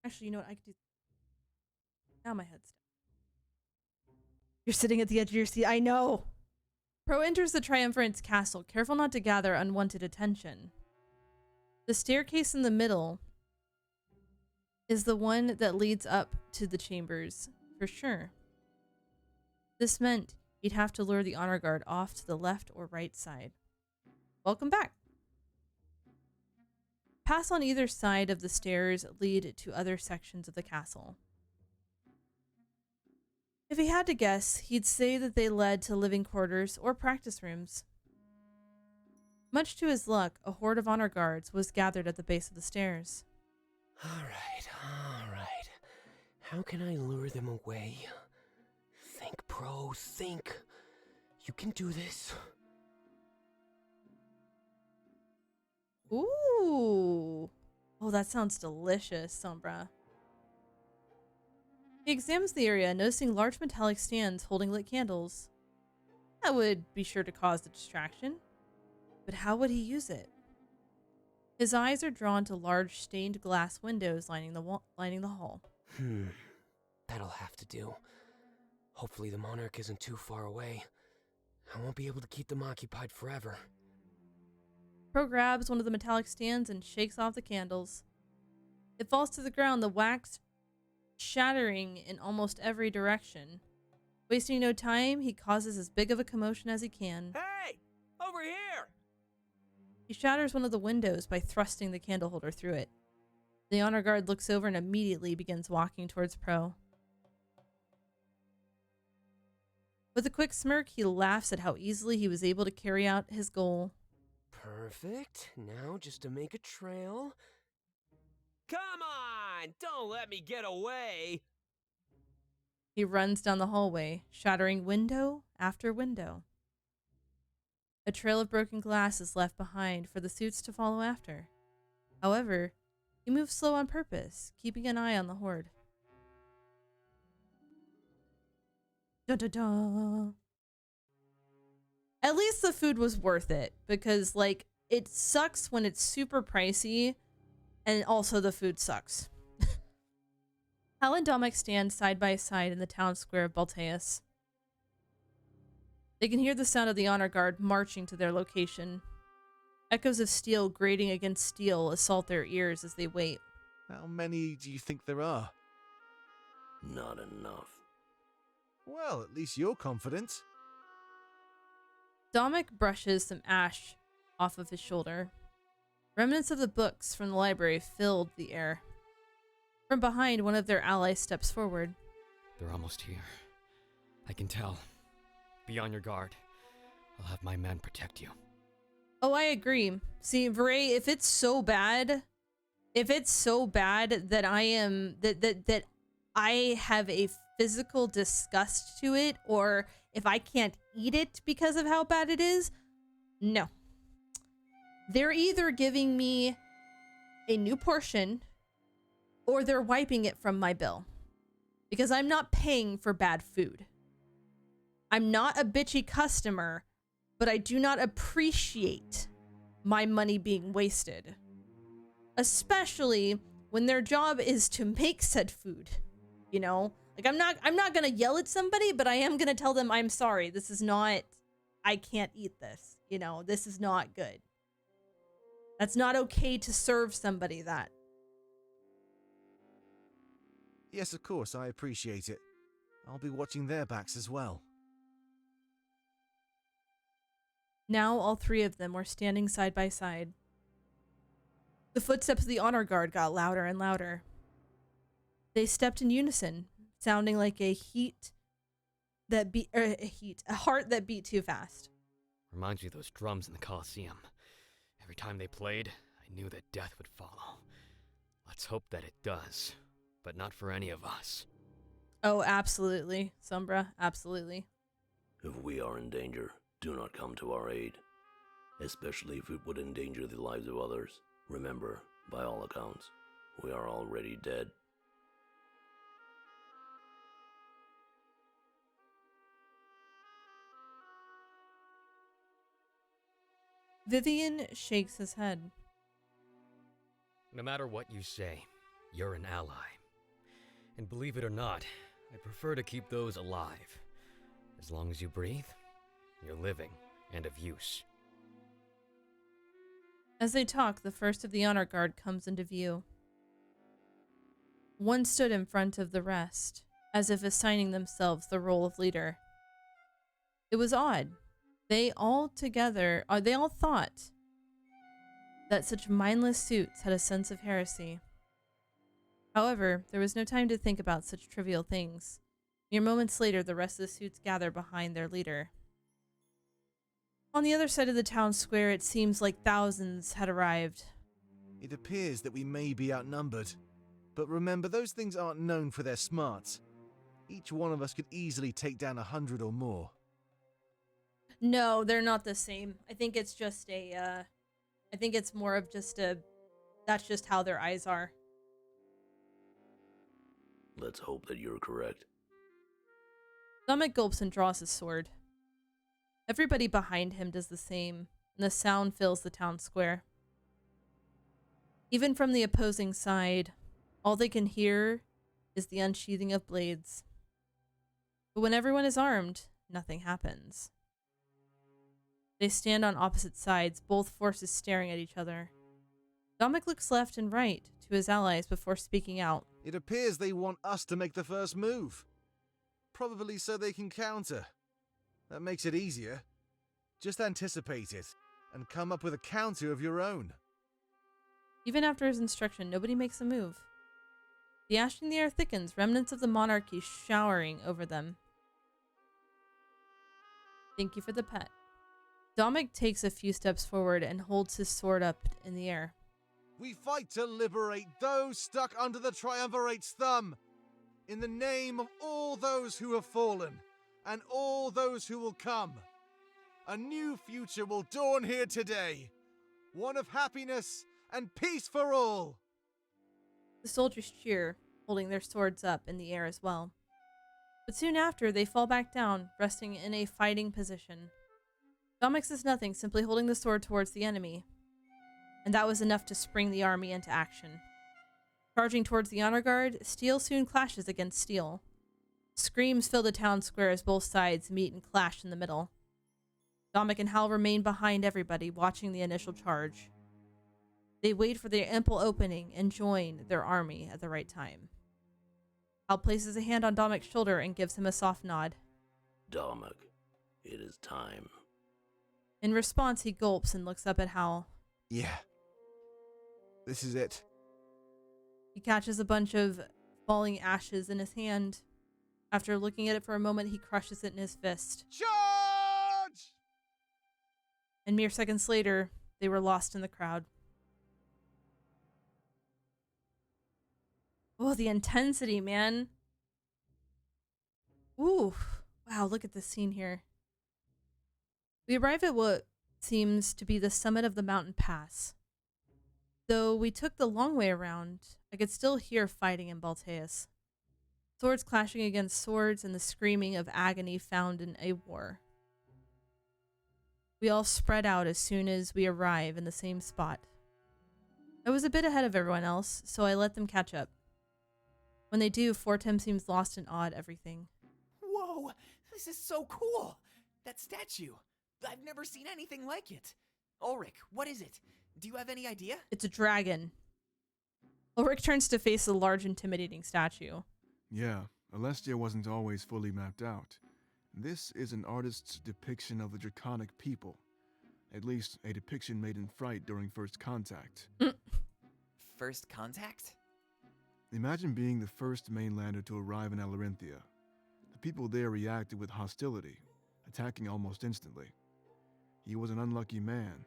Actually, you know what? I could do. Now my head's down. You're sitting at the edge of your seat. I know. Pro enters the Triumvirate castle, careful not to gather unwanted attention. The staircase in the middle is the one that leads up to the chambers, for sure. This meant he'd have to lure the honor guard off to the left or right side. Welcome back. Paths on either side of the stairs lead to other sections of the castle. If he had to guess, he'd say that they led to living quarters or practice rooms. Much to his luck, a horde of honor guards was gathered at the base of the stairs. All right. How can I lure them away? Think, Pro, think. You can do this. Ooh. Oh, that sounds delicious, Sombra. He examines the area, noticing large metallic stands holding lit candles. That would be sure to cause a distraction. But how would he use it? His eyes are drawn to large stained glass windows lining the hall. That'll have to do. Hopefully the monarch isn't too far away. I won't be able to keep them occupied forever. Pro grabs one of the metallic stands and shakes off the candles. It falls to the ground, the wax shattering in almost every direction. Wasting no time, he causes as big of a commotion as he can. Hey! Over here! He shatters one of the windows by thrusting the candle holder through it. The honor guard looks over and immediately begins walking towards Pro. With a quick smirk, he laughs at how easily he was able to carry out his goal. Perfect. Now just to make a trail. Come on! Don't let me get away! He runs down the hallway, shattering window after window. A trail of broken glass is left behind for the suits to follow after. However, he moves slow on purpose, keeping an eye on the horde. Dun dun dun. At least the food was worth it, because, like, it sucks when it's super pricey, and also the food sucks. Hal and Domek stand side by side in the town square of Balteus. They can hear the sound of the honor guard marching to their location. Echoes of steel grating against steel assault their ears as they wait. How many do you think there are? Not enough. Well, at least you're confident. Domek brushes some ash off of his shoulder. Remnants of the books from the library filled the air. From behind, one of their allies steps forward. They're almost here. I can tell. Be on your guard. I'll have my men protect you. Oh, I agree. See, Vray, if it's so bad that I am that I have a physical disgust to it, or if I can't eat it because of how bad it is, no. They're either giving me a new portion or they're wiping it from my bill, because I'm not paying for bad food. I'm not a bitchy customer, but I do not appreciate my money being wasted, especially when their job is to make said food. You know, like I'm not gonna yell at somebody, but I am gonna tell them I'm sorry. This is not, I can't eat this. You know, this is not good. That's not okay to serve somebody that. Yes, of course, I appreciate it. I'll be watching their backs as well. Now all three of them were standing side by side. The footsteps of the honor guard got louder and louder. They stepped in unison, sounding like a heart that beat too fast. Reminds me of those drums in the Colosseum. Every time they played, I knew that death would follow. Let's hope that it does, but not for any of us. Oh, absolutely, Sombra, absolutely. If we are in danger, do not come to our aid, especially if it would endanger the lives of others. Remember, by all accounts, we are already dead. Vivian shakes his head. No matter what you say, you're an ally. And believe it or not, I prefer to keep those alive. As long as you breathe, you're living and of use. As they talk, the first of the honor guard comes into view. One stood in front of the rest, as if assigning themselves the role of leader. It was odd. They all thought that such mindless suits had a sense of heresy. However, there was no time to think about such trivial things. Mere moments later, the rest of the suits gather behind their leader. On the other side of the town square, it seems like thousands had arrived. It appears that we may be outnumbered. But remember, those things aren't known for their smarts. Each one of us could easily take down 100 or more. No, they're not the same. I think it's just I think it's more of just that's just how their eyes are. Let's hope that you're correct. Dominic gulps and draws his sword. Everybody behind him does the same, and the sound fills the town square. Even from the opposing side, all they can hear is the unsheathing of blades. But when everyone is armed, nothing happens. They stand on opposite sides, both forces staring at each other. Dominic looks left and right to his allies before speaking out. It appears they want us to make the first move. Probably so they can counter. That makes it easier. Just anticipate it, and come up with a counter of your own. Even after his instruction, nobody makes a move. The ash in the air thickens, remnants of the monarchy showering over them. Thank you for the pet. Dominic takes a few steps forward and holds his sword up in the air. We fight to liberate those stuck under the Triumvirate's thumb, in the name of all those who have fallen, and all those who will come. A new future will dawn here today, one of happiness and peace for all. The soldiers cheer, holding their swords up in the air as well. But soon after, they fall back down, resting in a fighting position. Dominic says nothing, simply holding the sword towards the enemy. And that was enough to spring the army into action. Charging towards the honor guard, steel soon clashes against steel. Screams fill the town square as both sides meet and clash in the middle. Dominic and Hal remain behind everybody, watching the initial charge. They wait for the ample opening and join their army at the right time. Hal places a hand on Dominic's shoulder and gives him a soft nod. Dominic, it is time. In response, he gulps and looks up at Hal. Yeah. This is it. He catches a bunch of falling ashes in his hand. After looking at it for a moment, he crushes it in his fist. Charge! And mere seconds later, they were lost in the crowd. Oh, the intensity, man. Ooh. Wow, look at this scene here. We arrive at what seems to be the summit of the mountain pass. Though we took the long way around, I could still hear fighting in Balteus. Swords clashing against swords and the screaming of agony found in a war. We all spread out as soon as we arrive in the same spot. I was a bit ahead of everyone else, so I let them catch up. When they do, Fortem seems lost in awe at everything. Whoa, this is so cool! That statue! I've never seen anything like it. Ulrich, what is it? Do you have any idea? It's a dragon. Ulrich turns to face the large, intimidating statue. Yeah, Alestia wasn't always fully mapped out. This is an artist's depiction of the Draconic people. At least, a depiction made in fright during First Contact. First Contact? Imagine being the first mainlander to arrive in Alarinthia. The people there reacted with hostility, attacking almost instantly. He was an unlucky man.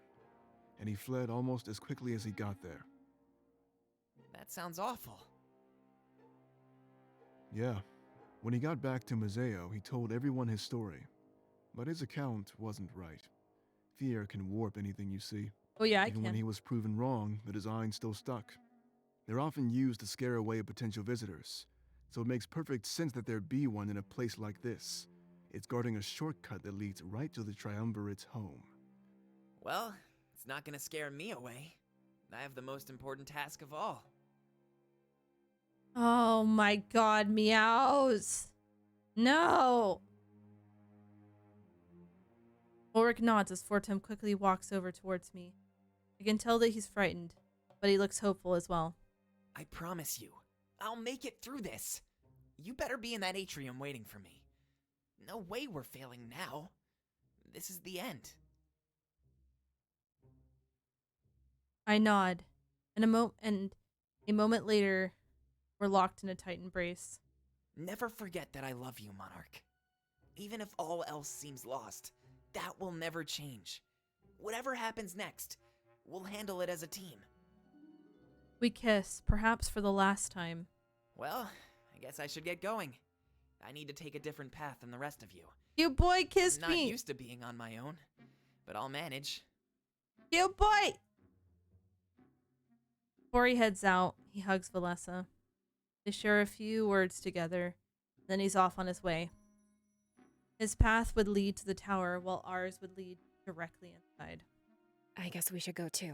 and he fled almost as quickly as he got there. That sounds awful. Yeah. When he got back to Museo, he told everyone his story. But his account wasn't right. Fear can warp anything you see. Oh yeah, I Even when can. he was proven wrong, the design still stuck. They're often used to scare away potential visitors, so it makes perfect sense that there be one in a place like this. It's guarding a shortcut that leads right to the Triumvirate's home. Well, it's not gonna scare me away. I have the most important task of all. Oh my god, meows. No. Ulrich nods as Fortem quickly walks over towards me. I can tell that he's frightened, but he looks hopeful as well. I promise you, I'll make it through this. You better be in that atrium waiting for me. No way we're failing now. This is the end. I nod, and a moment later, we're locked in a tight embrace. Never forget that I love you, Monarch. Even if all else seems lost, that will never change. Whatever happens next, we'll handle it as a team. We kiss, perhaps for the last time. Well, I guess I should get going. I need to take a different path than the rest of you. You boy kissed I'm not me. used to being on my own, but I'll manage. You boy. Before he heads out, he hugs Valessa. They share a few words together, then he's off on his way. His path would lead to the tower, while ours would lead directly inside. I guess we should go too.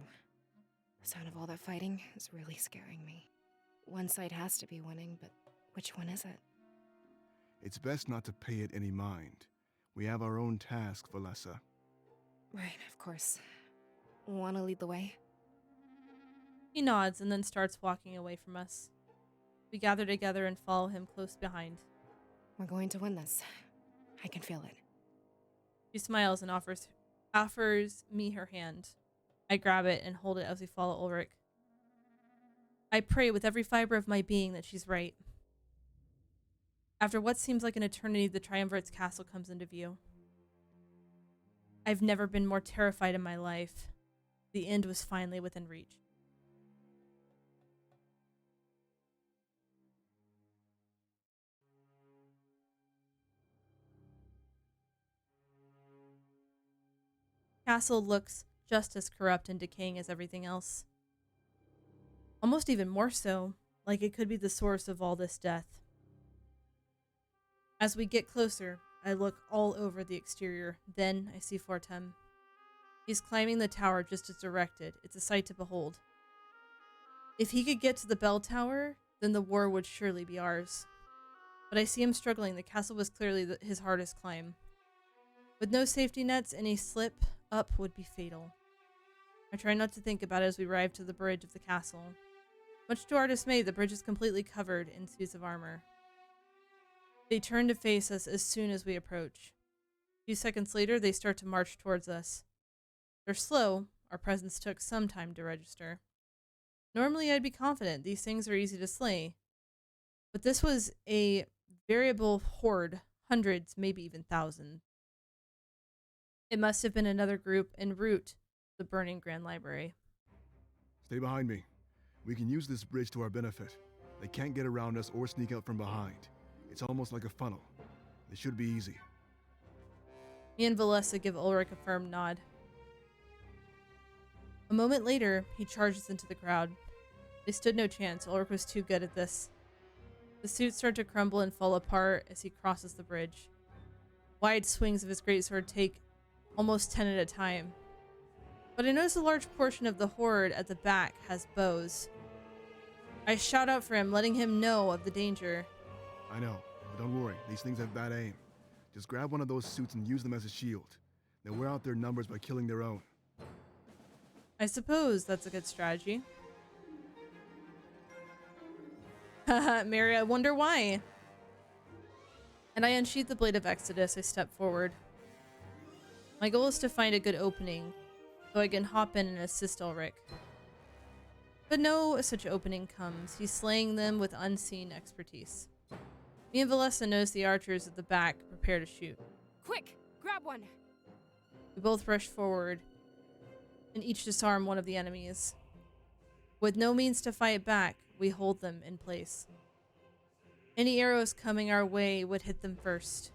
The sound of all that fighting is really scaring me. One side has to be winning, but which one is it? It's best not to pay it any mind. We have our own task, Valessa. Right, of course. Wanna lead the way? He nods and then starts walking away from us. We gather together and follow him close behind. We're going to win this. I can feel it. She smiles and offers me her hand. I grab it and hold it as we follow Ulrich. I pray with every fiber of my being that she's right. After what seems like an eternity, the Triumvirate's castle comes into view. I've never been more terrified in my life. The end was finally within reach. Castle looks just as corrupt and decaying as everything else. Almost even more so, like it could be the source of all this death. As we get closer, I look all over the exterior. Then I see Fortem. He's climbing the tower just as directed. It's a sight to behold. If he could get to the bell tower, then the war would surely be ours. But I see him struggling. The castle was clearly his hardest climb. With no safety nets, any slip up would be fatal. I try not to think about it as we arrive to the bridge of the castle. Much to our dismay, the bridge is completely covered in suits of armor. They turn to face us as soon as we approach. A few seconds later, they start to march towards us. They're slow. Our presence took some time to register. Normally, I'd be confident. These things are easy to slay. But this was a variable horde, hundreds, maybe even thousands. It must have been another group en route to the burning Grand Library. Stay behind me. We can use this bridge to our benefit. They can't get around us or sneak out from behind. It's almost like a funnel. It should be easy. Me and Valessa give Ulrich a firm nod. A moment later, he charges into the crowd. They stood no chance. Ulrich was too good at this. The suits start to crumble and fall apart as he crosses the bridge. Wide swings of his greatsword take almost 10 at a time. But I notice a large portion of the horde at the back has bows. I shout out for him, letting him know of the danger. I know, but don't worry. These things have bad aim. Just grab one of those suits and use them as a shield. They'll wear out their numbers by killing their own. I suppose that's a good strategy. Haha, Mary, I wonder why. And I unsheath the Blade of Exodus. I step forward. My goal is to find a good opening, so I can hop in and assist Ulrich. But no such opening comes. He's slaying them with unseen expertise. Me and Valessa notice the archers at the back prepare to shoot. Quick, grab one. We both rush forward. and each disarm one of the enemies. With no means to fight back, we hold them in place. Any arrows coming our way would hit them first.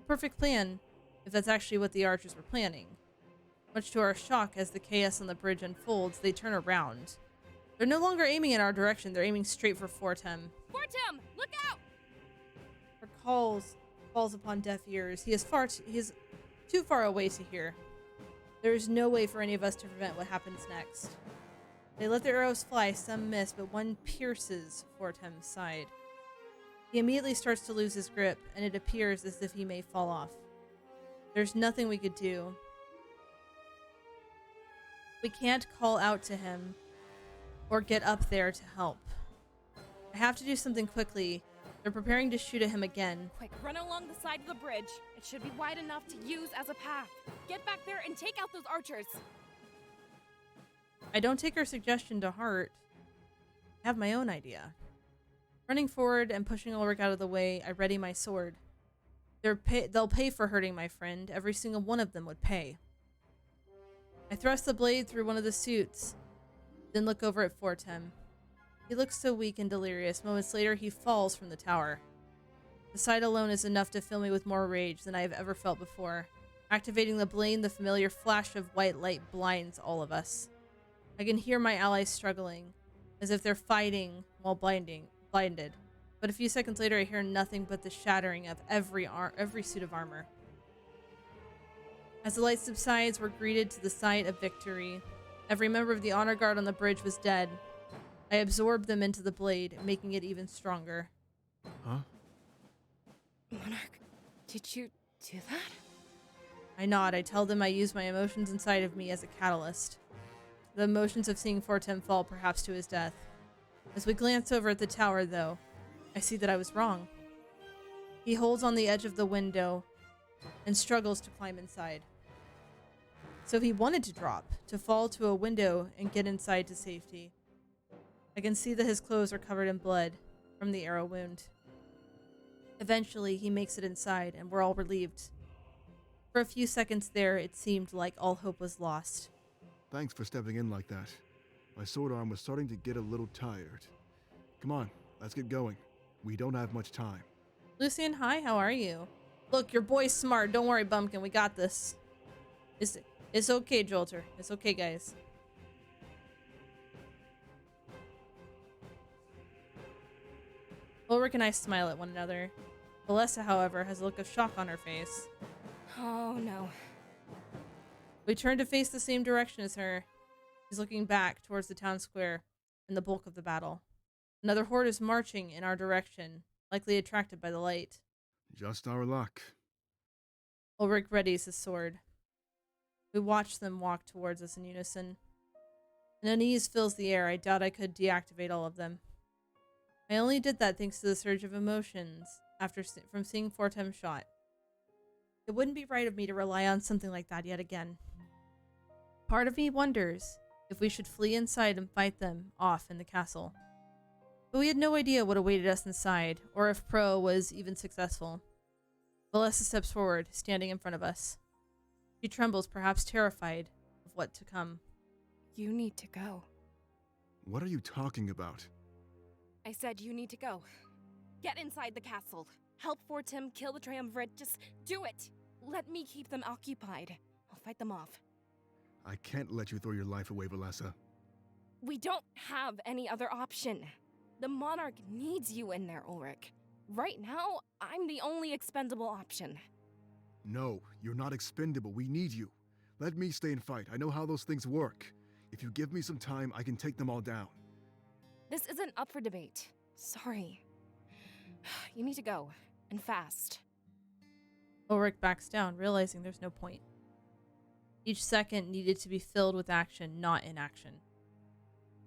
Perfect plan, if that's actually what the archers were planning. Much to our shock, as the chaos on the bridge unfolds, they turn around. They're no longer aiming in our direction, they're aiming straight for Fortem. Fortem, look out! Our calls falls upon deaf ears. He is too far away to hear. There is no way for any of us to prevent what happens next. They let their arrows fly, some miss, but one pierces Fortem's side. He immediately starts to lose his grip, and it appears as if he may fall off. There's nothing we could do. We can't call out to him or get up there to help. I have to do something quickly. They're preparing to shoot at him again. Quick, run along the side of the bridge. It should be wide enough to use as a path. Get back there and take out those archers. I don't take her suggestion to heart. I have my own idea. Running forward and pushing Ulrich out of the way, I ready my sword. They'll pay for hurting my friend. Every single one of them would pay. I thrust the blade through one of the suits, then look over at Fortem. He looks so weak and delirious. Moments later, he falls from the tower. The sight alone is enough to fill me with more rage than I have ever felt before. Activating the blade, the familiar flash of white light blinds all of us. I can hear my allies struggling, as if they're fighting while blinded. But a few seconds later, I hear nothing but the shattering of every suit of armor. As the light subsides, we're greeted to the sight of victory. Every member of the honor guard on the bridge was dead. I absorbed them into the blade, making it even stronger. Huh? Monarch, did you do that? I nod. I tell them I use my emotions inside of me as a catalyst. The emotions of seeing Fortem fall, perhaps to his death. As we glance over at the tower, though, I see that I was wrong. He holds on the edge of the window and struggles to climb inside. So he wanted to drop, to fall to a window and get inside to safety. I can see that his clothes are covered in blood from the arrow wound. Eventually, he makes it inside, and we're all relieved. For a few seconds there, it seemed like all hope was lost. Thanks for stepping in like that. My sword arm was starting to get a little tired. Come on, let's get going. We don't have much time. Lucian, hi, how are you? Look, your boy's smart. Don't worry, Bumpkin, we got this. It's okay, Jolter. It's okay, guys. Ulrich and I smile at one another. Alessa, however, has a look of shock on her face. Oh, no. We turn to face the same direction as her. She's looking back towards the town square and the bulk of the battle. Another horde is marching in our direction, likely attracted by the light. Just our luck. Ulrich readies his sword. We watch them walk towards us in unison. An unease fills the air. I doubt I could deactivate all of them. I only did that thanks to the surge of emotions from seeing Fortem shot. It wouldn't be right of me to rely on something like that yet again. Part of me wonders if we should flee inside and fight them off in the castle. But we had no idea what awaited us inside, or if Pro was even successful. Valessa steps forward, standing in front of us. She trembles, perhaps terrified of what to come. You need to go. What are you talking about? I said you need to go. Get inside the castle. Help Fortem kill the Triumvirate. Just do it. Let me keep them occupied. I'll fight them off. I can't let you throw your life away, Valessa. We don't have any other option. The Monarch needs you in there, Ulrich. Right now, I'm the only expendable option. No, you're not expendable. We need you. Let me stay and fight. I know how those things work. If you give me some time, I can take them all down. This isn't up for debate. Sorry. You need to go, and fast. Ulrich backs down, realizing there's no point. Each second needed to be filled with action, not inaction.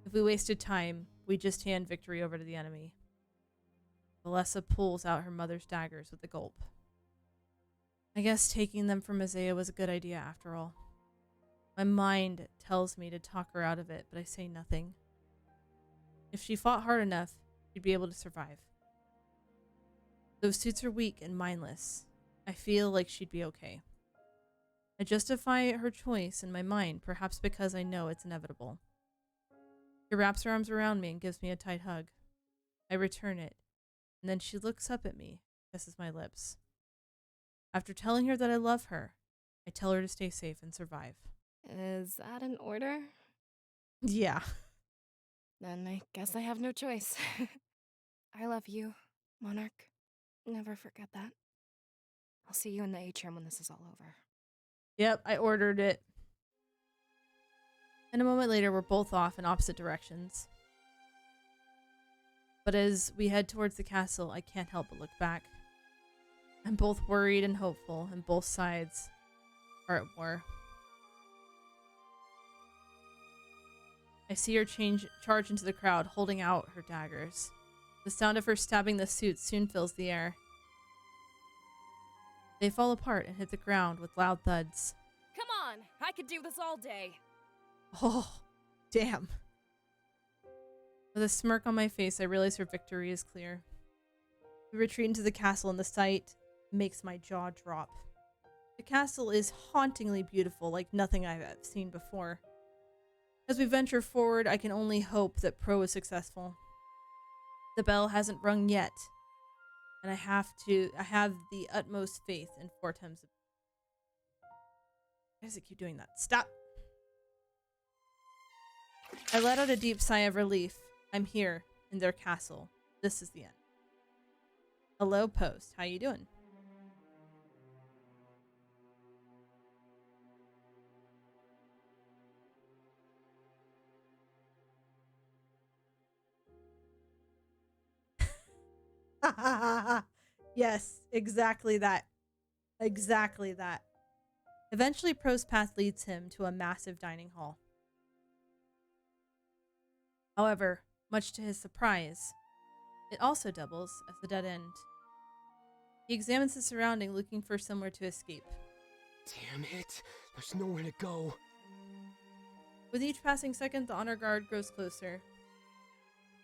If we wasted time, we just hand victory over to the enemy. Valessa pulls out her mother's daggers with a gulp. I guess taking them from Isaiah was a good idea after all. My mind tells me to talk her out of it, but I say nothing. If she fought hard enough, she'd be able to survive. Those suits are weak and mindless. I feel like she'd be okay. I justify her choice in my mind, perhaps because I know it's inevitable. She wraps her arms around me and gives me a tight hug. I return it, and then she looks up at me, kisses my lips. After telling her that I love her, I tell her to stay safe and survive. Is that an order? Yeah. Then I guess I have no choice. I love you, Monarch. Never forget that. I'll see you in the atrium when this is all over. Yep, I ordered it. And a moment later, we're both off in opposite directions. But as we head towards the castle, I can't help but look back. I'm both worried and hopeful, and both sides are at war. I see her charge into the crowd, holding out her daggers. The sound of her stabbing the suits soon fills the air. They fall apart and hit the ground with loud thuds. Come on! I could do this all day! Oh, damn. With a smirk on my face, I realize her victory is clear. We retreat into the castle, and the sight makes my jaw drop. The castle is hauntingly beautiful, like nothing I've seen before. As we venture forward, I can only hope that Pro is successful. The bell hasn't rung yet, and I have the utmost faith in Fortem's. Why does it keep doing that? Stop! I let out a deep sigh of relief. I'm here, in their castle. This is the end. Hello, Post. How you doing? Yes, exactly that. Exactly that. Eventually, Pro's path leads him to a massive dining hall. However, much to his surprise, it also doubles as a dead end. He examines the surrounding, looking for somewhere to escape. Damn it! There's nowhere to go. With each passing second, the honor guard grows closer.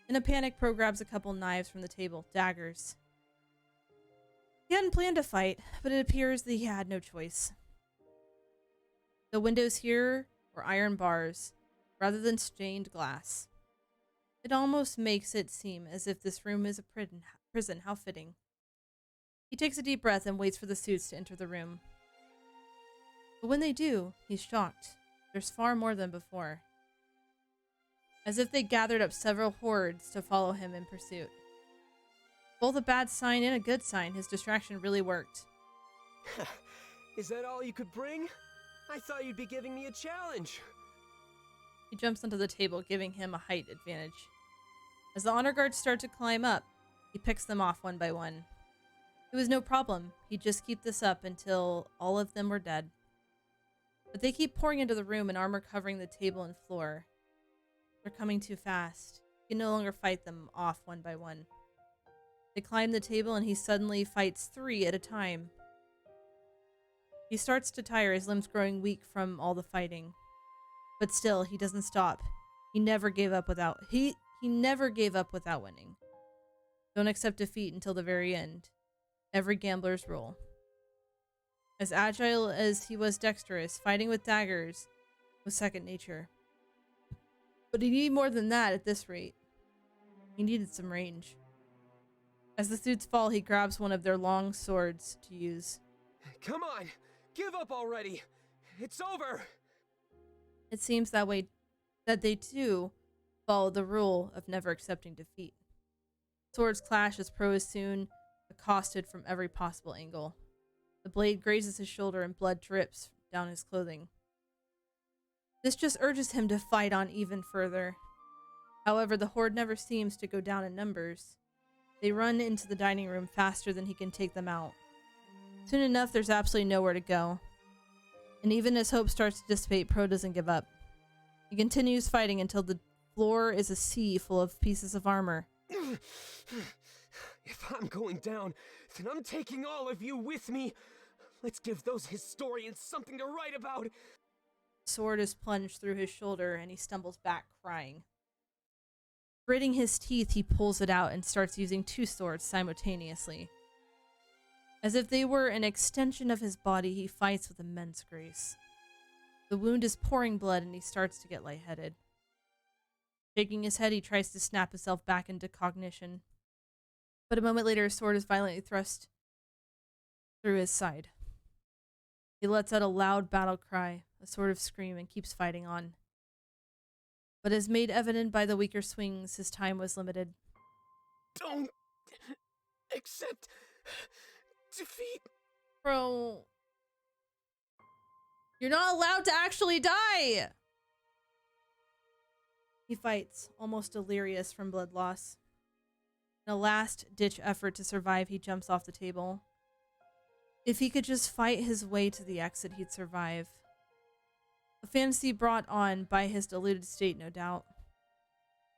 In a panic, Pro grabs a couple knives from the table, daggers. He hadn't planned to fight, but it appears that he had no choice. The windows here were iron bars, rather than stained glass. It almost makes it seem as if this room is a prison. How fitting. He takes a deep breath and waits for the suits to enter the room. But when they do, he's shocked. There's far more than before. As if they gathered up several hordes to follow him in pursuit. Both a bad sign and a good sign, his distraction really worked. Is that all you could bring? I thought you'd be giving me a challenge. He jumps onto the table, giving him a height advantage. As the honor guards start to climb up, he picks them off one by one. It was no problem. He'd just keep this up until all of them were dead. But they keep pouring into the room, and armor covering the table and floor. They're coming too fast. He can no longer fight them off one by one. They climb the table, and he suddenly fights 3 at a time. He starts to tire, his limbs growing weak from all the fighting. But still, he doesn't stop. He never gave up without winning. Don't accept defeat until the very end. Every gambler's rule. As agile as he was dexterous, fighting with daggers was second nature. But he needed more than that at this rate. He needed some range. As the suits fall, he grabs one of their long swords to use. Come on! Give up already! It's over! It seems that way that they too follow the rule of never accepting defeat. Swords clash as Pro is soon accosted from every possible angle. The blade grazes his shoulder and blood drips down his clothing. This just urges him to fight on even further. However, the horde never seems to go down in numbers. They run into the dining room faster than he can take them out. Soon enough, there's absolutely nowhere to go. And even as hope starts to dissipate, Pro doesn't give up. He continues fighting until the floor is a sea full of pieces of armor. If I'm going down, then I'm taking all of you with me. Let's give those historians something to write about. The sword is plunged through his shoulder, and he stumbles back, crying. Gritting his teeth, he pulls it out and starts using 2 swords simultaneously. As if they were an extension of his body, he fights with immense grace. The wound is pouring blood and he starts to get lightheaded. Shaking his head, he tries to snap himself back into cognition. But a moment later, his sword is violently thrust through his side. He lets out a loud battle cry, a sort of scream, and keeps fighting on. But as made evident by the weaker swings, his time was limited. Don't accept defeat. Bro, you're not allowed to actually die! He fights, almost delirious from blood loss. In a last-ditch effort to survive, he jumps off the table. If he could just fight his way to the exit, he'd survive. A fantasy brought on by his deluded state, no doubt.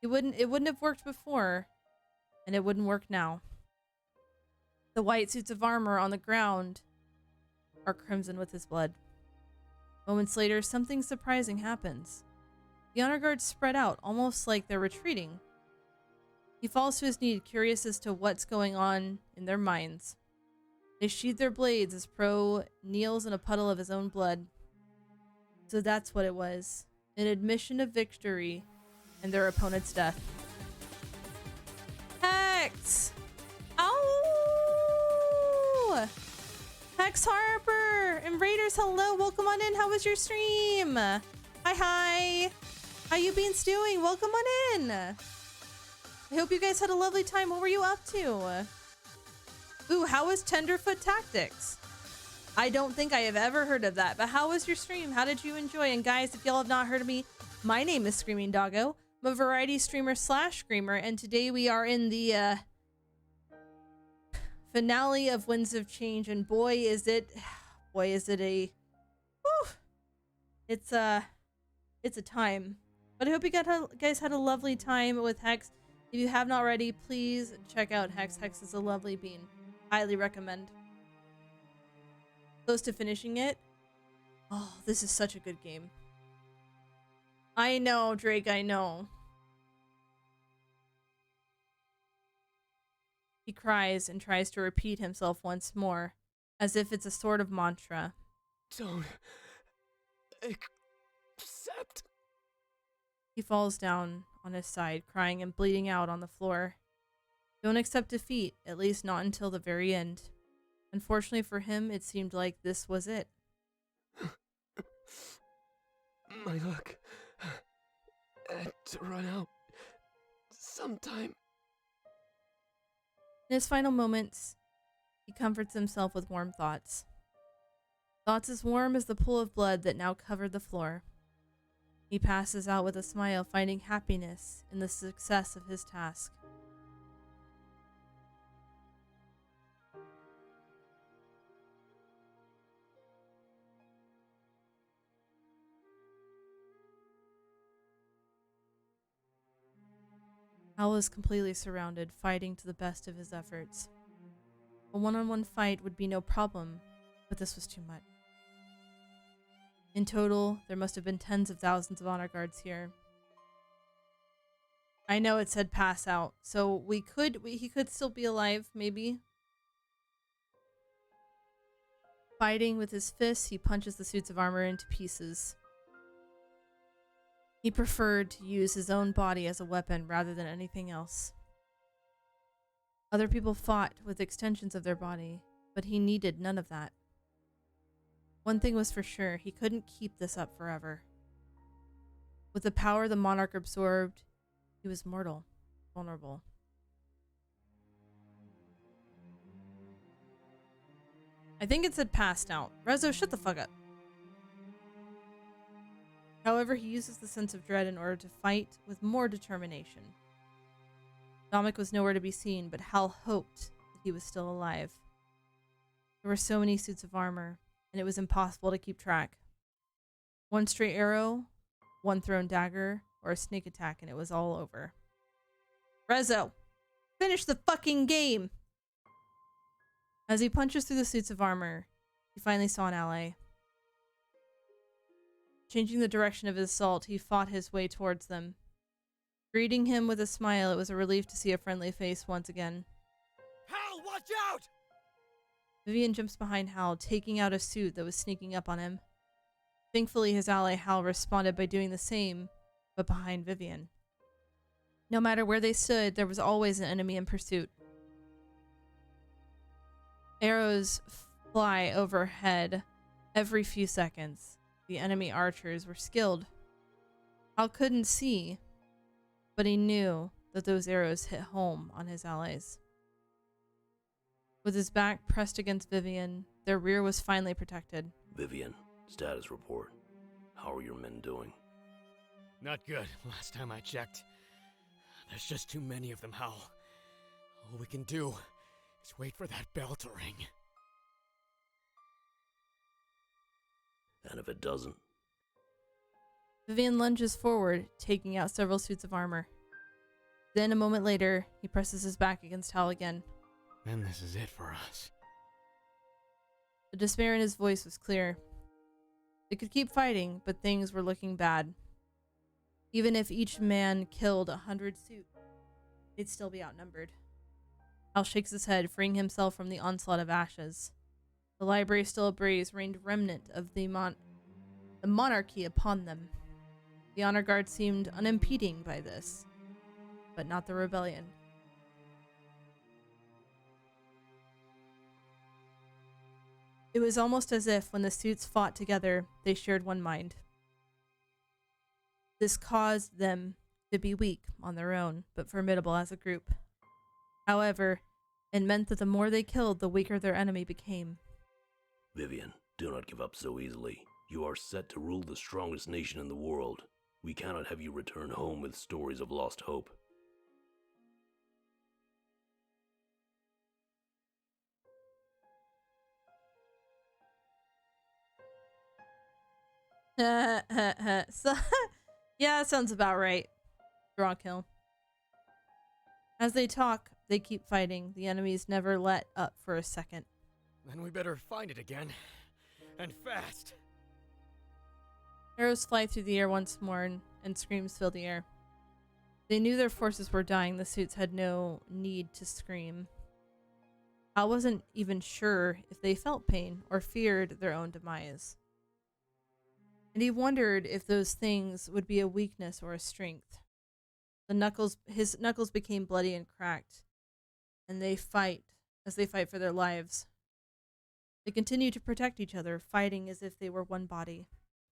It wouldn't have worked before, and it wouldn't work now. The white suits of armor on the ground are crimson with his blood. Moments later, something surprising happens. The honor guards spread out, almost like they're retreating. He falls to his knee, curious as to what's going on in their minds. They sheathe their blades as Pro kneels in a puddle of his own blood. So that's what it was. An admission of victory and their opponent's death. Hex! Ow! Hex Harper and Raiders, hello! Welcome on in. How was your stream? Hi. How you been doing? Welcome on in. I hope you guys had a lovely time. What were you up to? Ooh, how was Tenderfoot Tactics? I don't think I have ever heard of that, but how was your stream? How did you enjoy? And guys, if y'all have not heard of me, my name is Screaming Doggo. I'm a variety streamer / screamer, and today we are in the finale of Winds of Change, and boy is it a it's a time. But I hope you guys had a lovely time with Hex. If you have not already, please check out Hex. Hex is a lovely bean. Highly recommend. Close to finishing it. Oh, this is such a good game. I know, Drake, I know. He cries and tries to repeat himself once more, as if it's a sort of mantra. Don't accept. He falls down on his side, crying and bleeding out on the floor. Don't accept defeat, at least not until the very end. Unfortunately for him, it seemed like this was it. My luck had to run out sometime. In his final moments, he comforts himself with warm thoughts. Thoughts as warm as the pool of blood that now covered the floor. He passes out with a smile, finding happiness in the success of his task. Hal was completely surrounded, fighting to the best of his efforts. A one-on-one fight would be no problem, but this was too much. In total, there must have been tens of thousands of honor guards here. I know it said pass out, so he could still be alive, maybe. Fighting with his fists, he punches the suits of armor into pieces. He preferred to use his own body as a weapon rather than anything else. Other people fought with extensions of their body, but he needed none of that. One thing was for sure, he couldn't keep this up forever. With the power the monarch absorbed, he was mortal, vulnerable. I think it said passed out. Rezo, shut the fuck up. However, he uses the sense of dread in order to fight with more determination. Dominic was nowhere to be seen, but Hal hoped that he was still alive. There were so many suits of armor, and it was impossible to keep track. One stray arrow, one thrown dagger, or a sneak attack, and it was all over. Rezo, finish the fucking game! As he punches through the suits of armor, he finally saw an ally. Changing the direction of his assault, he fought his way towards them. Greeting him with a smile, it was a relief to see a friendly face once again. Hal, watch out! Vivian jumps behind Hal, taking out a suit that was sneaking up on him. Thankfully, his ally Hal responded by doing the same, but behind Vivian. No matter where they stood, there was always an enemy in pursuit. Arrows fly overhead every few seconds. The enemy archers were skilled. Hal couldn't see, but he knew that those arrows hit home on his allies. With his back pressed against Vivian, their rear was finally protected. Vivian, status report. How are your men doing? Not good, last time I checked. There's just too many of them, Hal. All we can do is wait for that bell to ring. And if it doesn't? Vivian lunges forward, taking out several suits of armor. Then, a moment later, he presses his back against Hal again. Then this is it for us. The despair in his voice was clear. They could keep fighting, but things were looking bad. Even if each man killed 100 suits, they'd still be outnumbered. Hal shakes his head, freeing himself from the onslaught of ashes. The library still ablaze, rained remnant of the monarchy upon them. The honor guard seemed unimpeding by this, but not the rebellion. It was almost as if, when the suits fought together, they shared one mind. This caused them to be weak on their own, but formidable as a group. However, it meant that the more they killed, the weaker their enemy became. Vivian, do not give up so easily. You are set to rule the strongest nation in the world. We cannot have you return home with stories of lost hope. So, yeah, that sounds about right. Draw kill. As they talk, they keep fighting. The enemies never let up for a second. Then we better find it again. And fast. Arrows fly through the air once more, and screams fill the air. They knew their forces were dying. The suits had no need to scream. Hal wasn't even sure if they felt pain or feared their own demise. And he wondered if those things would be a weakness or a strength. His knuckles became bloody and cracked, and they fight for their lives. They continue to protect each other, fighting as if they were one body.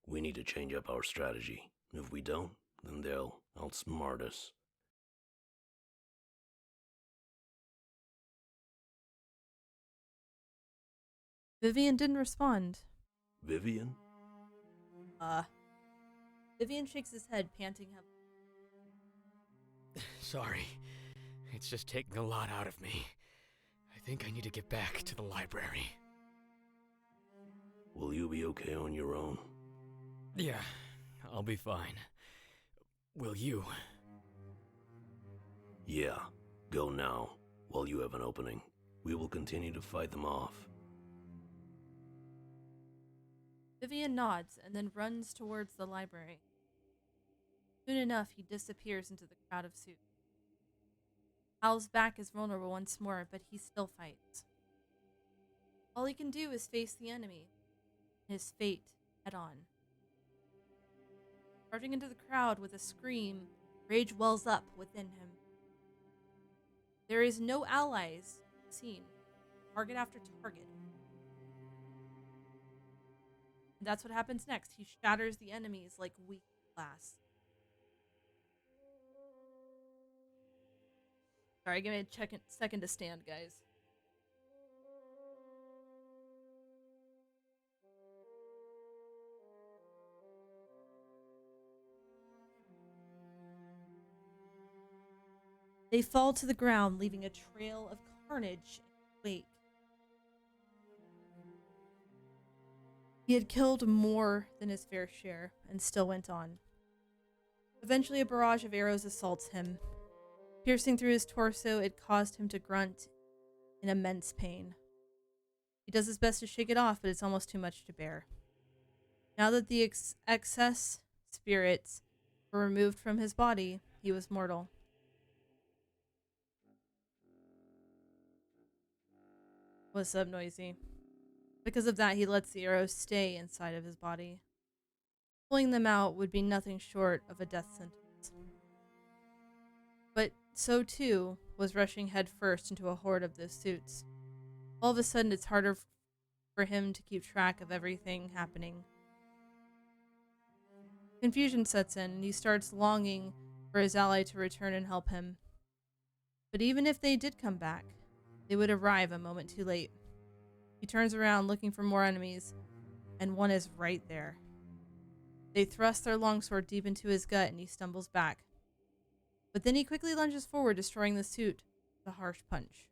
We need to change up our strategy. If we don't, then they'll outsmart us. Vivian didn't respond. Vivian? Vivian shakes his head, panting heavily. Sorry. It's just taking a lot out of me. I think I need to get back to the library. Will you be okay on your own? Yeah, I'll be fine. Will you? Yeah, go now, while you have an opening. We will continue to fight them off. Vivian nods and then runs towards the library. Soon enough, he disappears into the crowd of suits. Hal's back is vulnerable once more, but he still fights. All he can do is face the enemy, his fate head on. Charging into the crowd with a scream, rage wells up within him. There is no allies seen. Target after target. And that's what happens next. He shatters the enemies like weak glass. Sorry, give me a second to stand, guys. They fall to the ground, leaving a trail of carnage in the wake. He had killed more than his fair share, and still went on. Eventually, a barrage of arrows assaults him. Piercing through his torso, it caused him to grunt in immense pain. He does his best to shake it off, but it's almost too much to bear. Now that the excess spirits were removed from his body, he was mortal. What's up, Noisy? Because of that, he lets the arrows stay inside of his body. Pulling them out would be nothing short of a death sentence. But so too was rushing headfirst into a horde of those suits. All of a sudden, it's harder for him to keep track of everything happening. Confusion sets in, and he starts longing for his ally to return and help him. But even if they did come back, they would arrive a moment too late. He turns around looking for more enemies, and one is right there. They thrust their longsword deep into his gut, and he stumbles back. But then he quickly lunges forward, destroying the suit with a harsh punch.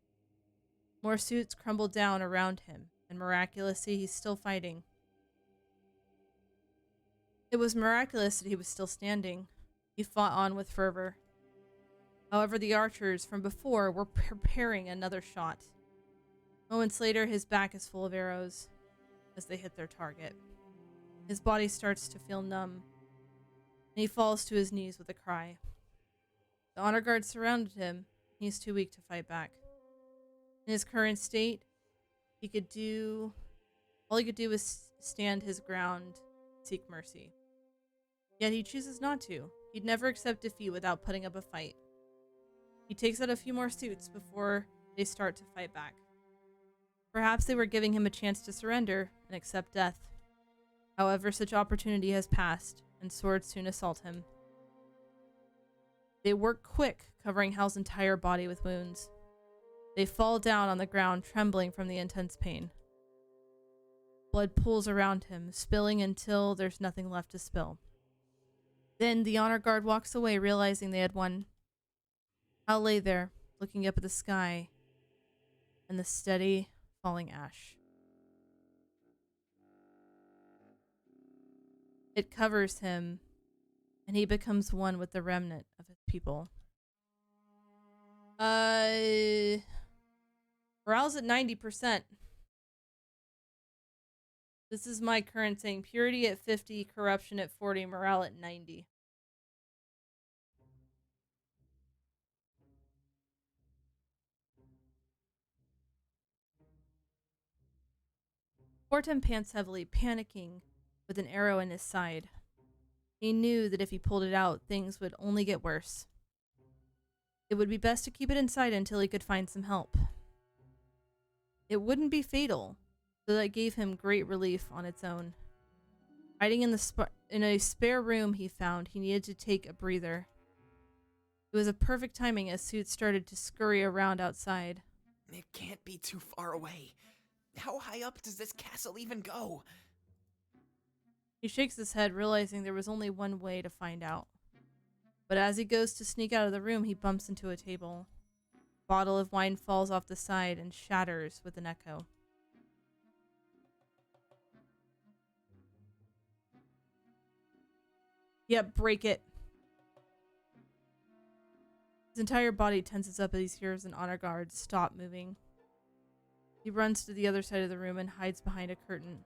More suits crumble down around him, and miraculously, he's still fighting. It was miraculous that he was still standing. He fought on with fervor. However, the archers from before were preparing another shot. Moments later, his back is full of arrows as they hit their target. His body starts to feel numb, and he falls to his knees with a cry. The honor guard surrounded him. He's too weak to fight back. In his current state, all he could do was stand his ground, seek mercy. Yet he chooses not to. He'd never accept defeat without putting up a fight. He takes out a few more suits before they start to fight back. Perhaps they were giving him a chance to surrender and accept death. However, such opportunity has passed, and swords soon assault him. They work quick, covering Hal's entire body with wounds. They fall down on the ground, trembling from the intense pain. Blood pools around him, spilling until there's nothing left to spill. Then the honor guard walks away, realizing they had won. Hal lay there, looking up at the sky and the steady falling ash. It covers him, and he becomes one with the remnant of his people. Morale's at 90%. This is my current thing. Purity at 50, corruption at 40, morale at 90. Fortem pants heavily, panicking with an arrow in his side. He knew that if he pulled it out, things would only get worse. It would be best to keep it inside until he could find some help. It wouldn't be fatal, so that gave him great relief on its own. Hiding in a spare room he found, he needed to take a breather. It was a perfect timing as suits started to scurry around outside. It can't be too far away. How high up does this castle even go? He shakes his head, realizing there was only one way to find out. But as he goes to sneak out of the room, he bumps into a table. A bottle of wine falls off the side and shatters with an echo. Yep, break it. His entire body tenses up as he hears an honor guard stop moving. He runs to the other side of the room and hides behind a curtain.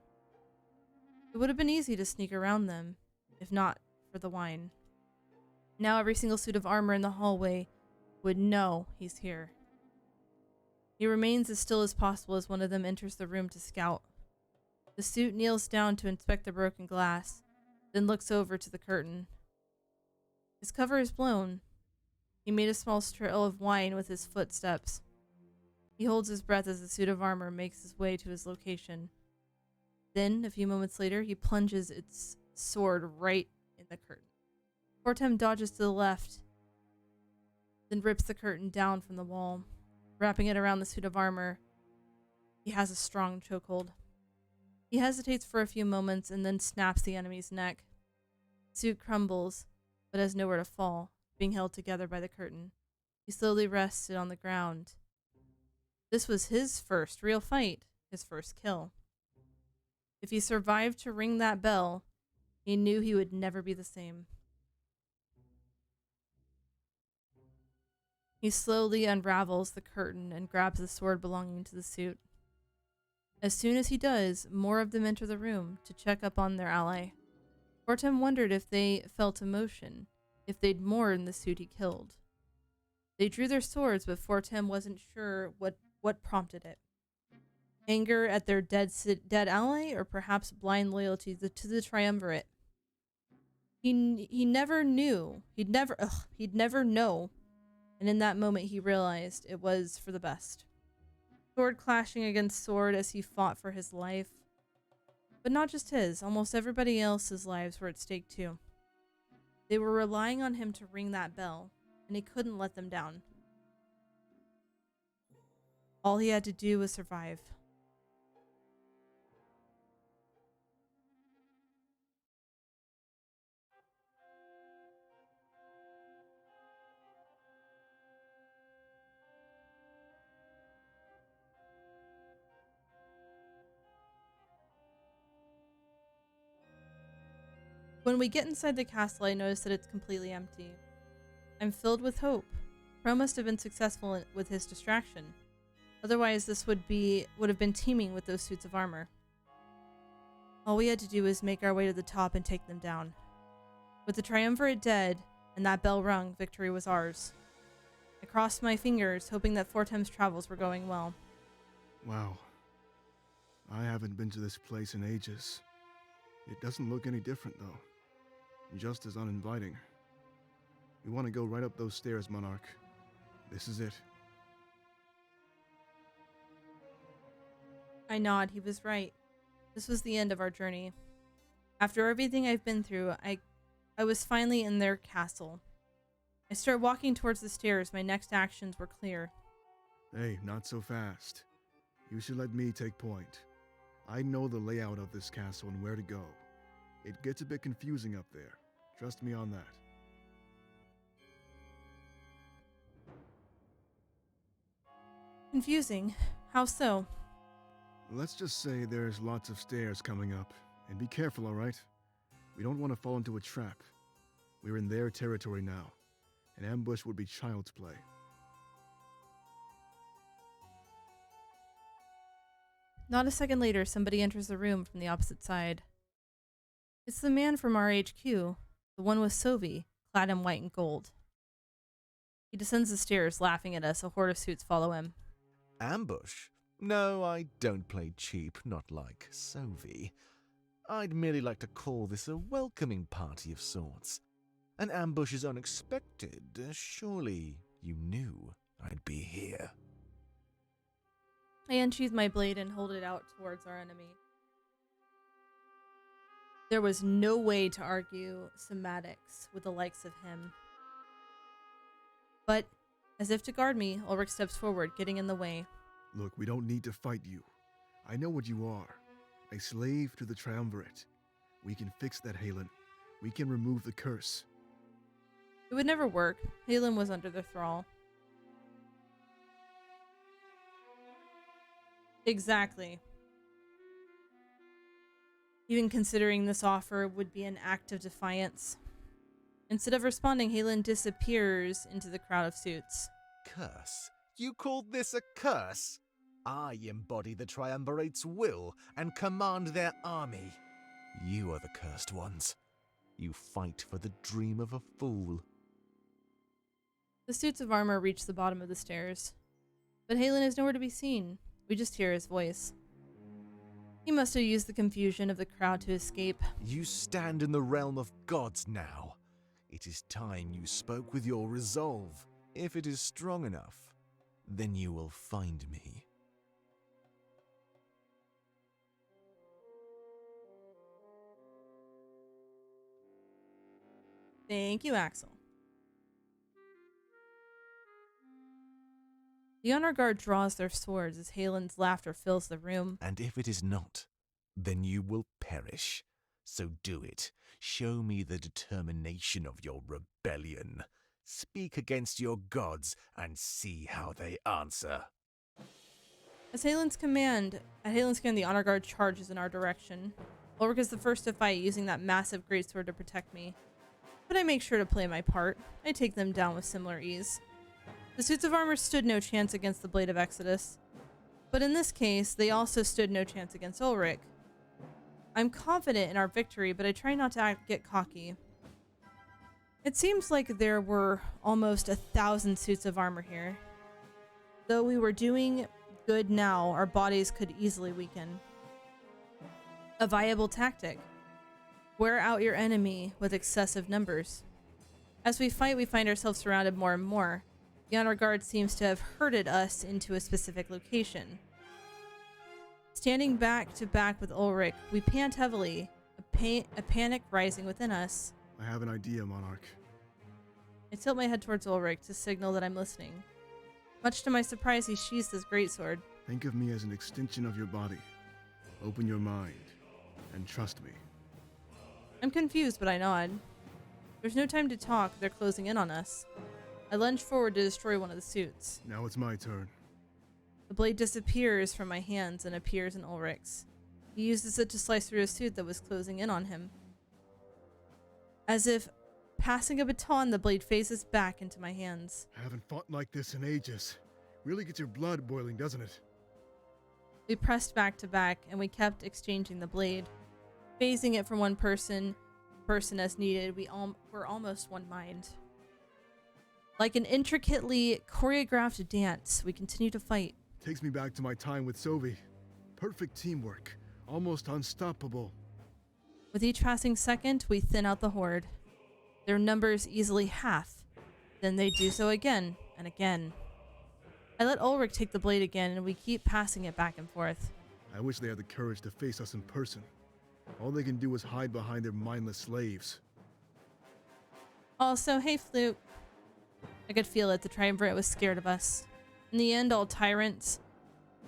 It would have been easy to sneak around them, if not for the wine. Now every single suit of armor in the hallway would know he's here. He remains as still as possible as one of them enters the room to scout. The suit kneels down to inspect the broken glass, then looks over to the curtain. His cover is blown. He made a small trail of wine with his footsteps. He holds his breath as the suit of armor makes his way to his location. Then, a few moments later, he plunges its sword right in the curtain. Fortem dodges to the left, then rips the curtain down from the wall. Wrapping it around the suit of armor, he has a strong chokehold. He hesitates for a few moments and then snaps the enemy's neck. The suit crumbles, but has nowhere to fall, being held together by the curtain. He slowly rested on the ground. This was his first real fight, his first kill. If he survived to ring that bell, he knew he would never be the same. He slowly unravels the curtain and grabs the sword belonging to the suit. As soon as he does, more of them enter the room to check up on their ally. Fortem wondered if they felt emotion, if they'd mourn the suit he killed. They drew their swords, but Fortem wasn't sure what prompted it. Anger at their dead ally, or perhaps blind loyalty to the Triumvirate. He never knew. He'd never know. And in that moment he realized it was for the best. Sword clashing against sword as he fought for his life. But not just his, almost everybody else's lives were at stake too. They were relying on him to ring that bell, and he couldn't let them down. All he had to do was survive. When we get inside the castle, I notice that it's completely empty. I'm filled with hope. Crow must have been successful with his distraction. Otherwise, this would have been teeming with those suits of armor. All we had to do was make our way to the top and take them down. With the Triumvirate dead and that bell rung, victory was ours. I crossed my fingers, hoping that Fortem's travels were going well. Wow. I haven't been to this place in ages. It doesn't look any different, though. Just as uninviting. We want to go right up those stairs, Monarch. This is it. I nod. He was right. This was the end of our journey. After everything I've been through, I was finally in their castle. I start walking towards the stairs. My next actions were clear. Hey, not so fast. You should let me take point. I know the layout of this castle and where to go. It gets a bit confusing up there. Trust me on that. Confusing? How so? Let's just say there's lots of stairs coming up. And be careful, alright? We don't want to fall into a trap. We're in their territory now. An ambush would be child's play. Not a second later, somebody enters the room from the opposite side. It's the man from our HQ, the one with Sovi, clad in white and gold. He descends the stairs, laughing at us. A horde of suits follow him. Ambush? No, I don't play cheap, not like Sovi. I'd merely like to call this a welcoming party of sorts. An ambush is unexpected. Surely you knew I'd be here. I unsheath my blade and hold it out towards our enemy. There was no way to argue semantics with the likes of him. But, as if to guard me, Ulrich steps forward, getting in the way. Look, we don't need to fight you. I know what you are. A slave to the Triumvirate. We can fix that, Halen. We can remove the curse. It would never work. Halen was under their thrall. Exactly. Even considering this offer would be an act of defiance. Instead of responding, Halen disappears into the crowd of suits. Curse? You called this a curse? I embody the Triumvirate's will and command their army. You are the cursed ones. You fight for the dream of a fool. The suits of armor reach the bottom of the stairs. But Halen is nowhere to be seen. We just hear his voice. He must have used the confusion of the crowd to escape. You stand in the realm of gods now. It is time you spoke with your resolve. If it is strong enough, then you will find me. Thank you, Axel. The honor guard draws their swords as Halen's laughter fills the room. And if it is not, then you will perish. So do it. Show me the determination of your rebellion. Speak against your gods and see how they answer. At Halen's command, the honor guard charges in our direction. Ulrich is the first to fight, using that massive greatsword to protect me. But I make sure to play my part. I take them down with similar ease. The suits of armor stood no chance against the Blade of Exodus. But in this case, they also stood no chance against Ulrich. I'm confident in our victory, but I try not to get cocky. It seems like there were almost 1,000 suits of armor here. Though we were doing good now, our bodies could easily weaken. A viable tactic. Wear out your enemy with excessive numbers. As we fight, we find ourselves surrounded more and more. The honor guard seems to have herded us into a specific location. Standing back to back with Ulrich, we pant heavily, a panic rising within us. I have an idea, Monarch. I tilt my head towards Ulrich to signal that I'm listening. Much to my surprise, he sheathes his greatsword. Think of me as an extension of your body. Open your mind, and trust me. I'm confused, but I nod. There's no time to talk, they're closing in on us. I lunge forward to destroy one of the suits. Now it's my turn. The blade disappears from my hands and appears in Ulrich's. He uses it to slice through a suit that was closing in on him. As if passing a baton, the blade phases back into my hands. I haven't fought like this in ages. Really gets your blood boiling, doesn't it? We pressed back to back, and we kept exchanging the blade. Phasing it from one person as needed, we're almost one mind. Like an intricately choreographed dance, we continue to fight. Takes me back to my time with Sovi. Perfect teamwork. Almost unstoppable. With each passing second, we thin out the horde. Their numbers easily half. Then they do so again and again. I let Ulrich take the blade again, and we keep passing it back and forth. I wish they had the courage to face us in person. All they can do is hide behind their mindless slaves. Also, hey Flute. I could feel it. The triumvirate was scared of us. In the end, all tyrants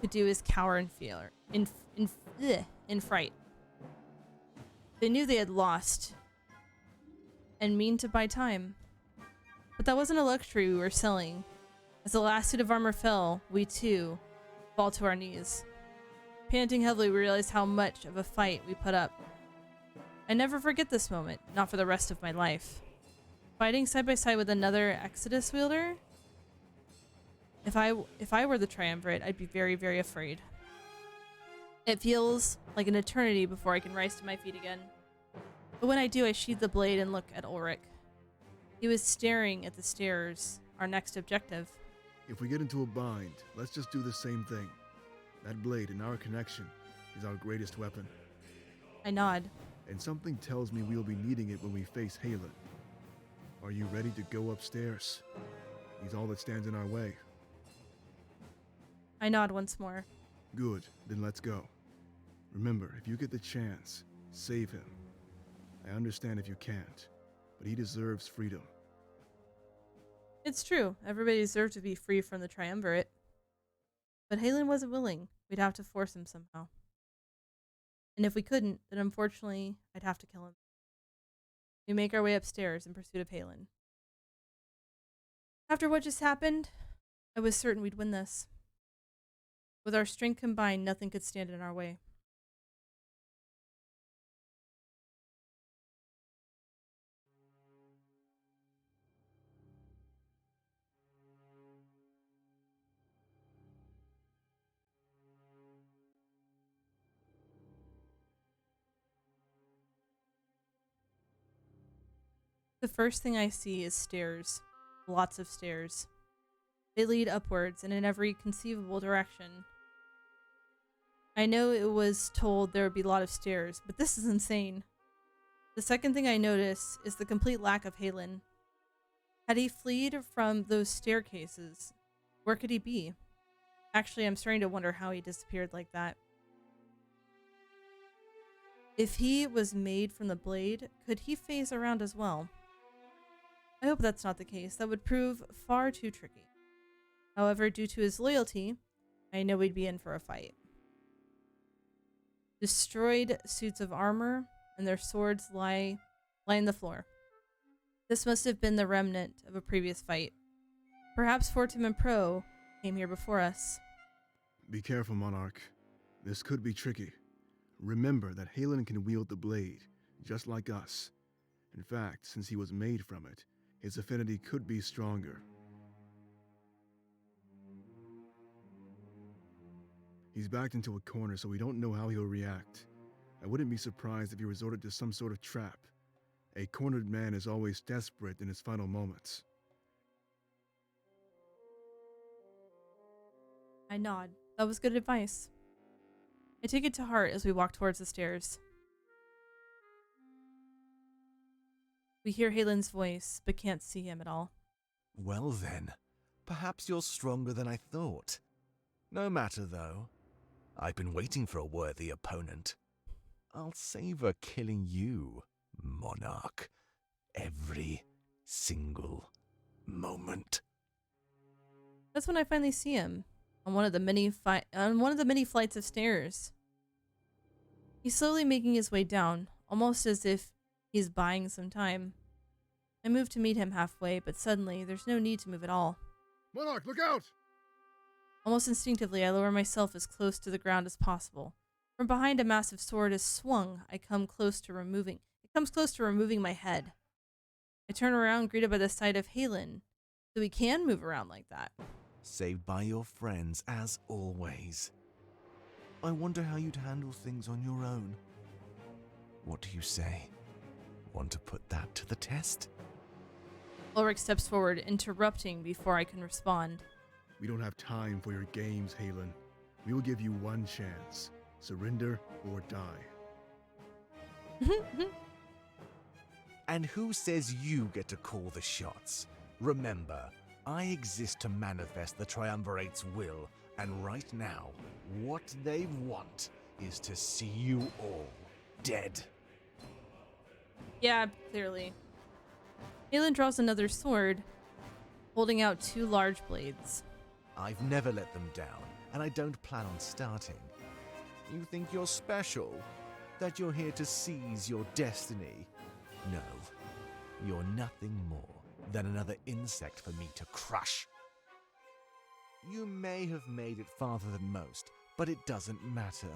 could do is cower in fear, in fright. They knew they had lost and mean to buy time. But that wasn't a luxury we were selling. As the last suit of armor fell, we too fall to our knees. Panting heavily, we realized how much of a fight we put up. I never forget this moment, not for the rest of my life. Fighting side by side with another Exodus wielder? If I were the triumvirate, I'd be very, very afraid. It feels like an eternity before I can rise to my feet again. But when I do, I sheathe the blade and look at Ulrich. He was staring at the stairs, our next objective. If we get into a bind, let's just do the same thing. That blade and our connection is our greatest weapon. I nod. And something tells me we'll be needing it when we face Halen. Are you ready to go upstairs? He's all that stands in our way. I nod once more. Good, then let's go. Remember, if you get the chance, save him. I understand if you can't, but he deserves freedom. It's true. Everybody deserved to be free from the triumvirate. But Halen wasn't willing. We'd have to force him somehow. And if we couldn't, then unfortunately, I'd have to kill him. We make our way upstairs in pursuit of Halen. After what just happened, I was certain we'd win this. With our strength combined, nothing could stand in our way. The first thing I see is stairs. Lots of stairs. They lead upwards and in every conceivable direction. I know it was told there would be a lot of stairs, but this is insane. The second thing I notice is the complete lack of Halen. Had he fled from those staircases? Where could he be? Actually, I'm starting to wonder how he disappeared like that. If he was made from the blade, could he phase around as well? I hope that's not the case. That would prove far too tricky. However, due to his loyalty, I know we'd be in for a fight. Destroyed suits of armor and their swords lie on the floor. This must have been the remnant of a previous fight. Perhaps Fortim and Pro came here before us. Be careful, Monarch. This could be tricky. Remember that Halen can wield the blade, just like us. In fact, since he was made from it, his affinity could be stronger. He's backed into a corner, so we don't know how he'll react. I wouldn't be surprised if he resorted to some sort of trap. A cornered man is always desperate in his final moments. I nod. That was good advice. I take it to heart as we walk towards the stairs. We hear Halen's voice, but can't see him at all. Well then, perhaps you're stronger than I thought. No matter though. I've been waiting for a worthy opponent. I'll savor killing you, Monarch. Every single moment. That's when I finally see him on one of the many flights of stairs. He's slowly making his way down, almost as if he's buying some time. I move to meet him halfway, but suddenly there's no need to move at all. Monarch, look out! Almost instinctively, I lower myself as close to the ground as possible. From behind a massive sword is swung. It comes close to removing my head. I turn around, greeted by the sight of Halen, so he can move around like that. Saved by your friends, as always. I wonder how you'd handle things on your own. What do you say? Want to put that to the test? Ulrich steps forward, interrupting before I can respond. We don't have time for your games, Halen. We will give you one chance. Surrender or die. And who says you get to call the shots? Remember, I exist to manifest the Triumvirate's will, and right now, what they want is to see you all dead. Yeah, clearly. Halen draws another sword, holding out two large blades. I've never let them down, and I don't plan on starting. You think you're special? That you're here to seize your destiny? No, you're nothing more than another insect for me to crush. You may have made it farther than most, but it doesn't matter.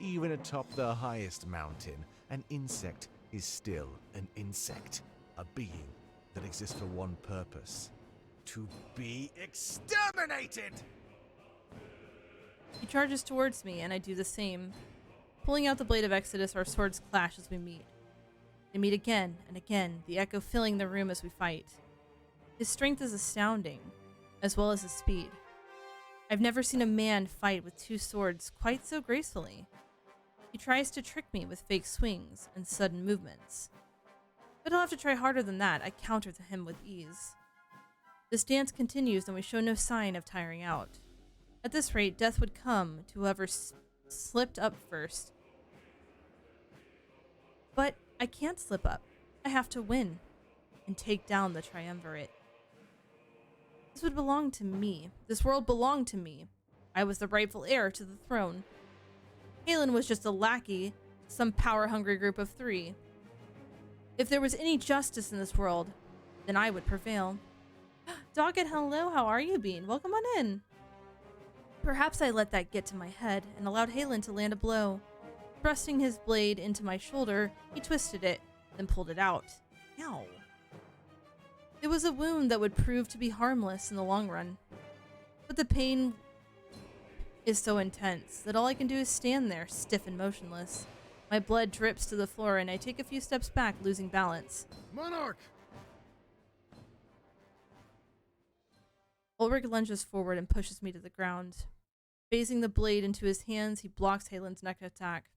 Even atop the highest mountain, an insect is still an insect. A being that exists for one purpose. To be exterminated! He charges towards me, and I do the same. Pulling out the blade of Exodus, our swords clash as we meet. They meet again and again, the echo filling the room as we fight. His strength is astounding, as well as his speed. I've never seen a man fight with two swords quite so gracefully. He tries to trick me with fake swings and sudden movements. But I don't have to try harder than that. I counter to him with ease. This dance continues, and we show no sign of tiring out. At this rate, death would come to whoever slipped up first. But I can't slip up. I have to win and take down the Triumvirate. This would belong to me. This world belonged to me. I was the rightful heir to the throne. Halen was just a lackey, some power-hungry group of three. If there was any justice in this world, then I would prevail. Doggett, hello, how are you, Bean? Welcome on in. Perhaps I let that get to my head and allowed Halen to land a blow. Thrusting his blade into my shoulder, he twisted it, then pulled it out. Ow. It was a wound that would prove to be harmless in the long run. But the pain is so intense that all I can do is stand there, stiff and motionless. My blood drips to the floor, and I take a few steps back, losing balance. Monarch! Ulrich lunges forward and pushes me to the ground. Phasing the blade into his hands, he blocks Halen's neck attack.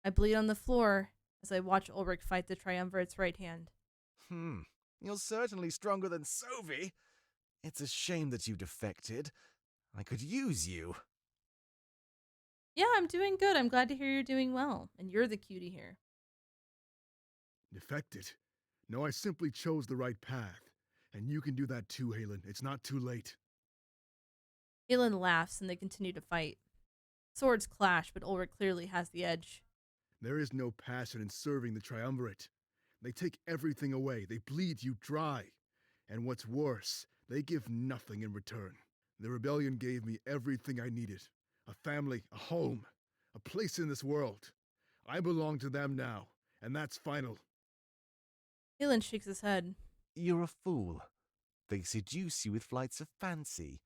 I bleed on the floor as I watch Ulrich fight the Triumvirate's right hand. You're certainly stronger than Sovi. It's a shame that you defected. I could use you. Yeah, I'm doing good. I'm glad to hear you're doing well. And you're the cutie here. Defected? No, I simply chose the right path. And you can do that too, Halen. It's not too late. Halen laughs and they continue to fight. Swords clash, but Ulrich clearly has the edge. There is no passion in serving the Triumvirate. They take everything away. They bleed you dry. And what's worse, they give nothing in return. The rebellion gave me everything I needed. A family, a home, a place in this world. I belong to them now, and that's final. Halen shakes his head. You're a fool. They seduce you with flights of fancy.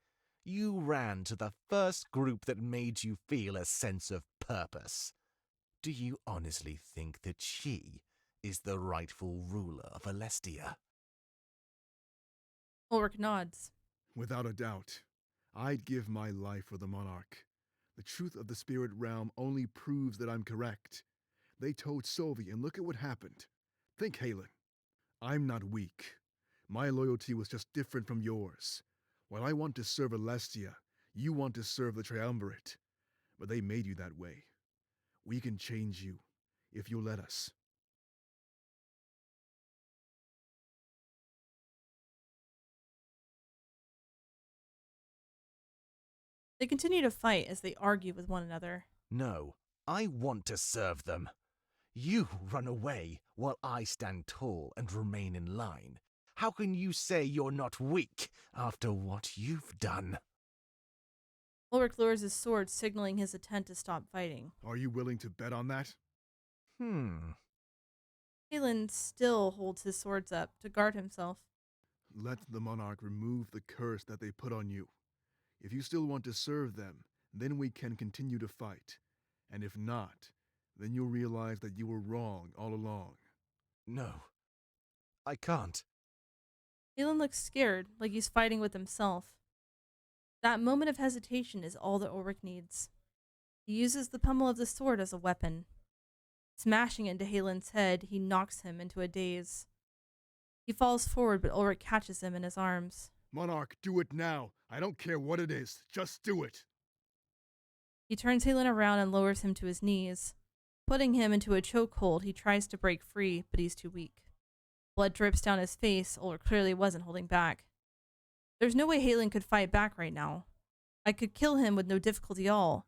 You ran to the first group that made you feel a sense of purpose. Do you honestly think that she is the rightful ruler of Alestia? Ulrich nods. Without a doubt. I'd give my life for the Monarch. The truth of the spirit realm only proves that I'm correct. They told Sylvie, and look at what happened. Think, Halen. I'm not weak. My loyalty was just different from yours. While I want to serve Alestia, you want to serve the Triumvirate. But they made you that way. We can change you, if you'll let us. They continue to fight as they argue with one another. No, I want to serve them. You run away while I stand tall and remain in line. How can you say you're not weak after what you've done? Ulrich lowers his sword, signaling his intent to stop fighting. Are you willing to bet on that? Halen still holds his swords up to guard himself. Let the Monarch remove the curse that they put on you. If you still want to serve them, then we can continue to fight. And if not, then you'll realize that you were wrong all along. No, I can't. Halen looks scared, like he's fighting with himself. That moment of hesitation is all that Ulrich needs. He uses the pommel of the sword as a weapon. Smashing into Halen's head, he knocks him into a daze. He falls forward, but Ulrich catches him in his arms. Monarch, do it now. I don't care what it is. Just do it. He turns Halen around and lowers him to his knees. Putting him into a chokehold, he tries to break free, but he's too weak. Blood drips down his face. Ulrich clearly wasn't holding back. There's no way Halen could fight back right now. I could kill him with no difficulty at all,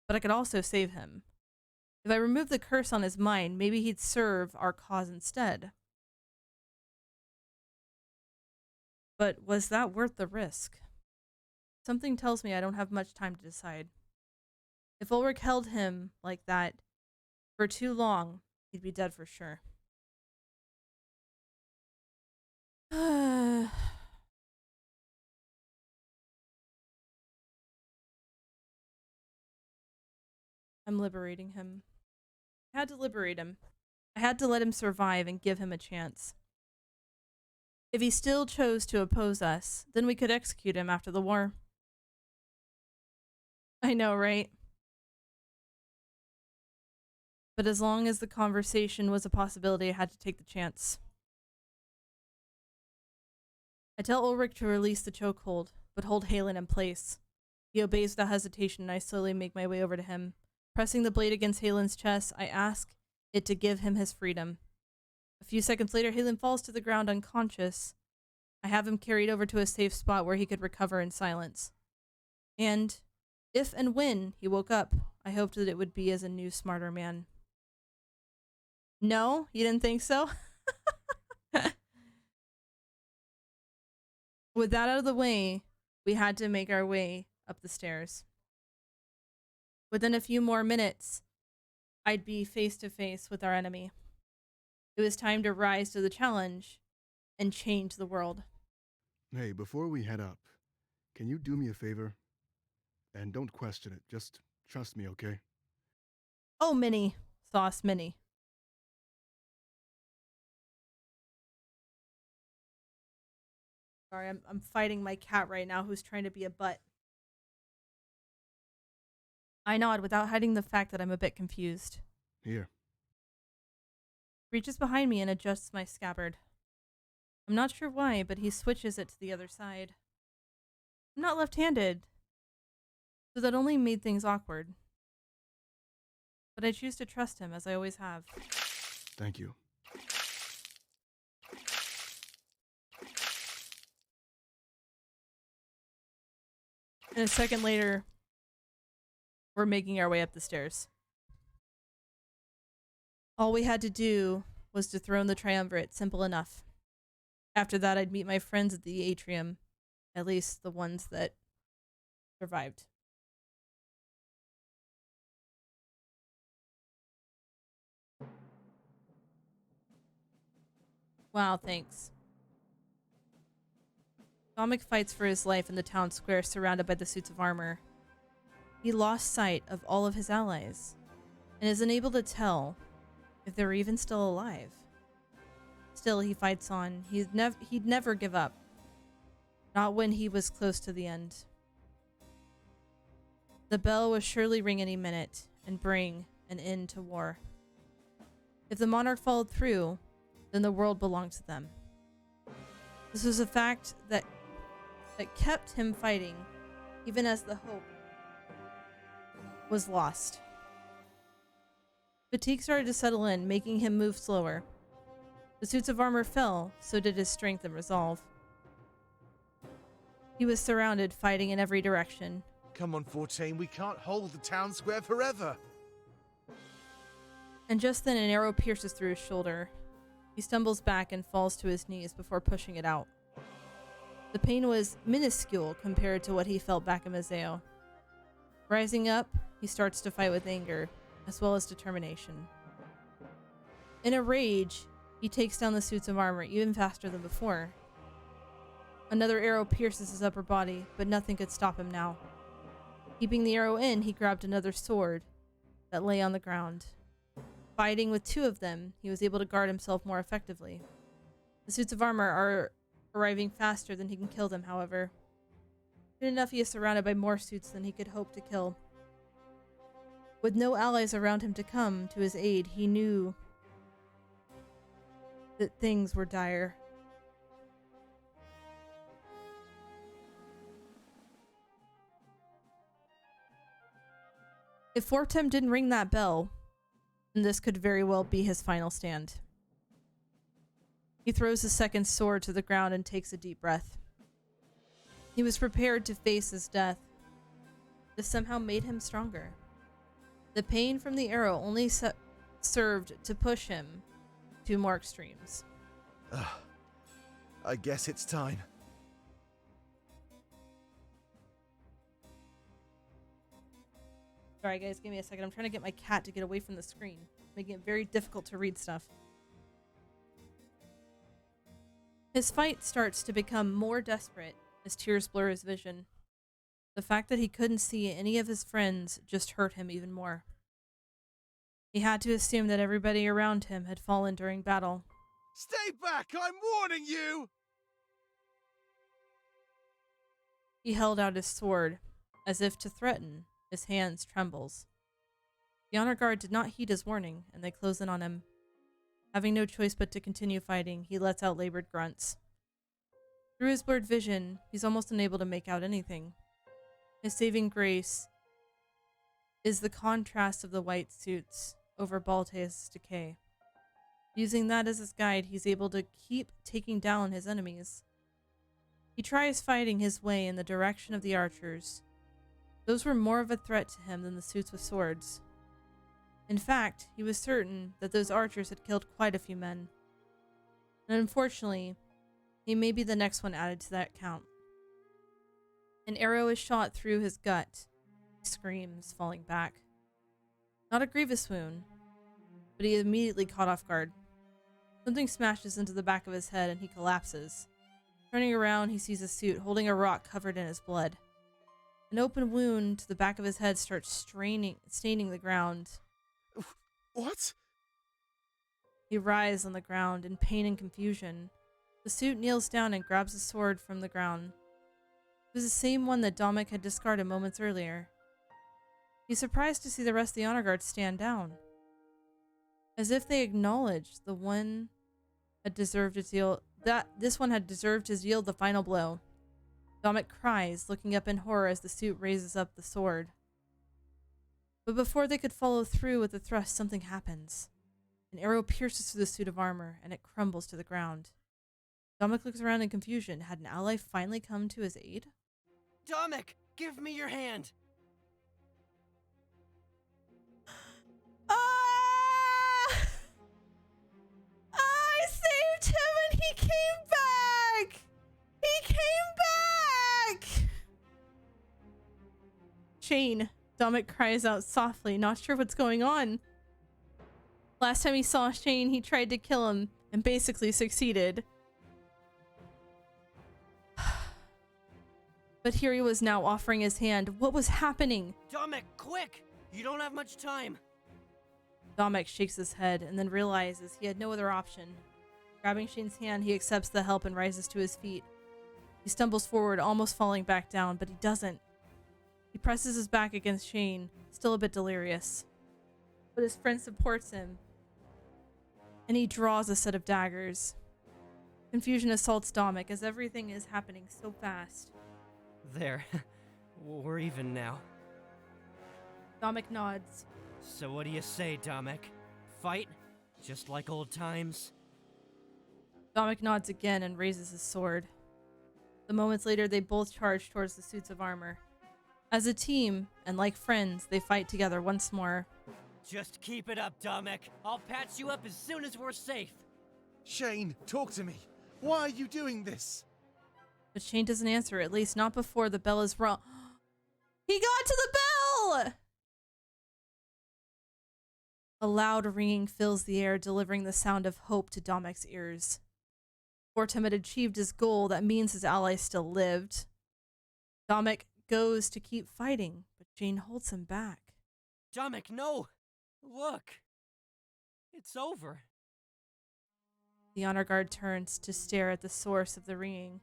but I could also save him. If I remove the curse on his mind, maybe he'd serve our cause instead. But was that worth the risk? Something tells me I don't have much time to decide. If Ulrich held him like that for too long, he'd be dead for sure. I'm liberating him. I had to liberate him. I had to let him survive and give him a chance. If he still chose to oppose us, then we could execute him after the war. I know, right? But as long as the conversation was a possibility, I had to take the chance. I tell Ulrich to release the chokehold, but hold Halen in place. He obeys without hesitation, and I slowly make my way over to him. Pressing the blade against Halen's chest, I ask it to give him his freedom. A few seconds later, Halen falls to the ground unconscious. I have him carried over to a safe spot where he could recover in silence. And if and when he woke up, I hoped that it would be as a new, smarter man. No? You didn't think so? With that out of the way, we had to make our way up the stairs. Within a few more minutes, I'd be face to face with our enemy. It was time to rise to the challenge and change the world. Hey, before we head up, can you do me a favor? And don't question it, just trust me, okay? Oh, Minnie. Sauce Minnie. Sorry, I'm fighting my cat right now who's trying to be a butt. I nod without hiding the fact that I'm a bit confused. Here. Reaches behind me and adjusts my scabbard. I'm not sure why, but he switches it to the other side. I'm not left-handed, so that only made things awkward. But I choose to trust him, as I always have. Thank you. And a second later, we're making our way up the stairs. All we had to do was dethrone the Triumvirate, simple enough. After that, I'd meet my friends at the atrium, at least the ones that survived. Wow, thanks. Domik fights for his life in the town square, surrounded by the suits of armor. He lost sight of all of his allies, and is unable to tell if they were even still alive. Still, he fights on. He'd never give up. Not when he was close to the end. The bell will surely ring any minute and bring an end to war. If the monarch followed through, then the world belonged to them. This was a fact that kept him fighting, even as the hope was lost. Fatigue started to settle in, making him move slower. The suits of armor fell, so did his strength and resolve. He was surrounded, fighting in every direction. Come on, 14, we can't hold the town square forever. And just then an arrow pierces through his shoulder. He stumbles back and falls to his knees before pushing it out. The pain was minuscule compared to what he felt back in Mazeo. Rising up, he starts to fight with anger, as well as determination. In a rage, he takes down the suits of armor even faster than before. Another arrow pierces his upper body, but nothing could stop him now. Keeping the arrow in, he grabbed another sword that lay on the ground. Fighting with two of them, he was able to guard himself more effectively. The suits of armor are arriving faster than he can kill them, however. Soon enough, he is surrounded by more suits than he could hope to kill. With no allies around him to come to his aid, he knew that things were dire. If Fortem didn't ring that bell, then this could very well be his final stand. He throws his second sword to the ground and takes a deep breath. He was prepared to face his death. This somehow made him stronger. The pain from the arrow only served to push him to more extremes. I guess it's time. Sorry guys, give me a second. I'm trying to get my cat to get away from the screen, making it very difficult to read stuff. His fight starts to become more desperate as tears blur his vision. The fact that he couldn't see any of his friends just hurt him even more. He had to assume that everybody around him had fallen during battle. Stay back! I'm warning you! He held out his sword, as if to threaten. His hands trembles. The honor guard did not heed his warning, and they close in on him. Having no choice but to continue fighting, he lets out labored grunts. Through his blurred vision, he's almost unable to make out anything. His saving grace is the contrast of the white suits over Balte's decay. Using that as his guide, he's able to keep taking down his enemies. He tries fighting his way in the direction of the archers. Those were more of a threat to him than the suits with swords. In fact, he was certain that those archers had killed quite a few men. And unfortunately, he may be the next one added to that count. An arrow is shot through his gut. He screams, falling back. Not a grievous wound, but he immediately caught off guard. Something smashes into the back of his head and he collapses. Turning around, he sees a suit holding a rock covered in his blood. An open wound to the back of his head starts staining the ground. What? He writhes on the ground in pain and confusion. The suit kneels down and grabs a sword from the ground. It was the same one that Domik had discarded moments earlier. He's surprised to see the rest of the honor guard stand down, as if they acknowledged the one had deserved its yield. This one had deserved his yield the final blow. Domik cries, looking up in horror as the suit raises up the sword. But before they could follow through with the thrust, something happens. An arrow pierces through the suit of armor, and it crumbles to the ground. Domik looks around in confusion. Had an ally finally come to his aid? Domik, give me your hand! I saved him and he came back! He came back! Shane. Domik cries out softly, not sure what's going on. Last time he saw Shane, he tried to kill him and basically succeeded. But here he was now offering his hand. What was happening? Domik, quick! You don't have much time. Domik shakes his head and then realizes he had no other option. Grabbing Shane's hand, he accepts the help and rises to his feet. He stumbles forward, almost falling back down, but he doesn't. He presses his back against Shane, still a bit delirious. But his friend supports him, and he draws a set of daggers. Confusion assaults Domik as everything is happening so fast. There. We're even now. Domik nods. So what do you say, Domik? Fight? Just like old times? Domik nods again and raises his sword. The moments later, they both charge towards the suits of armor. As a team, and like friends, they fight together once more. Just keep it up, Domik. I'll patch you up as soon as we're safe. Shane, talk to me. Why are you doing this? But Shane doesn't answer, at least not before the bell is rung. He got to the bell! A loud ringing fills the air, delivering the sound of hope to Domik's ears. Fortem had achieved his goal, that means his ally still lived. Domik goes to keep fighting, but Shane holds him back. Domik, no! Look! It's over. The honor guard turns to stare at the source of the ringing.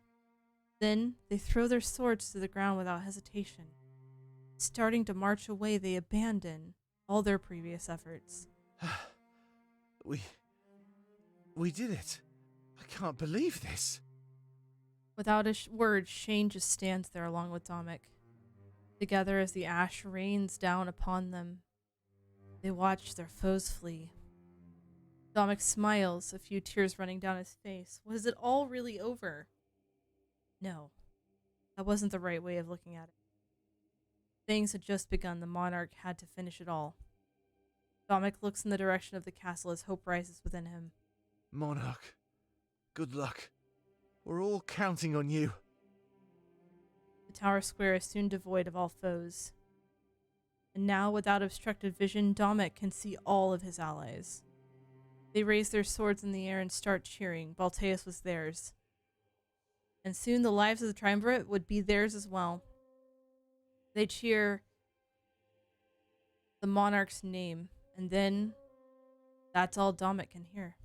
Then they throw their swords to the ground without hesitation. Starting to march away, they abandon all their previous efforts. We did it. I can't believe this. Without a word, Shane just stands there along with Domik. Together as the ash rains down upon them, they watch their foes flee. Domik smiles, a few tears running down his face. Was it all really over? No, that wasn't the right way of looking at it. Things had just begun. The monarch had to finish it all. Domik looks in the direction of the castle as hope rises within him. Monarch, good luck. We're all counting on you. The tower square is soon devoid of all foes. And now, without obstructed vision, Domik can see all of his allies. They raise their swords in the air and start cheering. Balteus was theirs. And soon the lives of the triumvirate would be theirs as well. They cheer the monarch's name, and then that's all Domik can hear.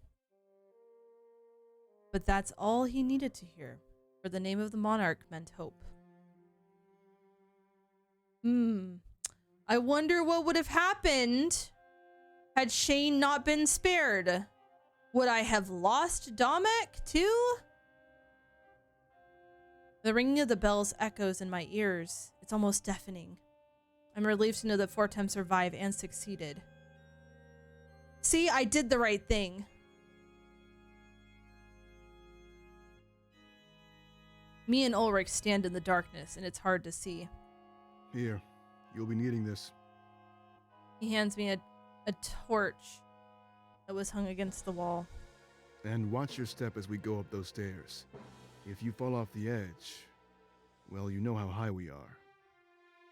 But that's all he needed to hear, for the name of the monarch meant hope. I wonder what would have happened had Shane not been spared. Would I have lost Domik too? The ringing of the bells echoes in my ears. It's almost deafening. I'm relieved to know that Fortem survived and succeeded. See, I did the right thing. Me and Ulrich stand in the darkness, and it's hard to see. Here, you'll be needing this. He hands me a torch that was hung against the wall. And watch your step as we go up those stairs. If you fall off the edge, well, you know how high we are.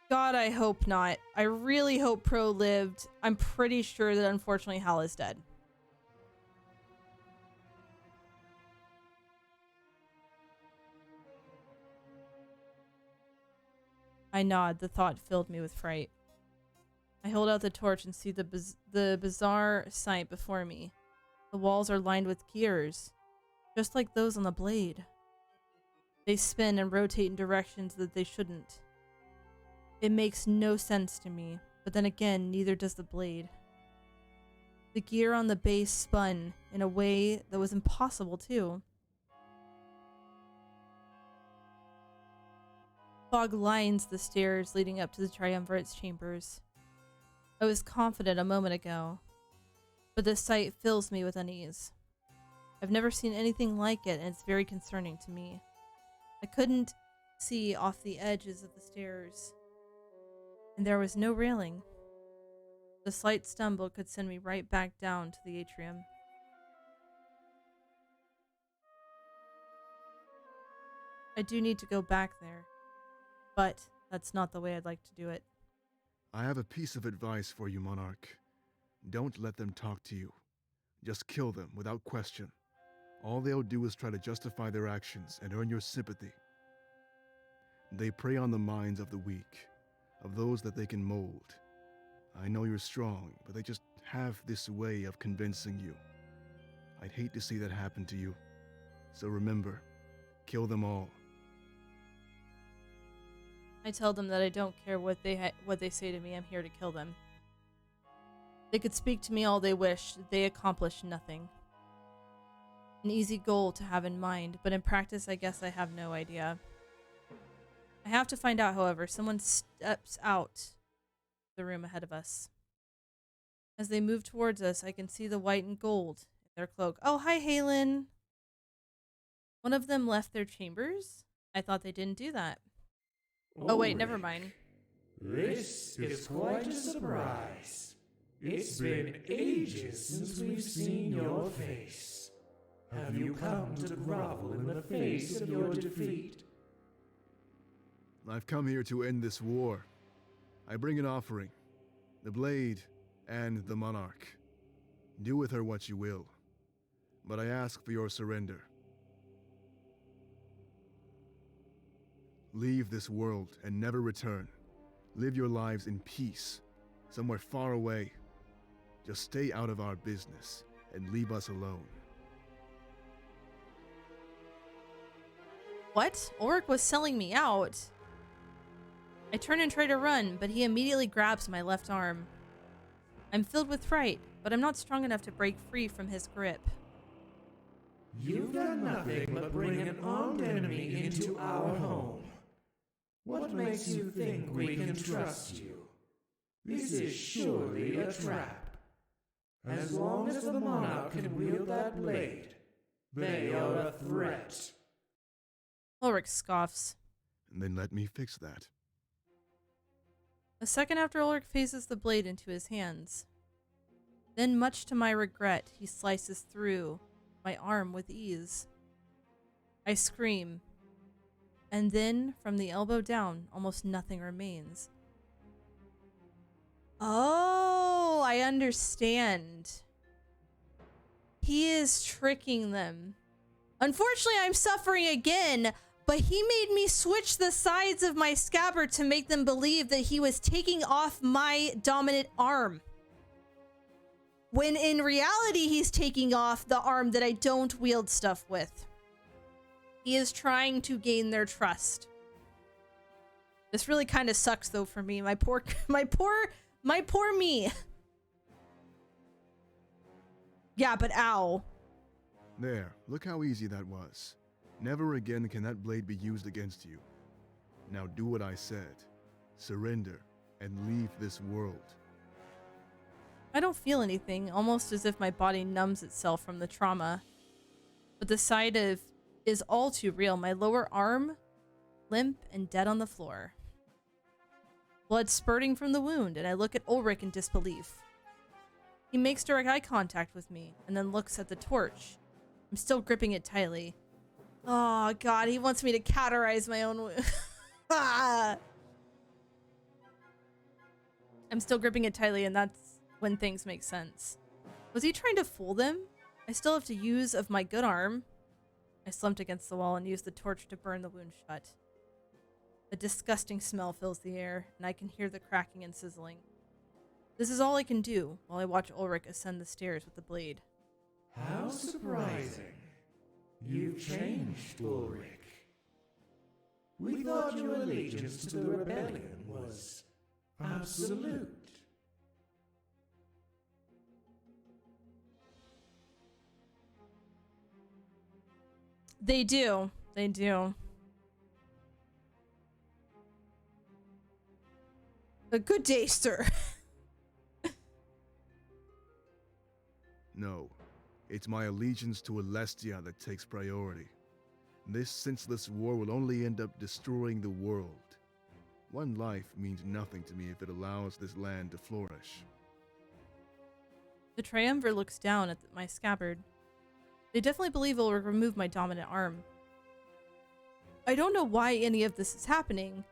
God, I hope not. I really hope Pro lived. I'm pretty sure that unfortunately Hal is dead. I nod. The thought filled me with fright. I hold out the torch and see the bizarre sight before me. The walls are lined with gears, just like those on the blade. They spin and rotate in directions that they shouldn't. It makes no sense to me, but then again, neither does the blade. The gear on the base spun in a way that was impossible too. Fog lines the stairs leading up to the Triumvirate's chambers. I was confident a moment ago, but the sight fills me with unease. I've never seen anything like it, and it's very concerning to me. I couldn't see off the edges of the stairs, and there was no railing. The slight stumble could send me right back down to the atrium. I do need to go back there, but that's not the way I'd like to do it. I have a piece of advice for you, Monarch. Don't let them talk to you. Just kill them without question. All they'll do is try to justify their actions and earn your sympathy. They prey on the minds of the weak, of those that they can mold. I know you're strong, but they just have this way of convincing you. I'd hate to see that happen to you. So remember, kill them all. I tell them that I don't care what they say to me. I'm here to kill them. They could speak to me all they wish. They accomplish nothing. An easy goal to have in mind, but in practice, I guess I have no idea. I have to find out, however. Someone steps out the room ahead of us. As they move towards us, I can see the white and gold in their cloak. Oh, hi, Halen. One of them left their chambers? I thought they didn't do that. Oh, wait, never mind. This is quite a surprise. It's been ages since we've seen your face. Have you come to grovel in the face of your defeat? I've come here to end this war. I bring an offering, the blade and the monarch. Do with her what you will, but I ask for your surrender. Leave this world and never return. Live your lives in peace, somewhere far away. Just stay out of our business and leave us alone. What? Ulrich was selling me out. I turn and try to run, but he immediately grabs my left arm. I'm filled with fright, but I'm not strong enough to break free from his grip. You've done nothing but bring an armed enemy into our home. What makes you think we can trust you? This is surely a trap. As long as the monarch can wield that blade, they are a threat. Ulrich scoffs. Then let me fix that. A second after Ulrich phases the blade into his hands. Then, much to my regret, he slices through my arm with ease. I scream. And then, from the elbow down, almost nothing remains. Oh, I understand. He is tricking them. Unfortunately, I'm suffering again, but he made me switch the sides of my scabbard to make them believe that he was taking off my dominant arm. When in reality, he's taking off the arm that I don't wield stuff with. He is trying to gain their trust. This really kind of sucks though for me. My poor me. Yeah, but ow. There, look how easy that was. Never again can that blade be used against you. Now do what I said. Surrender and leave this world. I don't feel anything, almost as if my body numbs itself from the trauma. But the sight of is all too real. My lower arm, limp and dead on the floor. Blood spurting from the wound, and I look at Ulrich in disbelief. He makes direct eye contact with me, and then looks at the torch. I'm still gripping it tightly. Oh god, he wants me to cauterize my own wound. I'm still gripping it tightly, and that's when things make sense. Was he trying to fool them? I still have to use of my good arm. I slumped against the wall and used the torch to burn the wound shut. A disgusting smell fills the air, and I can hear the cracking and sizzling. This is all I can do while I watch Ulrich ascend the stairs with the blade. How surprising. You've changed, Ulrich. We thought your allegiance to the rebellion was absolute. They do. They do. A good day, sir. No, it's my allegiance to Alestia that takes priority. This senseless war will only end up destroying the world. One life means nothing to me if it allows this land to flourish. The Triumvir looks down at my scabbard. They definitely believe Ulrich removed my dominant arm. I don't know why any of this is happening,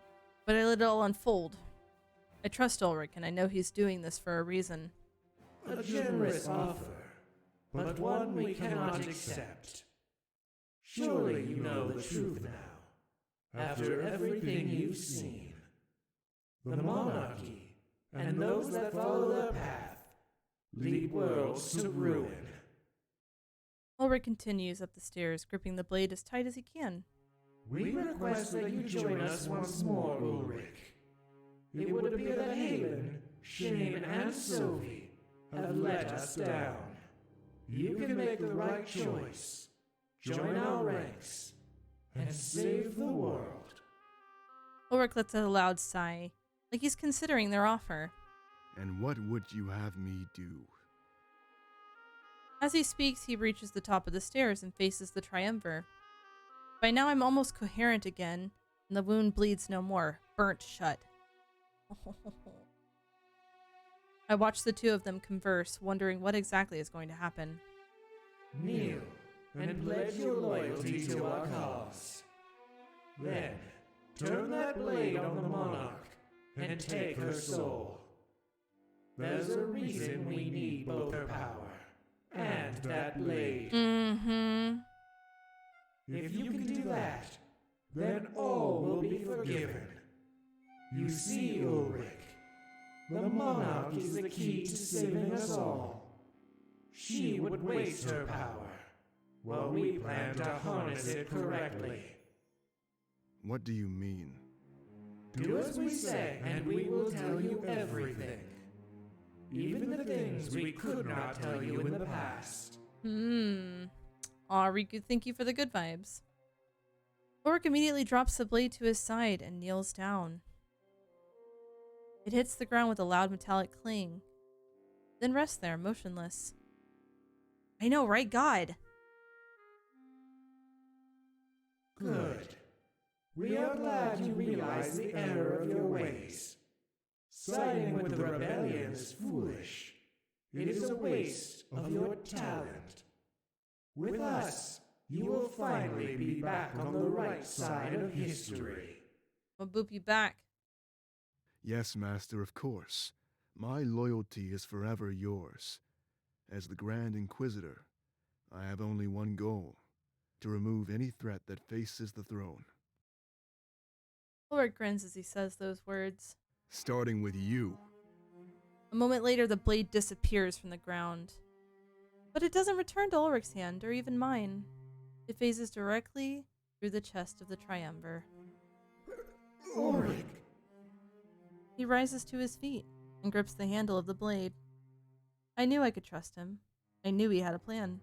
but I let it all unfold. I trust Ulrich, and I know he's doing this for a reason. A generous offer, but one we cannot accept. Surely you know the truth now, after everything you've seen. The monarchy, and those that follow their path, lead worlds to ruin. Ulrich continues up the stairs, gripping the blade as tight as he can. We request that you join us once more, Ulrich. It would appear that Halen, Shane, and Sophie have let us down. You can make the right choice. Join our ranks and save the world. Ulrich lets out a loud sigh, like he's considering their offer. And what would you have me do? As he speaks, he reaches the top of the stairs and faces the triumvir. By now I'm almost coherent again, and the wound bleeds no more, burnt shut. I watch the two of them converse, wondering what exactly is going to happen. Kneel and pledge your loyalty to our cause. Then, turn that blade on the monarch and take her soul. There's a reason we need both her power and that blade. Mm-hmm. If you can do that, then all will be forgiven. You see, Ulrich, the monarch is the key to saving us all. She would waste her power, while we plan to harness it correctly. What do you mean? Do as we say, and we will tell you everything. Even the things we could not tell you in the past. Aw, Riku, thank you for the good vibes. Ulrich immediately drops the blade to his side and kneels down. It hits the ground with a loud metallic cling, then rests there, motionless. I know, right? God. Good. We are glad you realize the error of your ways. Siding with the rebellion is foolish. It is a waste of your talent. With us, you will finally be back on the right side of history. I'll boop you back. Yes, Master, of course. My loyalty is forever yours. As the Grand Inquisitor, I have only one goal: to remove any threat that faces the throne. Ulrich grins as he says those words. Starting with you. A moment later, the blade disappears from the ground. But it doesn't return to Ulrich's hand, or even mine. It phases directly through the chest of the triumvir. Ulrich! He rises to his feet and grips the handle of the blade. I knew I could trust him. I knew he had a plan.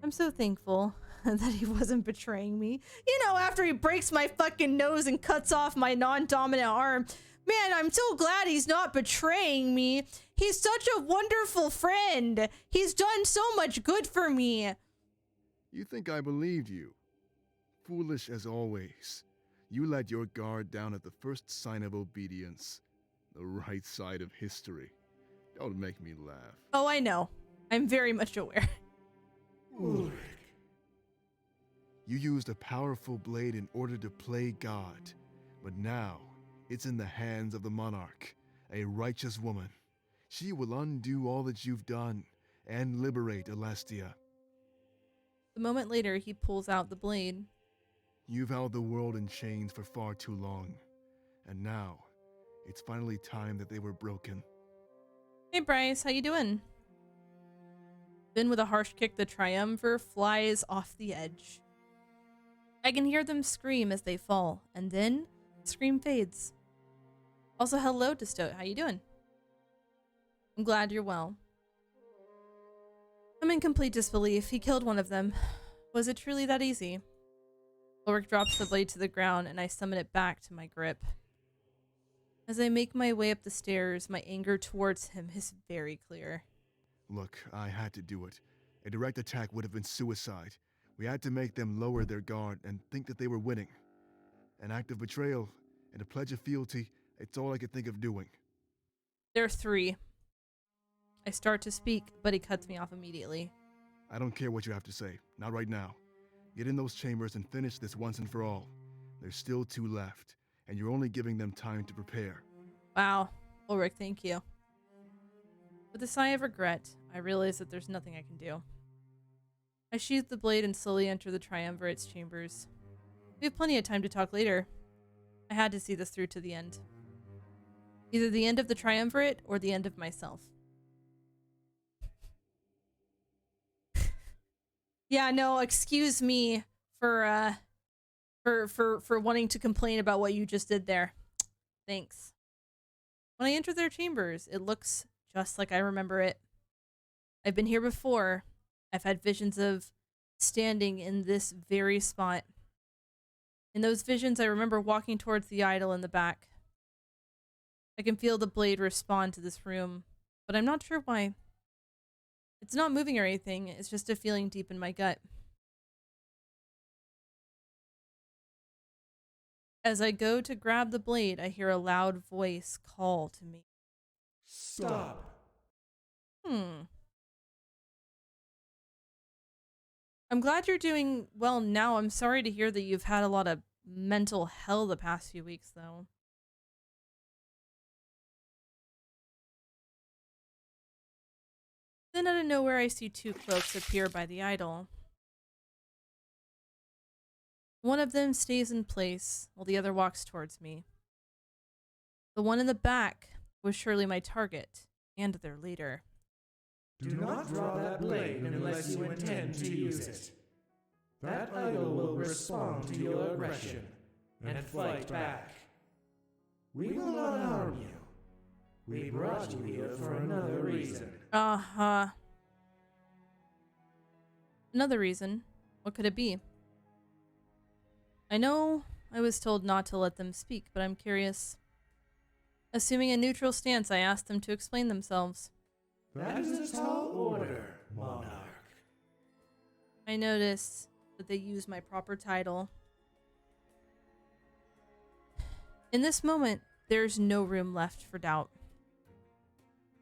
I'm so thankful that he wasn't betraying me. You know, after he breaks my fucking nose and cuts off my non-dominant arm. Man, I'm so glad he's not betraying me. He's such a wonderful friend. He's done so much good for me. You think I believed you? Foolish as always. You let your guard down at the first sign of obedience. The right side of history. Don't make me laugh. Oh, I know. I'm very much aware. Ulrich. You used a powerful blade in order to play God, but now it's in the hands of the monarch, a righteous woman. She will undo all that you've done and liberate Alestia. A moment later, he pulls out the blade. You've held the world in chains for far too long, and now it's finally time that they were broken. Hey Bryce, how you doing? Then with a harsh kick, the triumvir flies off the edge. I can hear them scream as they fall, and then the scream fades. Also, hello, Destote. How you doing? I'm glad you're well. I'm in complete disbelief. He killed one of them. Was it truly that easy? Ulrich drops the blade to the ground, and I summon it back to my grip. As I make my way up the stairs, my anger towards him is very clear. Look, I had to do it. A direct attack would have been suicide. We had to make them lower their guard and think that they were winning. An act of betrayal and a pledge of fealty, it's all I could think of doing. There are three. I start to speak, but he cuts me off immediately. I don't care what you have to say. Not right now. Get in those chambers and finish this once and for all. There's still 2 left, and you're only giving them time to prepare. Wow. Ulrich, thank you. With a sigh of regret, I realize that there's nothing I can do. I sheath the blade and slowly enter the triumvirate's chambers. We have plenty of time to talk later. I had to see this through to the end. Either the end of the triumvirate or the end of myself. Yeah, no, excuse me for for wanting to complain about what you just did there. Thanks. When I enter their chambers, it looks just like I remember it. I've been here before. I've had visions of standing in this very spot. In those visions, I remember walking towards the idol in the back. I can feel the blade respond to this room, but I'm not sure why. It's not moving or anything, it's just a feeling deep in my gut. As I go to grab the blade, I hear a loud voice call to me. Stop. I'm glad you're doing well now. I'm sorry to hear that you've had a lot of mental hell the past few weeks, though. Then out of nowhere, I see two cloaks appear by the idol. One of them stays in place, while the other walks towards me. The one in the back was surely my target, and their leader. Do not draw that blade unless you intend to use it. That idol will respond to your aggression and fight back. We will not harm you. We brought you here for another reason. Another reason? What could it be? I know I was told not to let them speak, but I'm curious. Assuming a neutral stance, I asked them to explain themselves. That is a tall order, Monarch. I noticed that they used my proper title. In this moment, there's no room left for doubt.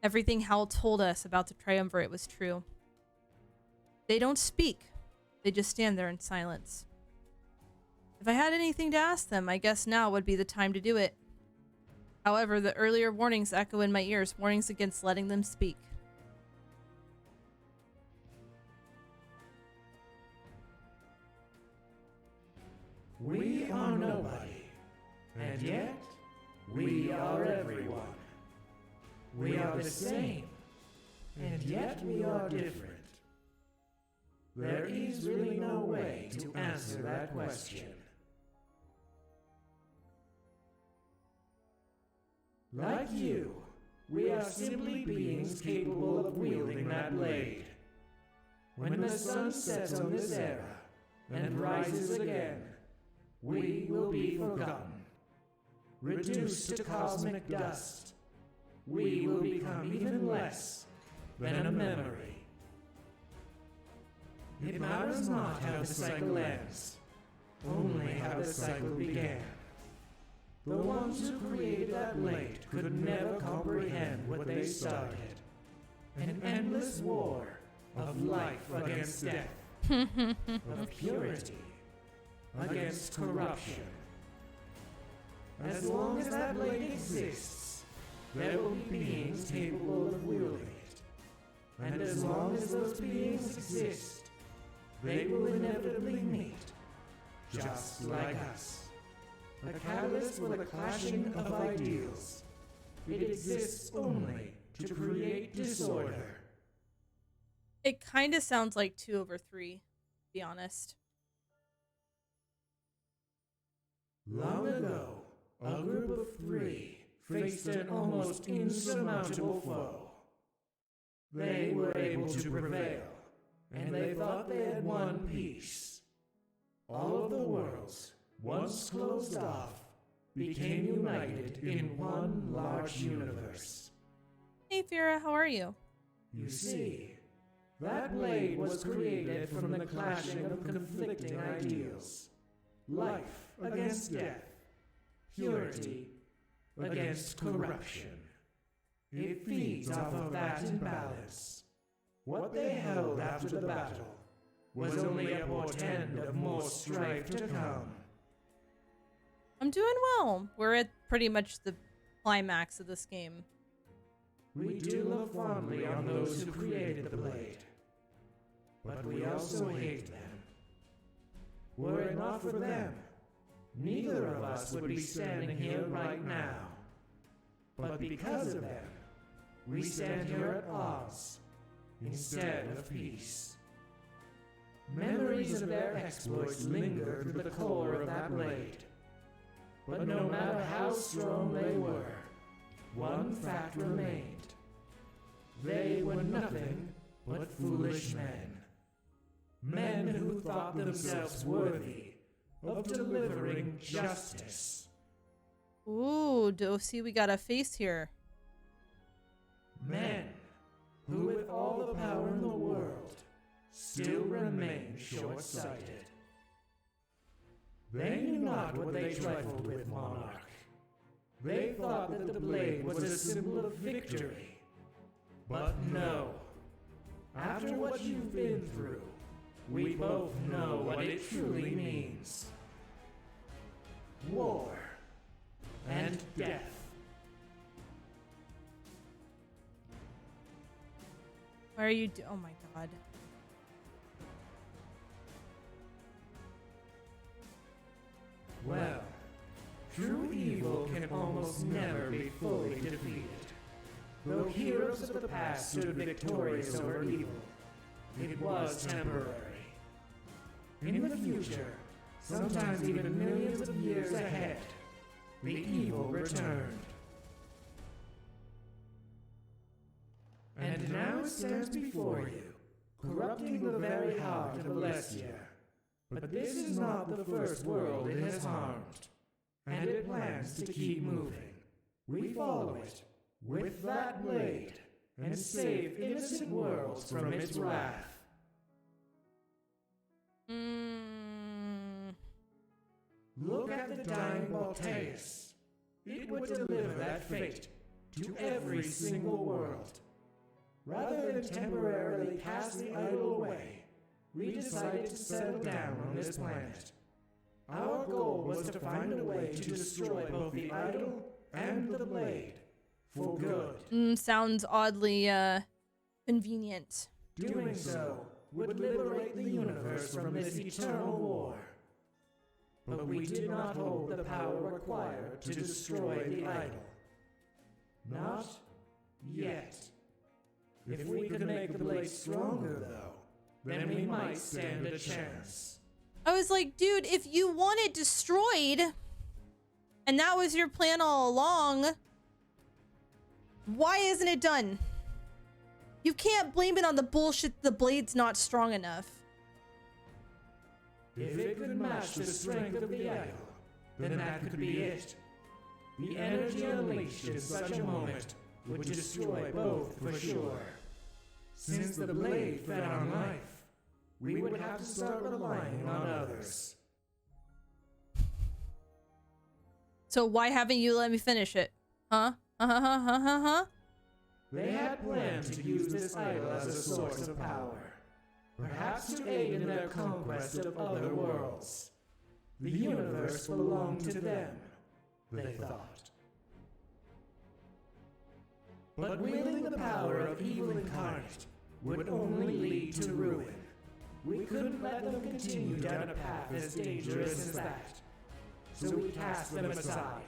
Everything Hal told us about the Triumvirate was true. They don't speak. They just stand there in silence. If I had anything to ask them, I guess now would be the time to do it. However, the earlier warnings echo in my ears, warnings against letting them speak. We are nobody, and yet we are everyone. We are the same, and yet we are different. There is really no way to answer that question. Like you, we are simply beings capable of wielding that blade. When the sun sets on this era and rises again, we will be forgotten. Reduced to cosmic dust, we will become even less than a memory. It matters not how the cycle ends, only how the cycle began. The ones who created that blade could never comprehend what they started. An endless war of life against death, of purity against corruption. As long as that blade exists, there will be beings capable of wielding it. And as long as those beings exist, they will inevitably meet, just like us. A catalyst for the clashing of ideals. It exists only to create disorder. It kind of sounds like 2/3, to be honest. Long ago, a group of 3 faced an almost insurmountable foe. They were able to prevail, and they thought they had won peace. All of the worlds, once closed off, became united in one large universe. Hey Fira, how are you? You see, that blade was created from the clashing of conflicting ideals. Life against death, purity against corruption. It feeds off of that imbalance. What they held after the battle was only a portend of more strife to come. I'm doing well. We're at pretty much the climax of this game. We do look fondly on those who created the blade, but we also hate them. Were it not for them, neither of us would be standing here right now. But because of them, we stand here at odds, instead of peace. Memories of their exploits linger through the core of that blade. But no matter how strong they were, one fact remained. They were nothing but foolish men. Men who thought themselves worthy of delivering justice. Ooh, Dosi, we got a face here. Men who, with all the power in the world, still remain short-sighted. They knew not what they trifled with, Monarch. They thought that the blade was a symbol of victory. But no. After what you've been through, we both know what it truly means. War and death. Why are you oh my god. Well, true evil can almost never be fully defeated. Though heroes of the past stood victorious over evil, it was temporary. In the future, sometimes even millions of years ahead, the evil returned. And now it stands before you, corrupting the very heart of Alessia. But this is not the first world it has harmed, and it plans to keep moving. We follow it, with that blade, and save innocent worlds from its wrath. Look at the dying Balteus. It would deliver that fate to every single world. Rather than temporarily cast the idol away, we decided to settle down on this planet. Our goal was to find a way to destroy both the idol and the blade, for good. Sounds oddly, convenient. Doing so would liberate the universe from this eternal war. But we did not hold the power required to destroy the idol. Not yet. If we could make the blade stronger, though, then we might stand a chance. I was like, dude, if you want it destroyed, and that was your plan all along, why isn't it done? You can't blame it on the bullshit the blade's not strong enough. If it could match the strength of the idol, then that could be it. The energy unleashed in such a moment would destroy both for sure. Since the blade fed on life, we would have to start relying on others. So why haven't you let me finish it? Huh? They had planned to use this idol as a source of power, perhaps to aid in their conquest of other worlds. The universe belonged to them, they thought. But wielding the power of evil incarnate would only lead to ruin. We couldn't let them continue down a path as dangerous as that. So we cast them aside,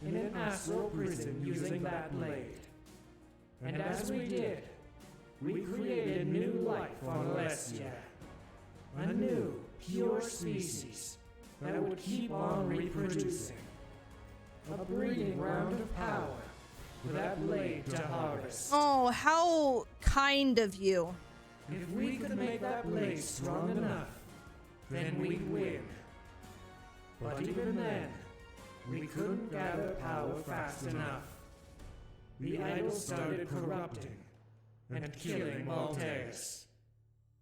in an astral prison using that blade. And as we did, we created new life on Alessia. A new, pure species that would keep on reproducing. A breeding ground of power for that blade to harvest. Oh, how kind of you. If we could make that blade strong enough, then we'd win. But even then, we couldn't gather power fast enough. The idol started corrupting and killing Balteus.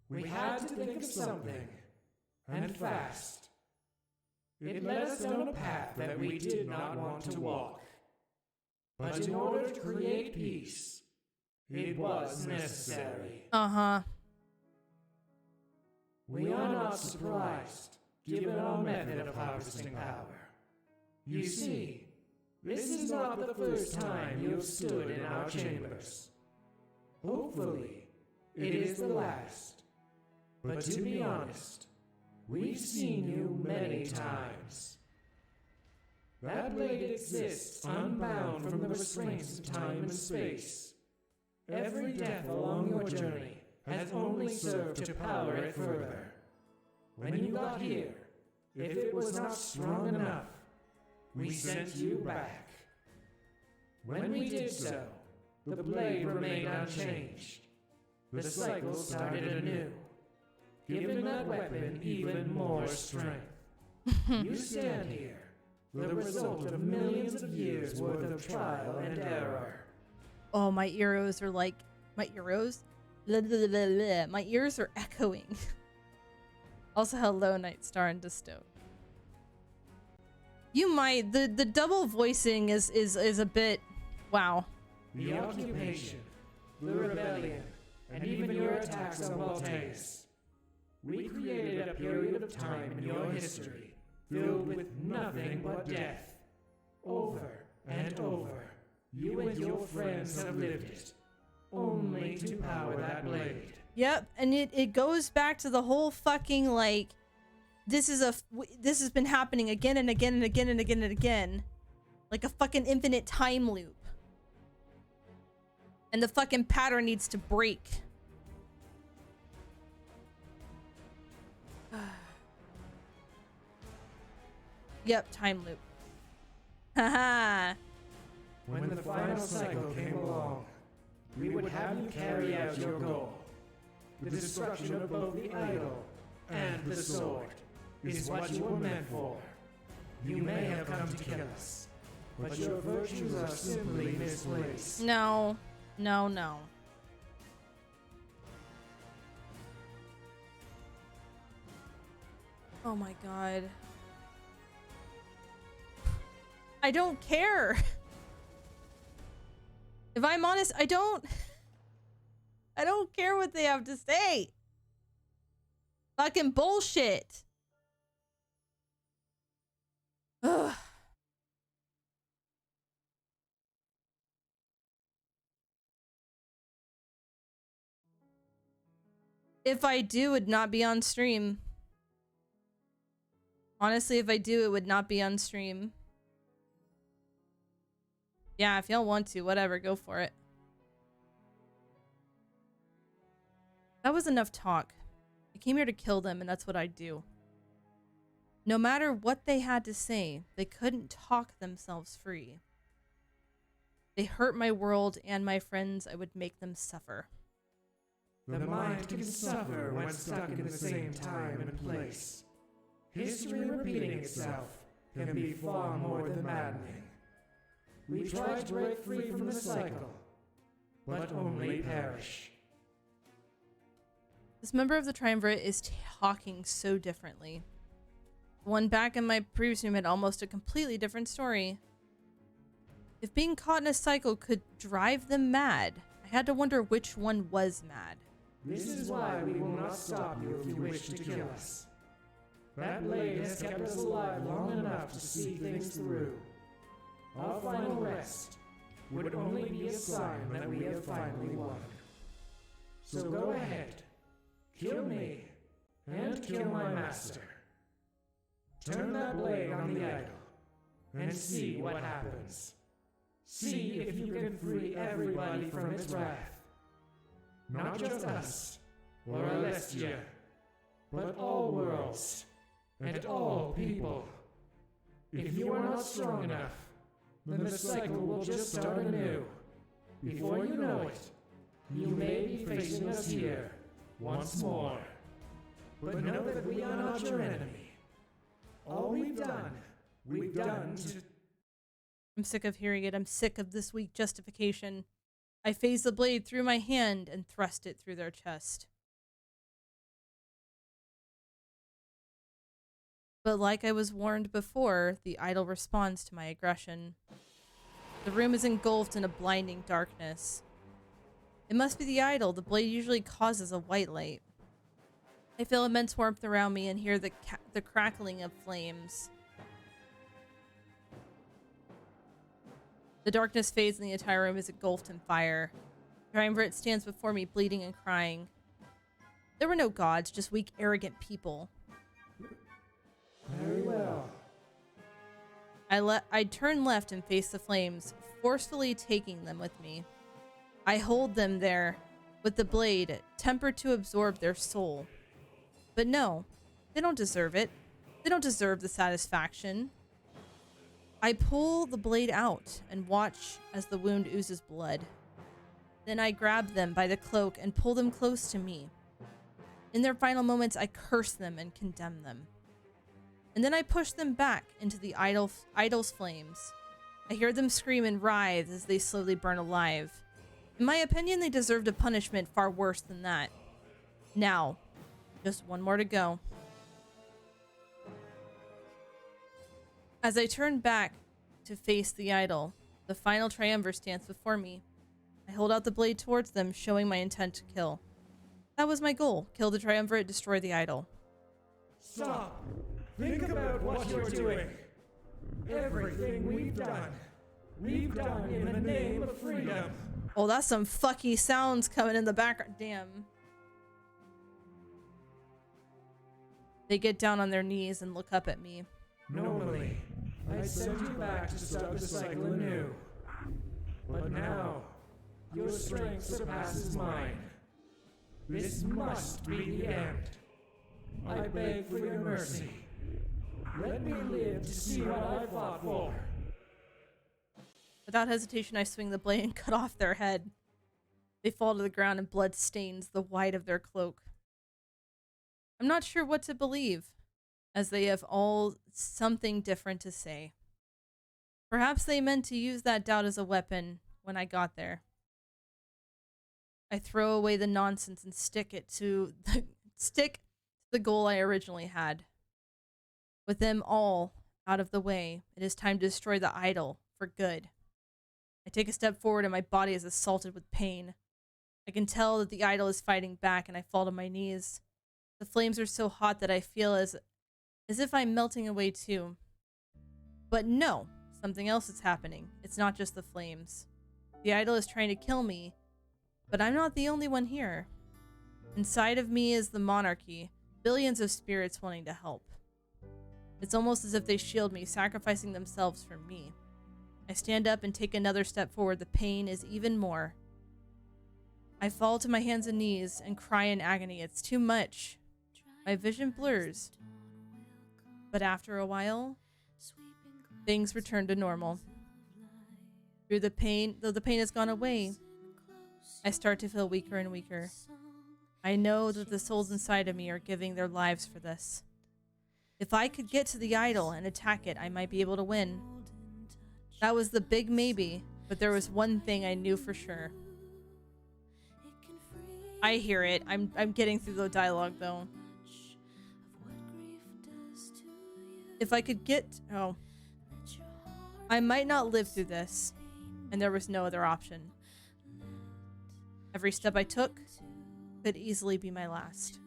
We had to think of something, and fast. It led us down a path that we did not want to walk. But in order to create peace, it was necessary. We are not surprised, given our method of harvesting power. You see, this is not the first time you have stood in our chambers. Hopefully, it is the last. But to be honest, we've seen you many times. That blade exists unbound from the restraints of time and space. Every death along your journey has only served to power it further. When you got here, if it was not strong enough, we sent you back. When we did so, the blade remained unchanged. The cycle started anew, giving that weapon even more strength. You stand here, the result of millions of years worth of trial and error. Oh, my ears are like... My ears? Blah, blah, blah, blah. My ears are echoing. Also, hello, Nightstar and Disto. You might... The double voicing is a bit... Wow. The occupation, the rebellion, and even your attacks on Maltese. We created a period of time in your history filled with nothing but death. Over and over, you and your friends have lived it, only to power that blade. Yep, and it goes back to the whole fucking, like, this has been happening again and again and again and again and again. Like a fucking infinite time loop. And the fucking pattern needs to break. Yep, time loop. Haha. When the final cycle came along, we would have you carry out your goal. The destruction of both the idol and the sword is what you were meant for. You may have come to kill us, but your virtues are simply misplaced. No. No, no. Oh my god. I don't care. If I'm honest, I don't care what they have to say. Fucking bullshit. Ugh. If I do, it would not be on stream. Honestly, if I do, it would not be on stream. Yeah, if y'all want to, whatever, go for it. That was enough talk. I came here to kill them, and that's what I do. No matter what they had to say, they couldn't talk themselves free. They hurt my world and my friends. I would make them suffer. The mind can suffer when stuck in the same time and place. History repeating itself can be far more than maddening. We try to break free from the cycle, but only perish. This member of the Triumvirate is talking so differently. The one back in my previous room had almost a completely different story. If being caught in a cycle could drive them mad, I had to wonder which one was mad. This is why we will not stop you if you wish to kill us. That blade has kept us alive long enough to see things through. Our final rest would only be a sign that we have finally won. So go ahead, kill me, and kill my master. Turn that blade on the idol, and see what happens. See if you can free everybody from its wrath. Not just us, or Alestia, but all worlds, and all people. If you are not strong enough, then the cycle will just start anew. Before you know it, you may be facing us here once more. But know that we are not your enemy. All we've done to... I'm sick of hearing it. I'm sick of this weak justification. I phased the blade through my hand and thrust it through their chest. But like I was warned before, the idol responds to my aggression. The room is engulfed in a blinding darkness. It must be the idol. The blade usually causes a white light. I feel immense warmth around me and hear the crackling of flames. The darkness fades and the entire room is engulfed in fire. Triumvirate stands before me, bleeding and crying. There were no gods, just weak, arrogant people. Very well. I turn left and face the flames, forcefully taking them with me. I hold them there with the blade, tempered to absorb their soul. But no, They don't deserve it. They don't deserve the satisfaction. I pull the blade out and watch as the wound oozes blood. Then I grab them by the cloak and pull them close to me. In their final moments, I curse them and condemn them. And then I push them back into the idol's flames. I hear them scream and writhe as they slowly burn alive. In my opinion, they deserved a punishment far worse than that. Now, just one more to go. As I turn back to face the idol, the final triumvirate stands before me. I hold out the blade towards them, showing my intent to kill. That was my goal. Kill the triumvirate, destroy the idol. Stop! Think about what you're doing. Everything we've done in the name of freedom. Oh, that's some fucky sounds coming in the background. Damn. They get down on their knees and look up at me. Normally, I'd send you back to start the cycle anew. But now, your strength surpasses mine. This must be the end. I beg for your mercy. Let me live to see what I fought for. Without hesitation, I swing the blade and cut off their head. They fall to the ground and blood stains the white of their cloak. I'm not sure what to believe, as they have all something different to say. Perhaps they meant to use that doubt as a weapon when I got there. I throw away the nonsense and stick to the goal I originally had. With them all out of the way, it is time to destroy the idol for good. I take a step forward and my body is assaulted with pain. I can tell that the idol is fighting back and I fall to my knees. The flames are so hot that I feel as if I'm melting away too. But no, something else is happening. It's not just the flames. The idol is trying to kill me, but I'm not the only one here. Inside of me is the monarchy, billions of spirits wanting to help. It's almost as if they shield me, sacrificing themselves for me. I stand up and take another step forward. The pain is even more. I fall to my hands and knees and cry in agony. It's too much. My vision blurs. But after a while, things return to normal. Though the pain has gone away, I start to feel weaker and weaker. I know that the souls inside of me are giving their lives for this. If I could get to the idol and attack it, I might be able to win. That was the big maybe, but there was one thing I knew for sure. I hear it. I'm getting through the dialogue though. If I could get... Oh. I might not live through this, and there was no other option. Every step I took could easily be my last.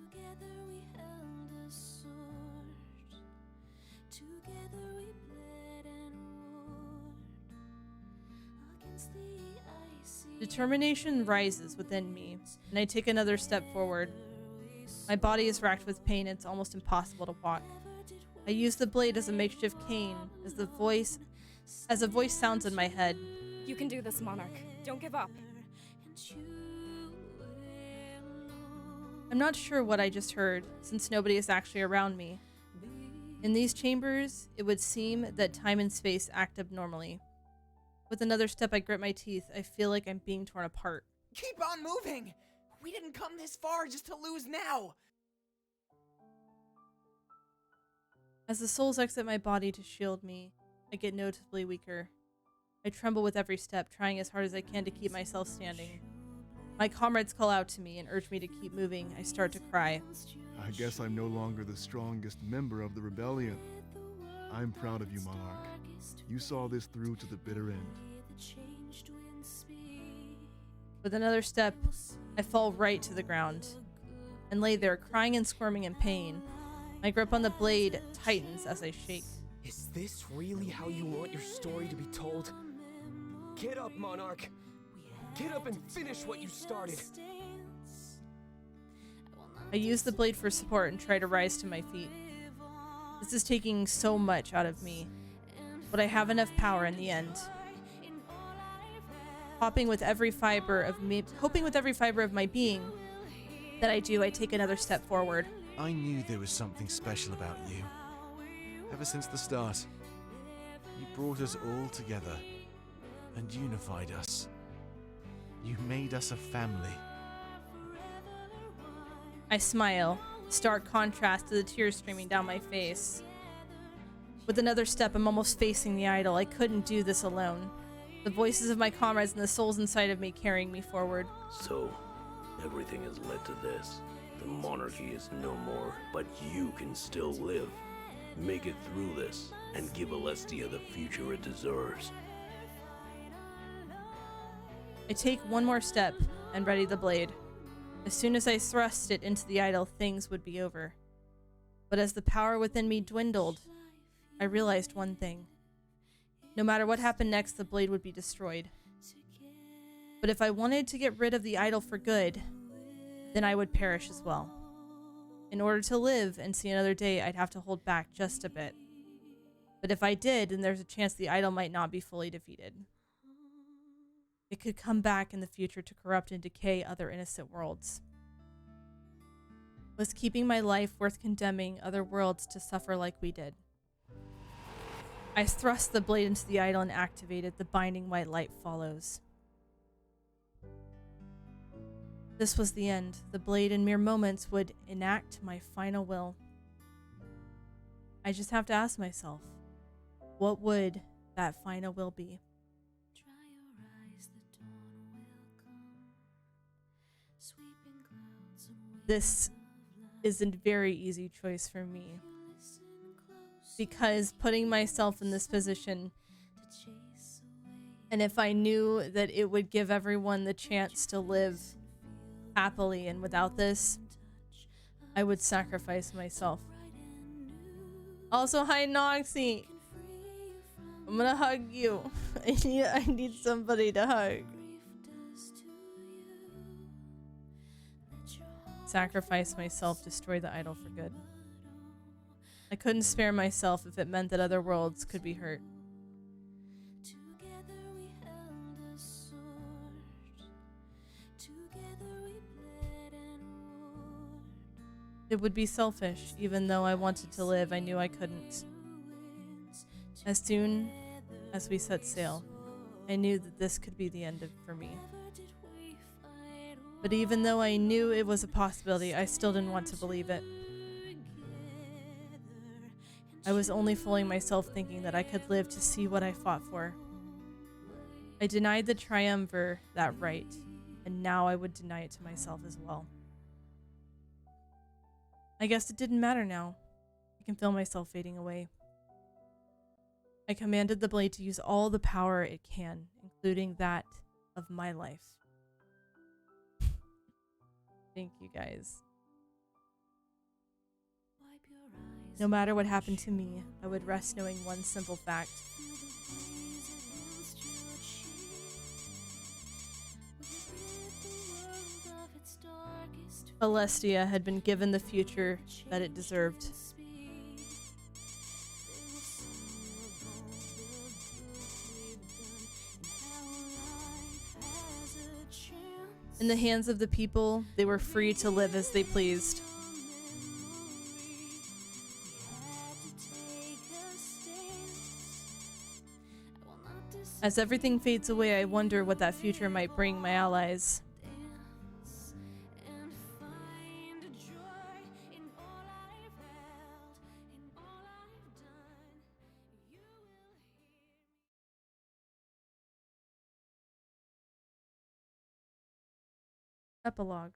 Determination rises within me, and I take another step forward. My body is racked with pain, and it's almost impossible to walk. I use the blade as a makeshift cane, as a voice sounds in my head. You can do this, Monarch. Don't give up. I'm not sure what I just heard, since nobody is actually around me. In these chambers, it would seem that time and space act abnormally. With another step, I grit my teeth. I feel like I'm being torn apart. Keep on moving! We didn't come this far just to lose now! As the souls exit my body to shield me, I get noticeably weaker. I tremble with every step, trying as hard as I can to keep myself standing. My comrades call out to me and urge me to keep moving. I start to cry. I guess I'm no longer the strongest member of the rebellion. I'm proud of you, Monarch. You saw this through to the bitter end. With another step, I fall right to the ground and lay there crying and squirming in pain. My grip on the blade tightens as I shake. Is this really how you want your story to be told? Get up, Monarch! Get up and finish what you started! I use the blade for support and try to rise to my feet. This is taking so much out of me, but I have enough power in the end. Hoping with every fiber of my being, that I do, I take another step forward. I knew there was something special about you. Ever since the start, you brought us all together and unified us. You made us a family. I smile, stark contrast to the tears streaming down my face. With another step, I'm almost facing the idol. I couldn't do this alone. The voices of my comrades and the souls inside of me carrying me forward. So, everything has led to this. The monarchy is no more, but you can still live. Make it through this, and give Alestia the future it deserves. I take one more step and ready the blade. As soon as I thrust it into the idol, things would be over. But as the power within me dwindled, I realized one thing. No matter what happened next, the blade would be destroyed. But if I wanted to get rid of the idol for good, then I would perish as well. In order to live and see another day, I'd have to hold back just a bit. But if I did, then there's a chance the idol might not be fully defeated. It could come back in the future to corrupt and decay other innocent worlds. Was keeping my life worth condemning other worlds to suffer like we did? I thrust the blade into the idol and activated. The binding white light follows. This was the end. The blade in mere moments would enact my final will. I just have to ask myself, what would that final will be? This is a very easy choice for me. Because putting myself in this position, and if I knew that it would give everyone the chance to live happily and without this, I would sacrifice myself. Also, hi Noxie. I'm gonna hug you. I need somebody to hug. Sacrifice myself, destroy the idol for good. I couldn't spare myself if it meant that other worlds could be hurt. It would be selfish, even though I wanted to live, I knew I couldn't. As soon as we set sail, I knew that this could be the end for me. But even though I knew it was a possibility, I still didn't want to believe it. I was only fooling myself thinking that I could live to see what I fought for. I denied the Triumvir that right, and now I would deny it to myself as well. I guess it didn't matter now. I can feel myself fading away. I commanded the blade to use all the power it can, including that of my life. Thank you, guys. No matter what happened to me, I would rest knowing one simple fact. Alestia had been given the future that it deserved. In the hands of the people, they were free to live as they pleased. As everything fades away, I wonder what that future might bring my allies. Epilogue.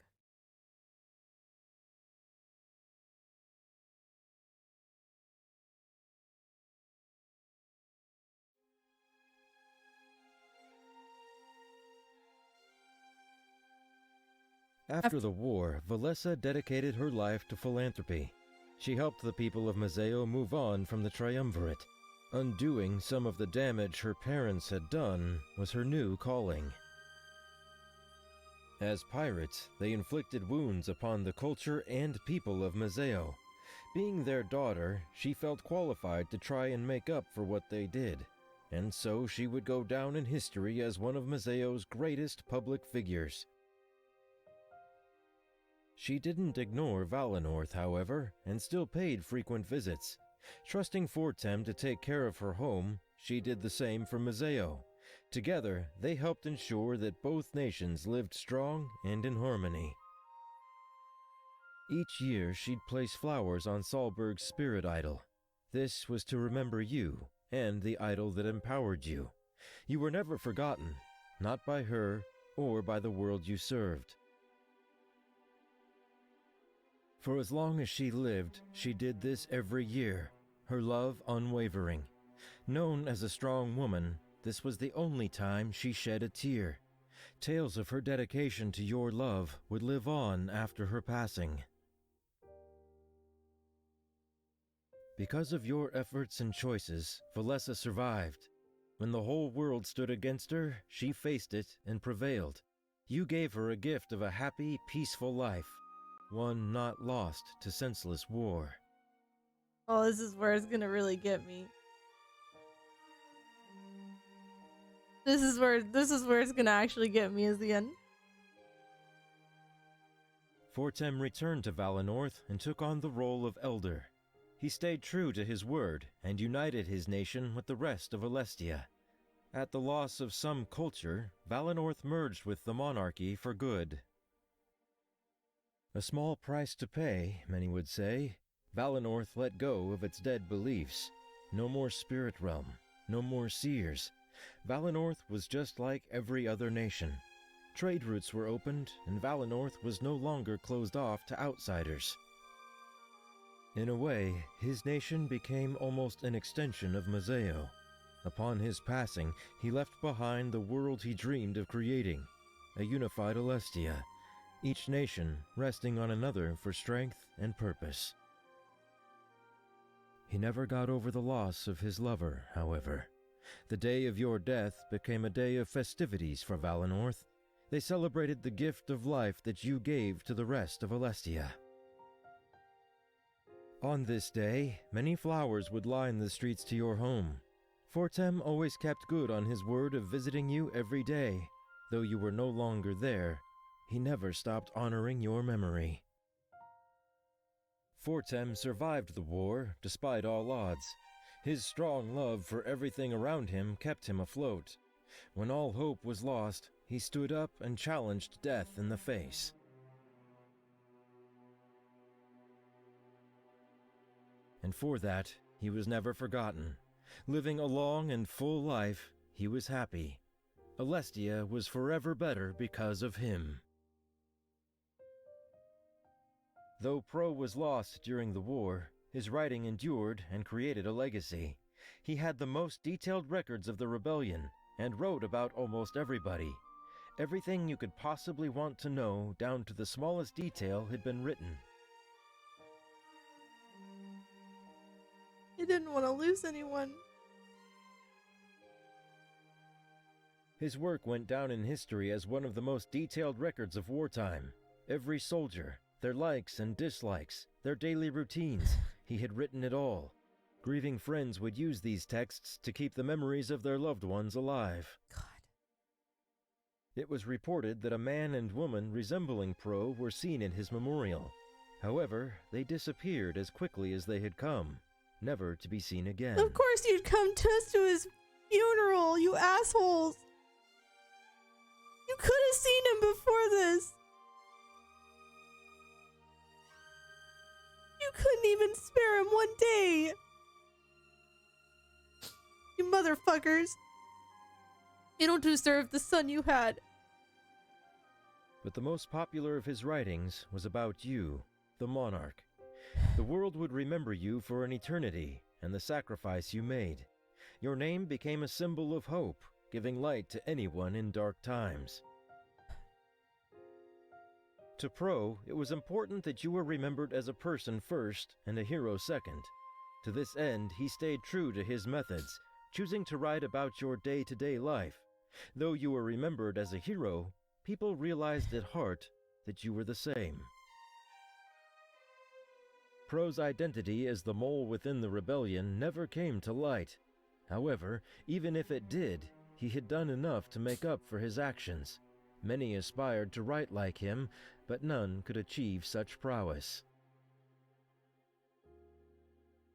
After the war, Valessa dedicated her life to philanthropy. She helped the people of Mazeo move on from the Triumvirate. Undoing some of the damage her parents had done was her new calling. As pirates, they inflicted wounds upon the culture and people of Mazeo. Being their daughter, she felt qualified to try and make up for what they did, and so she would go down in history as one of Mazeo's greatest public figures. She didn't ignore Valenorth, however, and still paid frequent visits. Trusting Fortem to take care of her home, she did the same for Mazeo. Together, they helped ensure that both nations lived strong and in harmony. Each year, she'd place flowers on Salberg's spirit idol. This was to remember you and the idol that empowered you. You were never forgotten, not by her or by the world you served. For as long as she lived, she did this every year, her love unwavering. Known as a strong woman, this was the only time she shed a tear. Tales of her dedication to your love would live on after her passing. Because of your efforts and choices, Valessa survived. When the whole world stood against her, she faced it and prevailed. You gave her a gift of a happy, peaceful life, one not lost to senseless war. Oh, this is where it's gonna really get me. This is where it's gonna actually get me, is the end. Fortem returned to Valenorth and took on the role of elder. He stayed true to his word and united his nation with the rest of Alestia. At the loss of some culture, Valenorth merged with the monarchy for good. A small price to pay, many would say. Valenorth let go of its dead beliefs. No more spirit realm, no more seers. Valenorth was just like every other nation. Trade routes were opened, and Valenorth was no longer closed off to outsiders. In a way, his nation became almost an extension of Mazeo. Upon his passing, he left behind the world he dreamed of creating, a unified Alestia, each nation resting on another for strength and purpose. He never got over the loss of his lover, however. The day of your death became a day of festivities for Valenorth. They celebrated the gift of life that you gave to the rest of Alestia. On this day, many flowers would line the streets to your home. Fortem always kept good on his word of visiting you every day. Though you were no longer there, he never stopped honoring your memory. Fortem survived the war, despite all odds. His strong love for everything around him kept him afloat. When all hope was lost, he stood up and challenged death in the face. And for that, he was never forgotten. Living a long and full life, he was happy. Alestia was forever better because of him. Though Pro was lost during the war, his writing endured and created a legacy. He had the most detailed records of the rebellion, and wrote about almost everybody. Everything you could possibly want to know, down to the smallest detail, had been written. He didn't want to lose anyone. His work went down in history as one of the most detailed records of wartime. Every soldier, their likes and dislikes, their daily routines, he had written it all. Grieving friends would use these texts to keep the memories of their loved ones alive. God. It was reported that a man and woman resembling Pro were seen in his memorial. However, they disappeared as quickly as they had come, never to be seen again. Of course you'd come just to his funeral, you assholes! You could have seen him before this! You couldn't even spare him one day! You motherfuckers! You don't deserve the son you had. But the most popular of his writings was about you, the monarch. The world would remember you for an eternity, and the sacrifice you made. Your name became a symbol of hope, giving light to anyone in dark times. To Pro, it was important that you were remembered as a person first and a hero second. To this end, he stayed true to his methods, choosing to write about your day-to-day life. Though you were remembered as a hero, people realized at heart that you were the same. Pro's identity as the mole within the rebellion never came to light. However, even if it did, he had done enough to make up for his actions. Many aspired to write like him, but none could achieve such prowess.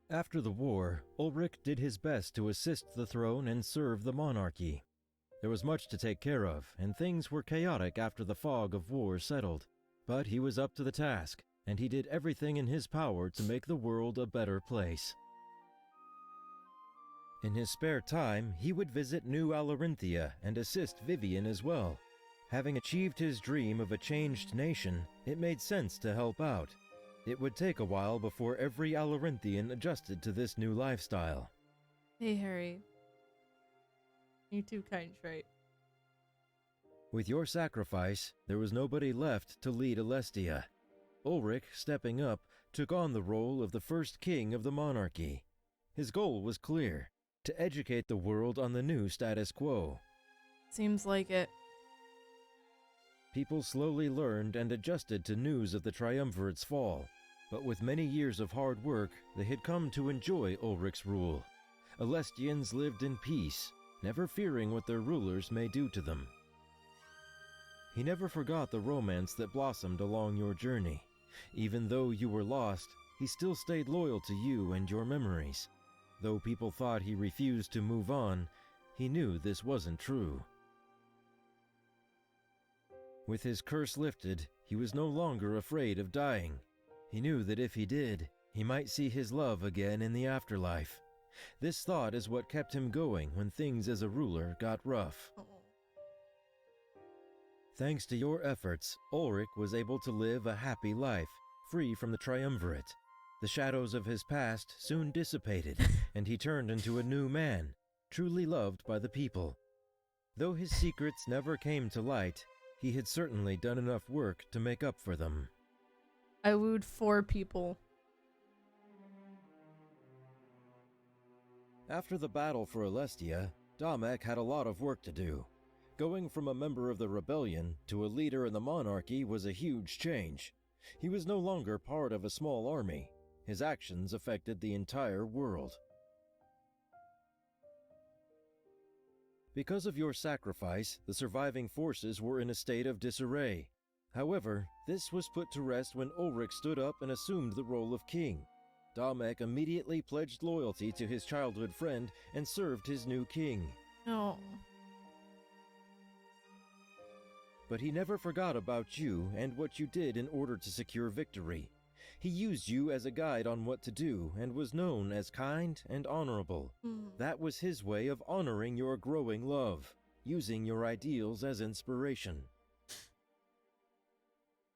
After the war, Ulrich did his best to assist the throne and serve the monarchy. There was much to take care of, and things were chaotic after the fog of war settled. But he was up to the task, and he did everything in his power to make the world a better place. In his spare time, he would visit New Alarinthia and assist Vivian as well. Having achieved his dream of a changed nation, it made sense to help out. It would take a while before every Alarinthian adjusted to this new lifestyle. Hey, Harry. You too kind, right? With your sacrifice, there was nobody left to lead Alestia. Ulrich, stepping up, took on the role of the first king of the monarchy. His goal was clear: to educate the world on the new status quo. Seems like it. People slowly learned and adjusted to news of the Triumvirate's fall, but with many years of hard work, they had come to enjoy Ulrich's rule. Alestians lived in peace, never fearing what their rulers may do to them. He never forgot the romance that blossomed along your journey. Even though you were lost, he still stayed loyal to you and your memories. Though people thought he refused to move on, he knew this wasn't true. With his curse lifted, he was no longer afraid of dying. He knew that if he did, he might see his love again in the afterlife. This thought is what kept him going when things as a ruler got rough. Thanks to your efforts, Ulrich was able to live a happy life, free from the Triumvirate. The shadows of his past soon dissipated, and he turned into a new man, truly loved by the people. Though his secrets never came to light, he had certainly done enough work to make up for them. I wooed 4 people. After the battle for Alestia, Damek had a lot of work to do. Going from a member of the rebellion to a leader in the monarchy was a huge change. He was no longer part of a small army. His actions affected the entire world. Because of your sacrifice, the surviving forces were in a state of disarray. However, this was put to rest when Ulrich stood up and assumed the role of king. Damek immediately pledged loyalty to his childhood friend and served his new king. Oh. But he never forgot about you and what you did in order to secure victory. He used you as a guide on what to do and was known as kind and honorable. That was his way of honoring your growing love, using your ideals as inspiration.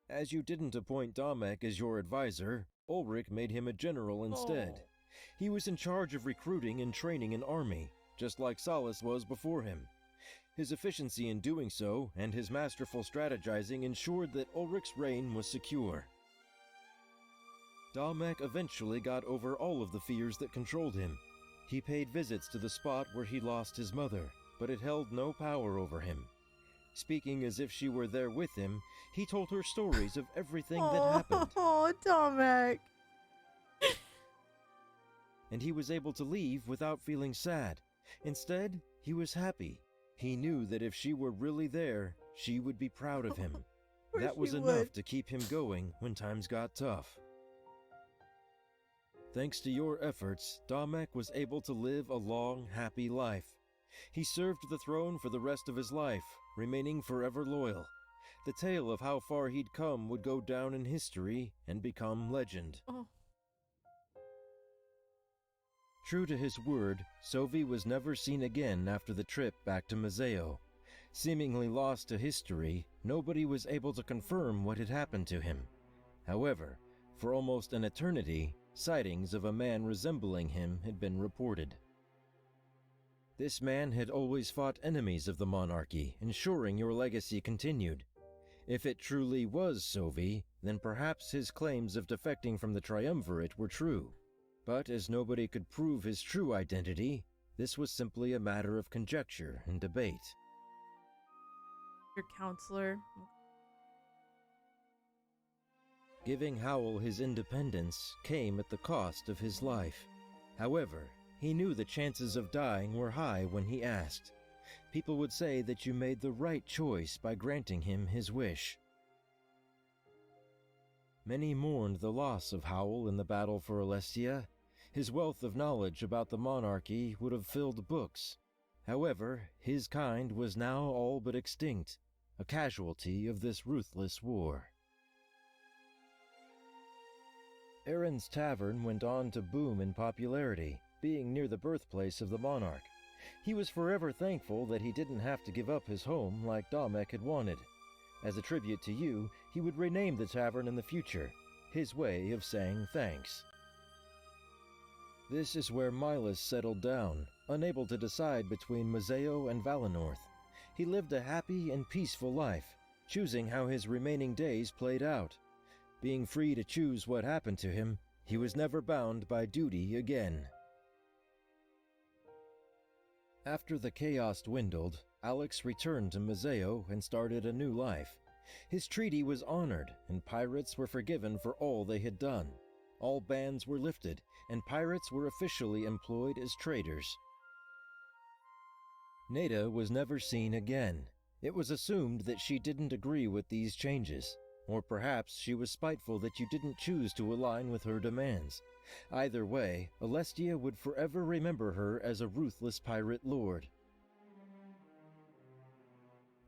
As you didn't appoint Damek as your advisor, Ulrich made him a general instead. He was in charge of recruiting and training an army, just like Salas was before him. His efficiency in doing so and his masterful strategizing ensured that Ulrich's reign was secure. Damek eventually got over all of the fears that controlled him. He paid visits to the spot where he lost his mother, but it held no power over him. Speaking as if she were there with him, he told her stories of everything that happened. Oh, Damek! And he was able to leave without feeling sad. Instead, he was happy. He knew that if she were really there, she would be proud of him. That was enough to keep him going when times got tough. Thanks to your efforts, Damek was able to live a long, happy life. He served the throne for the rest of his life, remaining forever loyal. The tale of how far he'd come would go down in history and become legend. True to his word, Sovi was never seen again after the trip back to Mazeo. Seemingly lost to history, nobody was able to confirm what had happened to him. However, for almost an eternity, sightings of a man resembling him had been reported. This man had always fought enemies of the monarchy, ensuring your legacy continued. If it truly was Sovi, then perhaps his claims of defecting from the Triumvirate were true. But as nobody could prove his true identity, this was simply a matter of conjecture and debate. Your counselor. Giving Howl his independence came at the cost of his life. However, he knew the chances of dying were high when he asked. people would say that you made the right choice by granting him his wish. Many mourned the loss of Howl in the battle for Alestia. His wealth of knowledge about the monarchy would have filled books. However, his kind was now all but extinct, a casualty of this ruthless war. Erin's Tavern went on to boom in popularity, being near the birthplace of the monarch. He was forever thankful that he didn't have to give up his home like Damek had wanted. As a tribute to you, he would rename the tavern in the future, his way of saying thanks. This is where Milas settled down, unable to decide between Mazeo and Valenorth. He lived a happy and peaceful life, choosing how his remaining days played out. Being free to choose what happened to him, he was never bound by duty again. After the chaos dwindled, Alex returned to Mazeo and started a new life. His treaty was honored, and pirates were forgiven for all they had done. All bans were lifted, and pirates were officially employed as traders. Neda was never seen again. It was assumed that she didn't agree with these changes, or perhaps she was spiteful that you didn't choose to align with her demands. Either way, Alestia would forever remember her as a ruthless pirate lord.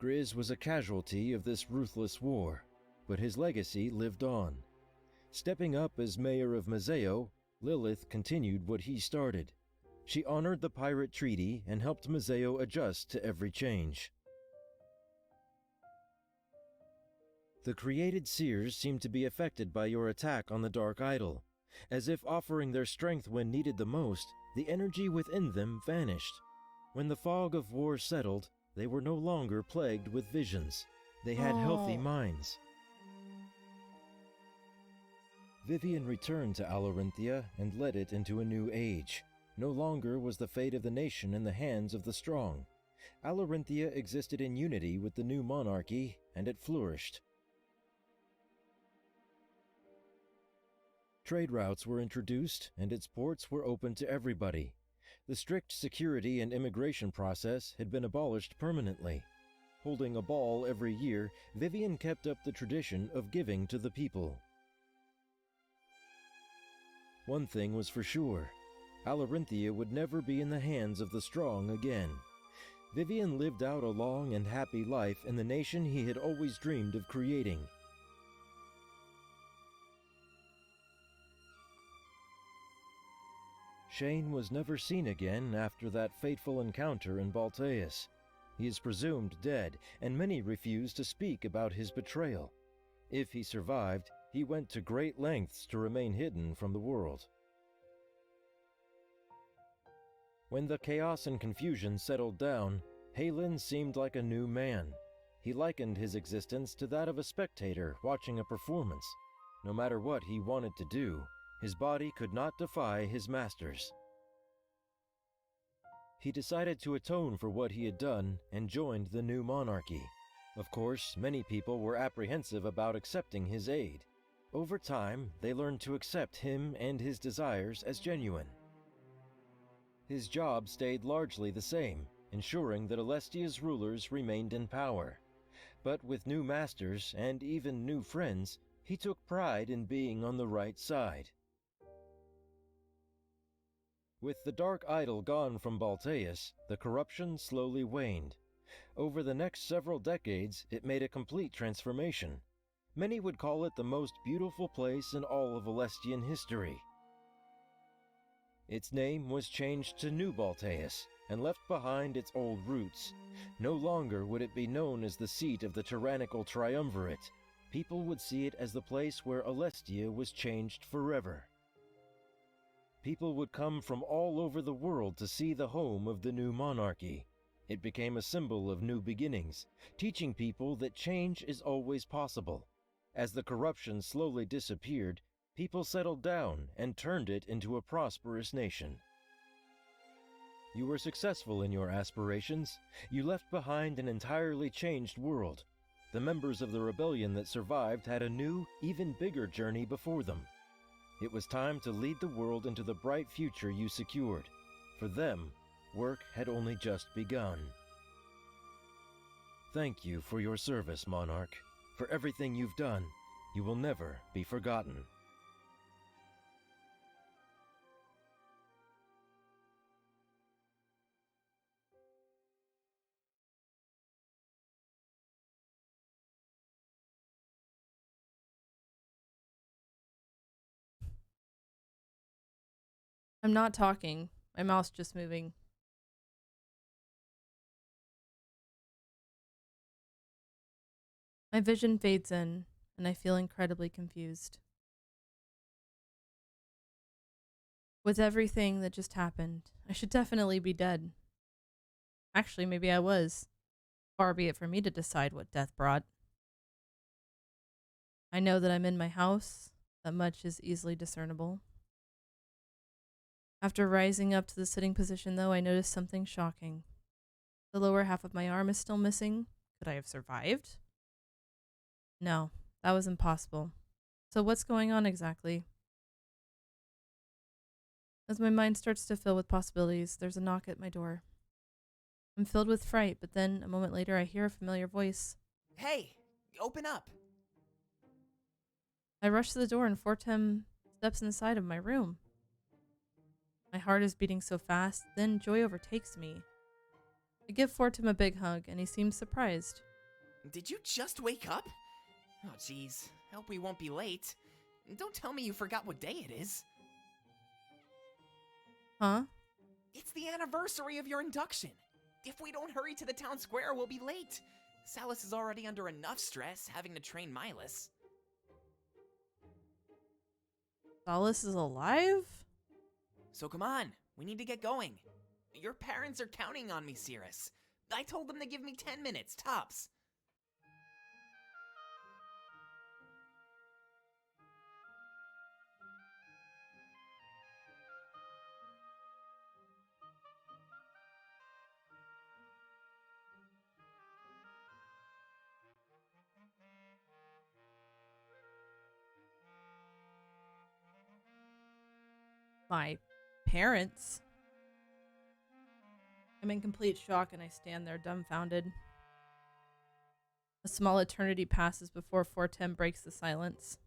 Grizz was a casualty of this ruthless war, but his legacy lived on. Stepping up as mayor of Mazeo, Lilith continued what he started. She honored the pirate treaty and helped Mazeo adjust to every change. The created seers seemed to be affected by your attack on the Dark Idol. As if offering their strength when needed the most, the energy within them vanished. When the fog of war settled, they were no longer plagued with visions. They had healthy minds. Vivian returned to Alarinthia and led it into a new age. No longer was the fate of the nation in the hands of the strong. Alarinthia existed in unity with the new monarchy, and it flourished. Trade routes were introduced, and its ports were open to everybody. The strict security and immigration process had been abolished permanently. Holding a ball every year, Vivian kept up the tradition of giving to the people. One thing was for sure. Alarinthia would never be in the hands of the strong again. Vivian lived out a long and happy life in the nation he had always dreamed of creating. Shane was never seen again after that fateful encounter in Balteus. He is presumed dead, and many refuse to speak about his betrayal. If he survived, he went to great lengths to remain hidden from the world. When the chaos and confusion settled down, Halen seemed like a new man. He likened his existence to that of a spectator watching a performance. No matter what he wanted to do, his body could not defy his masters. He decided to atone for what he had done and joined the new monarchy. Of course, many people were apprehensive about accepting his aid. Over time, they learned to accept him and his desires as genuine. His job stayed largely the same, ensuring that Alestia's rulers remained in power. But with new masters and even new friends, he took pride in being on the right side. With the Dark Idol gone from Balteus, the corruption slowly waned. Over the next several decades, it made a complete transformation. Many would call it the most beautiful place in all of Alestian history. Its name was changed to New Balteus and left behind its old roots. No longer would it be known as the seat of the tyrannical triumvirate. People would see it as the place where Alestia was changed forever. People would come from all over the world to see the home of the new monarchy. It became a symbol of new beginnings, teaching people that change is always possible. As the corruption slowly disappeared, people settled down and turned it into a prosperous nation. You were successful in your aspirations. You left behind an entirely changed world. The members of the rebellion that survived had a new, even bigger journey before them. It was time to lead the world into the bright future you secured. For them, work had only just begun. thank you for your service, Monarch. For everything you've done, you will never be forgotten. I'm not talking. My mouth's just moving. My vision fades in, and I feel incredibly confused. With everything that just happened, I should definitely be dead. Actually, maybe I was. Far be it for me to decide what death brought. I know that I'm in my house. That much is easily discernible. After rising up to the sitting position, though, I noticed something shocking. The lower half of my arm is still missing. Could I have survived? No, that was impossible. So what's going on exactly? As my mind starts to fill with possibilities, there's a knock at my door. I'm filled with fright, but then, a moment later, I hear a familiar voice. Hey, open up. I rush to the door and Fortem steps inside of my room. My heart is beating so fast, then joy overtakes me. I give Fortem a big hug, and he seems surprised. Did you just wake up? Oh, jeez. Hope we won't be late. Don't tell me you forgot what day it is. Huh? It's the anniversary of your induction. If we don't hurry to the town square, we'll be late. Salus is already under enough stress having to train Milas. Salus is alive? So come on, we need to get going. Your parents are counting on me, Cirrus. I told them to give me 10 minutes, tops. My parents? I'm in complete shock and I stand there dumbfounded. A small eternity passes before Fortem breaks the silence.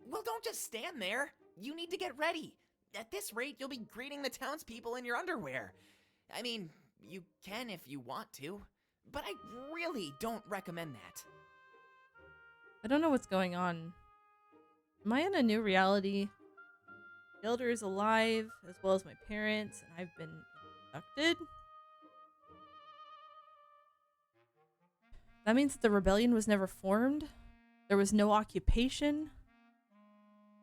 Well, don't just stand there. You need to get ready. At this rate, you'll be greeting the townspeople in your underwear. I mean, you can if you want to, but I really don't recommend that. I don't know what's going on. Am I in a new reality? The Elder is alive, as well as my parents, and I've been abducted? That means that the rebellion was never formed? There was no occupation?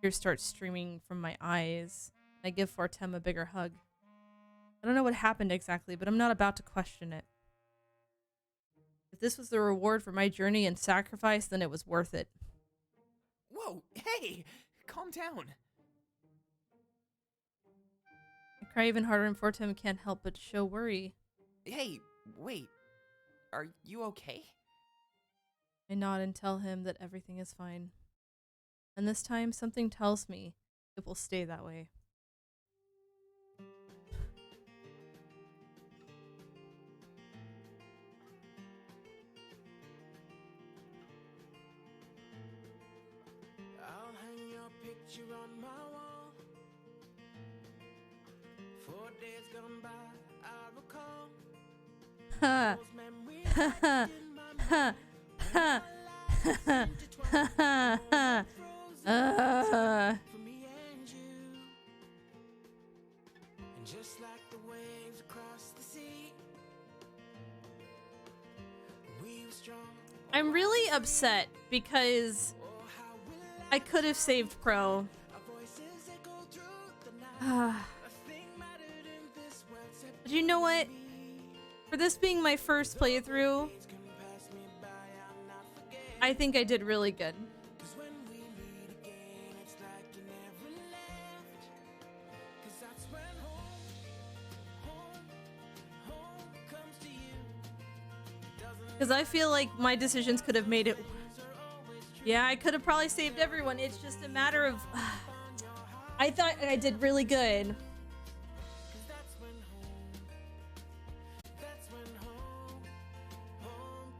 Tears start streaming from my eyes. I give Fortem a bigger hug. I don't know what happened exactly, but I'm not about to question it. If this was the reward for my journey and sacrifice, then it was worth it. Whoa, hey, calm down. I cry even harder and Fortem can't help but show worry. Hey, wait. Are you okay? I nod and tell him that everything is fine. And this time, something tells me it will stay that way. I'll hang your picture on my wall. 4 days gone by, I recall. Ha ha ha ha ha ha ha. Just like the waves across the sea, we were strong. I'm really upset because I could have saved Pro. But you know what? For this being my first playthrough, I think I did really good. Because I feel like my decisions could have made it. Yeah, I could have probably saved everyone. It's just a matter of. I thought I did really good.